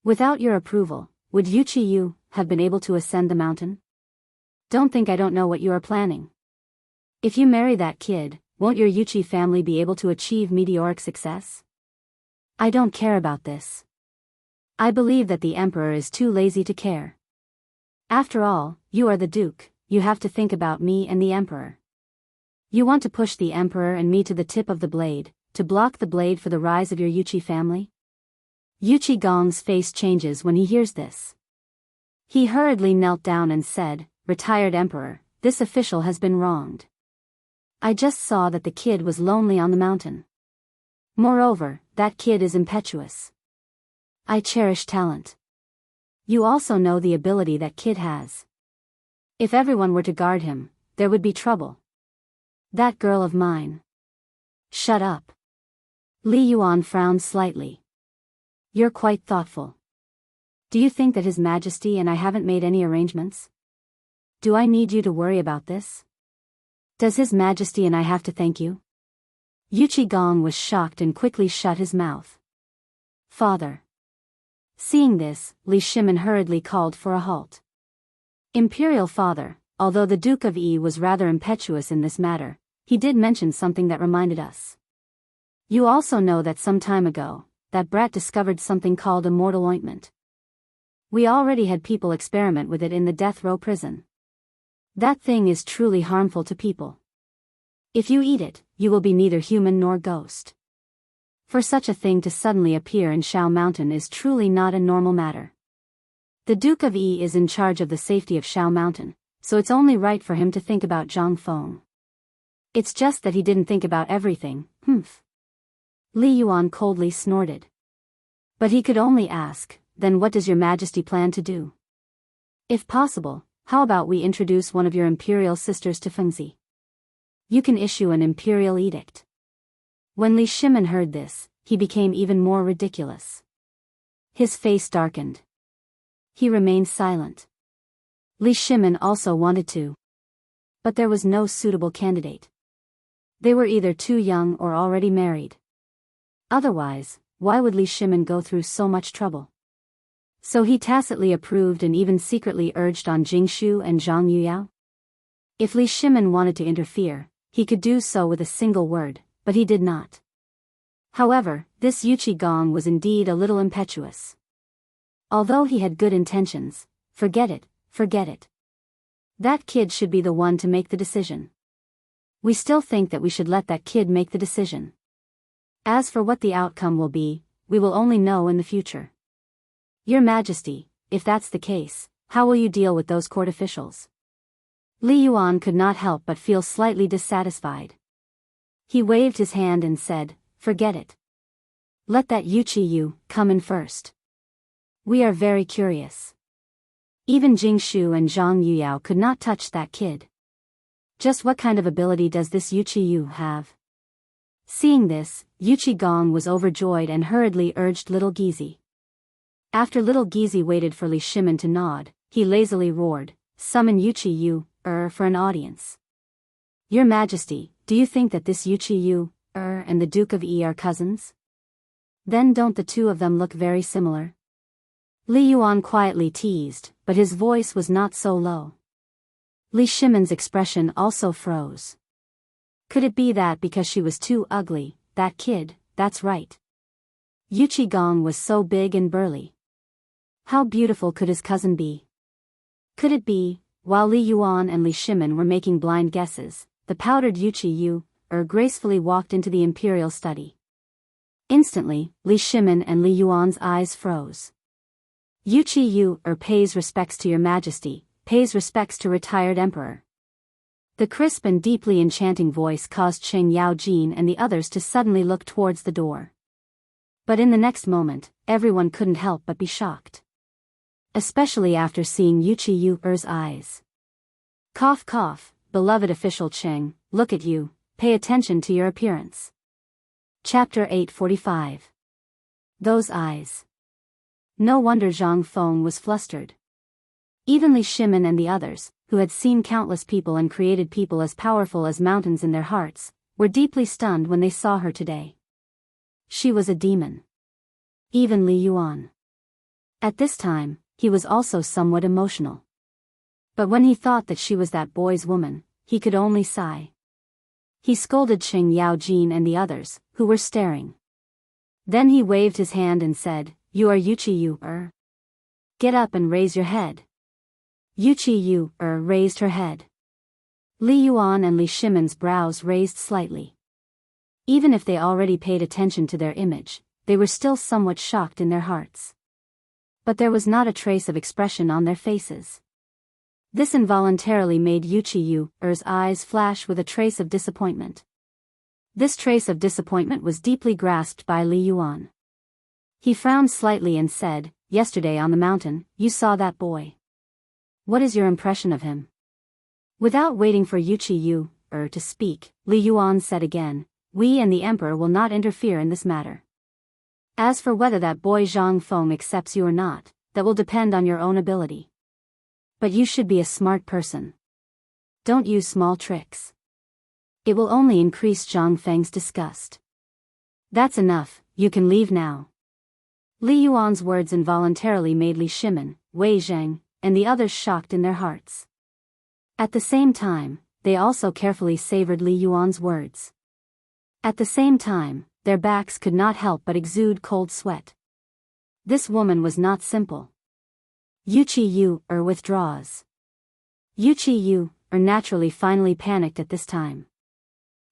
Speaker 1: Without your approval, would Yuchi Yu have been able to ascend the mountain? Don't think I don't know what you are planning. If you marry that kid, won't your Yuchi family be able to achieve meteoric success? I don't care about this. I believe that the emperor is too lazy to care. After all, you are the duke, you have to think about me and the emperor. You want to push the emperor and me to the tip of the blade, to block the blade for the rise of your Yuchi family? Yuchi Gong's face changes when he hears this. He hurriedly knelt down and said, Retired emperor, this official has been wronged. I just saw that the kid was lonely on the mountain. Moreover, that kid is impetuous. I cherish talent. You also know the ability that kid has. If everyone were to guard him, there would be trouble. That girl of mine. Shut up. Li Yuan frowned slightly. You're quite thoughtful. Do you think that His Majesty and I haven't made any arrangements? Do I need you to worry about this? Does His Majesty and I have to thank you? Yuchi Gong was shocked and quickly shut his mouth. Father. Seeing this, Li Shimin hurriedly called for a halt. Imperial father, although the Duke of Yi was rather impetuous in this matter, he did mention something that reminded us. You also know that some time ago, that brat discovered something called Immortal ointment. We already had people experiment with it in the death row prison. That thing is truly harmful to people. If you eat it, you will be neither human nor ghost. For such a thing to suddenly appear in Shao Mountain is truly not a normal matter. The Duke of Yi is in charge of the safety of Shao Mountain, so it's only right for him to think about Zhang Feng. It's just that he didn't think about everything, Li Yuan coldly snorted. But he could only ask, then what does your Majesty plan to do? If possible, how about we introduce one of your imperial sisters to Fengzi? You can issue an imperial edict. When Li Shimin heard this, he became even more ridiculous. His face darkened. He remained silent. Li Shimin also wanted to. But there was no suitable candidate. They were either too young or already married. Otherwise, why would Li Shimin go through so much trouble? So he tacitly approved and even secretly urged on Jingshu and Zhang Yuyao. If Li Shimin wanted to interfere, he could do so with a single word, but he did not. However, this Yuchi Gong was indeed a little impetuous. Although he had good intentions, forget it. That kid should be the one to make the decision. We still think that we should let that kid make the decision. As for what the outcome will be, we will only know in the future. Your Majesty, if that's the case, how will you deal with those court officials? Li Yuan could not help but feel slightly dissatisfied. He waved his hand and said, "Forget it. Let that Yu come in first. We are very curious." Even Jing Shu and Zhang Yuyao could not touch that kid. Just what kind of ability does this Yu have? Seeing this, Gong was overjoyed and hurriedly urged little Gizi. After little Gizi waited for Li Shimin to nod, he lazily roared, "Summon Yu for an audience." Your Majesty, do you think that this Yu and the Duke of Yi are cousins? Then don't the two of them look very similar? Li Yuan quietly teased, but his voice was not so low. Li Shimin's expression also froze. Could it be that because she was too ugly, that kid? That's right. Gong was so big and burly. How beautiful could his cousin be? Could it be, while Li Yuan and Li Shimin were making blind guesses, the powdered Yu gracefully walked into the imperial study. Instantly, Li Shimin and Li Yuan's eyes froze. Yu pays respects to your Majesty, pays respects to retired emperor. The crisp and deeply enchanting voice caused Cheng Yaojin and the others to suddenly look towards the door. But in the next moment, everyone couldn't help but be shocked. Especially after seeing Yu's eyes. Cough cough, beloved official Cheng, look at you, pay attention to your appearance. Chapter 845. Those eyes. No wonder Zhang Feng was flustered. Even Li Shimin and the others, who had seen countless people and created people as powerful as mountains in their hearts, were deeply stunned when they saw her today. She was a demon. Even Li Yuan. At this time, he was also somewhat emotional. But when he thought that she was that boy's woman, he could only sigh. He scolded Cheng Yaojin and the others, who were staring. Then he waved his hand and said, "You are Yu. Get up and raise your head." Yu raised her head. Li Yuan and Li Shimin's brows raised slightly. Even if they already paid attention to their image, they were still somewhat shocked in their hearts. But there was not a trace of expression on their faces. This involuntarily made Yu's eyes flash with a trace of disappointment. This trace of disappointment was deeply grasped by Li Yuan. He frowned slightly and said, "Yesterday on the mountain, you saw that boy. What is your impression of him?" Without waiting for Yu to speak, Li Yuan said again, "We and the emperor will not interfere in this matter. As for whether that boy Zhang Feng accepts you or not, that will depend on your own ability. But you should be a smart person. Don't use small tricks. It will only increase Zhang Feng's disgust. That's enough, you can leave now." Li Yuan's words involuntarily made Li Shimin, Wei Zheng, and the others shocked in their hearts. At the same time, they also carefully savored Li Yuan's words. At the same time, their backs could not help but exude cold sweat. This woman was not simple. Yu withdraws. Yu naturally finally panicked at this time.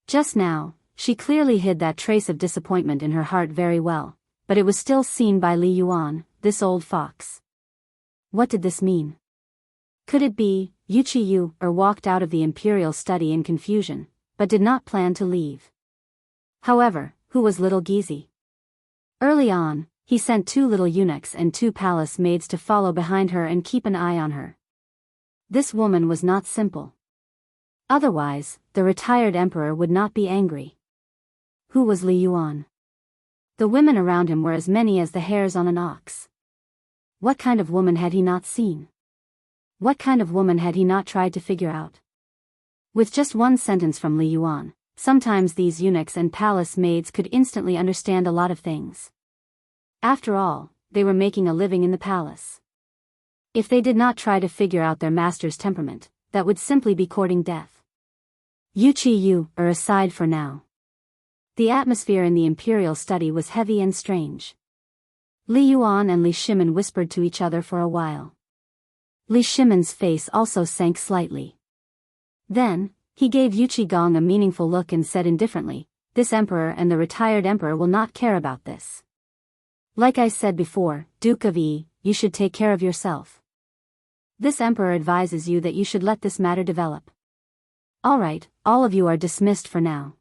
Speaker 1: Just now, she clearly hid that trace of disappointment in her heart very well, but it was still seen by Li Yuan, this old fox. What did this mean? Could it be, Yu walked out of the imperial study in confusion, but did not plan to leave? However, who was little Gizi? Early on, he sent 2 little eunuchs and 2 palace maids to follow behind her and keep an eye on her. This woman was not simple. Otherwise, the retired emperor would not be angry. Who was Li Yuan? The women around him were as many as the hairs on an ox. What kind of woman had he not seen? What kind of woman had he not tried to figure out? With just one sentence from Li Yuan, sometimes these eunuchs and palace maids could instantly understand a lot of things. After all, they were making a living in the palace. If they did not try to figure out their master's temperament, that would simply be courting death. Yu aside for now. The atmosphere in the imperial study was heavy and strange. Li Yuan and Li Shimin whispered to each other for a while. Li Shimin's face also sank slightly. Then, He gave Yu Qigong a meaningful look and said indifferently, "This emperor and the retired emperor will not care about this. Like I said before, Duke of Yi, you should take care of yourself. This emperor advises you that you should let this matter develop. Alright, all of you are dismissed for now.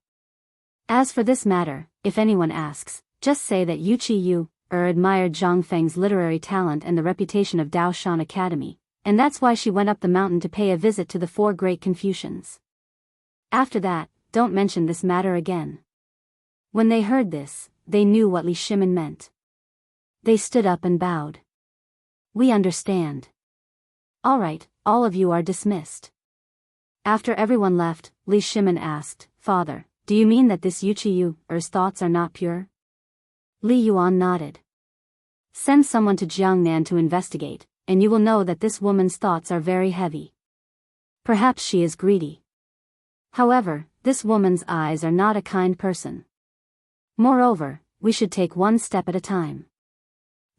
Speaker 1: As for this matter, if anyone asks, just say that Yu Qiyu admired Zhang Feng's literary talent and the reputation of Daoshan Academy, and that's why she went up the mountain to pay a visit to the four great Confucians. After that, don't mention this matter again." When they heard this, they knew what Li Shimin meant. They stood up and bowed. "We understand. Alright, all of you are dismissed." After everyone left, Li Shimin asked, "Father, do you mean that this Yu Qiyu's thoughts are not pure?" Li Yuan nodded. "Send someone to Jiangnan to investigate, and you will know that this woman's thoughts are very heavy. Perhaps she is greedy. However, this woman's eyes are not a kind person. Moreover, we should take one step at a time.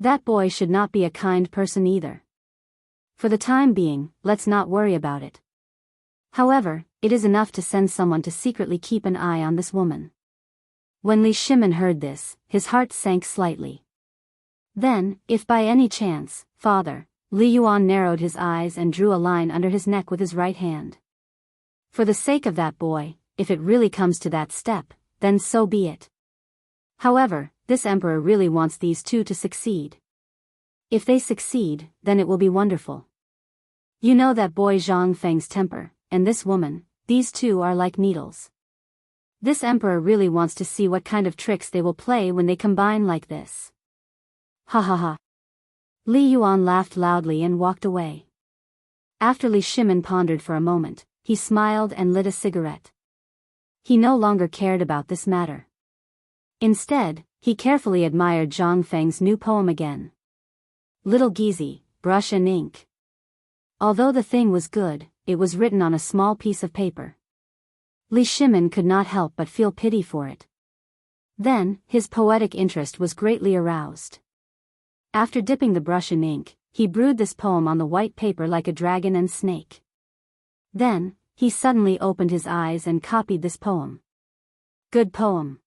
Speaker 1: That boy should not be a kind person either. For the time being, let's not worry about it. However, it is enough to send someone to secretly keep an eye on this woman." When Li Shimin heard this, his heart sank slightly. Then, if by any chance, "Father," Li Yuan narrowed his eyes and drew a line under his neck with his right hand. "For the sake of that boy, if it really comes to that step, then so be it. However, this emperor really wants these two to succeed. If they succeed, then it will be wonderful. You know that boy Zhang Feng's temper, and this woman, these two are like needles. This emperor really wants to see what kind of tricks they will play when they combine like this." Ha ha ha. Li Yuan laughed loudly and walked away. After Li Shimin pondered for a moment, he smiled and lit a cigarette. He no longer cared about this matter. Instead, he carefully admired Zhang Feng's new poem again. Little Gizi, Brush and Ink. Although the thing was good, it was written on a small piece of paper. Li Shimin could not help but feel pity for it. Then, his poetic interest was greatly aroused. After dipping the brush in ink, he brewed this poem on the white paper like a dragon and snake. Then, he suddenly opened his eyes and copied this poem. Good poem.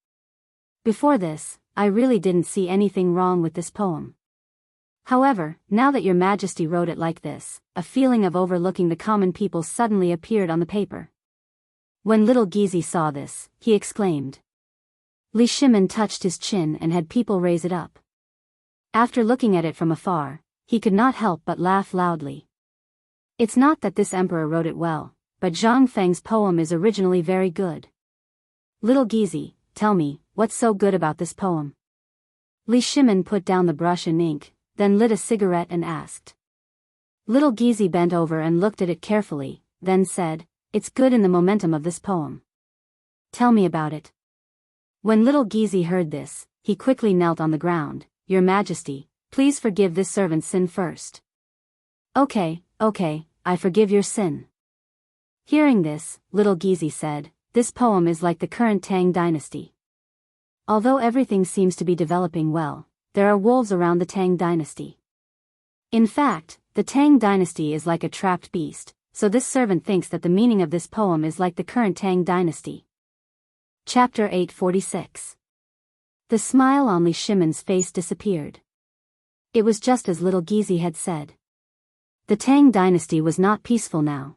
Speaker 1: Before this, I really didn't see anything wrong with this poem. However, now that your Majesty wrote it like this, a feeling of overlooking the common people suddenly appeared on the paper. When little Gizi saw this, he exclaimed. Li Shimin touched his chin and had people raise it up. After looking at it from afar, he could not help but laugh loudly. It's not that this emperor wrote it well, but Zhang Feng's poem is originally very good. Little Gizi, tell me, what's so good about this poem? Li Shimin put down the brush and ink, then lit a cigarette and asked. Little Gizi bent over and looked at it carefully, then said, "It's good in the momentum of this poem. Tell me about it." When little Gizi heard this, he quickly knelt on the ground. "Your Majesty, please forgive this servant's sin first." Okay, I forgive your sin." Hearing this, little Gizi said, "This poem is like the current Tang dynasty. Although everything seems to be developing well, there are wolves around the Tang dynasty. In fact, the Tang dynasty is like a trapped beast, so this servant thinks that the meaning of this poem is like the current Tang dynasty." Chapter 846. The smile on Li Shimin's face disappeared. It was just as little Gizi had said. The Tang dynasty was not peaceful now.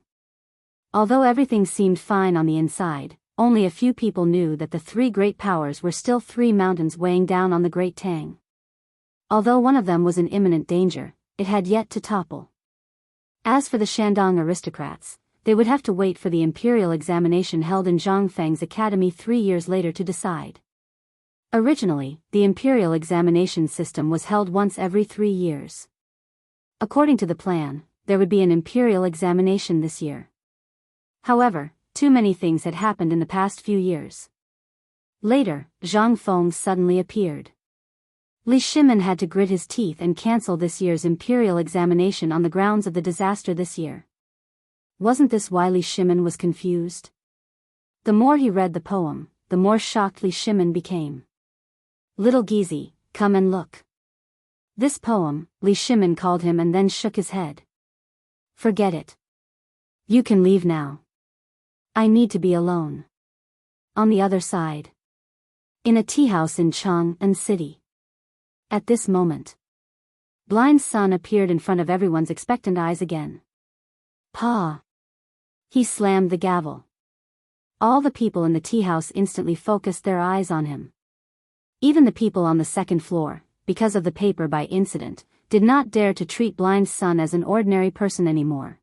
Speaker 1: Although everything seemed fine on the inside, only a few people knew that the three great powers were still three mountains weighing down on the Great Tang. Although one of them was in imminent danger, it had yet to topple. As for the Shandong aristocrats, they would have to wait for the imperial examination held in Zhang Feng's academy 3 years later to decide. Originally, the imperial examination system was held once every 3 years. According to the plan, there would be an imperial examination this year. However, too many things had happened in the past few years. Later, Zhang Feng suddenly appeared. Li Shimin had to grit his teeth and cancel this year's imperial examination on the grounds of the disaster this year. Wasn't this why Li Shimin was confused? The more he read the poem, the more shocked Li Shimin became. Little Gizi, come and look. This poem, Li Shimin called him and then shook his head. Forget it. You can leave now. I need to be alone. On the other side. In a tea house in Chang'an city. At this moment, Blind Sun appeared in front of everyone's expectant eyes again. Pa! He slammed the gavel. All the people in the tea house instantly focused their eyes on him. Even the people on the second floor, because of the paper by incident, did not dare to treat Blind Sun as an ordinary person anymore.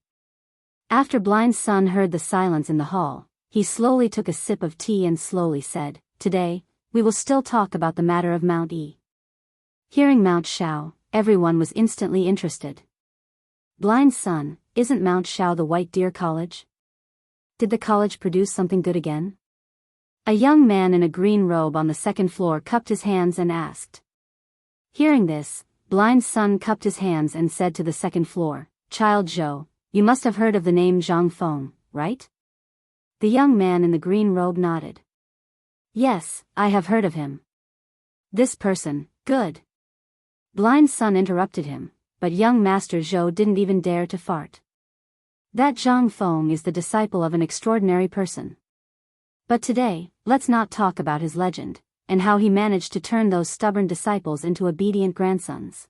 Speaker 1: After Blind Sun heard the silence in the hall, he slowly took a sip of tea and slowly said, "Today, we will still talk about the matter of Mount E." Hearing Mount Shao, everyone was instantly interested. Blind Sun, isn't Mount Shao the White Deer College? Did the college produce something good again? A young man in a green robe on the second floor cupped his hands and asked. Hearing this, Blind Sun cupped his hands and said to the second floor, "Child Zhou, you must have heard of the name Zhang Feng, right?" The young man in the green robe nodded. "Yes, I have heard of him." "This person, good." Blind Sun interrupted him, but young Master Zhou didn't even dare to fart. "That Zhang Feng is the disciple of an extraordinary person. But today, let's not talk about his legend, and how he managed to turn those stubborn disciples into obedient grandsons.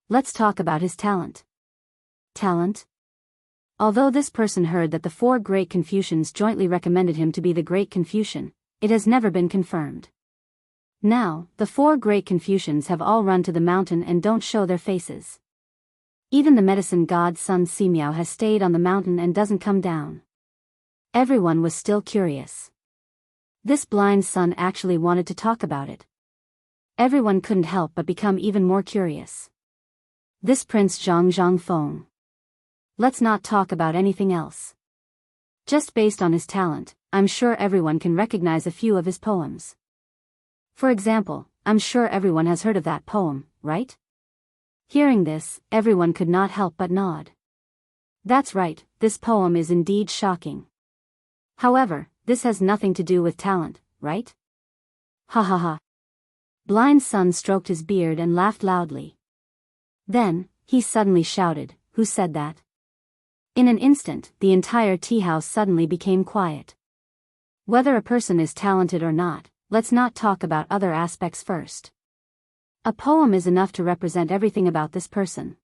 Speaker 1: Let's talk about his talent." Talent? Although this person heard that the four great Confucians jointly recommended him to be the great Confucian, it has never been confirmed. Now, the four great Confucians have all run to the mountain and don't show their faces. Even the medicine god Sun Simiao has stayed on the mountain and doesn't come down. Everyone was still curious. This Blind Sun actually wanted to talk about it. Everyone couldn't help but become even more curious. This Prince Zhang Feng. Let's not talk about anything else. Just based on his talent, I'm sure everyone can recognize a few of his poems. For example, I'm sure everyone has heard of that poem, right? Hearing this, everyone could not help but nod. That's right, this poem is indeed shocking. However, this has nothing to do with talent, right? Ha ha ha. Blind Sun stroked his beard and laughed loudly. Then, he suddenly shouted, "Who said that?" In an instant, the entire tea house suddenly became quiet. Whether a person is talented or not, let's not talk about other aspects first. A poem is enough to represent everything about this person.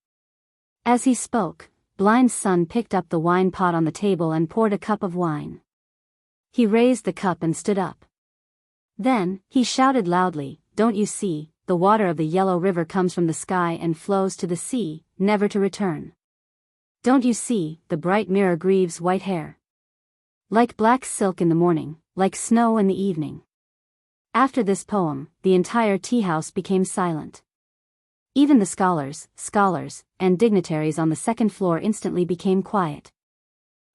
Speaker 1: As he spoke, Blind Sun picked up the wine pot on the table and poured a cup of wine. He raised the cup and stood up. Then, he shouted loudly, "Don't you see, the water of the yellow river comes from the sky and flows to the sea, never to return. Don't you see, the bright mirror grieves white hair. Like black silk in the morning, like snow in the evening." After this poem, the entire tea house became silent. Even the scholars, and dignitaries on the second floor instantly became quiet.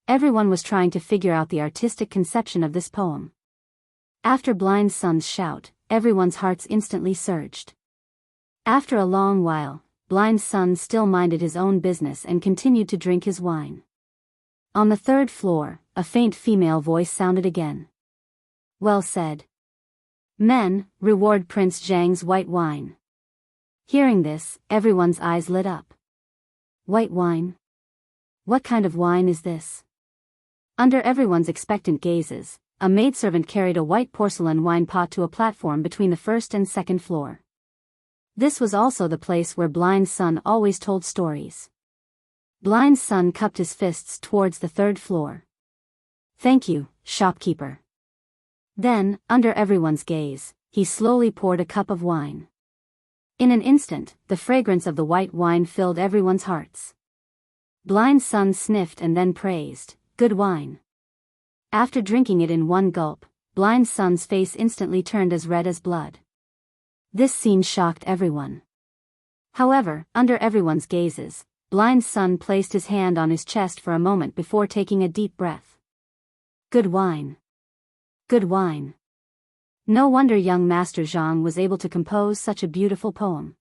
Speaker 1: Everyone was trying to figure out the artistic conception of this poem. After Blind Sun's shout, everyone's hearts instantly surged. After a long while, Blind Sun still minded his own business and continued to drink his wine. On the third floor, a faint female voice sounded again. "Well said. Men, reward Prince Zhang's white wine." Hearing this, everyone's eyes lit up. White wine? What kind of wine is this? Under everyone's expectant gazes, a maidservant carried a white porcelain wine pot to a platform between the first and second floor. This was also the place where Blind Sun always told stories. Blind Sun cupped his fists towards the third floor. "Thank you, shopkeeper." Then, under everyone's gaze, he slowly poured a cup of wine. In an instant, the fragrance of the white wine filled everyone's hearts. Blind Sun sniffed and then praised, "Good wine." After drinking it in one gulp, Blind Sun's face instantly turned as red as blood. This scene shocked everyone. However, under everyone's gazes, Blind Sun placed his hand on his chest for a moment before taking a deep breath. Good wine. Good wine. No wonder young Master Zhang was able to compose such a beautiful poem.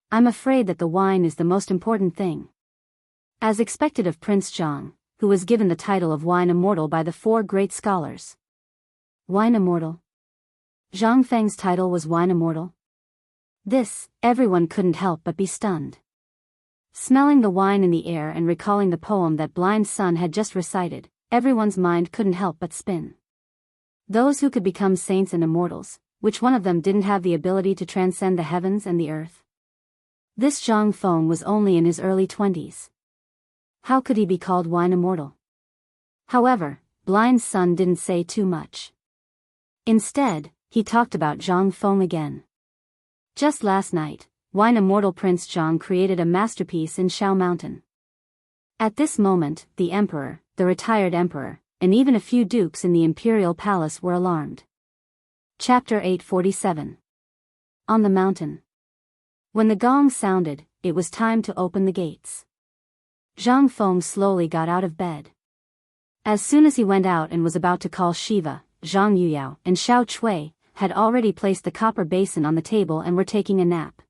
Speaker 1: I'm afraid that the wine is the most important thing. As expected of Prince Zhang, who was given the title of Wine Immortal by the four great scholars. Wine Immortal? Zhang Feng's title was Wine Immortal? This, everyone couldn't help but be stunned. Smelling the wine in the air and recalling the poem that Blind Sun had just recited, everyone's mind couldn't help but spin. Those who could become saints and immortals, which one of them didn't have the ability to transcend the heavens and the earth? This Zhang Feng was only in his early 20s. How could he be called wine immortal? However, Blind's son didn't say too much. Instead, he talked about Zhang Feng again. Just last night, wine immortal Prince Zhang created a masterpiece in Shao Mountain. At this moment, the emperor, the retired emperor, and even a few dukes in the imperial palace were alarmed. Chapter 847. On the mountain. When the gong sounded, it was time to open the gates. Zhang Feng slowly got out of bed. As soon as he went out and was about to call Shiva, Zhang Yuyao and Xiao Chui had already placed the copper basin on the table and were taking a nap.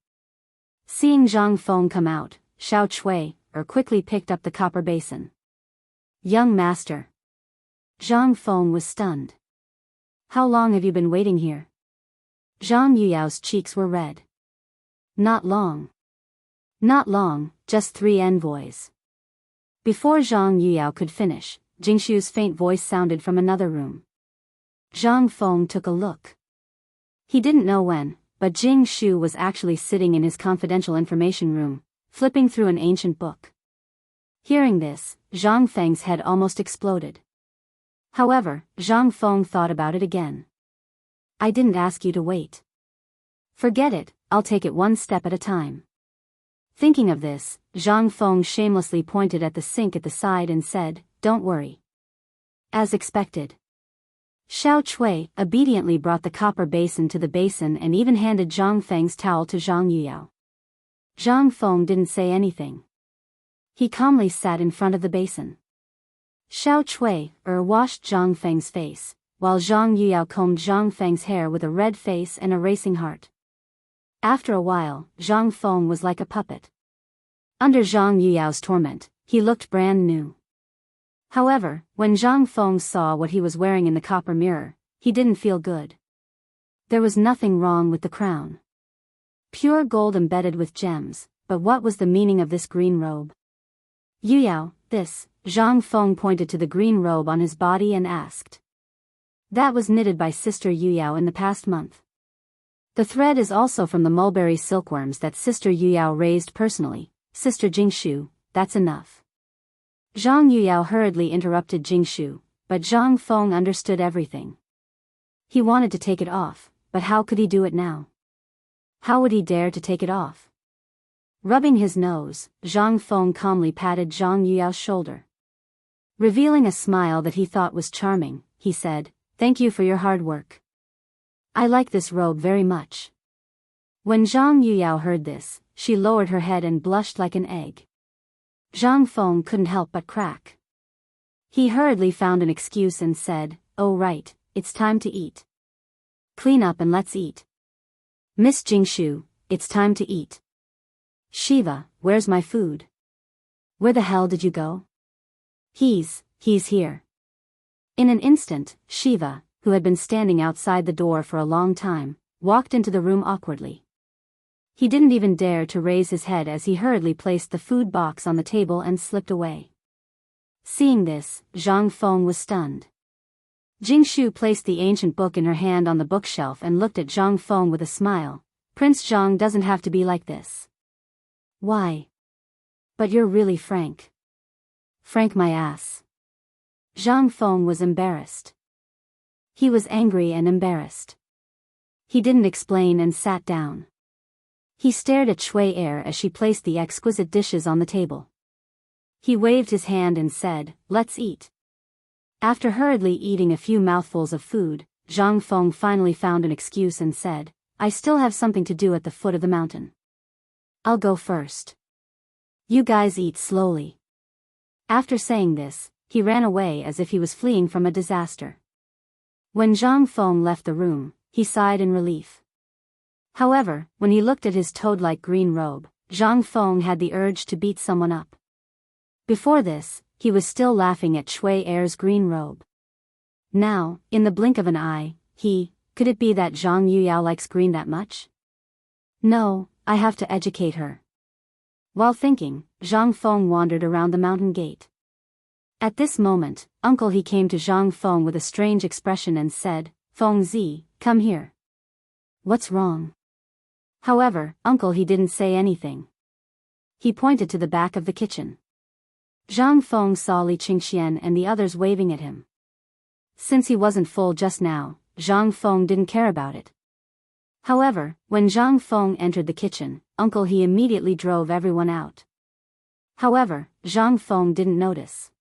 Speaker 1: Seeing Zhang Feng come out, Xiao Chui quickly picked up the copper basin. Young master. Zhang Feng was stunned. How long have you been waiting here? Zhang Yuyao's cheeks were red. Not long. Not long, just 3 envoys. Before Zhang Yuyao could finish, Jingshu's faint voice sounded from another room. Zhang Feng took a look. He didn't know when, but Jingshu was actually sitting in his confidential information room, flipping through an ancient book. Hearing this, Zhang Feng's head almost exploded. However, Zhang Feng thought about it again. I didn't ask you to wait. Forget it, I'll take it one step at a time. Thinking of this, Zhang Feng shamelessly pointed at the sink at the side and said, Don't worry. As expected. Xiao Chui obediently brought the copper basin to the basin and even handed Zhang Feng's towel to Zhang Yuyao. Zhang Feng didn't say anything. He calmly sat in front of the basin. Xiao Chui washed Zhang Feng's face, while Zhang Yuyao combed Zhang Feng's hair with a red face and a racing heart. After a while, Zhang Feng was like a puppet. Under Zhang Yuyao's torment, he looked brand new. However, when Zhang Feng saw what he was wearing in the copper mirror, he didn't feel good. There was nothing wrong with the crown. Pure gold embedded with gems, but what was the meaning of this green robe? Yuyao, this, Zhang Feng pointed to the green robe on his body and asked. That was knitted by Sister Yuyao in the past month. The thread is also from the mulberry silkworms that Sister Yuyao raised personally. Sister Jingshu, that's enough. Zhang Yuyao hurriedly interrupted Jingshu, but Zhang Feng understood everything. He wanted to take it off, but how could he do it now? How would he dare to take it off? Rubbing his nose, Zhang Feng calmly patted Zhang Yuyao's shoulder. Revealing a smile that he thought was charming, he said, Thank you for your hard work. I like this robe very much. When Zhang Yuyao heard this, she lowered her head and blushed like an egg. Zhang Feng couldn't help but crack. He hurriedly found an excuse and said, Oh right, it's time to eat. Clean up and let's eat. Miss Jingshu, it's time to eat. Shiva, where's my food? Where the hell did you go? He's here. In an instant, Shiva, who had been standing outside the door for a long time, walked into the room awkwardly. He didn't even dare to raise his head as he hurriedly placed the food box on the table and slipped away. Seeing this, Zhang Feng was stunned. Jingshu placed the ancient book in her hand on the bookshelf and looked at Zhang Feng with a smile. Prince Zhang doesn't have to be like this. Why? But you're really frank. Frank my ass. Zhang Feng was embarrassed. He was angry and embarrassed. He didn't explain and sat down. He stared at Shui Er as she placed the exquisite dishes on the table. He waved his hand and said, Let's eat. After hurriedly eating a few mouthfuls of food, Zhang Feng finally found an excuse and said, I still have something to do at the foot of the mountain. I'll go first. You guys eat slowly. After saying this, he ran away as if he was fleeing from a disaster. When Zhang Feng left the room, he sighed in relief. However, when he looked at his toad-like green robe, Zhang Feng had the urge to beat someone up. Before this, he was still laughing at Shui Er's green robe. Now, in the blink of an eye, could it be that Zhang Yuyao likes green that much? No, I have to educate her. While thinking, Zhang Feng wandered around the mountain gate. At this moment, Uncle He came to Zhang Feng with a strange expression and said, "Feng Zi, come here. What's wrong?" However, Uncle He didn't say anything. He pointed to the back of the kitchen. Zhang Feng saw Li Qingxian and the others waving at him. Since he wasn't full just now, Zhang Feng didn't care about it. However, when Zhang Feng entered the kitchen, Uncle He immediately drove everyone out. However, Zhang Feng didn't notice.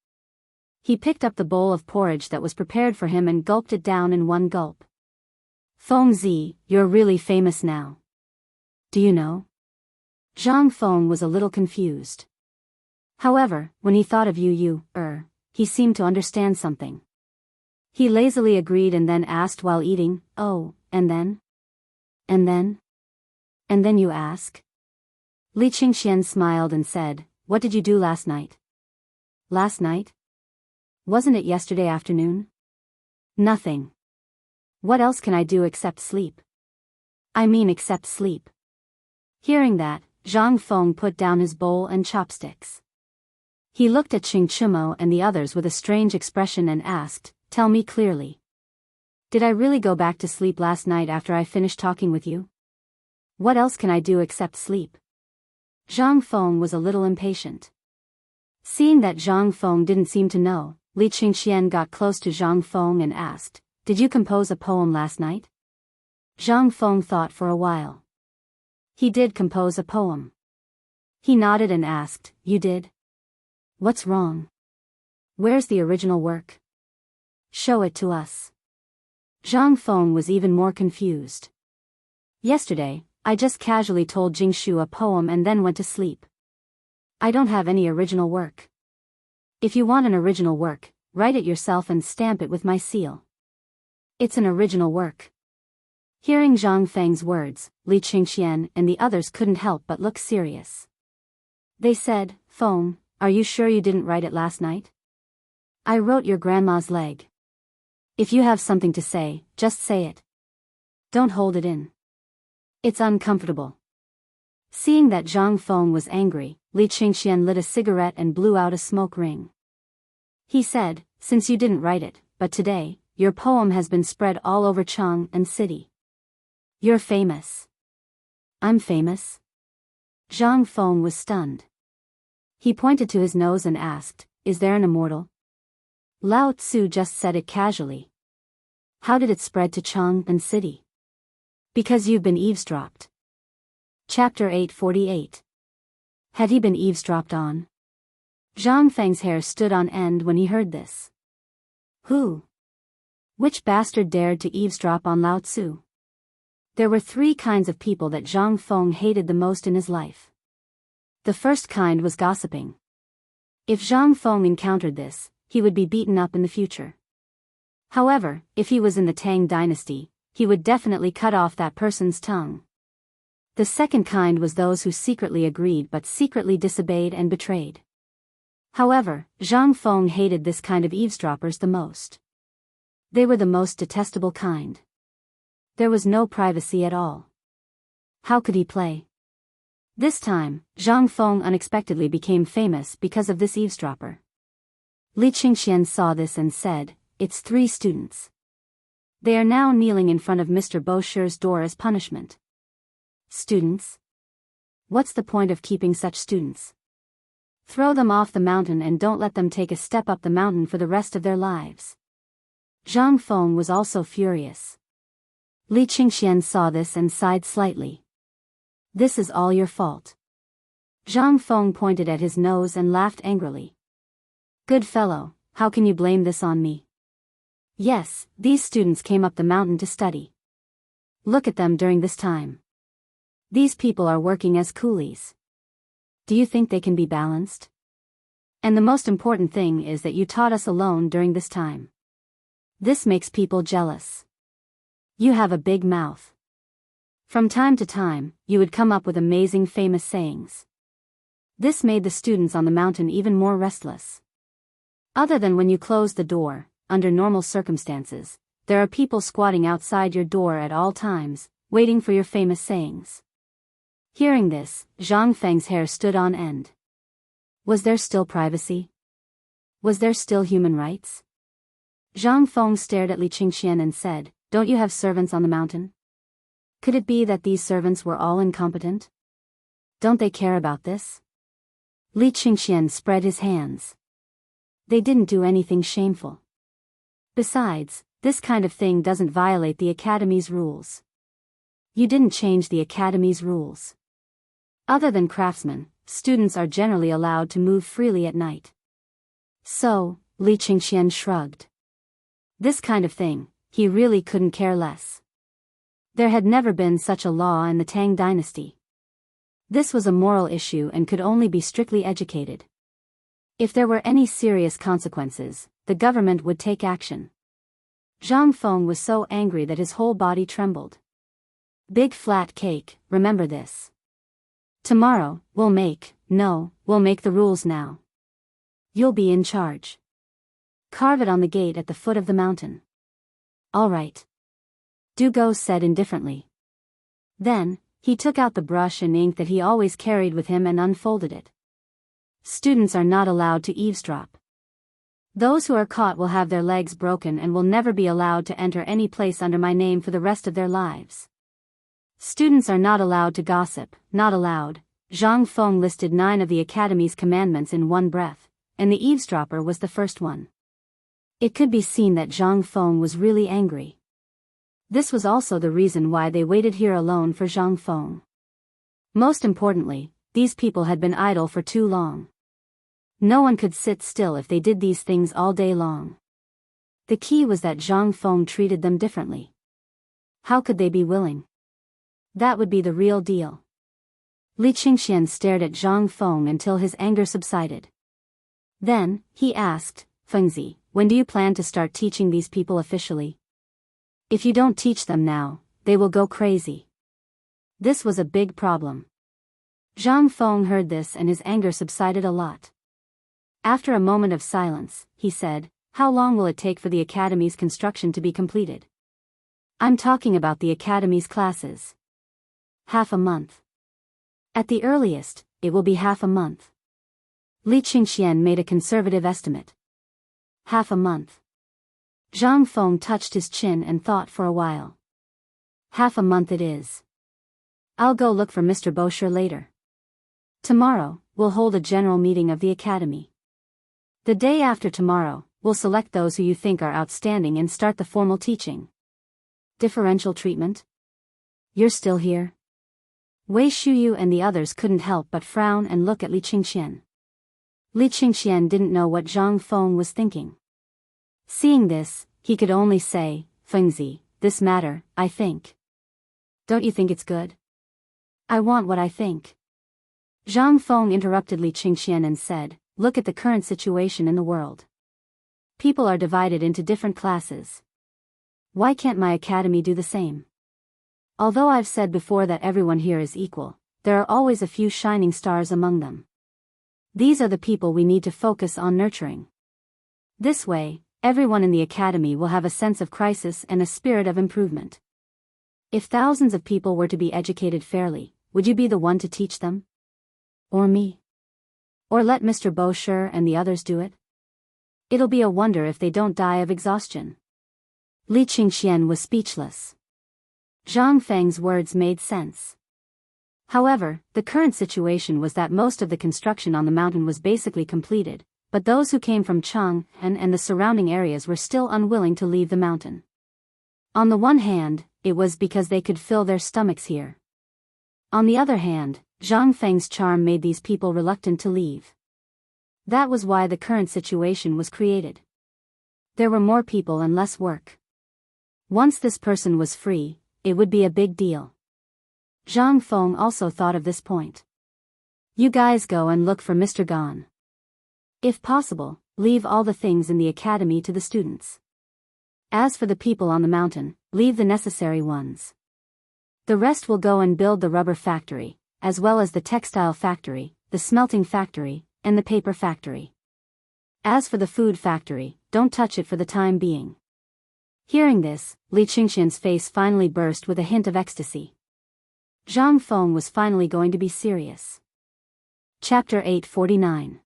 Speaker 1: He picked up the bowl of porridge that was prepared for him and gulped it down in one gulp. "Feng Zi, you're really famous now. Do you know?" Zhang Feng was a little confused. However, when he thought of he seemed to understand something. He lazily agreed and then asked while eating, "Oh, and then? And then? And then you ask?" Li Qingxian smiled and said, "What did you do last night?" "Last night? Wasn't it yesterday afternoon?" "Nothing. What else can I do except sleep? I mean except sleep." Hearing that, Zhang Feng put down his bowl and chopsticks. He looked at Qing Chumo and the others with a strange expression and asked, "Tell me clearly. Did I really go back to sleep last night after I finished talking with you? What else can I do except sleep?" Zhang Feng was a little impatient. Seeing that Zhang Feng didn't seem to know, Li Qingxian got close to Zhang Feng and asked, "Did you compose a poem last night?" Zhang Feng thought for a while. He did compose a poem. He nodded and asked, "You did? What's wrong? Where's the original work? Show it to us." Zhang Feng was even more confused. "Yesterday, I just casually told Jingshu a poem and then went to sleep. I don't have any original work. If you want an original work, write it yourself and stamp it with my seal. It's an original work." Hearing Zhang Feng's words, Li Qingxian and the others couldn't help but look serious. They said, "Feng, are you sure you didn't write it last night? I wrote your grandma's leg. If you have something to say, just say it. Don't hold it in. It's uncomfortable." Seeing that Zhang Feng was angry, Li Qingxian lit a cigarette and blew out a smoke ring. He said, "Since you didn't write it, but today, your poem has been spread all over Chang'an city. You're famous." "I'm famous?" Zhang Feng was stunned. He pointed to his nose and asked, "Is there an immortal?" Lao Tzu just said it casually. "How did it spread to Chang'an city?" "Because you've been eavesdropped." Chapter 848. Had he been eavesdropped on? Zhang Feng's hair stood on end when he heard this. Who? Which bastard dared to eavesdrop on Lao Tzu? There were 3 kinds of people that Zhang Feng hated the most in his life. The first kind was gossiping. If Zhang Feng encountered this, he would be beaten up in the future. However, if he was in the Tang dynasty, he would definitely cut off that person's tongue. The second kind was those who secretly agreed but secretly disobeyed and betrayed. However, Zhang Feng hated this kind of eavesdroppers the most. They were the most detestable kind. There was no privacy at all. How could he play? This time, Zhang Feng unexpectedly became famous because of this eavesdropper. Li Qingxian saw this and said, "It's 3 students. They are now kneeling in front of Mr. Bosher's door as punishment." Students? What's the point of keeping such students? Throw them off the mountain and don't let them take a step up the mountain for the rest of their lives. Zhang Feng was also furious. Li Qingxian saw this and sighed slightly. "This is all your fault." Zhang Feng pointed at his nose and laughed angrily. "Good fellow, how can you blame this on me? Yes, these students came up the mountain to study. Look at them during this time. These people are working as coolies. Do you think they can be balanced? And the most important thing is that you taught us alone during this time. This makes people jealous. You have a big mouth. From time to time, you would come up with amazing famous sayings. This made the students on the mountain even more restless. Other than when you close the door, under normal circumstances, there are people squatting outside your door at all times, waiting for your famous sayings." Hearing this, Zhang Feng's hair stood on end. Was there still privacy? Was there still human rights? Zhang Feng stared at Li Qingxian and said, "Don't you have servants on the mountain? Could it be that these servants were all incompetent? Don't they care about this?" Li Qingxian spread his hands. They didn't do anything shameful. Besides, this kind of thing doesn't violate the Academy's rules. You didn't change the Academy's rules. Other than craftsmen, students are generally allowed to move freely at night. So, Li Qingxian shrugged. This kind of thing, he really couldn't care less. There had never been such a law in the Tang dynasty. This was a moral issue and could only be strictly educated. If there were any serious consequences, the government would take action. Zhang Feng was so angry that his whole body trembled. Big flat cake, remember this. Tomorrow, we'll make the rules now. You'll be in charge. Carve it on the gate at the foot of the mountain. All right. Dugo said indifferently. Then, he took out the brush and ink that he always carried with him and unfolded it. Students are not allowed to eavesdrop. Those who are caught will have their legs broken and will never be allowed to enter any place under my name for the rest of their lives. Students are not allowed to gossip, not allowed. Zhang Feng listed 9 of the Academy's commandments in one breath, and the eavesdropper was the first one. It could be seen that Zhang Feng was really angry. This was also the reason why they waited here alone for Zhang Feng. Most importantly, these people had been idle for too long. No one could sit still if they did these things all day long. The key was that Zhang Feng treated them differently. How could they be willing? That would be the real deal. Li Qingxian stared at Zhang Feng until his anger subsided. Then, he asked, "Fengzi, when do you plan to start teaching these people officially? If you don't teach them now, they will go crazy." This was a big problem. Zhang Feng heard this and his anger subsided a lot. After a moment of silence, he said, "How long will it take for the Academy's construction to be completed?" "I'm talking about the Academy's classes." "Half a month. At the earliest, it will be half a month." Li Qingxian made a conservative estimate. Half a month. Zhang Feng touched his chin and thought for a while. Half a month it is. I'll go look for Mr. Bosher later. Tomorrow, we'll hold a general meeting of the Academy. The day after tomorrow, we'll select those who you think are outstanding and start the formal teaching. Differential treatment? You're still here? Wei Shuyu and the others couldn't help but frown and look at Li Qingxian. Li Qingxian didn't know what Zhang Feng was thinking. Seeing this, he could only say, "Fengzi, this matter, I think. Don't you think it's good?" "I want what I think." Zhang Feng interrupted Li Qingxian and said, "Look at the current situation in the world. People are divided into different classes. Why can't my academy do the same? Although I've said before that everyone here is equal, there are always a few shining stars among them. These are the people we need to focus on nurturing. This way, everyone in the academy will have a sense of crisis and a spirit of improvement. If thousands of people were to be educated fairly, would you be the one to teach them? Or me? Or let Mr. Bosher and the others do it? It'll be a wonder if they don't die of exhaustion." Li Qingxian was speechless. Zhang Feng's words made sense. However, the current situation was that most of the construction on the mountain was basically completed, but those who came from Chang'an and the surrounding areas were still unwilling to leave the mountain. On the one hand, it was because they could fill their stomachs here. On the other hand, Zhang Feng's charm made these people reluctant to leave. That was why the current situation was created. There were more people and less work. Once this person was free, it would be a big deal. Zhang Feng also thought of this point. "You guys go and look for Mr. Gan. If possible, leave all the things in the academy to the students. As for the people on the mountain, leave the necessary ones. The rest will go and build the rubber factory, as well as the textile factory, the smelting factory, and the paper factory. As for the food factory, don't touch it for the time being." Hearing this, Li Qingxian's face finally burst with a hint of ecstasy. Zhang Feng was finally going to be serious. Chapter 849.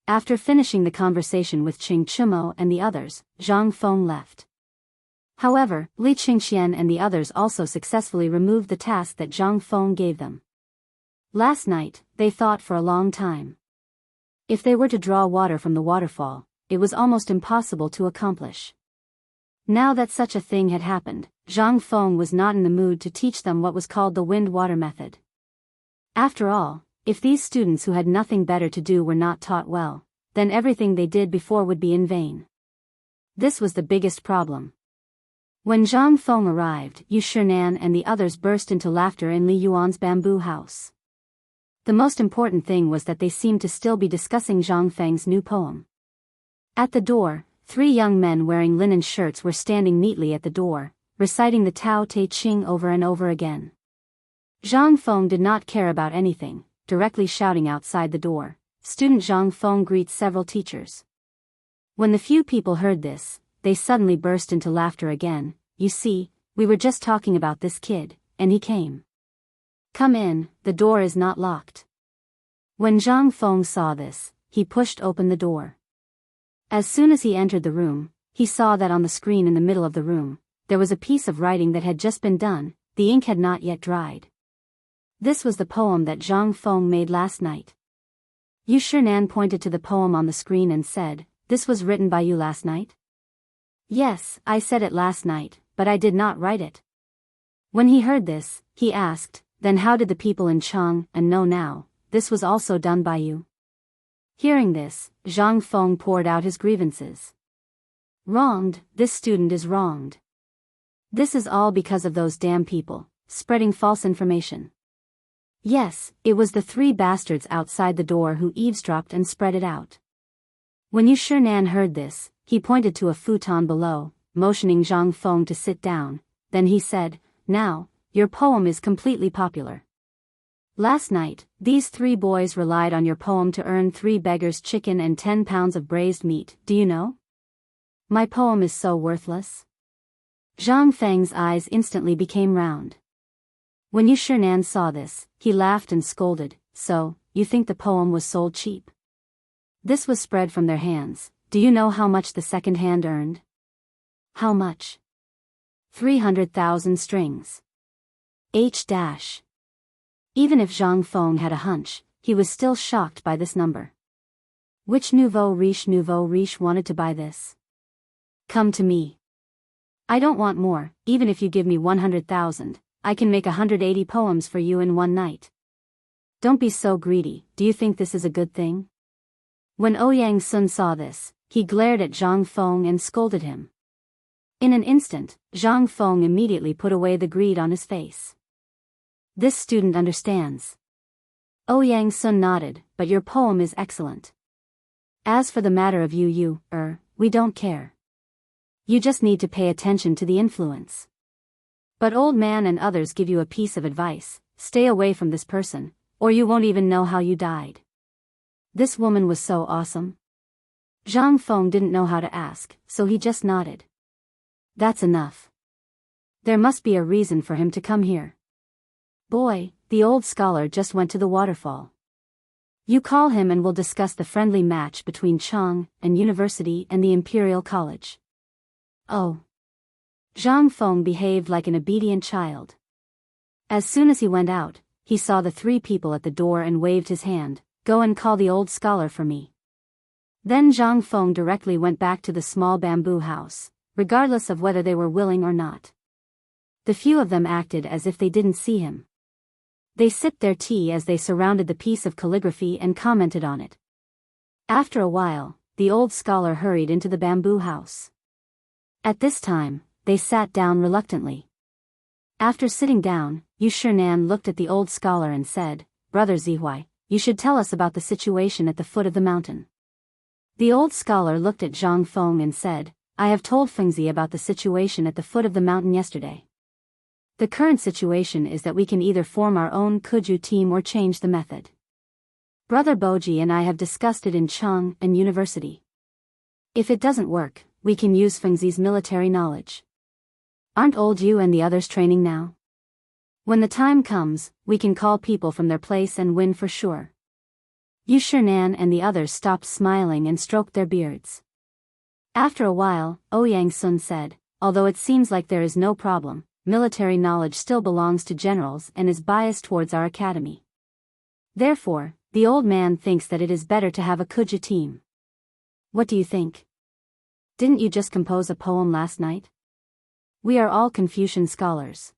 Speaker 1: After finishing the conversation with Qing Chumo and the others, Zhang Feng left. However, Li Qingxian and the others also successfully removed the task that Zhang Feng gave them. Last night, they thought for a long time. If they were to draw water from the waterfall, it was almost impossible to accomplish. Now that such a thing had happened, Zhang Feng was not in the mood to teach them what was called the wind-water method. After all, if these students who had nothing better to do were not taught well, then everything they did before would be in vain. This was the biggest problem. When Zhang Feng arrived, Yu Shinan and the others burst into laughter in Li Yuan's bamboo house. The most important thing was that they seemed to still be discussing Zhang Feng's new poem. At the door, 3 young men wearing linen shirts were standing neatly at the door, reciting the Tao Te Ching over and over again. Zhang Feng did not care about anything, directly shouting outside the door, "Student Zhang Feng greets several teachers." When the few people heard this, they suddenly burst into laughter again. "You see, we were just talking about this kid, and he came. Come in, the door is not locked." When Zhang Feng saw this, he pushed open the door. As soon as he entered the room, he saw that on the screen in the middle of the room, there was a piece of writing that had just been done. The ink had not yet dried. This was the poem that Zhang Feng made last night. Yu Shinan pointed to the poem on the screen and said, "This was written by you last night?" "Yes, I said it last night, but I did not write it." When he heard this, he asked, "Then how did the people in Chang'an know now this was also done by you?" Hearing this, Zhang Feng poured out his grievances. "Wronged, this student is wronged. This is all because of those damn people, spreading false information." Yes, it was the 3 bastards outside the door who eavesdropped and spread it out. When Yu Shinan heard this, he pointed to a futon below, motioning Zhang Feng to sit down. Then he said, "Now, your poem is completely popular. Last night, these 3 boys relied on your poem to earn 3 beggars' chicken and 10 pounds of braised meat, do you know? My poem is so worthless." Zhang Feng's eyes instantly became round. When Yu Shinan saw this, he laughed and scolded, "So, you think the poem was sold cheap? This was spread from their hands. Do you know how much the second hand earned?" "How much?" 300,000 strings. H-. Even if Zhang Feng had a hunch, he was still shocked by this number. Which nouveau riche wanted to buy this? "Come to me. I don't want more. Even if you give me 100,000, I can make 180 poems for you in one night. Don't be so greedy. Do you think this is a good thing?" When Ouyang Sun saw this, he glared at Zhang Feng and scolded him. In an instant, Zhang Feng immediately put away the greed on his face. "This student understands." Ouyang Sun nodded, "But your poem is excellent. As for the matter of we don't care. You just need to pay attention to the influence. But old man and others give you a piece of advice: stay away from this person, or you won't even know how you died." This woman was so awesome. Zhang Feng didn't know how to ask, so he just nodded. "That's enough. There must be a reason for him to come here. Boy, the old scholar just went to the waterfall. You call him and we'll discuss the friendly match between Chang'an University and the Imperial College." "Oh." Zhang Feng behaved like an obedient child. As soon as he went out, he saw the 3 people at the door and waved his hand, "Go and call the old scholar for me." Then Zhang Feng directly went back to the small bamboo house, regardless of whether they were willing or not. The few of them acted as if they didn't see him. They sipped their tea as they surrounded the piece of calligraphy and commented on it. After a while, the old scholar hurried into the bamboo house. At this time, they sat down reluctantly. After sitting down, Yu Shinan looked at the old scholar and said, "Brother Zihuai, you should tell us about the situation at the foot of the mountain." The old scholar looked at Zhang Feng and said, "I have told Fengzi about the situation at the foot of the mountain yesterday. The current situation is that we can either form our own Kuju team or change the method. Brother Boji and I have discussed it in Chang'an University. If it doesn't work, we can use Fengzi's military knowledge. Aren't old you and the others training now? When the time comes, we can call people from their place and win for sure." Yu Shinan and the others stopped smiling and stroked their beards. After a while, Ouyang Sun said, although it seems like there is no problem, military knowledge still belongs to generals and is biased towards our academy. Therefore, the old man thinks that it is better to have a Kuja team. What do you think? Didn't you just compose a poem last night? We are all Confucian scholars.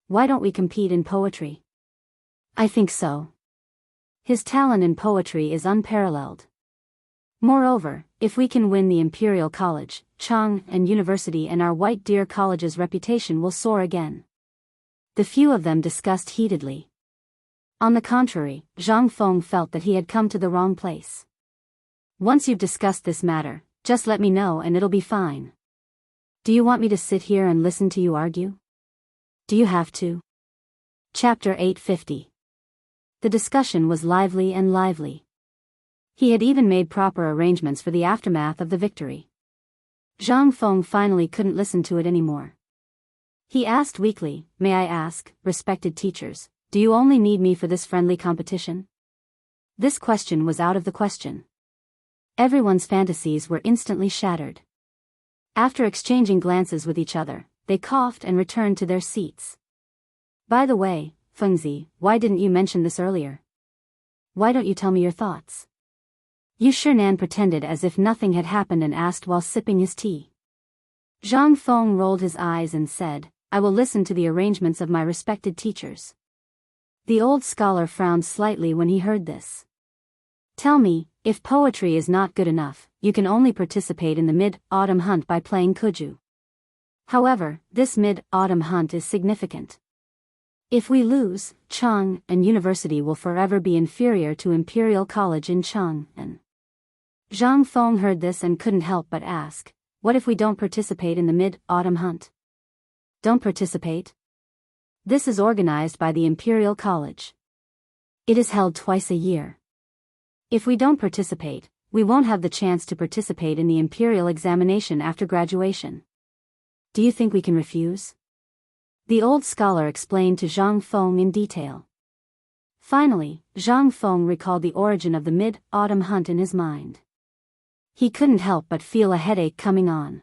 Speaker 1: Why don't we compete in poetry? I think so. His talent in poetry is unparalleled. Moreover, if we can win the Imperial College, Chang'an University and our White Deer College's reputation will soar again. The few of them discussed heatedly. On the contrary, Zhang Feng felt that he had come to the wrong place. Once you've discussed this matter, just let me know and it'll be fine. Do you want me to sit here and listen to you argue? Do you have to? Chapter 850. The discussion was lively and lively. He had even made proper arrangements for the aftermath of the victory. Zhang Feng finally couldn't listen to it anymore. He asked weakly, may I ask, respected teachers, do you only need me for this friendly competition? This question was out of the question. Everyone's fantasies were instantly shattered. After exchanging glances with each other, they coughed and returned to their seats. By the way, Fengzi, why didn't you mention this earlier? Why don't you tell me your thoughts? Yu Shinan pretended as if nothing had happened and asked while sipping his tea. Zhang Feng rolled his eyes and said, I will listen to the arrangements of my respected teachers. The old scholar frowned slightly when he heard this. Tell me, if poetry is not good enough, you can only participate in the mid-autumn hunt by playing Kuju. However, this mid-autumn hunt is significant. If we lose, Chang'an University will forever be inferior to Imperial College in Chang'an. Zhang Feng heard this and couldn't help but ask, what if we don't participate in the mid-autumn hunt? Don't participate? This is organized by the Imperial College. It is held twice a year. If we don't participate, we won't have the chance to participate in the Imperial examination after graduation. Do you think we can refuse? The old scholar explained to Zhang Feng in detail. Finally, Zhang Feng recalled the origin of the mid-autumn hunt in his mind. He couldn't help but feel a headache coming on.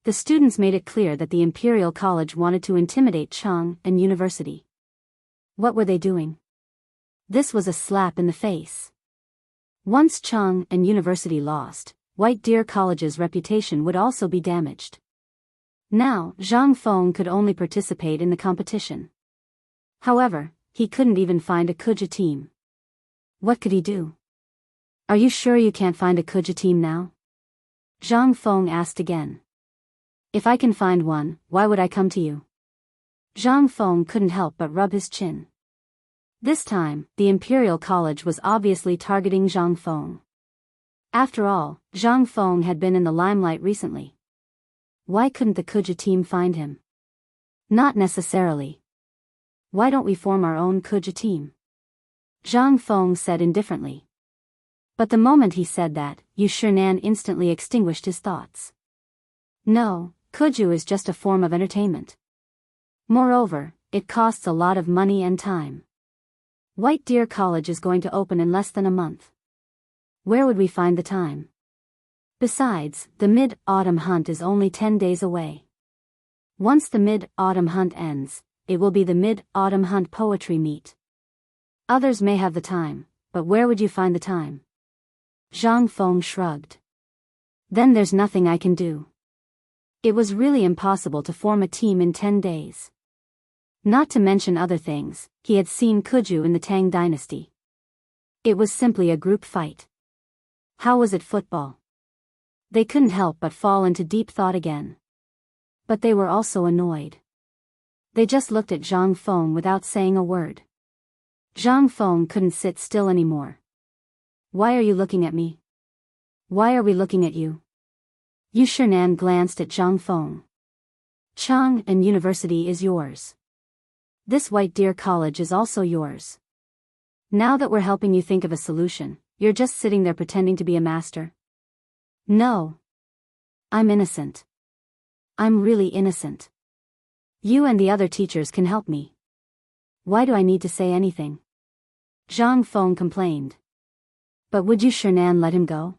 Speaker 1: The students made it clear that the Imperial College wanted to intimidate Chang'an University. What were they doing? This was a slap in the face. Once Chang'an University lost, White Deer College's reputation would also be damaged. Now, Zhang Feng could only participate in the competition. However, he couldn't even find a Kuja team. What could he do? Are you sure you can't find a Kuja team now? Zhang Feng asked again. If I can find one, why would I come to you? Zhang Feng couldn't help but rub his chin. This time, the Imperial College was obviously targeting Zhang Feng. After all, Zhang Feng had been in the limelight recently. Why couldn't the Kuja team find him? Not necessarily. Why don't we form our own Kuja team? Zhang Feng said indifferently. But the moment he said that, Yu Shinan instantly extinguished his thoughts. No, Kuju is just a form of entertainment. Moreover, it costs a lot of money and time. White Deer College is going to open in less than a month. Where would we find the time? Besides, the mid-autumn hunt is only 10 days away. Once the mid-autumn hunt ends, it will be the mid-autumn hunt poetry meet. Others may have the time, but where would you find the time? Zhang Feng shrugged. Then there's nothing I can do. It was really impossible to form a team in 10 days. Not to mention other things, he had seen Kuju in the Tang dynasty. It was simply a group fight. How was it football? They couldn't help but fall into deep thought again. But they were also annoyed. They just looked at Zhang Feng without saying a word. Zhang Feng couldn't sit still anymore. Why are you looking at me? Why are we looking at you? Yu Shinan glanced at Zhang Feng. Chang'an University is yours. This White Deer College is also yours. Now that we're helping you think of a solution, you're just sitting there pretending to be a master. No. I'm innocent. I'm really innocent. You and the other teachers can help me. Why do I need to say anything? Zhang Feng complained. But would you Chang'an let him go?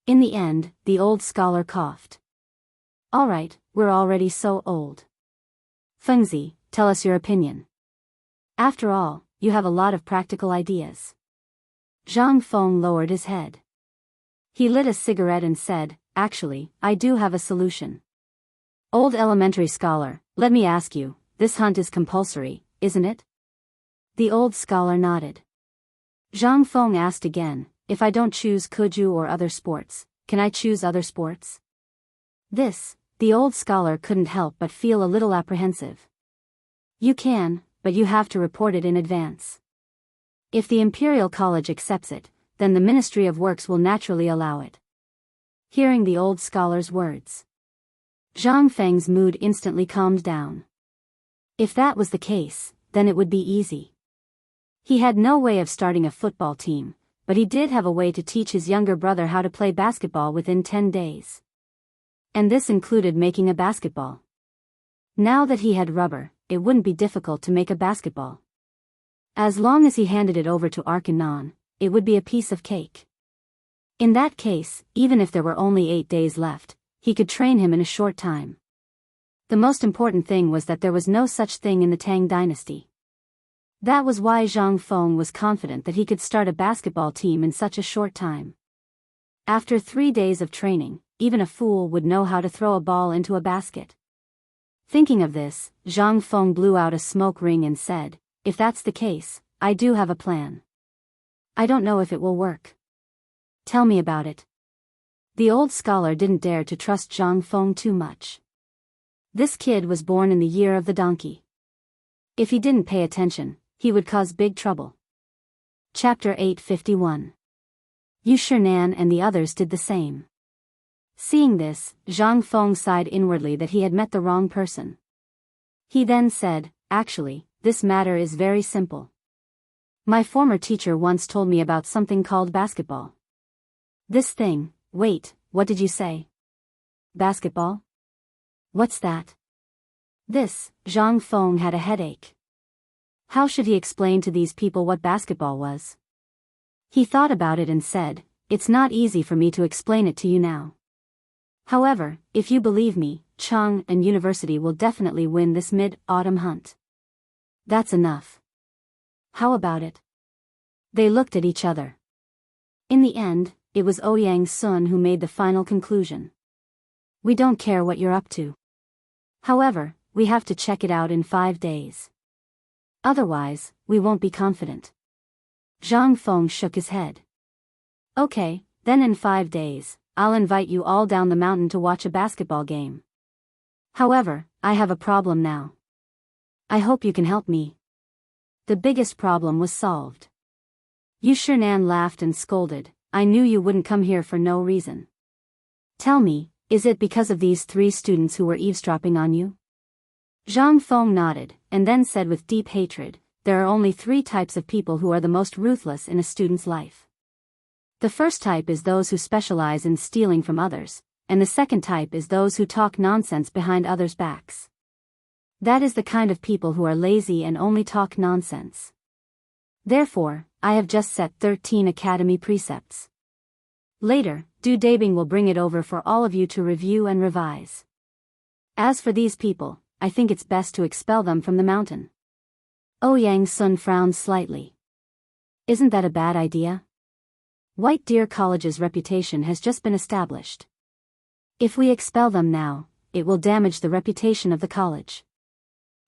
Speaker 1: In the end, the old scholar coughed. All right, we're already so old. Fengzi, tell us your opinion. After all, you have a lot of practical ideas. Zhang Feng lowered his head. He lit a cigarette and said, actually, I do have a solution. Old elementary scholar, let me ask you, this hunt is compulsory, isn't it? The old scholar nodded. Zhang Feng asked again, if I don't choose Kuju or other sports, can I choose other sports? This, the old scholar couldn't help but feel a little apprehensive. You can, but you have to report it in advance. If the Imperial College accepts it, then the Ministry of Works will naturally allow it. Hearing the old scholar's words, Zhang Feng's mood instantly calmed down. If that was the case, then it would be easy. He had no way of starting a football team, but he did have a way to teach his younger brother how to play basketball within 10 days. And this included making a basketball. Now that he had rubber, it wouldn't be difficult to make a basketball. As long as he handed it over to Arcanon, it would be a piece of cake. In that case, even if there were only 8 days left, he could train him in a short time. The most important thing was that there was no such thing in the Tang dynasty. That was why Zhang Feng was confident that he could start a basketball team in such a short time. After 3 days of training, even a fool would know how to throw a ball into a basket. Thinking of this, Zhang Feng blew out a smoke ring and said, if that's the case, I do have a plan. I don't know if it will work. Tell me about it. The old scholar didn't dare to trust Zhang Feng too much. This kid was born in the year of the donkey. If he didn't pay attention, he would cause big trouble. Chapter 851. Yu Shinan and the others did the same. Seeing this, Zhang Feng sighed inwardly that he had met the wrong person. He then said, actually, this matter is very simple. My former teacher once told me about something called basketball. This thing, wait, what did you say? Basketball? What's that? This, Zhang Feng had a headache. How should he explain to these people what basketball was? He thought about it and said, it's not easy for me to explain it to you now. However, if you believe me, Chang'an University will definitely win this mid-autumn hunt. That's enough. How about it? They looked at each other. In the end, it was Ouyang Sun who made the final conclusion. We don't care what you're up to. However, we have to check it out in 5 days. Otherwise, we won't be confident. Zhang Feng shook his head. Okay, then in 5 days, I'll invite you all down the mountain to watch a basketball game. However, I have a problem now. I hope you can help me. The biggest problem was solved. Yu Shinan laughed and scolded, I knew you wouldn't come here for no reason. Tell me, is it because of these 3 students who were eavesdropping on you? Zhang Feng nodded, and then said with deep hatred, there are only 3 types of people who are the most ruthless in a student's life. The first type is those who specialize in stealing from others, and the second type is those who talk nonsense behind others' backs. That is the kind of people who are lazy and only talk nonsense. Therefore, I have just set 13 academy precepts. Later, Du Dabing will bring it over for all of you to review and revise. As for these people, I think it's best to expel them from the mountain. Ouyang Sun frowned slightly. Isn't that a bad idea? White Deer College's reputation has just been established. If we expel them now, it will damage the reputation of the college.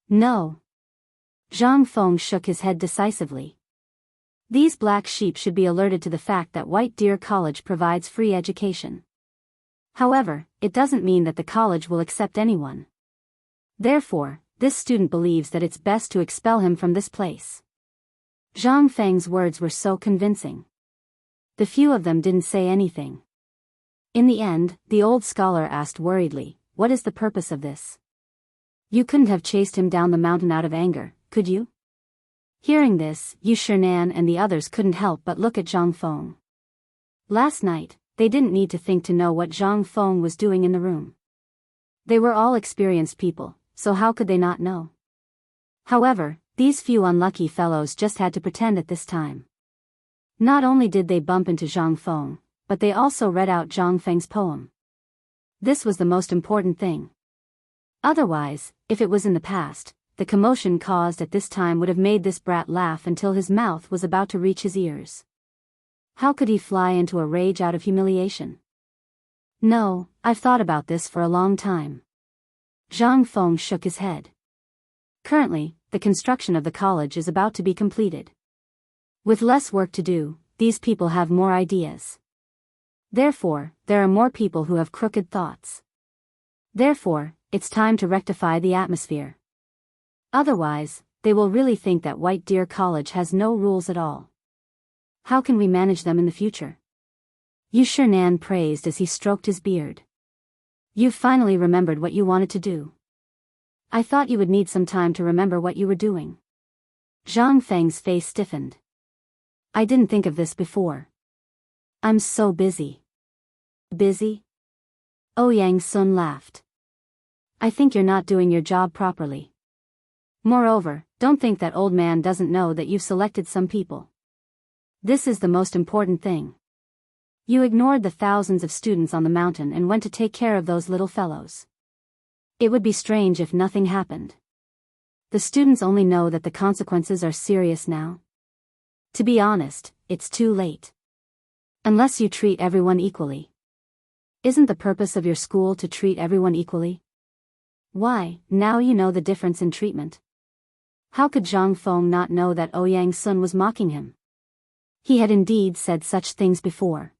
Speaker 1: No. Zhang Feng shook his head decisively. These black sheep should be alerted to the fact that White Deer College provides free education. However, it doesn't mean that the college will accept anyone. Therefore, this student believes that it's best to expel him from this place. Zhang Feng's words were so convincing. The few of them didn't say anything. In the end, the old scholar asked worriedly, what is the purpose of this? You couldn't have chased him down the mountain out of anger, could you? Hearing this, Yu Shinan and the others couldn't help but look at Zhang Feng. Last night, they didn't need to think to know what Zhang Feng was doing in the room. They were all experienced people, so how could they not know? However, these few unlucky fellows just had to pretend at this time. Not only did they bump into Zhang Feng, but they also read out Zhang Feng's poem. This was the most important thing. Otherwise, if it was in the past, the commotion caused at this time would have made this brat laugh until his mouth was about to reach his ears. How could he fly into a rage out of humiliation? No, I've thought about this for a long time. Zhang Feng shook his head. Currently, the construction of the college is about to be completed. With less work to do, these people have more ideas. Therefore, there are more people who have crooked thoughts. Therefore, it's time to rectify the atmosphere. Otherwise, they will really think that White Deer College has no rules at all. How can we manage them in the future? Chang'an praised as he stroked his beard. You've finally remembered what you wanted to do. I thought you would need some time to remember what you were doing. Zhang Feng's face stiffened. I didn't think of this before. I'm so busy. Busy? Ouyang Sun laughed. I think you're not doing your job properly. Moreover, don't think that old man doesn't know that you've selected some people. This is the most important thing. You ignored the thousands of students on the mountain and went to take care of those little fellows. It would be strange if nothing happened. The students only know that the consequences are serious now. To be honest, it's too late. Unless you treat everyone equally. Isn't the purpose of your school to treat everyone equally? Why, now you know the difference in treatment. How could Zhang Feng not know that Ouyang Sun was mocking him? He had indeed said such things before.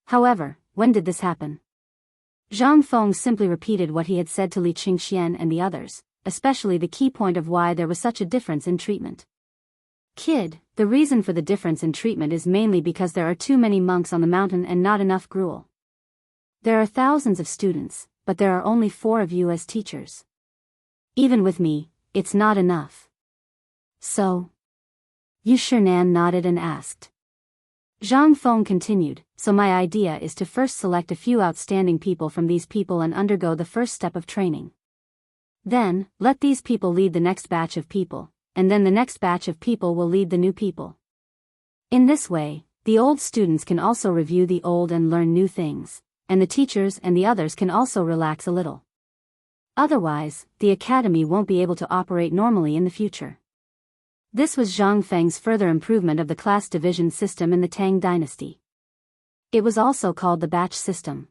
Speaker 1: However, when did this happen? Zhang Feng simply repeated what he had said to Li Qingxian and the others, especially the key point of why there was such a difference in treatment. Kid, the reason for the difference in treatment is mainly because there are too many monks on the mountain and not enough gruel. There are thousands of students, but there are only 4 of you as teachers. Even with me, it's not enough. So? Chang'an nodded and asked. Zhang Feng continued, so my idea is to first select a few outstanding people from these people and undergo the first step of training. Then, let these people lead the next batch of people, and then the next batch of people will lead the new people. In this way, the old students can also review the old and learn new things, and the teachers and the others can also relax a little. Otherwise, the academy won't be able to operate normally in the future. This was Zhang Feng's further improvement of the class division system in the Tang dynasty. It was also called the batch system.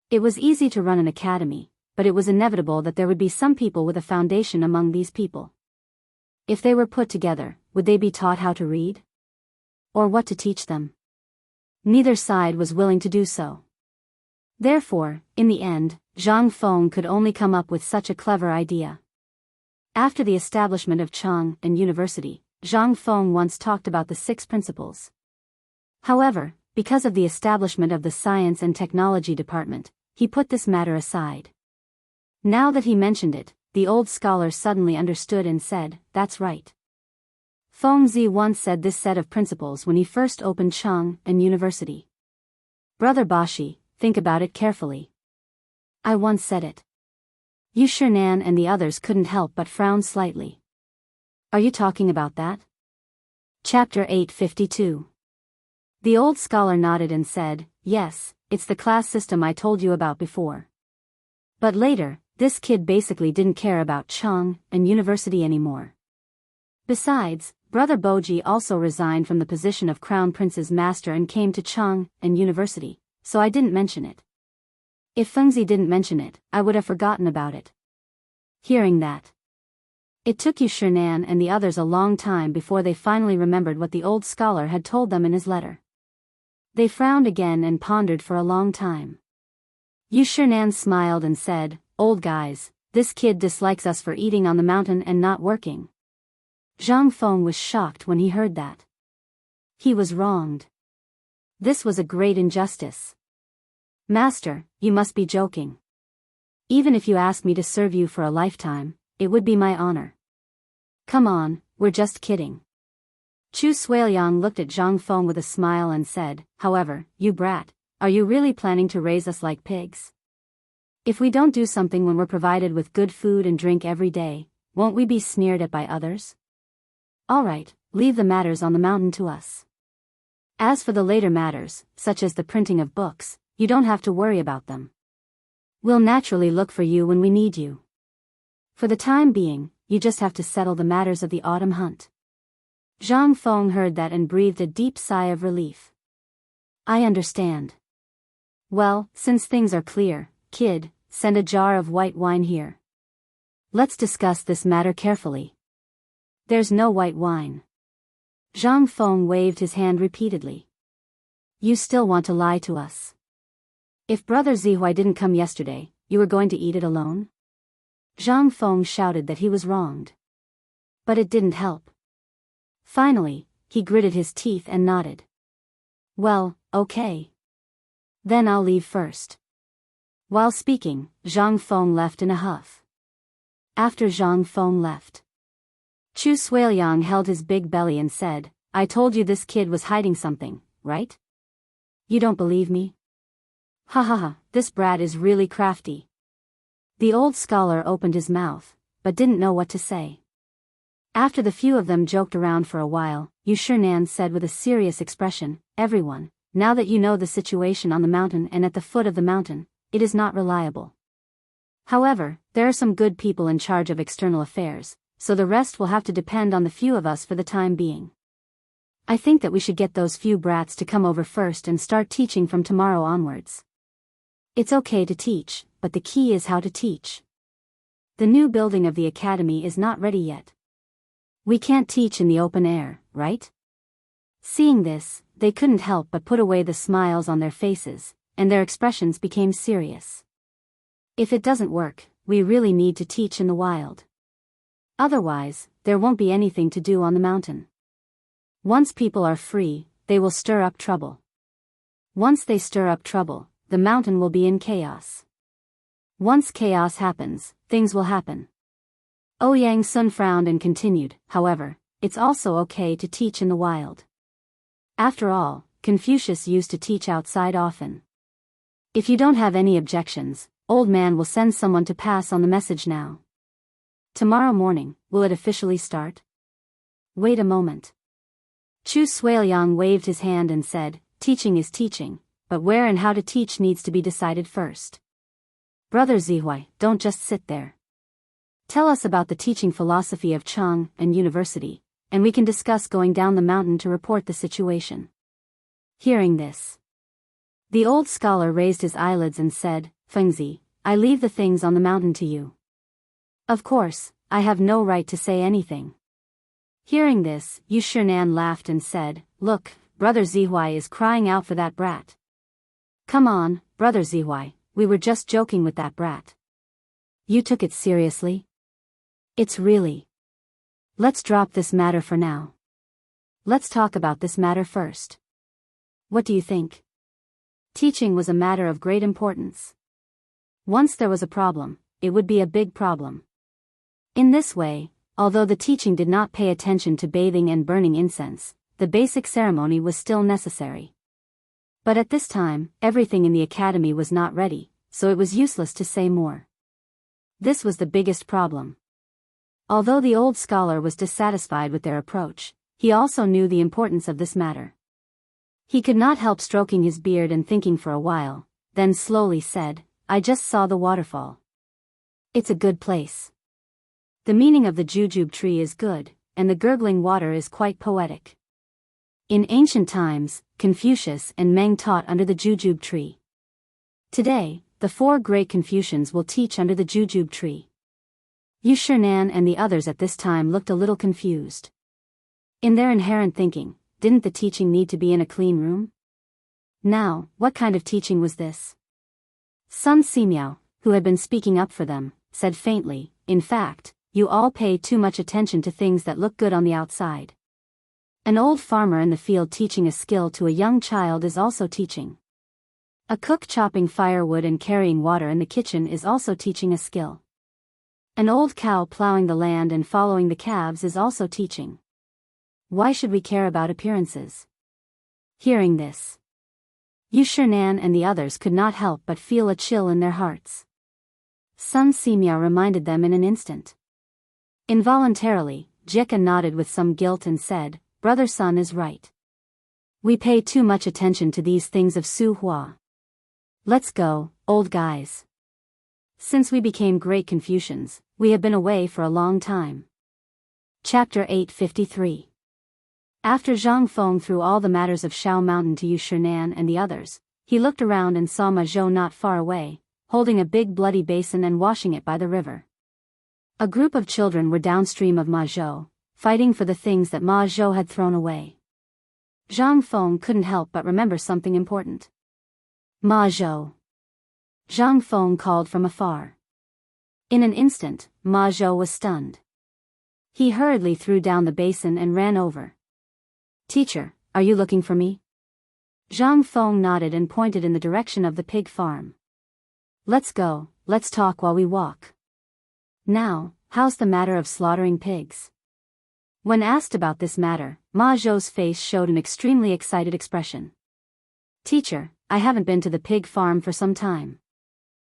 Speaker 1: It was easy to run an academy, but it was inevitable that there would be some people with a foundation among these people. If they were put together, would they be taught how to read? Or what to teach them? Neither side was willing to do so. Therefore, in the end, Zhang Feng could only come up with such a clever idea. After the establishment of Chang'an University, Zhang Feng once talked about the 6 principles. However, because of the establishment of the Science and Technology Department, he put this matter aside. Now that he mentioned it, the old scholar suddenly understood and said, that's right. Feng Zi once said this set of principles when he first opened Chang'an University. Brother Bashi, think about it carefully. I once said it. Chang'an and the others couldn't help but frown slightly. Are you talking about that? Chapter 852. The old scholar nodded and said, yes, it's the class system I told you about before. But later, this kid basically didn't care about Chang'an University anymore. Besides, Brother Boji also resigned from the position of Crown Prince's master and came to Chang'an University, so I didn't mention it. If Fengzi didn't mention it, I would have forgotten about it. Hearing that, it took Chang'an and the others a long time before they finally remembered what the old scholar had told them in his letter. They frowned again and pondered for a long time. Chang'an smiled and said, old guys, this kid dislikes us for eating on the mountain and not working. Zhang Feng was shocked when he heard that. He was wronged. This was a great injustice. Master, you must be joking. Even if you asked me to serve you for a lifetime, it would be my honor. Come on, we're just kidding. Chu Suiliang looked at Zhang Feng with a smile and said, however, you brat, are you really planning to raise us like pigs? If we don't do something when we're provided with good food and drink every day, won't we be sneered at by others? All right, leave the matters on the mountain to us. As for the later matters, such as the printing of books, you don't have to worry about them. We'll naturally look for you when we need you. For the time being, you just have to settle the matters of the autumn hunt." Zhang Feng heard that and breathed a deep sigh of relief. "I understand. Well, since things are clear, kid, send a jar of white wine here. Let's discuss this matter carefully." "There's no white wine." Zhang Feng waved his hand repeatedly. "You still want to lie to us? If Brother Zihui didn't come yesterday, you were going to eat it alone?" Zhang Feng shouted that he was wronged. But it didn't help. Finally, he gritted his teeth and nodded. "Well, okay. Then I'll leave first." While speaking, Zhang Feng left in a huff. After Zhang Feng left, Chu Suiliang held his big belly and said, "I told you this kid was hiding something, right? You don't believe me? Ha ha ha, this brat is really crafty." The old scholar opened his mouth, but didn't know what to say. After the few of them joked around for a while, Yushernan said with a serious expression, "Everyone, now that you know the situation on the mountain and at the foot of the mountain, it is not reliable. However, there are some good people in charge of external affairs, so the rest will have to depend on the few of us for the time being. I think that we should get those few brats to come over first and start teaching from tomorrow onwards. It's okay to teach, but the key is how to teach. The new building of the academy is not ready yet. We can't teach in the open air, right?" Seeing this, they couldn't help but put away the smiles on their faces, and their expressions became serious. "If it doesn't work, we really need to teach in the wild. Otherwise, there won't be anything to do on the mountain. Once people are free, they will stir up trouble. Once they stir up trouble, the mountain will be in chaos. Once chaos happens, things will happen." Ouyang Sun frowned and continued, "However, it's also okay to teach in the wild. After all, Confucius used to teach outside often. If you don't have any objections, old man will send someone to pass on the message now. Tomorrow morning, will it officially start?" "Wait a moment." Chu Suiliang waved his hand and said, "Teaching is teaching, but where and how to teach needs to be decided first. Brother Zihui, don't just sit there. Tell us about the teaching philosophy of Chang'an University, and we can discuss going down the mountain to report the situation." Hearing this, the old scholar raised his eyelids and said, "Fengzi, I leave the things on the mountain to you. Of course, I have no right to say anything." Hearing this, Yushernan laughed and said, "Look, Brother Zihui is crying out for that brat. Come on, Brother Zihui, we were just joking with that brat. You took it seriously? It's really. Let's drop this matter for now. Let's talk about this matter first. What do you think?" Teaching was a matter of great importance. Once there was a problem, it would be a big problem. In this way, although the teaching did not pay attention to bathing and burning incense, the basic ceremony was still necessary. But at this time, everything in the academy was not ready, so it was useless to say more. This was the biggest problem. Although the old scholar was dissatisfied with their approach, he also knew the importance of this matter. He could not help stroking his beard and thinking for a while, then slowly said, "I just saw the waterfall. It's a good place. The meaning of the jujube tree is good, and the gurgling water is quite poetic." In ancient times, Confucius and Meng taught under the jujube tree. Today, the four great Confucians will teach under the jujube tree. Yushernan and the others at this time looked a little confused. In their inherent thinking, didn't the teaching need to be in a clean room? Now, what kind of teaching was this? Sun Simiao, who had been speaking up for them, said faintly, "In fact, you all pay too much attention to things that look good on the outside. An old farmer in the field teaching a skill to a young child is also teaching. A cook chopping firewood and carrying water in the kitchen is also teaching a skill. An old cow plowing the land and following the calves is also teaching. Why should we care about appearances?" Hearing this, Yushernan and the others could not help but feel a chill in their hearts. Sun Simiao reminded them in an instant. Involuntarily, Jika nodded with some guilt and said, "Brother Sun is right. We pay too much attention to these things of Su Hua. Let's go, old guys. Since we became great Confucians, we have been away for a long time. Chapter 853. After Zhang Feng threw all the matters of Shao Mountain to Yu Shinan and the others, he looked around and saw Ma Zhou not far away, holding a big bloody basin and washing it by the river. A group of children were downstream of Ma Zhou, fighting for the things that Ma Zhou had thrown away. Zhang Feng couldn't help but remember something important. Ma Zhou. Zhang Feng called from afar. In an instant, Ma Zhou was stunned. He hurriedly threw down the basin and ran over. Teacher, are you looking for me? Zhang Feng nodded and pointed in the direction of the pig farm. Let's go, let's talk while we walk. Now, how's the matter of slaughtering pigs? When asked about this matter, Ma Zhou's face showed an extremely excited expression. Teacher, I haven't been to the pig farm for some time.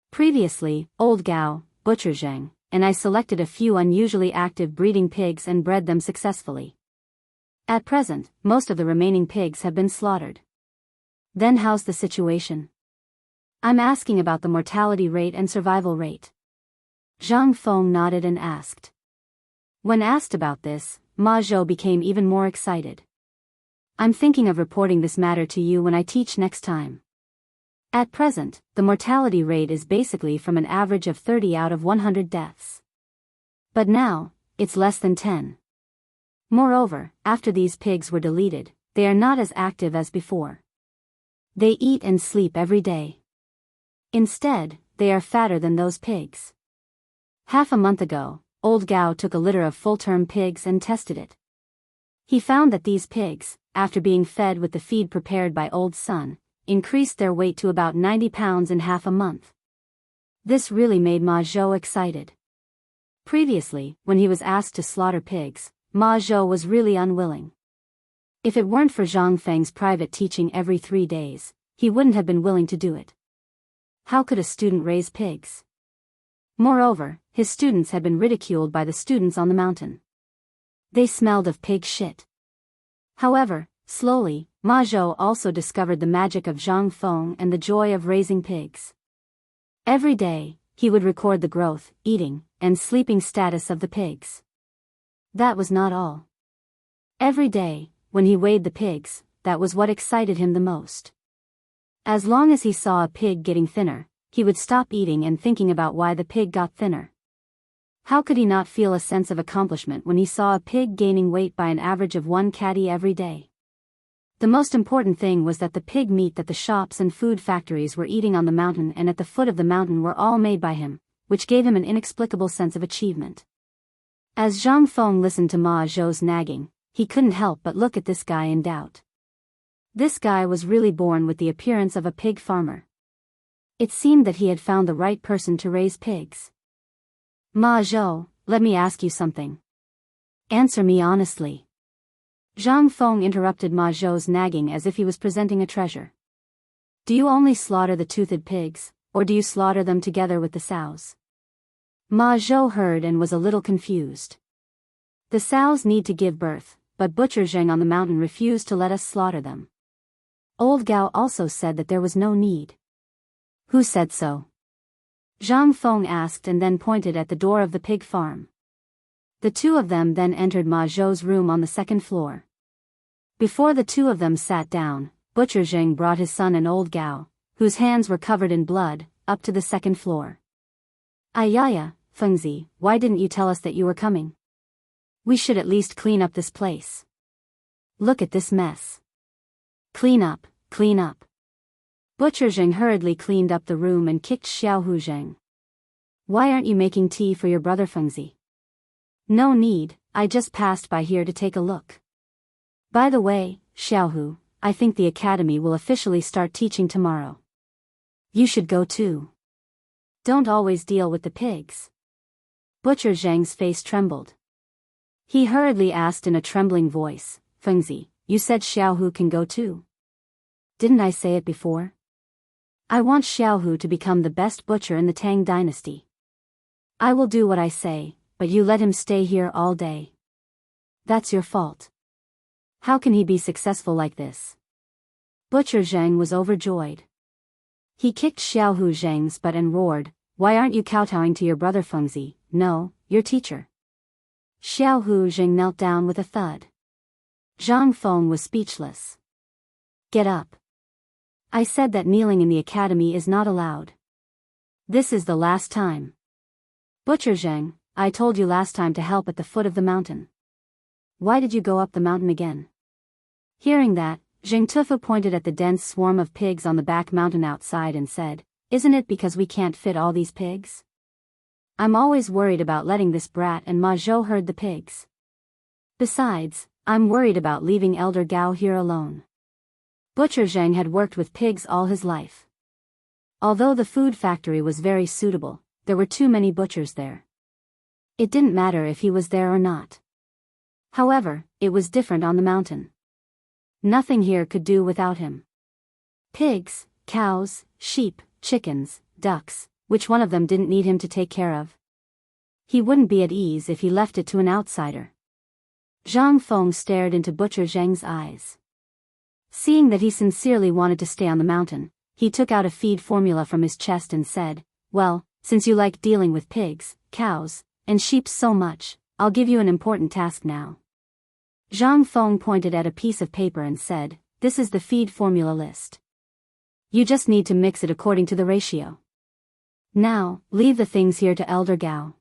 Speaker 1: Previously, old Gao, Butcher Zheng, and I selected a few unusually active breeding pigs and bred them successfully. At present, most of the remaining pigs have been slaughtered. Then how's the situation? I'm asking about the mortality rate and survival rate. Zhang Feng nodded and asked. When asked about this, Ma Zhou became even more excited. I'm thinking of reporting this matter to you when I teach next time. At present, the mortality rate is basically from an average of 30 out of 100 deaths. But now, it's less than 10. Moreover, after these pigs were deleted, they are not as active as before. They eat and sleep every day. Instead, they are fatter than those pigs. Half a month ago, old Gao took a litter of full-term pigs and tested it. He found that these pigs, after being fed with the feed prepared by old Sun, increased their weight to about 90 pounds in half a month. This really made Ma Zhou excited. Previously, when he was asked to slaughter pigs, Ma Zhou was really unwilling. If it weren't for Zhang Feng's private teaching every 3 days, he wouldn't have been willing to do it. How could a student raise pigs? Moreover, his students had been ridiculed by the students on the mountain. They smelled of pig shit. However, slowly, Ma Zhou also discovered the magic of Zhang Feng and the joy of raising pigs. Every day, he would record the growth, eating, and sleeping status of the pigs. That was not all. Every day, when he weighed the pigs, that was what excited him the most. As long as he saw a pig getting thinner, he would stop eating and thinking about why the pig got thinner. How could he not feel a sense of accomplishment when he saw a pig gaining weight by an average of 1 kg every day? The most important thing was that the pig meat that the shops and food factories were eating on the mountain and at the foot of the mountain were all made by him, which gave him an inexplicable sense of achievement. As Zhang Feng listened to Ma Zhou's nagging, he couldn't help but look at this guy in doubt. This guy was really born with the appearance of a pig farmer. It seemed that he had found the right person to raise pigs. Ma Zhou, let me ask you something. Answer me honestly. Zhang Feng interrupted Ma Zhou's nagging as if he was presenting a treasure. Do you only slaughter the toothed pigs, or do you slaughter them together with the sows? Ma Zhou heard and was a little confused. The sows need to give birth, but Butcher Zheng on the mountain refused to let us slaughter them. Old Gao also said that there was no need. Who said so? Zhang Feng asked and then pointed at the door of the pig farm. The two of them then entered Ma Zhou's room on the second floor. Before the two of them sat down, Butcher Zheng brought his son and old Gao, whose hands were covered in blood, up to the second floor. Ayaya, Fengzi, why didn't you tell us that you were coming? We should at least clean up this place. Look at this mess. Clean up, clean up. Butcher Zheng hurriedly cleaned up the room and kicked Xiaohu Zheng. Why aren't you making tea for your brother Fengzi? No need, I just passed by here to take a look. By the way, Xiaohu, I think the academy will officially start teaching tomorrow. You should go too. Don't always deal with the pigs. Butcher Zheng's face trembled. He hurriedly asked in a trembling voice, Fengzi, you said Xiaohu can go too. Didn't I say it before? I want Xiaohu to become the best butcher in the Tang dynasty. I will do what I say, but you let him stay here all day. That's your fault. How can he be successful like this? Butcher Zhang was overjoyed. He kicked Xiaohu Zhang's butt and roared, "Why aren't you kowtowing to your brother Fengzi? No, your teacher." Xiaohu Zhang knelt down with a thud. Zhang Feng was speechless. "Get up. I said that kneeling in the academy is not allowed. This is the last time." "Butcher Zhang, I told you last time to help at the foot of the mountain. Why did you go up the mountain again?" Hearing that, Zheng Tufu pointed at the dense swarm of pigs on the back mountain outside and said, "Isn't it because we can't fit all these pigs? I'm always worried about letting this brat and Ma Zhou herd the pigs. Besides, I'm worried about leaving Elder Gao here alone." Butcher Zhang had worked with pigs all his life. Although the food factory was very suitable, there were too many butchers there. It didn't matter if he was there or not. However, it was different on the mountain. Nothing here could do without him. Pigs, cows, sheep, chickens, ducks, which one of them didn't need him to take care of? He wouldn't be at ease if he left it to an outsider. Zhang Feng stared into Butcher Zhang's eyes. Seeing that he sincerely wanted to stay on the mountain, he took out a feed formula from his chest and said, "Well, since you like dealing with pigs, cows, and sheep so much, I'll give you an important task now." Zhang Feng pointed at a piece of paper and said, "This is the feed formula list. You just need to mix it according to the ratio. Now, leave the things here to Elder Gao.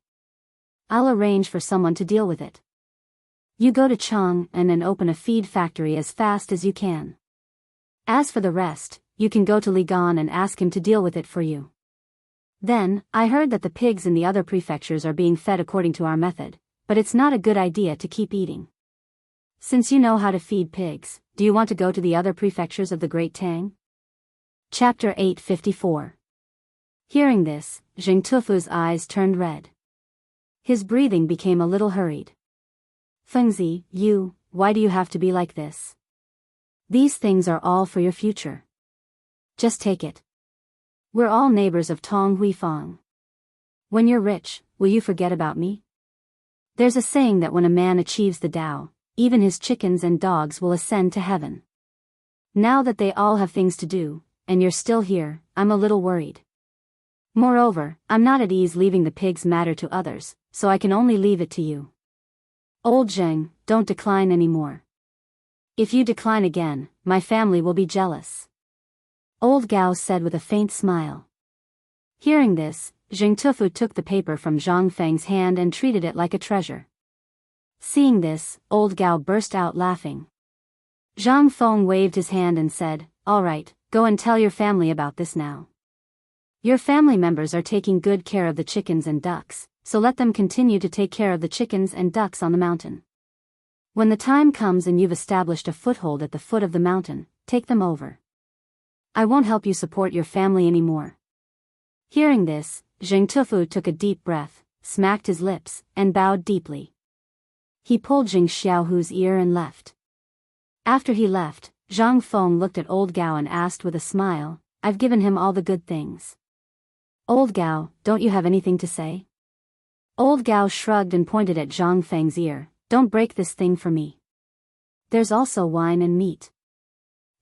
Speaker 1: I'll arrange for someone to deal with it. You go to Chang'an and open a feed factory as fast as you can. As for the rest, you can go to Ligan and ask him to deal with it for you. Then, I heard that the pigs in the other prefectures are being fed according to our method, but it's not a good idea to keep eating. Since you know how to feed pigs, do you want to go to the other prefectures of the Great Tang?" Chapter 854. Hearing this, Zheng Tufu's eyes turned red. His breathing became a little hurried. "Fengzi, why do you have to be like this? These things are all for your future. Just take it. We're all neighbors of Tong Huifang. When you're rich, will you forget about me? There's a saying that when a man achieves the Tao, even his chickens and dogs will ascend to heaven. Now that they all have things to do, and you're still here, I'm a little worried. Moreover, I'm not at ease leaving the pigs' matter to others, so I can only leave it to you. Old Zheng, don't decline anymore. If you decline again, my family will be jealous." Old Gao said with a faint smile. Hearing this, Zheng Tufu took the paper from Zhang Feng's hand and treated it like a treasure. Seeing this, Old Gao burst out laughing. Zhang Feng waved his hand and said, "All right, go and tell your family about this now. Your family members are taking good care of the chickens and ducks, so let them continue to take care of the chickens and ducks on the mountain. When the time comes and you've established a foothold at the foot of the mountain, take them over. I won't help you support your family anymore." Hearing this, Zheng Tufu took a deep breath, smacked his lips, and bowed deeply. He pulled Zheng Xiaohu's ear and left. After he left, Zhang Feng looked at Old Gao and asked with a smile, "I've given him all the good things. Old Gao, don't you have anything to say?" Old Gao shrugged and pointed at Zhang Feng's ear, "Don't break this thing for me. There's also wine and meat.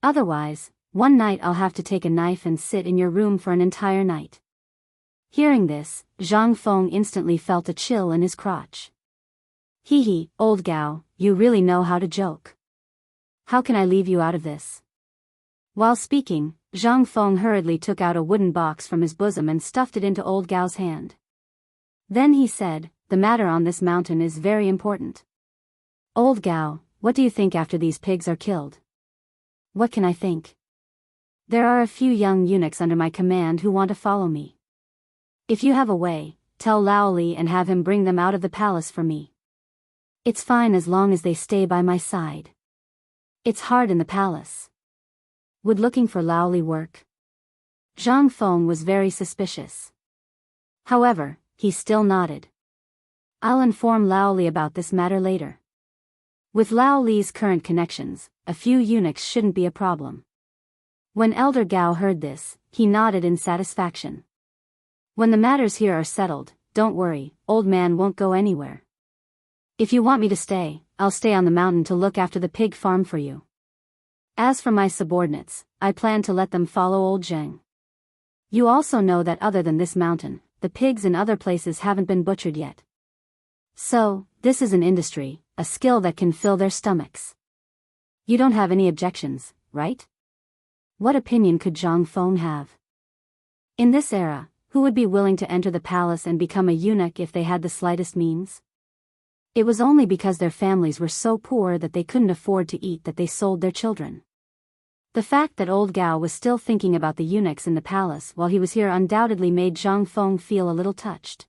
Speaker 1: Otherwise, one night I'll have to take a knife and sit in your room for an entire night." Hearing this, Zhang Feng instantly felt a chill in his crotch. Hee, Old Gao, you really know how to joke. How can I leave you out of this?" While speaking, Zhang Feng hurriedly took out a wooden box from his bosom and stuffed it into Old Gao's hand. Then he said, "The matter on this mountain is very important. Old Gao, what do you think after these pigs are killed?" "What can I think? There are a few young eunuchs under my command who want to follow me. If you have a way, tell Lao Li and have him bring them out of the palace for me. It's fine as long as they stay by my side. It's hard in the palace. Would looking for Lao Li work?" Zhang Feng was very suspicious. However, he still nodded. "I'll inform Lao Li about this matter later. With Lao Li's current connections, a few eunuchs shouldn't be a problem." When Elder Gao heard this, he nodded in satisfaction. "When the matters here are settled, don't worry, old man won't go anywhere. If you want me to stay, I'll stay on the mountain to look after the pig farm for you. As for my subordinates, I plan to let them follow old Zheng. You also know that other than this mountain, the pigs in other places haven't been butchered yet. So, this is an industry, a skill that can fill their stomachs. You don't have any objections, right? What opinion could Zhang Feng have? In this era, who would be willing to enter the palace and become a eunuch if they had the slightest means? It was only because their families were so poor that they couldn't afford to eat that they sold their children. The fact that old Gao was still thinking about the eunuchs in the palace while he was here undoubtedly made Zhang Feng feel a little touched.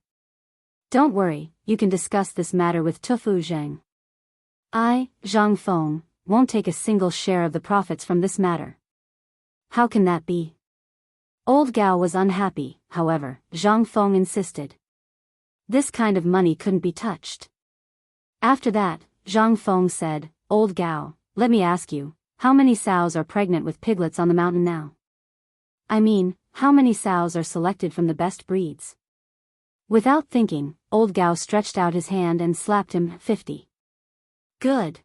Speaker 1: Don't worry, you can discuss this matter with Tufu Zheng. I, Zhang Feng, won't take a single share of the profits from this matter. How can that be? Old Gao was unhappy, however, Zhang Feng insisted. This kind of money couldn't be touched. After that, Zhang Feng said, Old Gao, let me ask you, how many sows are pregnant with piglets on the mountain now? I mean, how many sows are selected from the best breeds? Without thinking, Old Gao stretched out his hand and slapped him. 50. Good.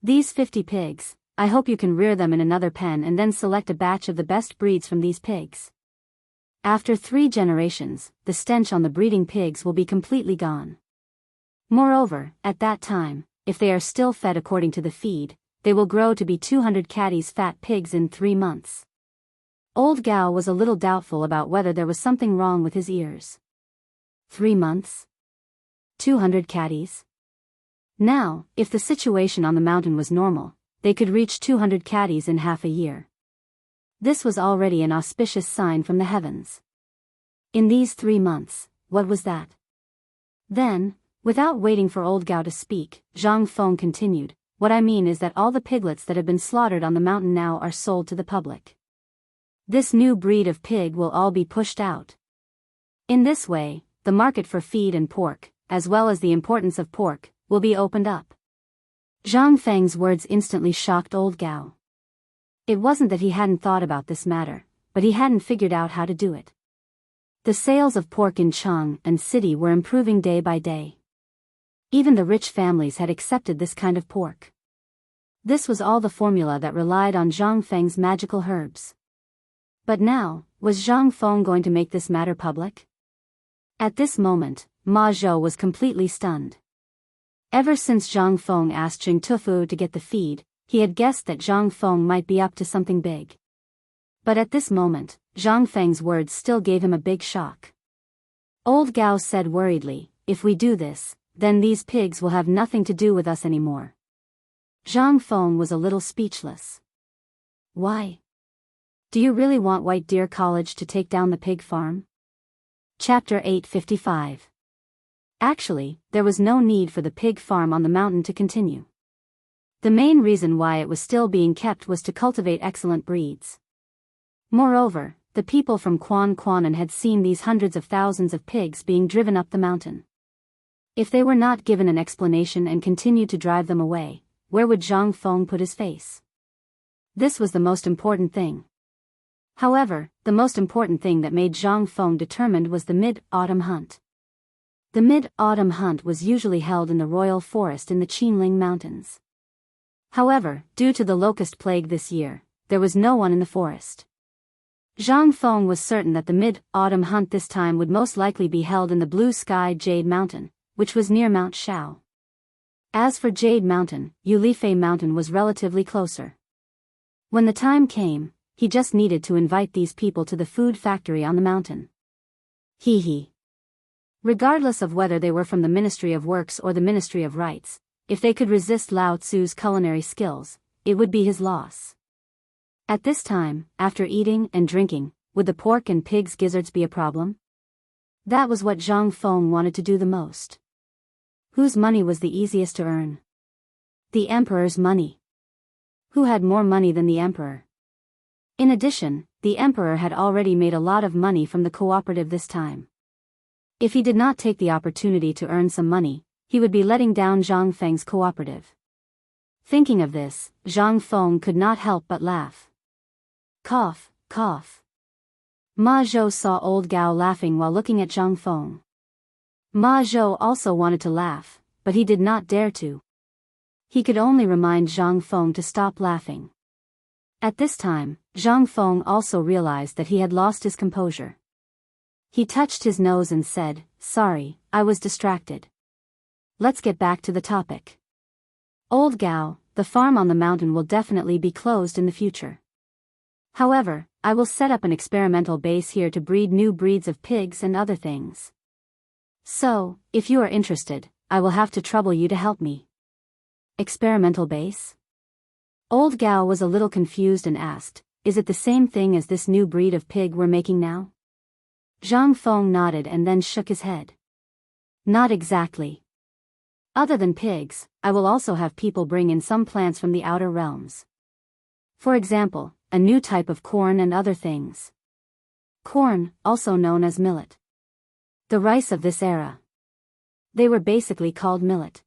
Speaker 1: These 50 pigs, I hope you can rear them in another pen and then select a batch of the best breeds from these pigs. After 3 generations, the stench on the breeding pigs will be completely gone. Moreover, at that time, if they are still fed according to the feed, they will grow to be 200 catties fat pigs in 3 months. Old Gao was a little doubtful about whether there was something wrong with his ears. 3 months? 200 catties? Now, if the situation on the mountain was normal, they could reach 200 catties in half a year. This was already an auspicious sign from the heavens. In these 3 months, what was that? Then, without waiting for Old Gao to speak, Zhang Feng continued, what I mean is that all the piglets that have been slaughtered on the mountain now are sold to the public. This new breed of pig will all be pushed out. In this way, the market for feed and pork, as well as the importance of pork, will be opened up. Zhang Feng's words instantly shocked Old Gao. It wasn't that he hadn't thought about this matter, but he hadn't figured out how to do it. The sales of pork in Chang'an city were improving day by day. Even the rich families had accepted this kind of pork. This was all the formula that relied on Zhang Feng's magical herbs. But now, was Zhang Feng going to make this matter public? At this moment, Ma Zhou was completely stunned. Ever since Zhang Feng asked Jing Tufu to get the feed, he had guessed that Zhang Feng might be up to something big. But at this moment, Zhang Feng's words still gave him a big shock. Old Gao said worriedly, if we do this, then these pigs will have nothing to do with us anymore. Zhang Feng was a little speechless. Why? Do you really want White Deer College to take down the pig farm? Chapter 855. Actually, there was no need for the pig farm on the mountain to continue. The main reason why it was still being kept was to cultivate excellent breeds. Moreover, the people from Quanan had seen these hundreds of thousands of pigs being driven up the mountain. If they were not given an explanation and continued to drive them away, where would Zhang Feng put his face? This was the most important thing. However, the most important thing that made Zhang Feng determined was the mid-autumn hunt. The mid-autumn hunt was usually held in the royal forest in the Qinling Mountains. However, due to the locust plague this year, there was no one in the forest. Zhang Feng was certain that the mid-autumn hunt this time would most likely be held in the blue sky Jade Mountain, which was near Mount Shao. As for Jade Mountain, Yulifei Mountain was relatively closer. When the time came, he just needed to invite these people to the food factory on the mountain. Hee. Regardless of whether they were from the Ministry of Works or the Ministry of Rights, if they could resist Lao Tzu's culinary skills, it would be his loss. At this time, after eating and drinking, would the pork and pig's gizzards be a problem? That was what Zhang Feng wanted to do the most. Whose money was the easiest to earn? The emperor's money. Who had more money than the emperor? In addition, the emperor had already made a lot of money from the cooperative this time. If he did not take the opportunity to earn some money, he would be letting down Zhang Feng's cooperative. Thinking of this, Zhang Feng could not help but laugh. Cough, cough. Ma Zhou saw Old Gao laughing while looking at Zhang Feng. Ma Zhou also wanted to laugh, but he did not dare to. He could only remind Zhang Feng to stop laughing. At this time, Zhang Feng also realized that he had lost his composure. He touched his nose and said, "Sorry, I was distracted. Let's get back to the topic. Old Gao, the farm on the mountain will definitely be closed in the future. However, I will set up an experimental base here to breed new breeds of pigs and other things. So, if you are interested, I will have to trouble you to help me." Experimental base? Old Gao was a little confused and asked, "Is it the same thing as this new breed of pig we're making now?" Zhang Feng nodded and then shook his head. "Not exactly. Other than pigs, I will also have people bring in some plants from the outer realms. For example, a new type of corn and other things. Corn, also known as millet. The rice of this era. They were basically called millet.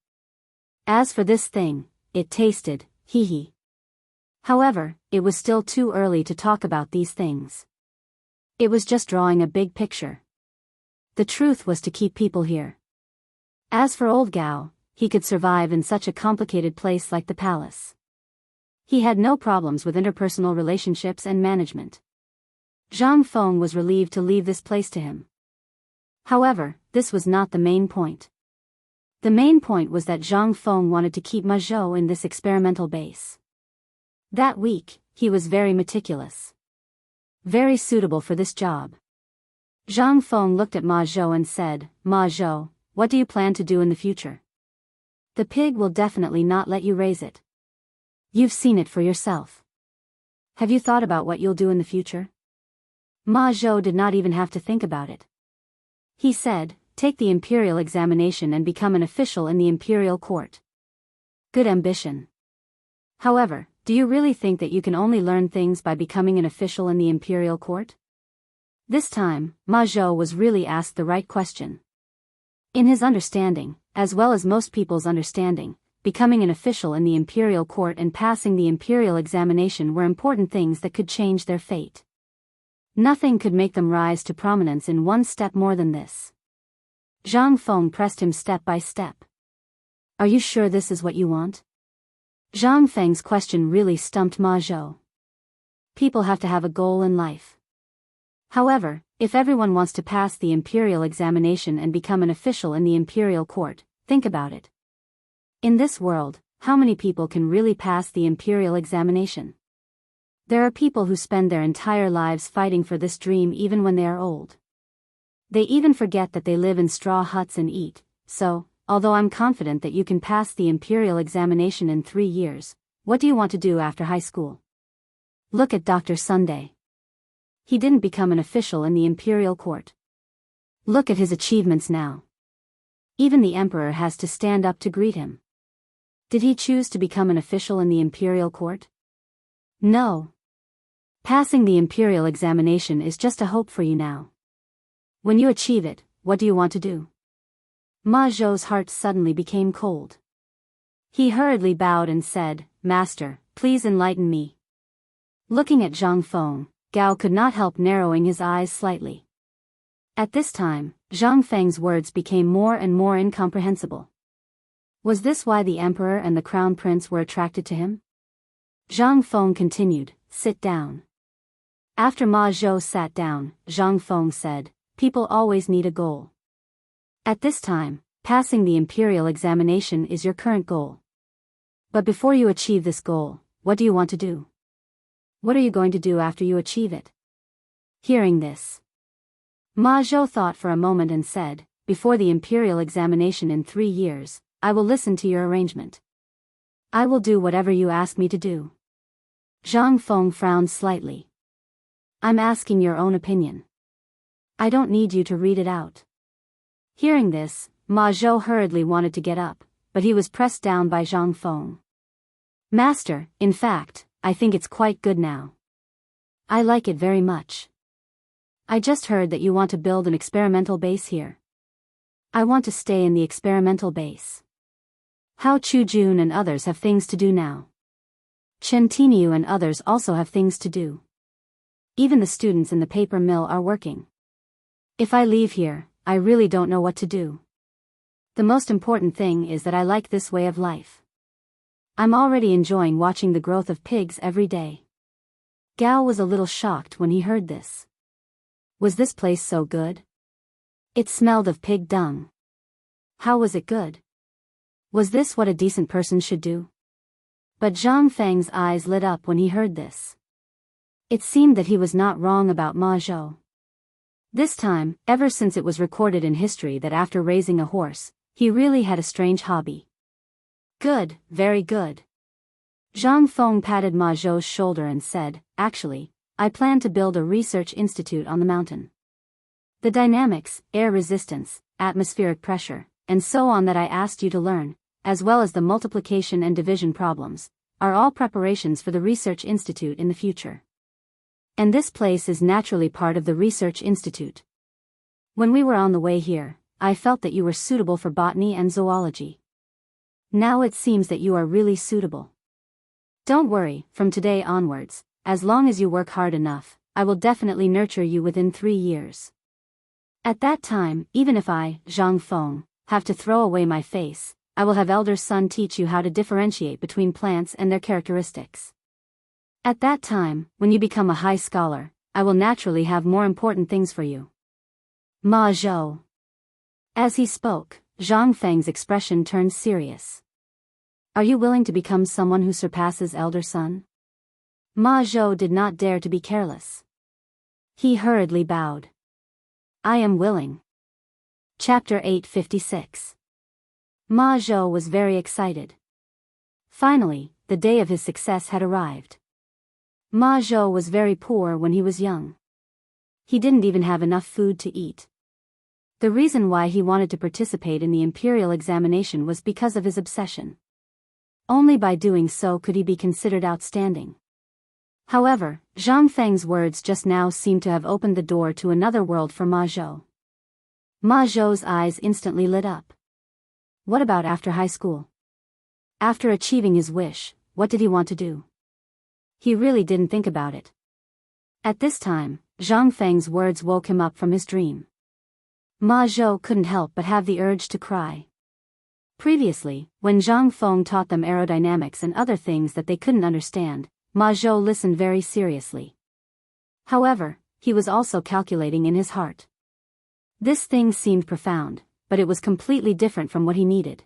Speaker 1: As for this thing, it tasted, hee hee. However, it was still too early to talk about these things. It was just drawing a big picture. The truth was to keep people here. As for old Gao, he could survive in such a complicated place like the palace. He had no problems with interpersonal relationships and management. Zhang Feng was relieved to leave this place to him. However, this was not the main point. The main point was that Zhang Feng wanted to keep Ma Zhou in this experimental base. That week, he was very meticulous. Very suitable for this job. Zhang Feng looked at Ma Zhou and said, "Ma Zhou, what do you plan to do in the future? The pig will definitely not let you raise it. You've seen it for yourself. Have you thought about what you'll do in the future?" Ma Zhou did not even have to think about it. He said, "Take the imperial examination and become an official in the imperial court." Good ambition. However, do you really think that you can only learn things by becoming an official in the imperial court? This time, Ma Zhou was really asked the right question. In his understanding, as well as most people's understanding, becoming an official in the imperial court and passing the imperial examination were important things that could change their fate. Nothing could make them rise to prominence in one step more than this. Zhang Feng pressed him step by step. "Are you sure this is what you want?" Zhang Feng's question really stumped Ma Zhou. People have to have a goal in life. However, if everyone wants to pass the imperial examination and become an official in the imperial court, think about it. In this world, how many people can really pass the imperial examination? There are people who spend their entire lives fighting for this dream even when they are old. They even forget that they live in straw huts and eat, so, although I'm confident that you can pass the imperial examination in 3 years, what do you want to do after high school? Look at Dr. Sunday. He didn't become an official in the imperial court. Look at his achievements now. Even the emperor has to stand up to greet him. Did he choose to become an official in the imperial court? No. Passing the imperial examination is just a hope for you now. When you achieve it, what do you want to do? Ma Zhou's heart suddenly became cold. He hurriedly bowed and said, "Master, please enlighten me." Looking at Zhang Feng, Gao could not help narrowing his eyes slightly. At this time, Zhang Feng's words became more and more incomprehensible. Was this why the emperor and the crown prince were attracted to him? Zhang Feng continued, "Sit down." After Ma Zhou sat down, Zhang Feng said, "People always need a goal. At this time, passing the imperial examination is your current goal. But before you achieve this goal, what do you want to do? What are you going to do after you achieve it?" Hearing this, Ma Zhou thought for a moment and said, "Before the imperial examination in 3 years, I will listen to your arrangement. I will do whatever you ask me to do." Zhang Feng frowned slightly. "I'm asking your own opinion. I don't need you to read it out." Hearing this, Ma Zhou hurriedly wanted to get up, but he was pressed down by Zhang Feng. "Master, in fact, I think it's quite good now. I like it very much. I just heard that you want to build an experimental base here. I want to stay in the experimental base. Hao Chujun and others have things to do now. Chen Tiniu and others also have things to do. Even the students in the paper mill are working. If I leave here, I really don't know what to do. The most important thing is that I like this way of life. I'm already enjoying watching the growth of pigs every day. Gao was a little shocked when he heard this. Was this place so good? It smelled of pig dung. How was it good? Was this what a decent person should do? But Zhang Feng's eyes lit up when he heard this. It seemed that he was not wrong about Ma Zhou. This time, ever since it was recorded in history that after raising a horse, he really had a strange hobby. Good, very good. Zhang Feng patted Ma Zhou's shoulder and said, actually, I plan to build a research institute on the mountain. The dynamics, air resistance, atmospheric pressure, and so on that I asked you to learn, as well as the multiplication and division problems, are all preparations for the research institute in the future. And this place is naturally part of the research institute. When we were on the way here, I felt that you were suitable for botany and zoology. Now it seems that you are really suitable. Don't worry, from today onwards, as long as you work hard enough, I will definitely nurture you within 3 years. At that time, even if I, Zhang Feng, have to throw away my face, I will have elder son teach you how to differentiate between plants and their characteristics. At that time, when you become a high scholar, I will naturally have more important things for you. Ma Zhou. As he spoke, Zhang Feng's expression turned serious. Are you willing to become someone who surpasses elder son? Ma Zhou did not dare to be careless. He hurriedly bowed. I am willing. Chapter 856. Ma Zhou was very excited. Finally, the day of his success had arrived. Ma Zhou was very poor when he was young. He didn't even have enough food to eat. The reason why he wanted to participate in the imperial examination was because of his obsession. Only by doing so could he be considered outstanding. However, Zhang Feng's words just now seemed to have opened the door to another world for Ma Zhou. Ma Zhou's eyes instantly lit up. What about after high school? After achieving his wish, what did he want to do? He really didn't think about it. At this time, Zhang Feng's words woke him up from his dream. Ma Zhou couldn't help but have the urge to cry. Previously, when Zhang Feng taught them aerodynamics and other things that they couldn't understand, Ma Zhou listened very seriously. However, he was also calculating in his heart. This thing seemed profound, but it was completely different from what he needed.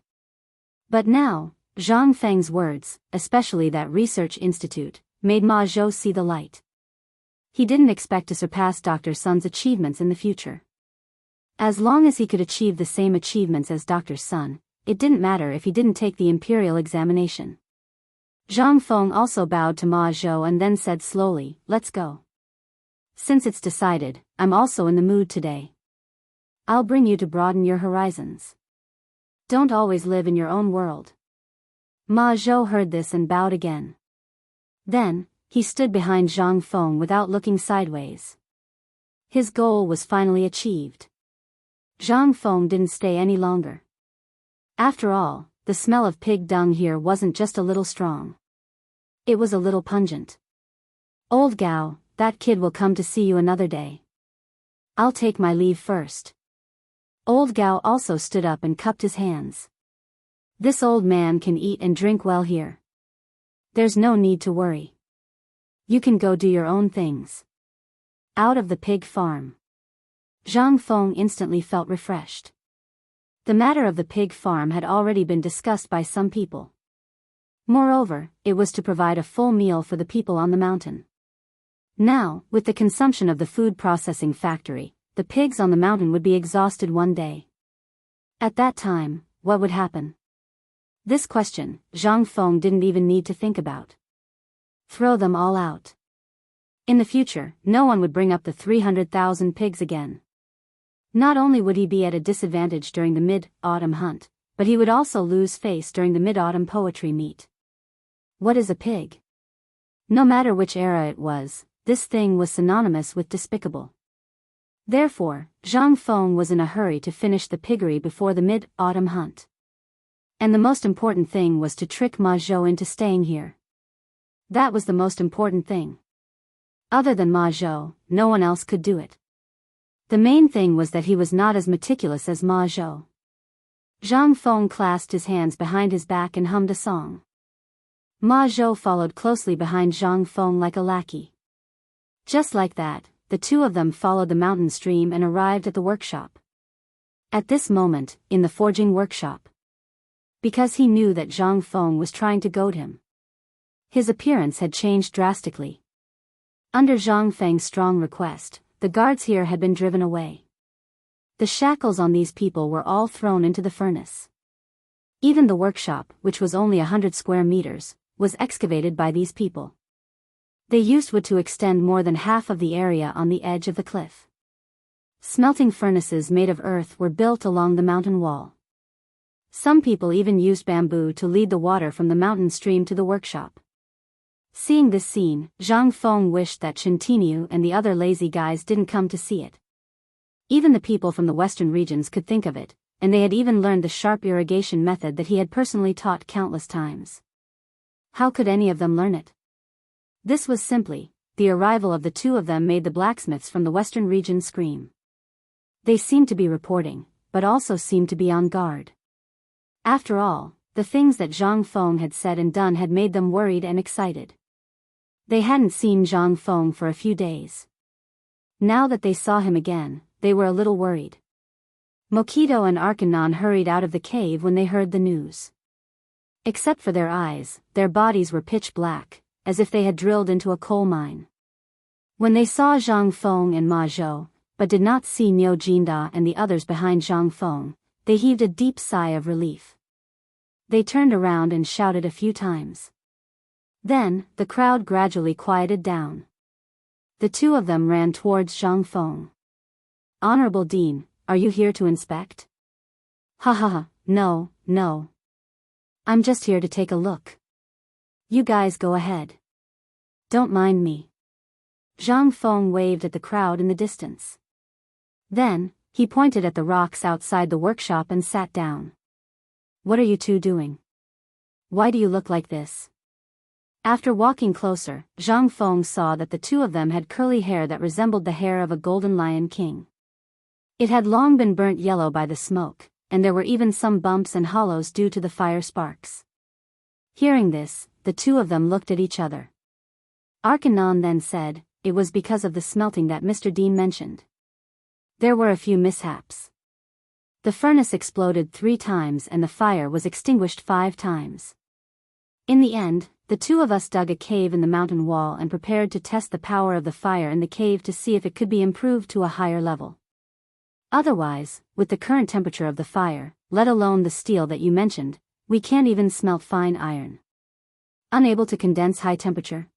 Speaker 1: But now, Zhang Feng's words, especially that research institute, made Ma Zhou see the light. He didn't expect to surpass Dr. Sun's achievements in the future. As long as he could achieve the same achievements as Dr. Sun, it didn't matter if he didn't take the imperial examination. Zhang Feng also bowed to Ma Zhou and then said slowly, let's go. Since it's decided, I'm also in the mood today. I'll bring you to broaden your horizons. Don't always live in your own world. Ma Zhou heard this and bowed again. Then, he stood behind Zhang Feng without looking sideways. His goal was finally achieved. Zhang Feng didn't stay any longer. After all, the smell of pig dung here wasn't just a little strong. It was a little pungent. Old Gao, that kid will come to see you another day. I'll take my leave first. Old Gao also stood up and cupped his hands. This old man can eat and drink well here. There's no need to worry. You can go do your own things. Out of the pig farm. Zhang Feng instantly felt refreshed. The matter of the pig farm had already been discussed by some people. Moreover, it was to provide a full meal for the people on the mountain. Now, with the consumption of the food processing factory, the pigs on the mountain would be exhausted one day. At that time, what would happen? This question, Zhang Feng didn't even need to think about. Throw them all out. In the future, no one would bring up the 300,000 pigs again. Not only would he be at a disadvantage during the mid-autumn hunt, but he would also lose face during the mid-autumn poetry meet. What is a pig? No matter which era it was, this thing was synonymous with despicable. Therefore, Zhang Feng was in a hurry to finish the piggery before the mid-autumn hunt. And the most important thing was to trick Ma Zhou into staying here. That was the most important thing. Other than Ma Zhou, no one else could do it. The main thing was that he was not as meticulous as Ma Zhou. Zhang Feng clasped his hands behind his back and hummed a song. Ma Zhou followed closely behind Zhang Feng like a lackey. Just like that, the two of them followed the mountain stream and arrived at the workshop. At this moment, in the forging workshop. Because he knew that Zhang Feng was trying to goad him. His appearance had changed drastically. Under Zhang Feng's strong request, the guards here had been driven away. The shackles on these people were all thrown into the furnace. Even the workshop, which was only 100 square meters, was excavated by these people. They used wood to extend more than half of the area on the edge of the cliff. Smelting furnaces made of earth were built along the mountain wall. Some people even used bamboo to lead the water from the mountain stream to the workshop. Seeing this scene, Zhang Feng wished that Chintinu and the other lazy guys didn't come to see it. Even the people from the western regions could think of it, and they had even learned the sharp irrigation method that he had personally taught countless times. How could any of them learn it? This was simply, the arrival of the two of them made the blacksmiths from the western region scream. They seemed to be reporting, but also seemed to be on guard. After all, the things that Zhang Feng had said and done had made them worried and excited. They hadn't seen Zhang Feng for a few days. Now that they saw him again, they were a little worried. Mokito and Arkanon hurried out of the cave when they heard the news. Except for their eyes, their bodies were pitch black, as if they had drilled into a coal mine. When they saw Zhang Feng and Ma Zhou, but did not see Niu Jinda and the others behind Zhang Feng, they heaved a deep sigh of relief. They turned around and shouted a few times. Then, the crowd gradually quieted down. The two of them ran towards Zhang Feng. "Honorable Dean, are you here to inspect?" "Ha ha ha, no. I'm just here to take a look. You guys go ahead. Don't mind me." Zhang Feng waved at the crowd in the distance. Then, he pointed at the rocks outside the workshop and sat down. "What are you two doing? Why do you look like this?" After walking closer, Zhang Feng saw that the two of them had curly hair that resembled the hair of a golden lion king. It had long been burnt yellow by the smoke, and there were even some bumps and hollows due to the fire sparks. Hearing this, the two of them looked at each other. Arkanon then said, "It was because of the smelting that Mr. Dean mentioned. There were a few mishaps. The furnace exploded 3 times and the fire was extinguished 5 times. In the end, the two of us dug a cave in the mountain wall and prepared to test the power of the fire in the cave to see if it could be improved to a higher level. Otherwise, with the current temperature of the fire, let alone the steel that you mentioned, we can't even smelt fine iron. Unable to condense high temperature?"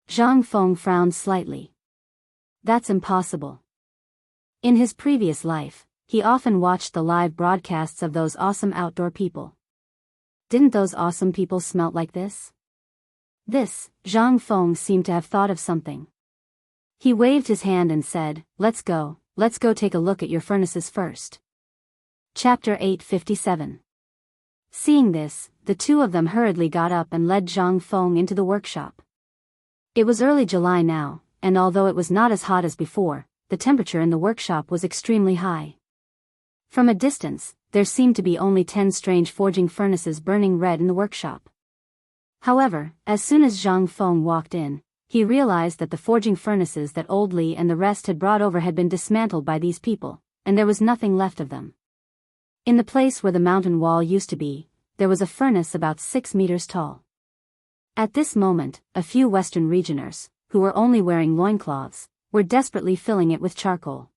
Speaker 1: Zhang Feng frowned slightly. "That's impossible." In his previous life, he often watched the live broadcasts of those awesome outdoor people. Didn't those awesome people smelt like this? Zhang Feng seemed to have thought of something. He waved his hand and said, Let's go take a look at your furnaces first." Chapter 857. Seeing this, the two of them hurriedly got up and led Zhang Feng into the workshop. It was early July now, and although it was not as hot as before, the temperature in the workshop was extremely high. From a distance, there seemed to be only 10 strange forging furnaces burning red in the workshop. However, as soon as Zhang Feng walked in, he realized that the forging furnaces that Old Li and the rest had brought over had been dismantled by these people, and there was nothing left of them. In the place where the mountain wall used to be, there was a furnace about 6 meters tall. At this moment, a few Western regioners, who were only wearing loincloths, were desperately filling it with charcoal.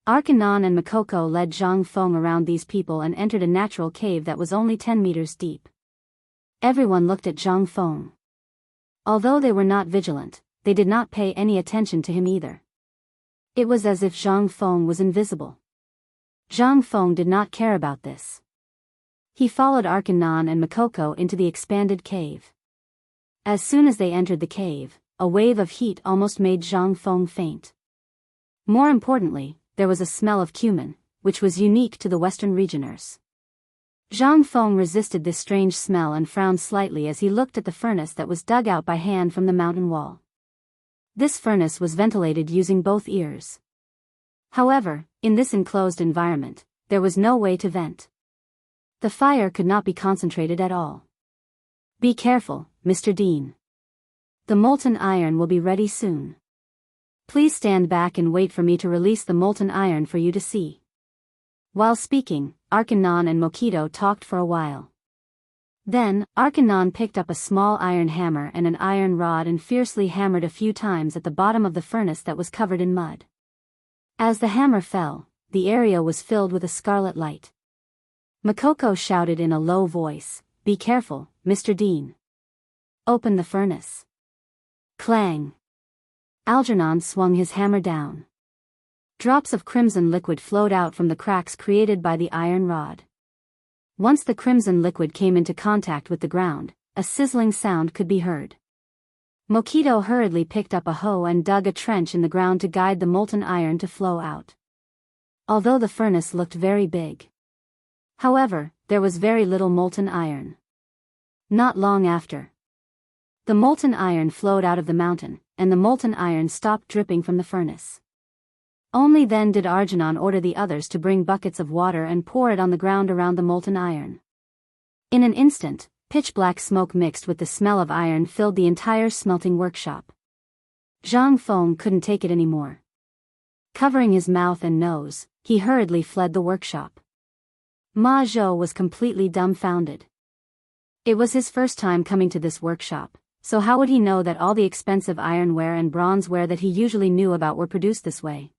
Speaker 1: Arkanon and Makoko led Zhang Feng around these people and entered a natural cave that was only 10 meters deep. Everyone looked at Zhang Feng. Although they were not vigilant, they did not pay any attention to him either. It was as if Zhang Feng was invisible. Zhang Feng did not care about this. He followed Arkanon and Makoko into the expanded cave. As soon as they entered the cave, a wave of heat almost made Zhang Feng faint. More importantly, there was a smell of cumin, which was unique to the Western regioners. Zhang Feng resisted this strange smell and frowned slightly as he looked at the furnace that was dug out by hand from the mountain wall. This furnace was ventilated using both ears. However, in this enclosed environment, there was no way to vent. The fire could not be concentrated at all. "Be careful, Mr. Dean. The molten iron will be ready soon." Please stand back and wait for me to release the molten iron for you to see. While speaking, Chang'an and Mokido talked for a while. Then, Chang'an picked up a small iron hammer and an iron rod and fiercely hammered a few times at the bottom of the furnace that was covered in mud. As the hammer fell, the area was filled with a scarlet light. Makoko shouted in a low voice, "Be careful, Mr. Dean. Open the furnace." Clang! Algernon swung his hammer down. Drops of crimson liquid flowed out from the cracks created by the iron rod. Once the crimson liquid came into contact with the ground, a sizzling sound could be heard. Mokido hurriedly picked up a hoe and dug a trench in the ground to guide the molten iron to flow out. Although the furnace looked very big. However, there was very little molten iron. Not long after, the molten iron flowed out of the mountain, and the molten iron stopped dripping from the furnace. Only then did Arjunan order the others to bring buckets of water and pour it on the ground around the molten iron. In an instant, pitch-black smoke mixed with the smell of iron filled the entire smelting workshop. Zhang Feng couldn't take it anymore. Covering his mouth and nose, he hurriedly fled the workshop. Ma Zhou was completely dumbfounded. It was his first time coming to this workshop, so how would he know that all the expensive ironware and bronzeware that he usually knew about were produced this way?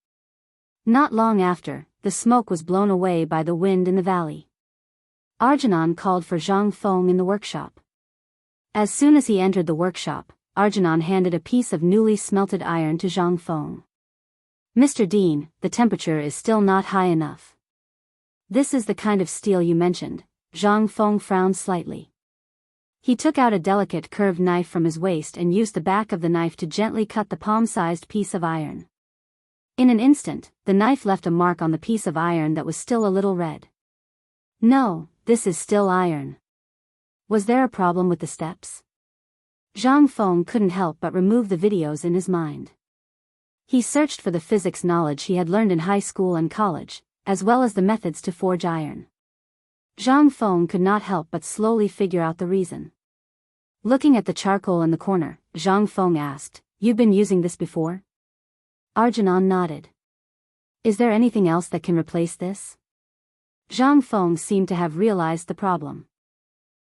Speaker 1: Not long after, the smoke was blown away by the wind in the valley. Arjunan called for Zhang Feng in the workshop. As soon as he entered the workshop, Arjunan handed a piece of newly smelted iron to Zhang Feng. "Mr. Dean, the temperature is still not high enough." "This is the kind of steel you mentioned." Zhang Feng frowned slightly. He took out a delicate curved knife from his waist and used the back of the knife to gently cut the palm-sized piece of iron. In an instant, the knife left a mark on the piece of iron that was still a little red. "No, this is still iron. Was there a problem with the steps?" Zhang Feng couldn't help but remove the videos in his mind. He searched for the physics knowledge he had learned in high school and college, as well as the methods to forge iron. Zhang Feng could not help but slowly figure out the reason. Looking at the charcoal in the corner, Zhang Feng asked, "You've been using this before?" Arjunan nodded. "Is there anything else that can replace this?" Zhang Feng seemed to have realized the problem.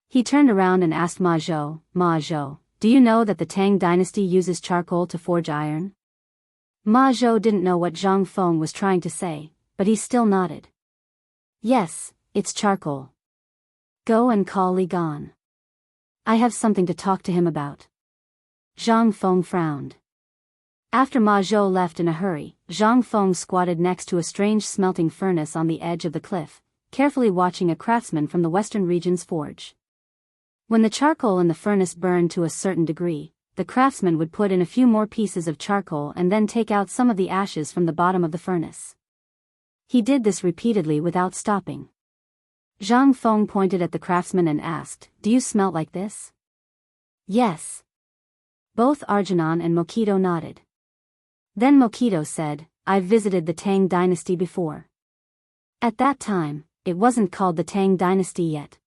Speaker 1: He turned around and asked Ma Zhou, "Ma Zhou, do you know that the Tang dynasty uses charcoal to forge iron?" Ma Zhou didn't know what Zhang Feng was trying to say, but he still nodded. "Yes, it's charcoal. Go and call Li Gan. I have something to talk to him about." Zhang Feng frowned. After Ma Zhou left in a hurry, Zhang Feng squatted next to a strange smelting furnace on the edge of the cliff, carefully watching a craftsman from the western regions forge. When the charcoal in the furnace burned to a certain degree, the craftsman would put in a few more pieces of charcoal and then take out some of the ashes from the bottom of the furnace. He did this repeatedly without stopping. Zhang Feng pointed at the craftsman and asked, "Do you smelt like this?" "Yes." Both Arjunan and Mokido nodded. Then Mokido said, "I've visited the Tang dynasty before. At that time, it wasn't called the Tang dynasty yet.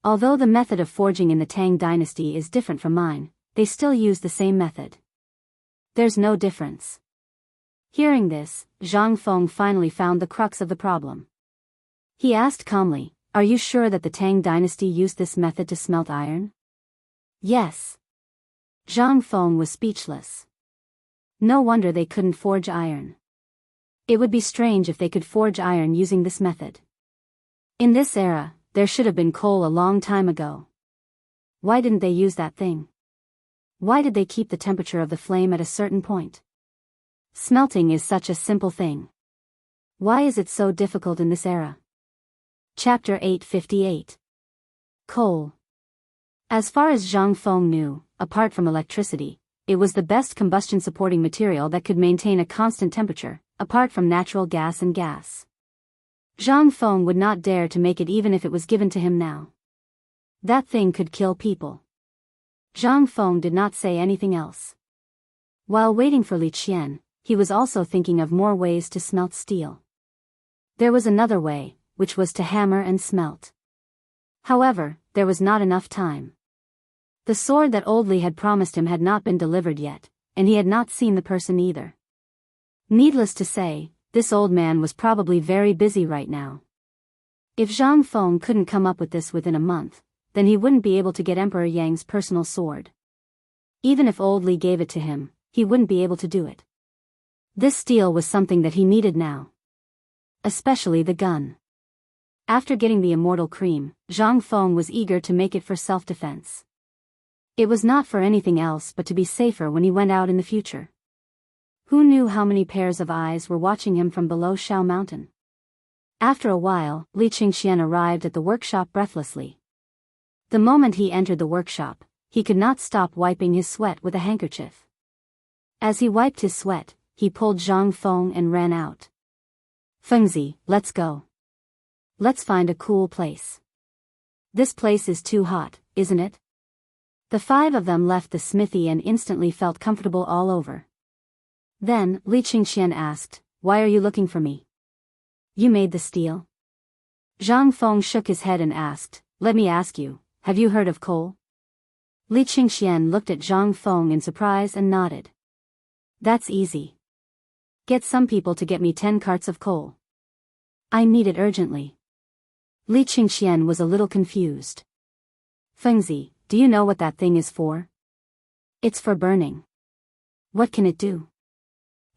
Speaker 1: Although the method of forging in the Tang dynasty is different from mine, they still use the same method. There's no difference." Hearing this, Zhang Feng finally found the crux of the problem. He asked calmly, "Are you sure that the Tang dynasty used this method to smelt iron?" "Yes." Zhang Feng was speechless. No wonder they couldn't forge iron. It would be strange if they could forge iron using this method. In this era, there should have been coal a long time ago. Why didn't they use that thing? Why did they keep the temperature of the flame at a certain point? Smelting is such a simple thing. Why is it so difficult in this era? Chapter 858. Coal. As far as Zhang Feng knew, apart from electricity, it was the best combustion-supporting material that could maintain a constant temperature, apart from natural gas and gas. Zhang Feng would not dare to make it even if it was given to him now. That thing could kill people. Zhang Feng did not say anything else. While waiting for Li Qian, he was also thinking of more ways to smelt steel. There was another way, which was to hammer and smelt. However, there was not enough time. The sword that Old Li had promised him had not been delivered yet, and he had not seen the person either. Needless to say, this old man was probably very busy right now. If Zhang Feng couldn't come up with this within a month, then he wouldn't be able to get Emperor Yang's personal sword. Even if old Li gave it to him, he wouldn't be able to do it. This steel was something that he needed now. Especially the gun. After getting the Immortal cream, Zhang Feng was eager to make it for self-defense. It was not for anything else but to be safer when he went out in the future. Who knew how many pairs of eyes were watching him from below Shao Mountain? After a while, Li Qingxian arrived at the workshop breathlessly. The moment he entered the workshop, he could not stop wiping his sweat with a handkerchief. As he wiped his sweat, he pulled Zhang Feng and ran out. Fengzi, let's go. Let's find a cool place. This place is too hot, isn't it? The five of them left the smithy and instantly felt comfortable all over. Then, Li Qingxian asked, "Why are you looking for me? You made the steel?" Zhang Feng shook his head and asked, "Let me ask you, have you heard of coal?" Li Qingxian looked at Zhang Feng in surprise and nodded. "That's easy. Get some people to get me 10 carts of coal. I need it urgently." Li Qingxian was a little confused. "Fengzi, do you know what that thing is for?" "It's for burning." "What can it do?"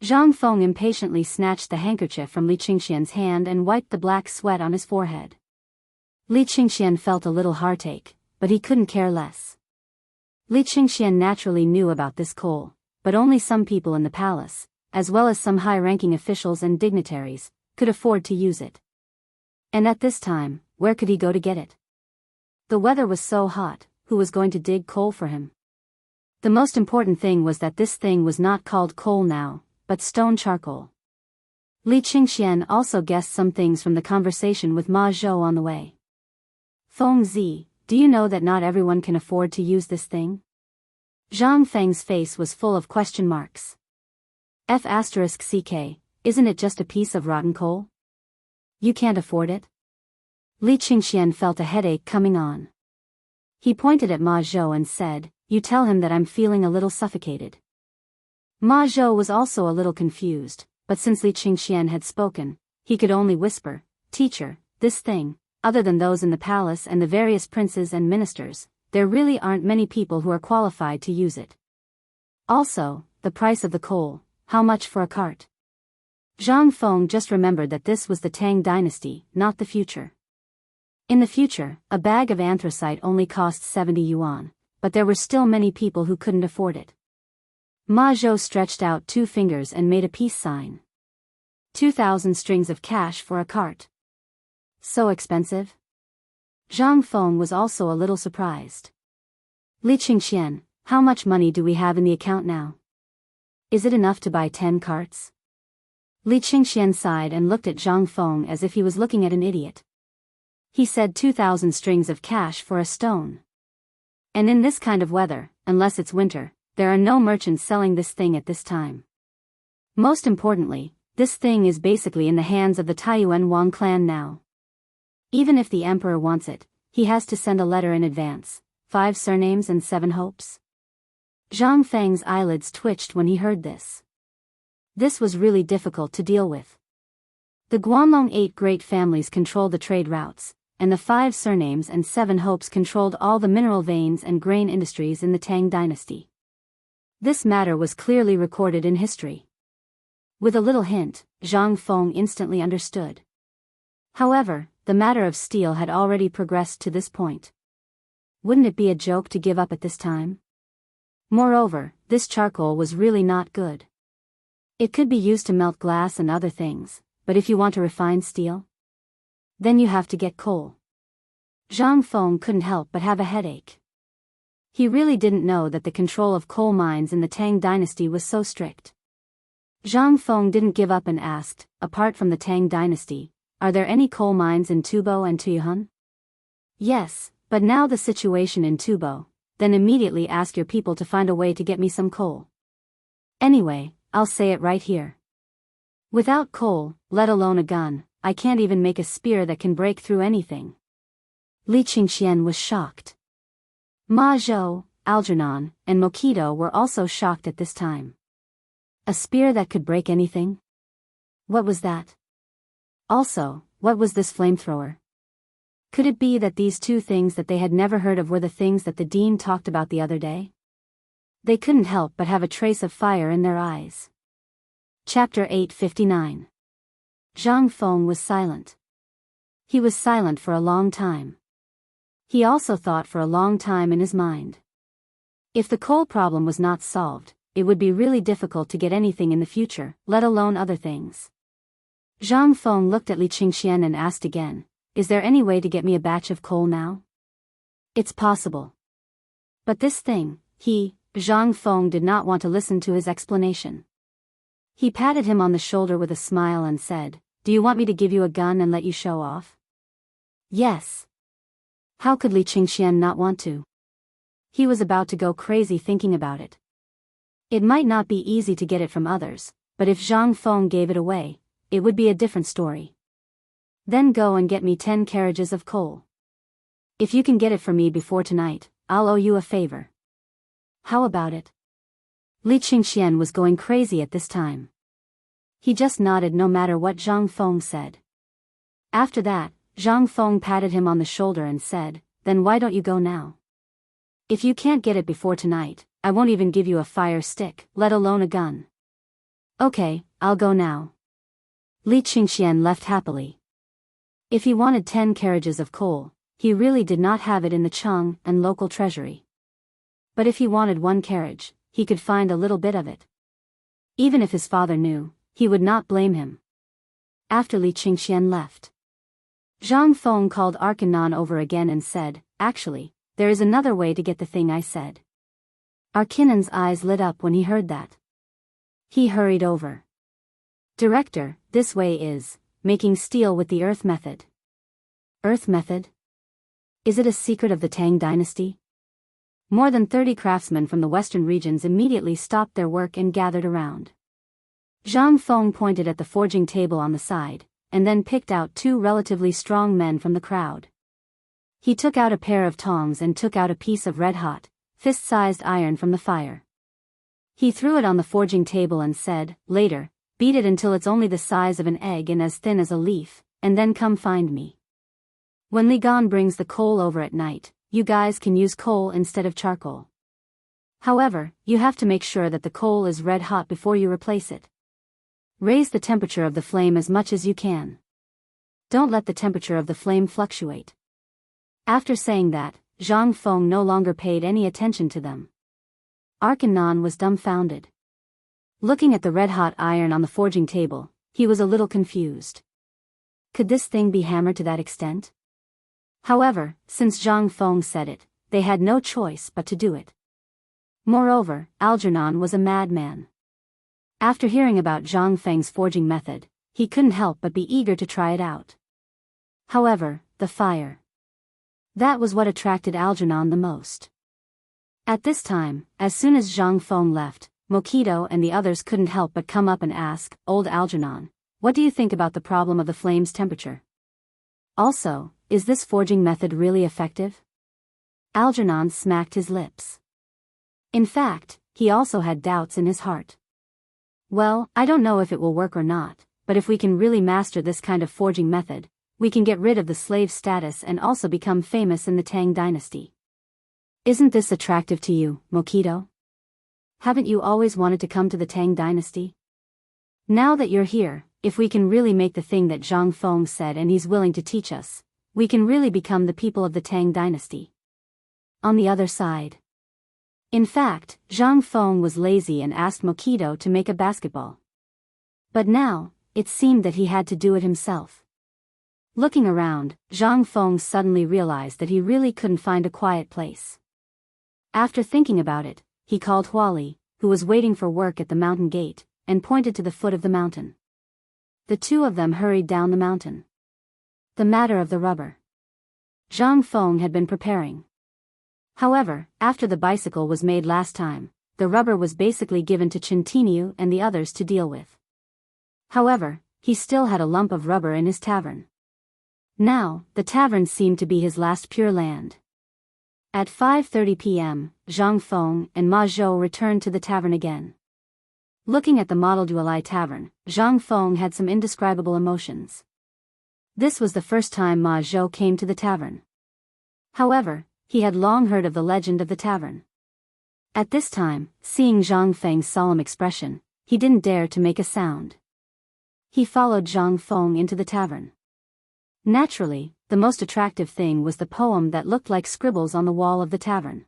Speaker 1: Zhang Feng impatiently snatched the handkerchief from Li Qingxian's hand and wiped the black sweat on his forehead. Li Qingxian felt a little heartache, but he couldn't care less. Li Qingxian naturally knew about this coal, but only some people in the palace, as well as some high-ranking officials and dignitaries, could afford to use it. And at this time, where could he go to get it? The weather was so hot, who was going to dig coal for him? The most important thing was that this thing was not called coal now, but stone charcoal. Li Qingxian also guessed some things from the conversation with Ma Zhou on the way. "Feng Zi, do you know that not everyone can afford to use this thing?" Zhang Feng's face was full of question marks. F***ck, isn't it just a piece of rotten coal? You can't afford it? Li Qingxian felt a headache coming on. He pointed at Ma Zhou and said, "You tell him that I'm feeling a little suffocated." Ma Zhou was also a little confused, but since Li Qingxian had spoken, he could only whisper, "Teacher, this thing, other than those in the palace and the various princes and ministers, there really aren't many people who are qualified to use it. Also, the price of the coal, how much for a cart?" Zhang Feng just remembered that this was the Tang dynasty, not the future. In the future, a bag of anthracite only cost 70 yuan, but there were still many people who couldn't afford it. Ma Zhou stretched out 2 fingers and made a peace sign. 2,000 strings of cash for a cart. So expensive? Zhang Feng was also a little surprised. "Li Qingxian, how much money do we have in the account now? Is it enough to buy 10 carts?" Li Qingxian sighed and looked at Zhang Feng as if he was looking at an idiot. He said 2,000 strings of cash for a stone. And in this kind of weather, unless it's winter, there are no merchants selling this thing at this time. Most importantly, this thing is basically in the hands of the Taiyuan Wang clan now. Even if the emperor wants it, he has to send a letter in advance, 5 surnames and 7 hopes. Zhang Feng's eyelids twitched when he heard this. This was really difficult to deal with. The Guanlong 8 great families controlled the trade routes, and the 5 surnames and 7 hopes controlled all the mineral veins and grain industries in the Tang dynasty. This matter was clearly recorded in history. With a little hint, Zhang Feng instantly understood. However, the matter of steel had already progressed to this point. Wouldn't it be a joke to give up at this time? Moreover, this charcoal was really not good. It could be used to melt glass and other things, but if you want to refine steel, then you have to get coal. Zhang Feng couldn't help but have a headache. He really didn't know that the control of coal mines in the Tang dynasty was so strict. Zhang Feng didn't give up and asked, "Apart from the Tang dynasty, are there any coal mines in Tubo and Tuyuhun?" "Yes, but now the situation in Tubo, then immediately ask your people to find a way to get me some coal. Anyway, I'll say it right here. Without coal, let alone a gun, I can't even make a spear that can break through anything." Li Qingxian was shocked. Ma Zhou, Algernon, and Mokido were also shocked at this time. A spear that could break anything? What was that? Also, what was this flamethrower? Could it be that these two things that they had never heard of were the things that the dean talked about the other day? They couldn't help but have a trace of fire in their eyes. Chapter 859. Zhang Feng was silent. He was silent for a long time. He also thought for a long time in his mind. If the coal problem was not solved, it would be really difficult to get anything in the future, let alone other things. Zhang Feng looked at Li Qingxian and asked again, "Is there any way to get me a batch of coal now?" "It's possible. But this thing," Zhang Feng did not want to listen to his explanation. He patted him on the shoulder with a smile and said, "Do you want me to give you a gun and let you show off?" "Yes." How could Li Qingxian not want to? He was about to go crazy thinking about it. It might not be easy to get it from others, but if Zhang Feng gave it away, it would be a different story. "Then go and get me 10 carriages of coal. If you can get it for me before tonight, I'll owe you a favor." "How about it?" Li Qingxian was going crazy at this time. He just nodded no matter what Zhang Feng said. After that, Zhang Feng patted him on the shoulder and said, "Then why don't you go now? If you can't get it before tonight, I won't even give you a fire stick, let alone a gun." "Okay, I'll go now." Li Qingxian left happily. If he wanted 10 carriages of coal, he really did not have it in the Chang'an local treasury. But if he wanted 1 carriage, he could find a little bit of it. Even if his father knew, he would not blame him. After Li Qingxian left, Zhang Feng called Arcanon over again and said, "Actually, there is another way to get the thing I said." Arcanon's eyes lit up when he heard that. He hurried over. "Director, this way is making steel with the earth method." "Earth method? Is it a secret of the Tang dynasty?" More than 30 craftsmen from the western regions immediately stopped their work and gathered around. Zhang Feng pointed at the forging table on the side, and then picked out 2 relatively strong men from the crowd. He took out a pair of tongs and took out a piece of red-hot, fist-sized iron from the fire. He threw it on the forging table and said, "Later, beat it until it's only the size of an egg and as thin as a leaf, and then come find me. When Li Gan brings the coal over at night, you guys can use coal instead of charcoal. However, you have to make sure that the coal is red hot before you replace it. Raise the temperature of the flame as much as you can. Don't let the temperature of the flame fluctuate." After saying that, Zhang Feng no longer paid any attention to them. Arcanon was dumbfounded. Looking at the red-hot iron on the forging table, he was a little confused. Could this thing be hammered to that extent? However, since Zhang Feng said it, they had no choice but to do it. Moreover, Algernon was a madman. After hearing about Zhang Feng's forging method, he couldn't help but be eager to try it out. However, the fire. That was what attracted Algernon the most. At this time, as soon as Zhang Feng left, Mokito and the others couldn't help but come up and ask, "Old Algernon, what do you think about the problem of the flame's temperature? Also, is this forging method really effective?" Algernon smacked his lips. In fact, he also had doubts in his heart. "Well, I don't know if it will work or not, but if we can really master this kind of forging method, we can get rid of the slave status and also become famous in the Tang dynasty. Isn't this attractive to you, Mokito? Haven't you always wanted to come to the Tang dynasty? Now that you're here, if we can really make the thing that Zhang Feng said and he's willing to teach us, we can really become the people of the Tang dynasty." On the other side. In fact, Zhang Feng was lazy and asked Mokito to make a basketball. But now, it seemed that he had to do it himself. Looking around, Zhang Feng suddenly realized that he really couldn't find a quiet place. After thinking about it, he called Huali, who was waiting for work at the mountain gate, and pointed to the foot of the mountain. The two of them hurried down the mountain. The matter of the rubber. Zhang Feng had been preparing. However, after the bicycle was made last time, the rubber was basically given to Chintiniu and the others to deal with. However, he still had a lump of rubber in his tavern. Now, the tavern seemed to be his last pure land. At 5:30 p.m., Zhang Feng and Ma Zhou returned to the tavern again. Looking at the modeled Yuelai tavern, Zhang Feng had some indescribable emotions. This was the first time Ma Zhou came to the tavern. However, he had long heard of the legend of the tavern. At this time, seeing Zhang Feng's solemn expression, he didn't dare to make a sound. He followed Zhang Feng into the tavern. Naturally, the most attractive thing was the poem that looked like scribbles on the wall of the tavern.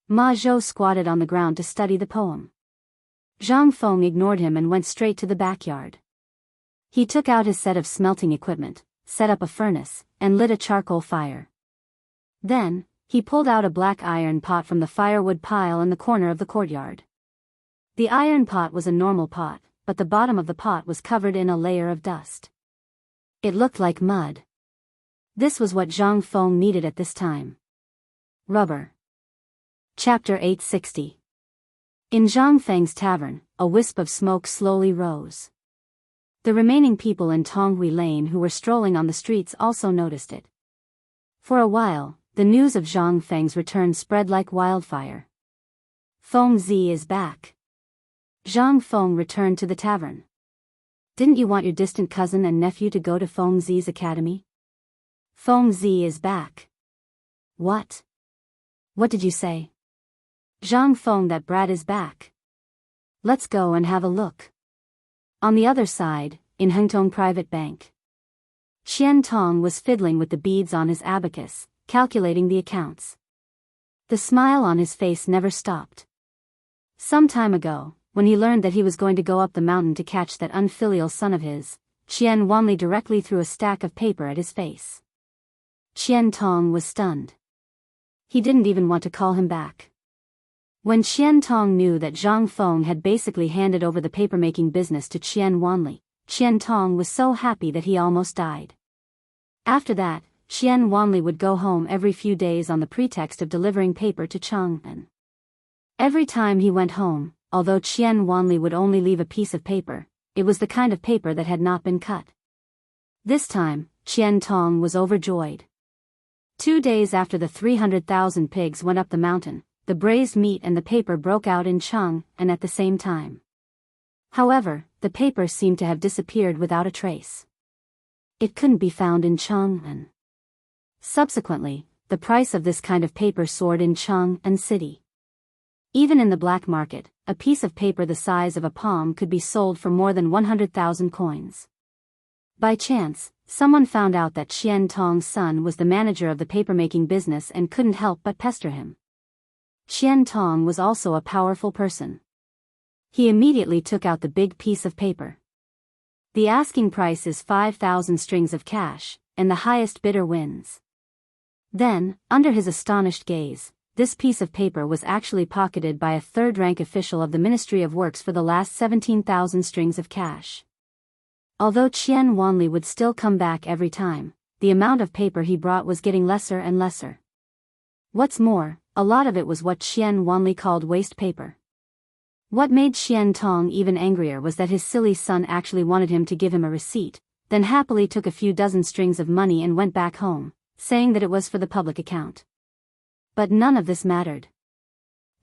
Speaker 1: Ma Zhou squatted on the ground to study the poem. Zhang Feng ignored him and went straight to the backyard. He took out his set of smelting equipment, set up a furnace, and lit a charcoal fire. Then, he pulled out a black iron pot from the firewood pile in the corner of the courtyard. The iron pot was a normal pot, but the bottom of the pot was covered in a layer of dust. It looked like mud. This was what Zhang Feng needed at this time. Rubber. Chapter 860. In Zhang Feng's tavern, a wisp of smoke slowly rose. The remaining people in Tonghui Lane who were strolling on the streets also noticed it. For a while, the news of Zhang Feng's return spread like wildfire. Feng Zi is back. Zhang Feng returned to the tavern. Didn't you want your distant cousin and nephew to go to Feng Zi's academy? Feng Zi is back. What? What did you say? Zhang Feng, that brat is back. Let's go and have a look. On the other side, in Hengtong Private Bank, Qian Tong was fiddling with the beads on his abacus, calculating the accounts. The smile on his face never stopped. Some time ago, when he learned that he was going to go up the mountain to catch that unfilial son of his, Qian Wanli directly threw a stack of paper at his face. Qian Tong was stunned. He didn't even want to call him back. When Qian Tong knew that Zhang Feng had basically handed over the papermaking business to Qian Wanli, Qian Tong was so happy that he almost died. After that, Qian Wanli would go home every few days on the pretext of delivering paper to Chang'an. Every time he went home, although Qian Wanli would only leave a piece of paper, it was the kind of paper that had not been cut. This time, Qian Tong was overjoyed. 2 days after the 300,000 pigs went up the mountain, the braised meat and the paper broke out in Chang'an at the same time. However, the paper seemed to have disappeared without a trace. It couldn't be found in Chang'an. Subsequently, the price of this kind of paper soared in Chang'an city. Even in the black market, a piece of paper the size of a palm could be sold for more than 100,000 coins. By chance, someone found out that Qian Tong's son was the manager of the papermaking business and couldn't help but pester him. Qian Tong was also a powerful person. He immediately took out the big piece of paper. The asking price is 5,000 strings of cash, and the highest bidder wins. Then, under his astonished gaze, this piece of paper was actually pocketed by a third-rank official of the Ministry of Works for the last 17,000 strings of cash. Although Qian Wanli would still come back every time, the amount of paper he brought was getting lesser and lesser. What's more, a lot of it was what Qian Wanli called waste paper. What made Qian Tong even angrier was that his silly son actually wanted him to give him a receipt, then happily took a few dozen strings of money and went back home, saying that it was for the public account. But none of this mattered.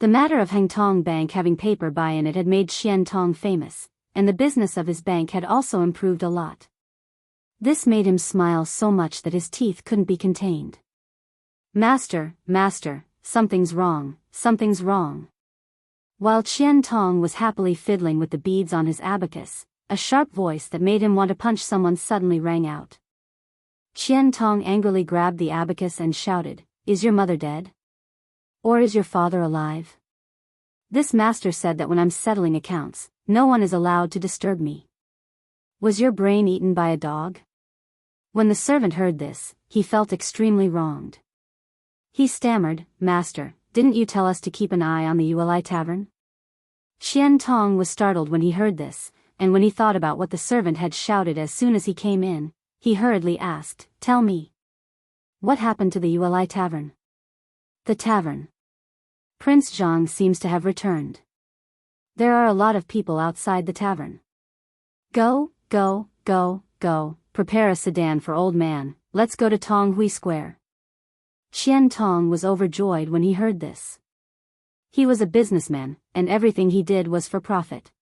Speaker 1: The matter of Hengtong Bank having paper buy in it had made Qian Tong famous, and the business of his bank had also improved a lot. This made him smile so much that his teeth couldn't be contained. Master, something's wrong, something's wrong. While Qian Tong was happily fiddling with the beads on his abacus, a sharp voice that made him want to punch someone suddenly rang out. Qian Tong angrily grabbed the abacus and shouted, "Is your mother dead? Or is your father alive? This master said that when I'm settling accounts, no one is allowed to disturb me. Was your brain eaten by a dog?" When the servant heard this, he felt extremely wronged. He stammered, "Master, didn't you tell us to keep an eye on the Yuelai tavern?" Qian Tong was startled when he heard this, and when he thought about what the servant had shouted as soon as he came in, he hurriedly asked, "Tell me. What happened to the Yuelai tavern?" The tavern. Prince Zhang seems to have returned. There are a lot of people outside the tavern. Go, prepare a sedan for old man, let's go to Tonghui Square. Qian Tong was overjoyed when he heard this. He was a businessman, and everything he did was for profit.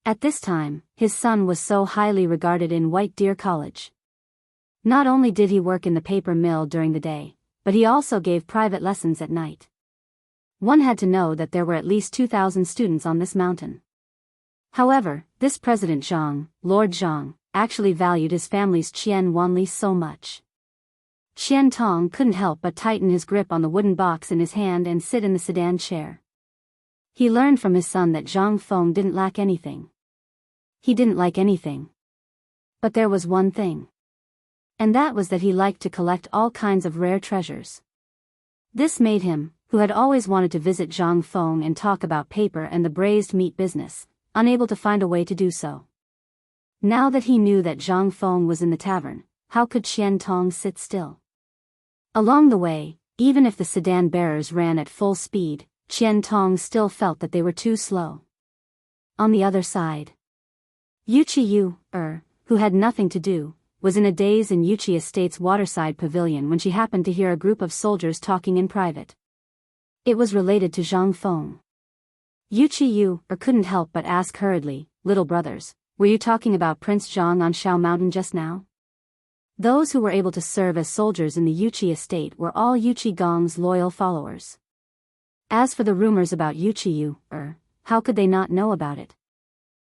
Speaker 1: At this time, his son was so highly regarded in White Deer College. Not only did he work in the paper mill during the day, but he also gave private lessons at night. One had to know that there were at least 2,000 students on this mountain. However, this President Zhang, Lord Zhang, actually valued his family's Qian Wanli so much. Qian Tong couldn't help but tighten his grip on the wooden box in his hand and sit in the sedan chair. He learned from his son that Zhang Feng didn't lack anything. He didn't like anything. But there was one thing. And that was that he liked to collect all kinds of rare treasures. This made him, who had always wanted to visit Zhang Feng and talk about paper and the braised meat business, unable to find a way to do so. Now that he knew that Zhang Feng was in the tavern, how could Qian Tong sit still? Along the way, even if the sedan bearers ran at full speed, Qian Tong still felt that they were too slow. On the other side, Yuchi Yu, who had nothing to do, was in a daze in Yuchi Estate's waterside pavilion when she happened to hear a group of soldiers talking in private. It was related to Zhang Feng. Yuchi Yu couldn't help but ask hurriedly, "Little brothers, were you talking about Prince Zhang on Shao Mountain just now?" Those who were able to serve as soldiers in the Yuchi estate were all Yuchi Gong's loyal followers. As for the rumors about Yuchi Yu, how could they not know about it?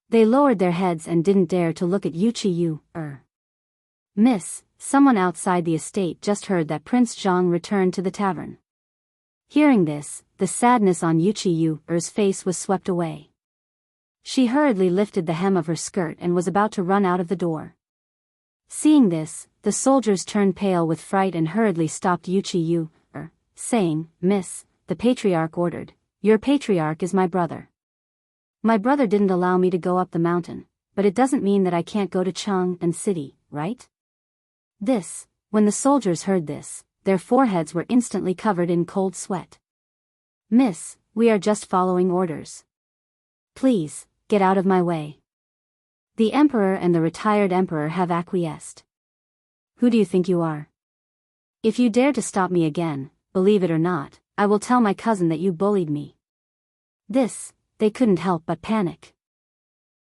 Speaker 1: They lowered their heads and didn't dare to look at Yuchi Yu, Miss, someone outside the estate just heard that Prince Zhang returned to the tavern. Hearing this, the sadness on Yuchi Yu's face was swept away. She hurriedly lifted the hem of her skirt and was about to run out of the door. Seeing this, the soldiers turned pale with fright and hurriedly stopped Yuchi Yu, saying, "Miss, the patriarch ordered. Your patriarch is my brother. My brother didn't allow me to go up the mountain, but it doesn't mean that I can't go to Chang'an City, right?" When the soldiers heard this, their foreheads were instantly covered in cold sweat. "Miss, we are just following orders. Please, get out of my way. The emperor and the retired emperor have acquiesced. Who do you think you are? If you dare to stop me again, believe it or not, I will tell my cousin that you bullied me." They couldn't help but panic.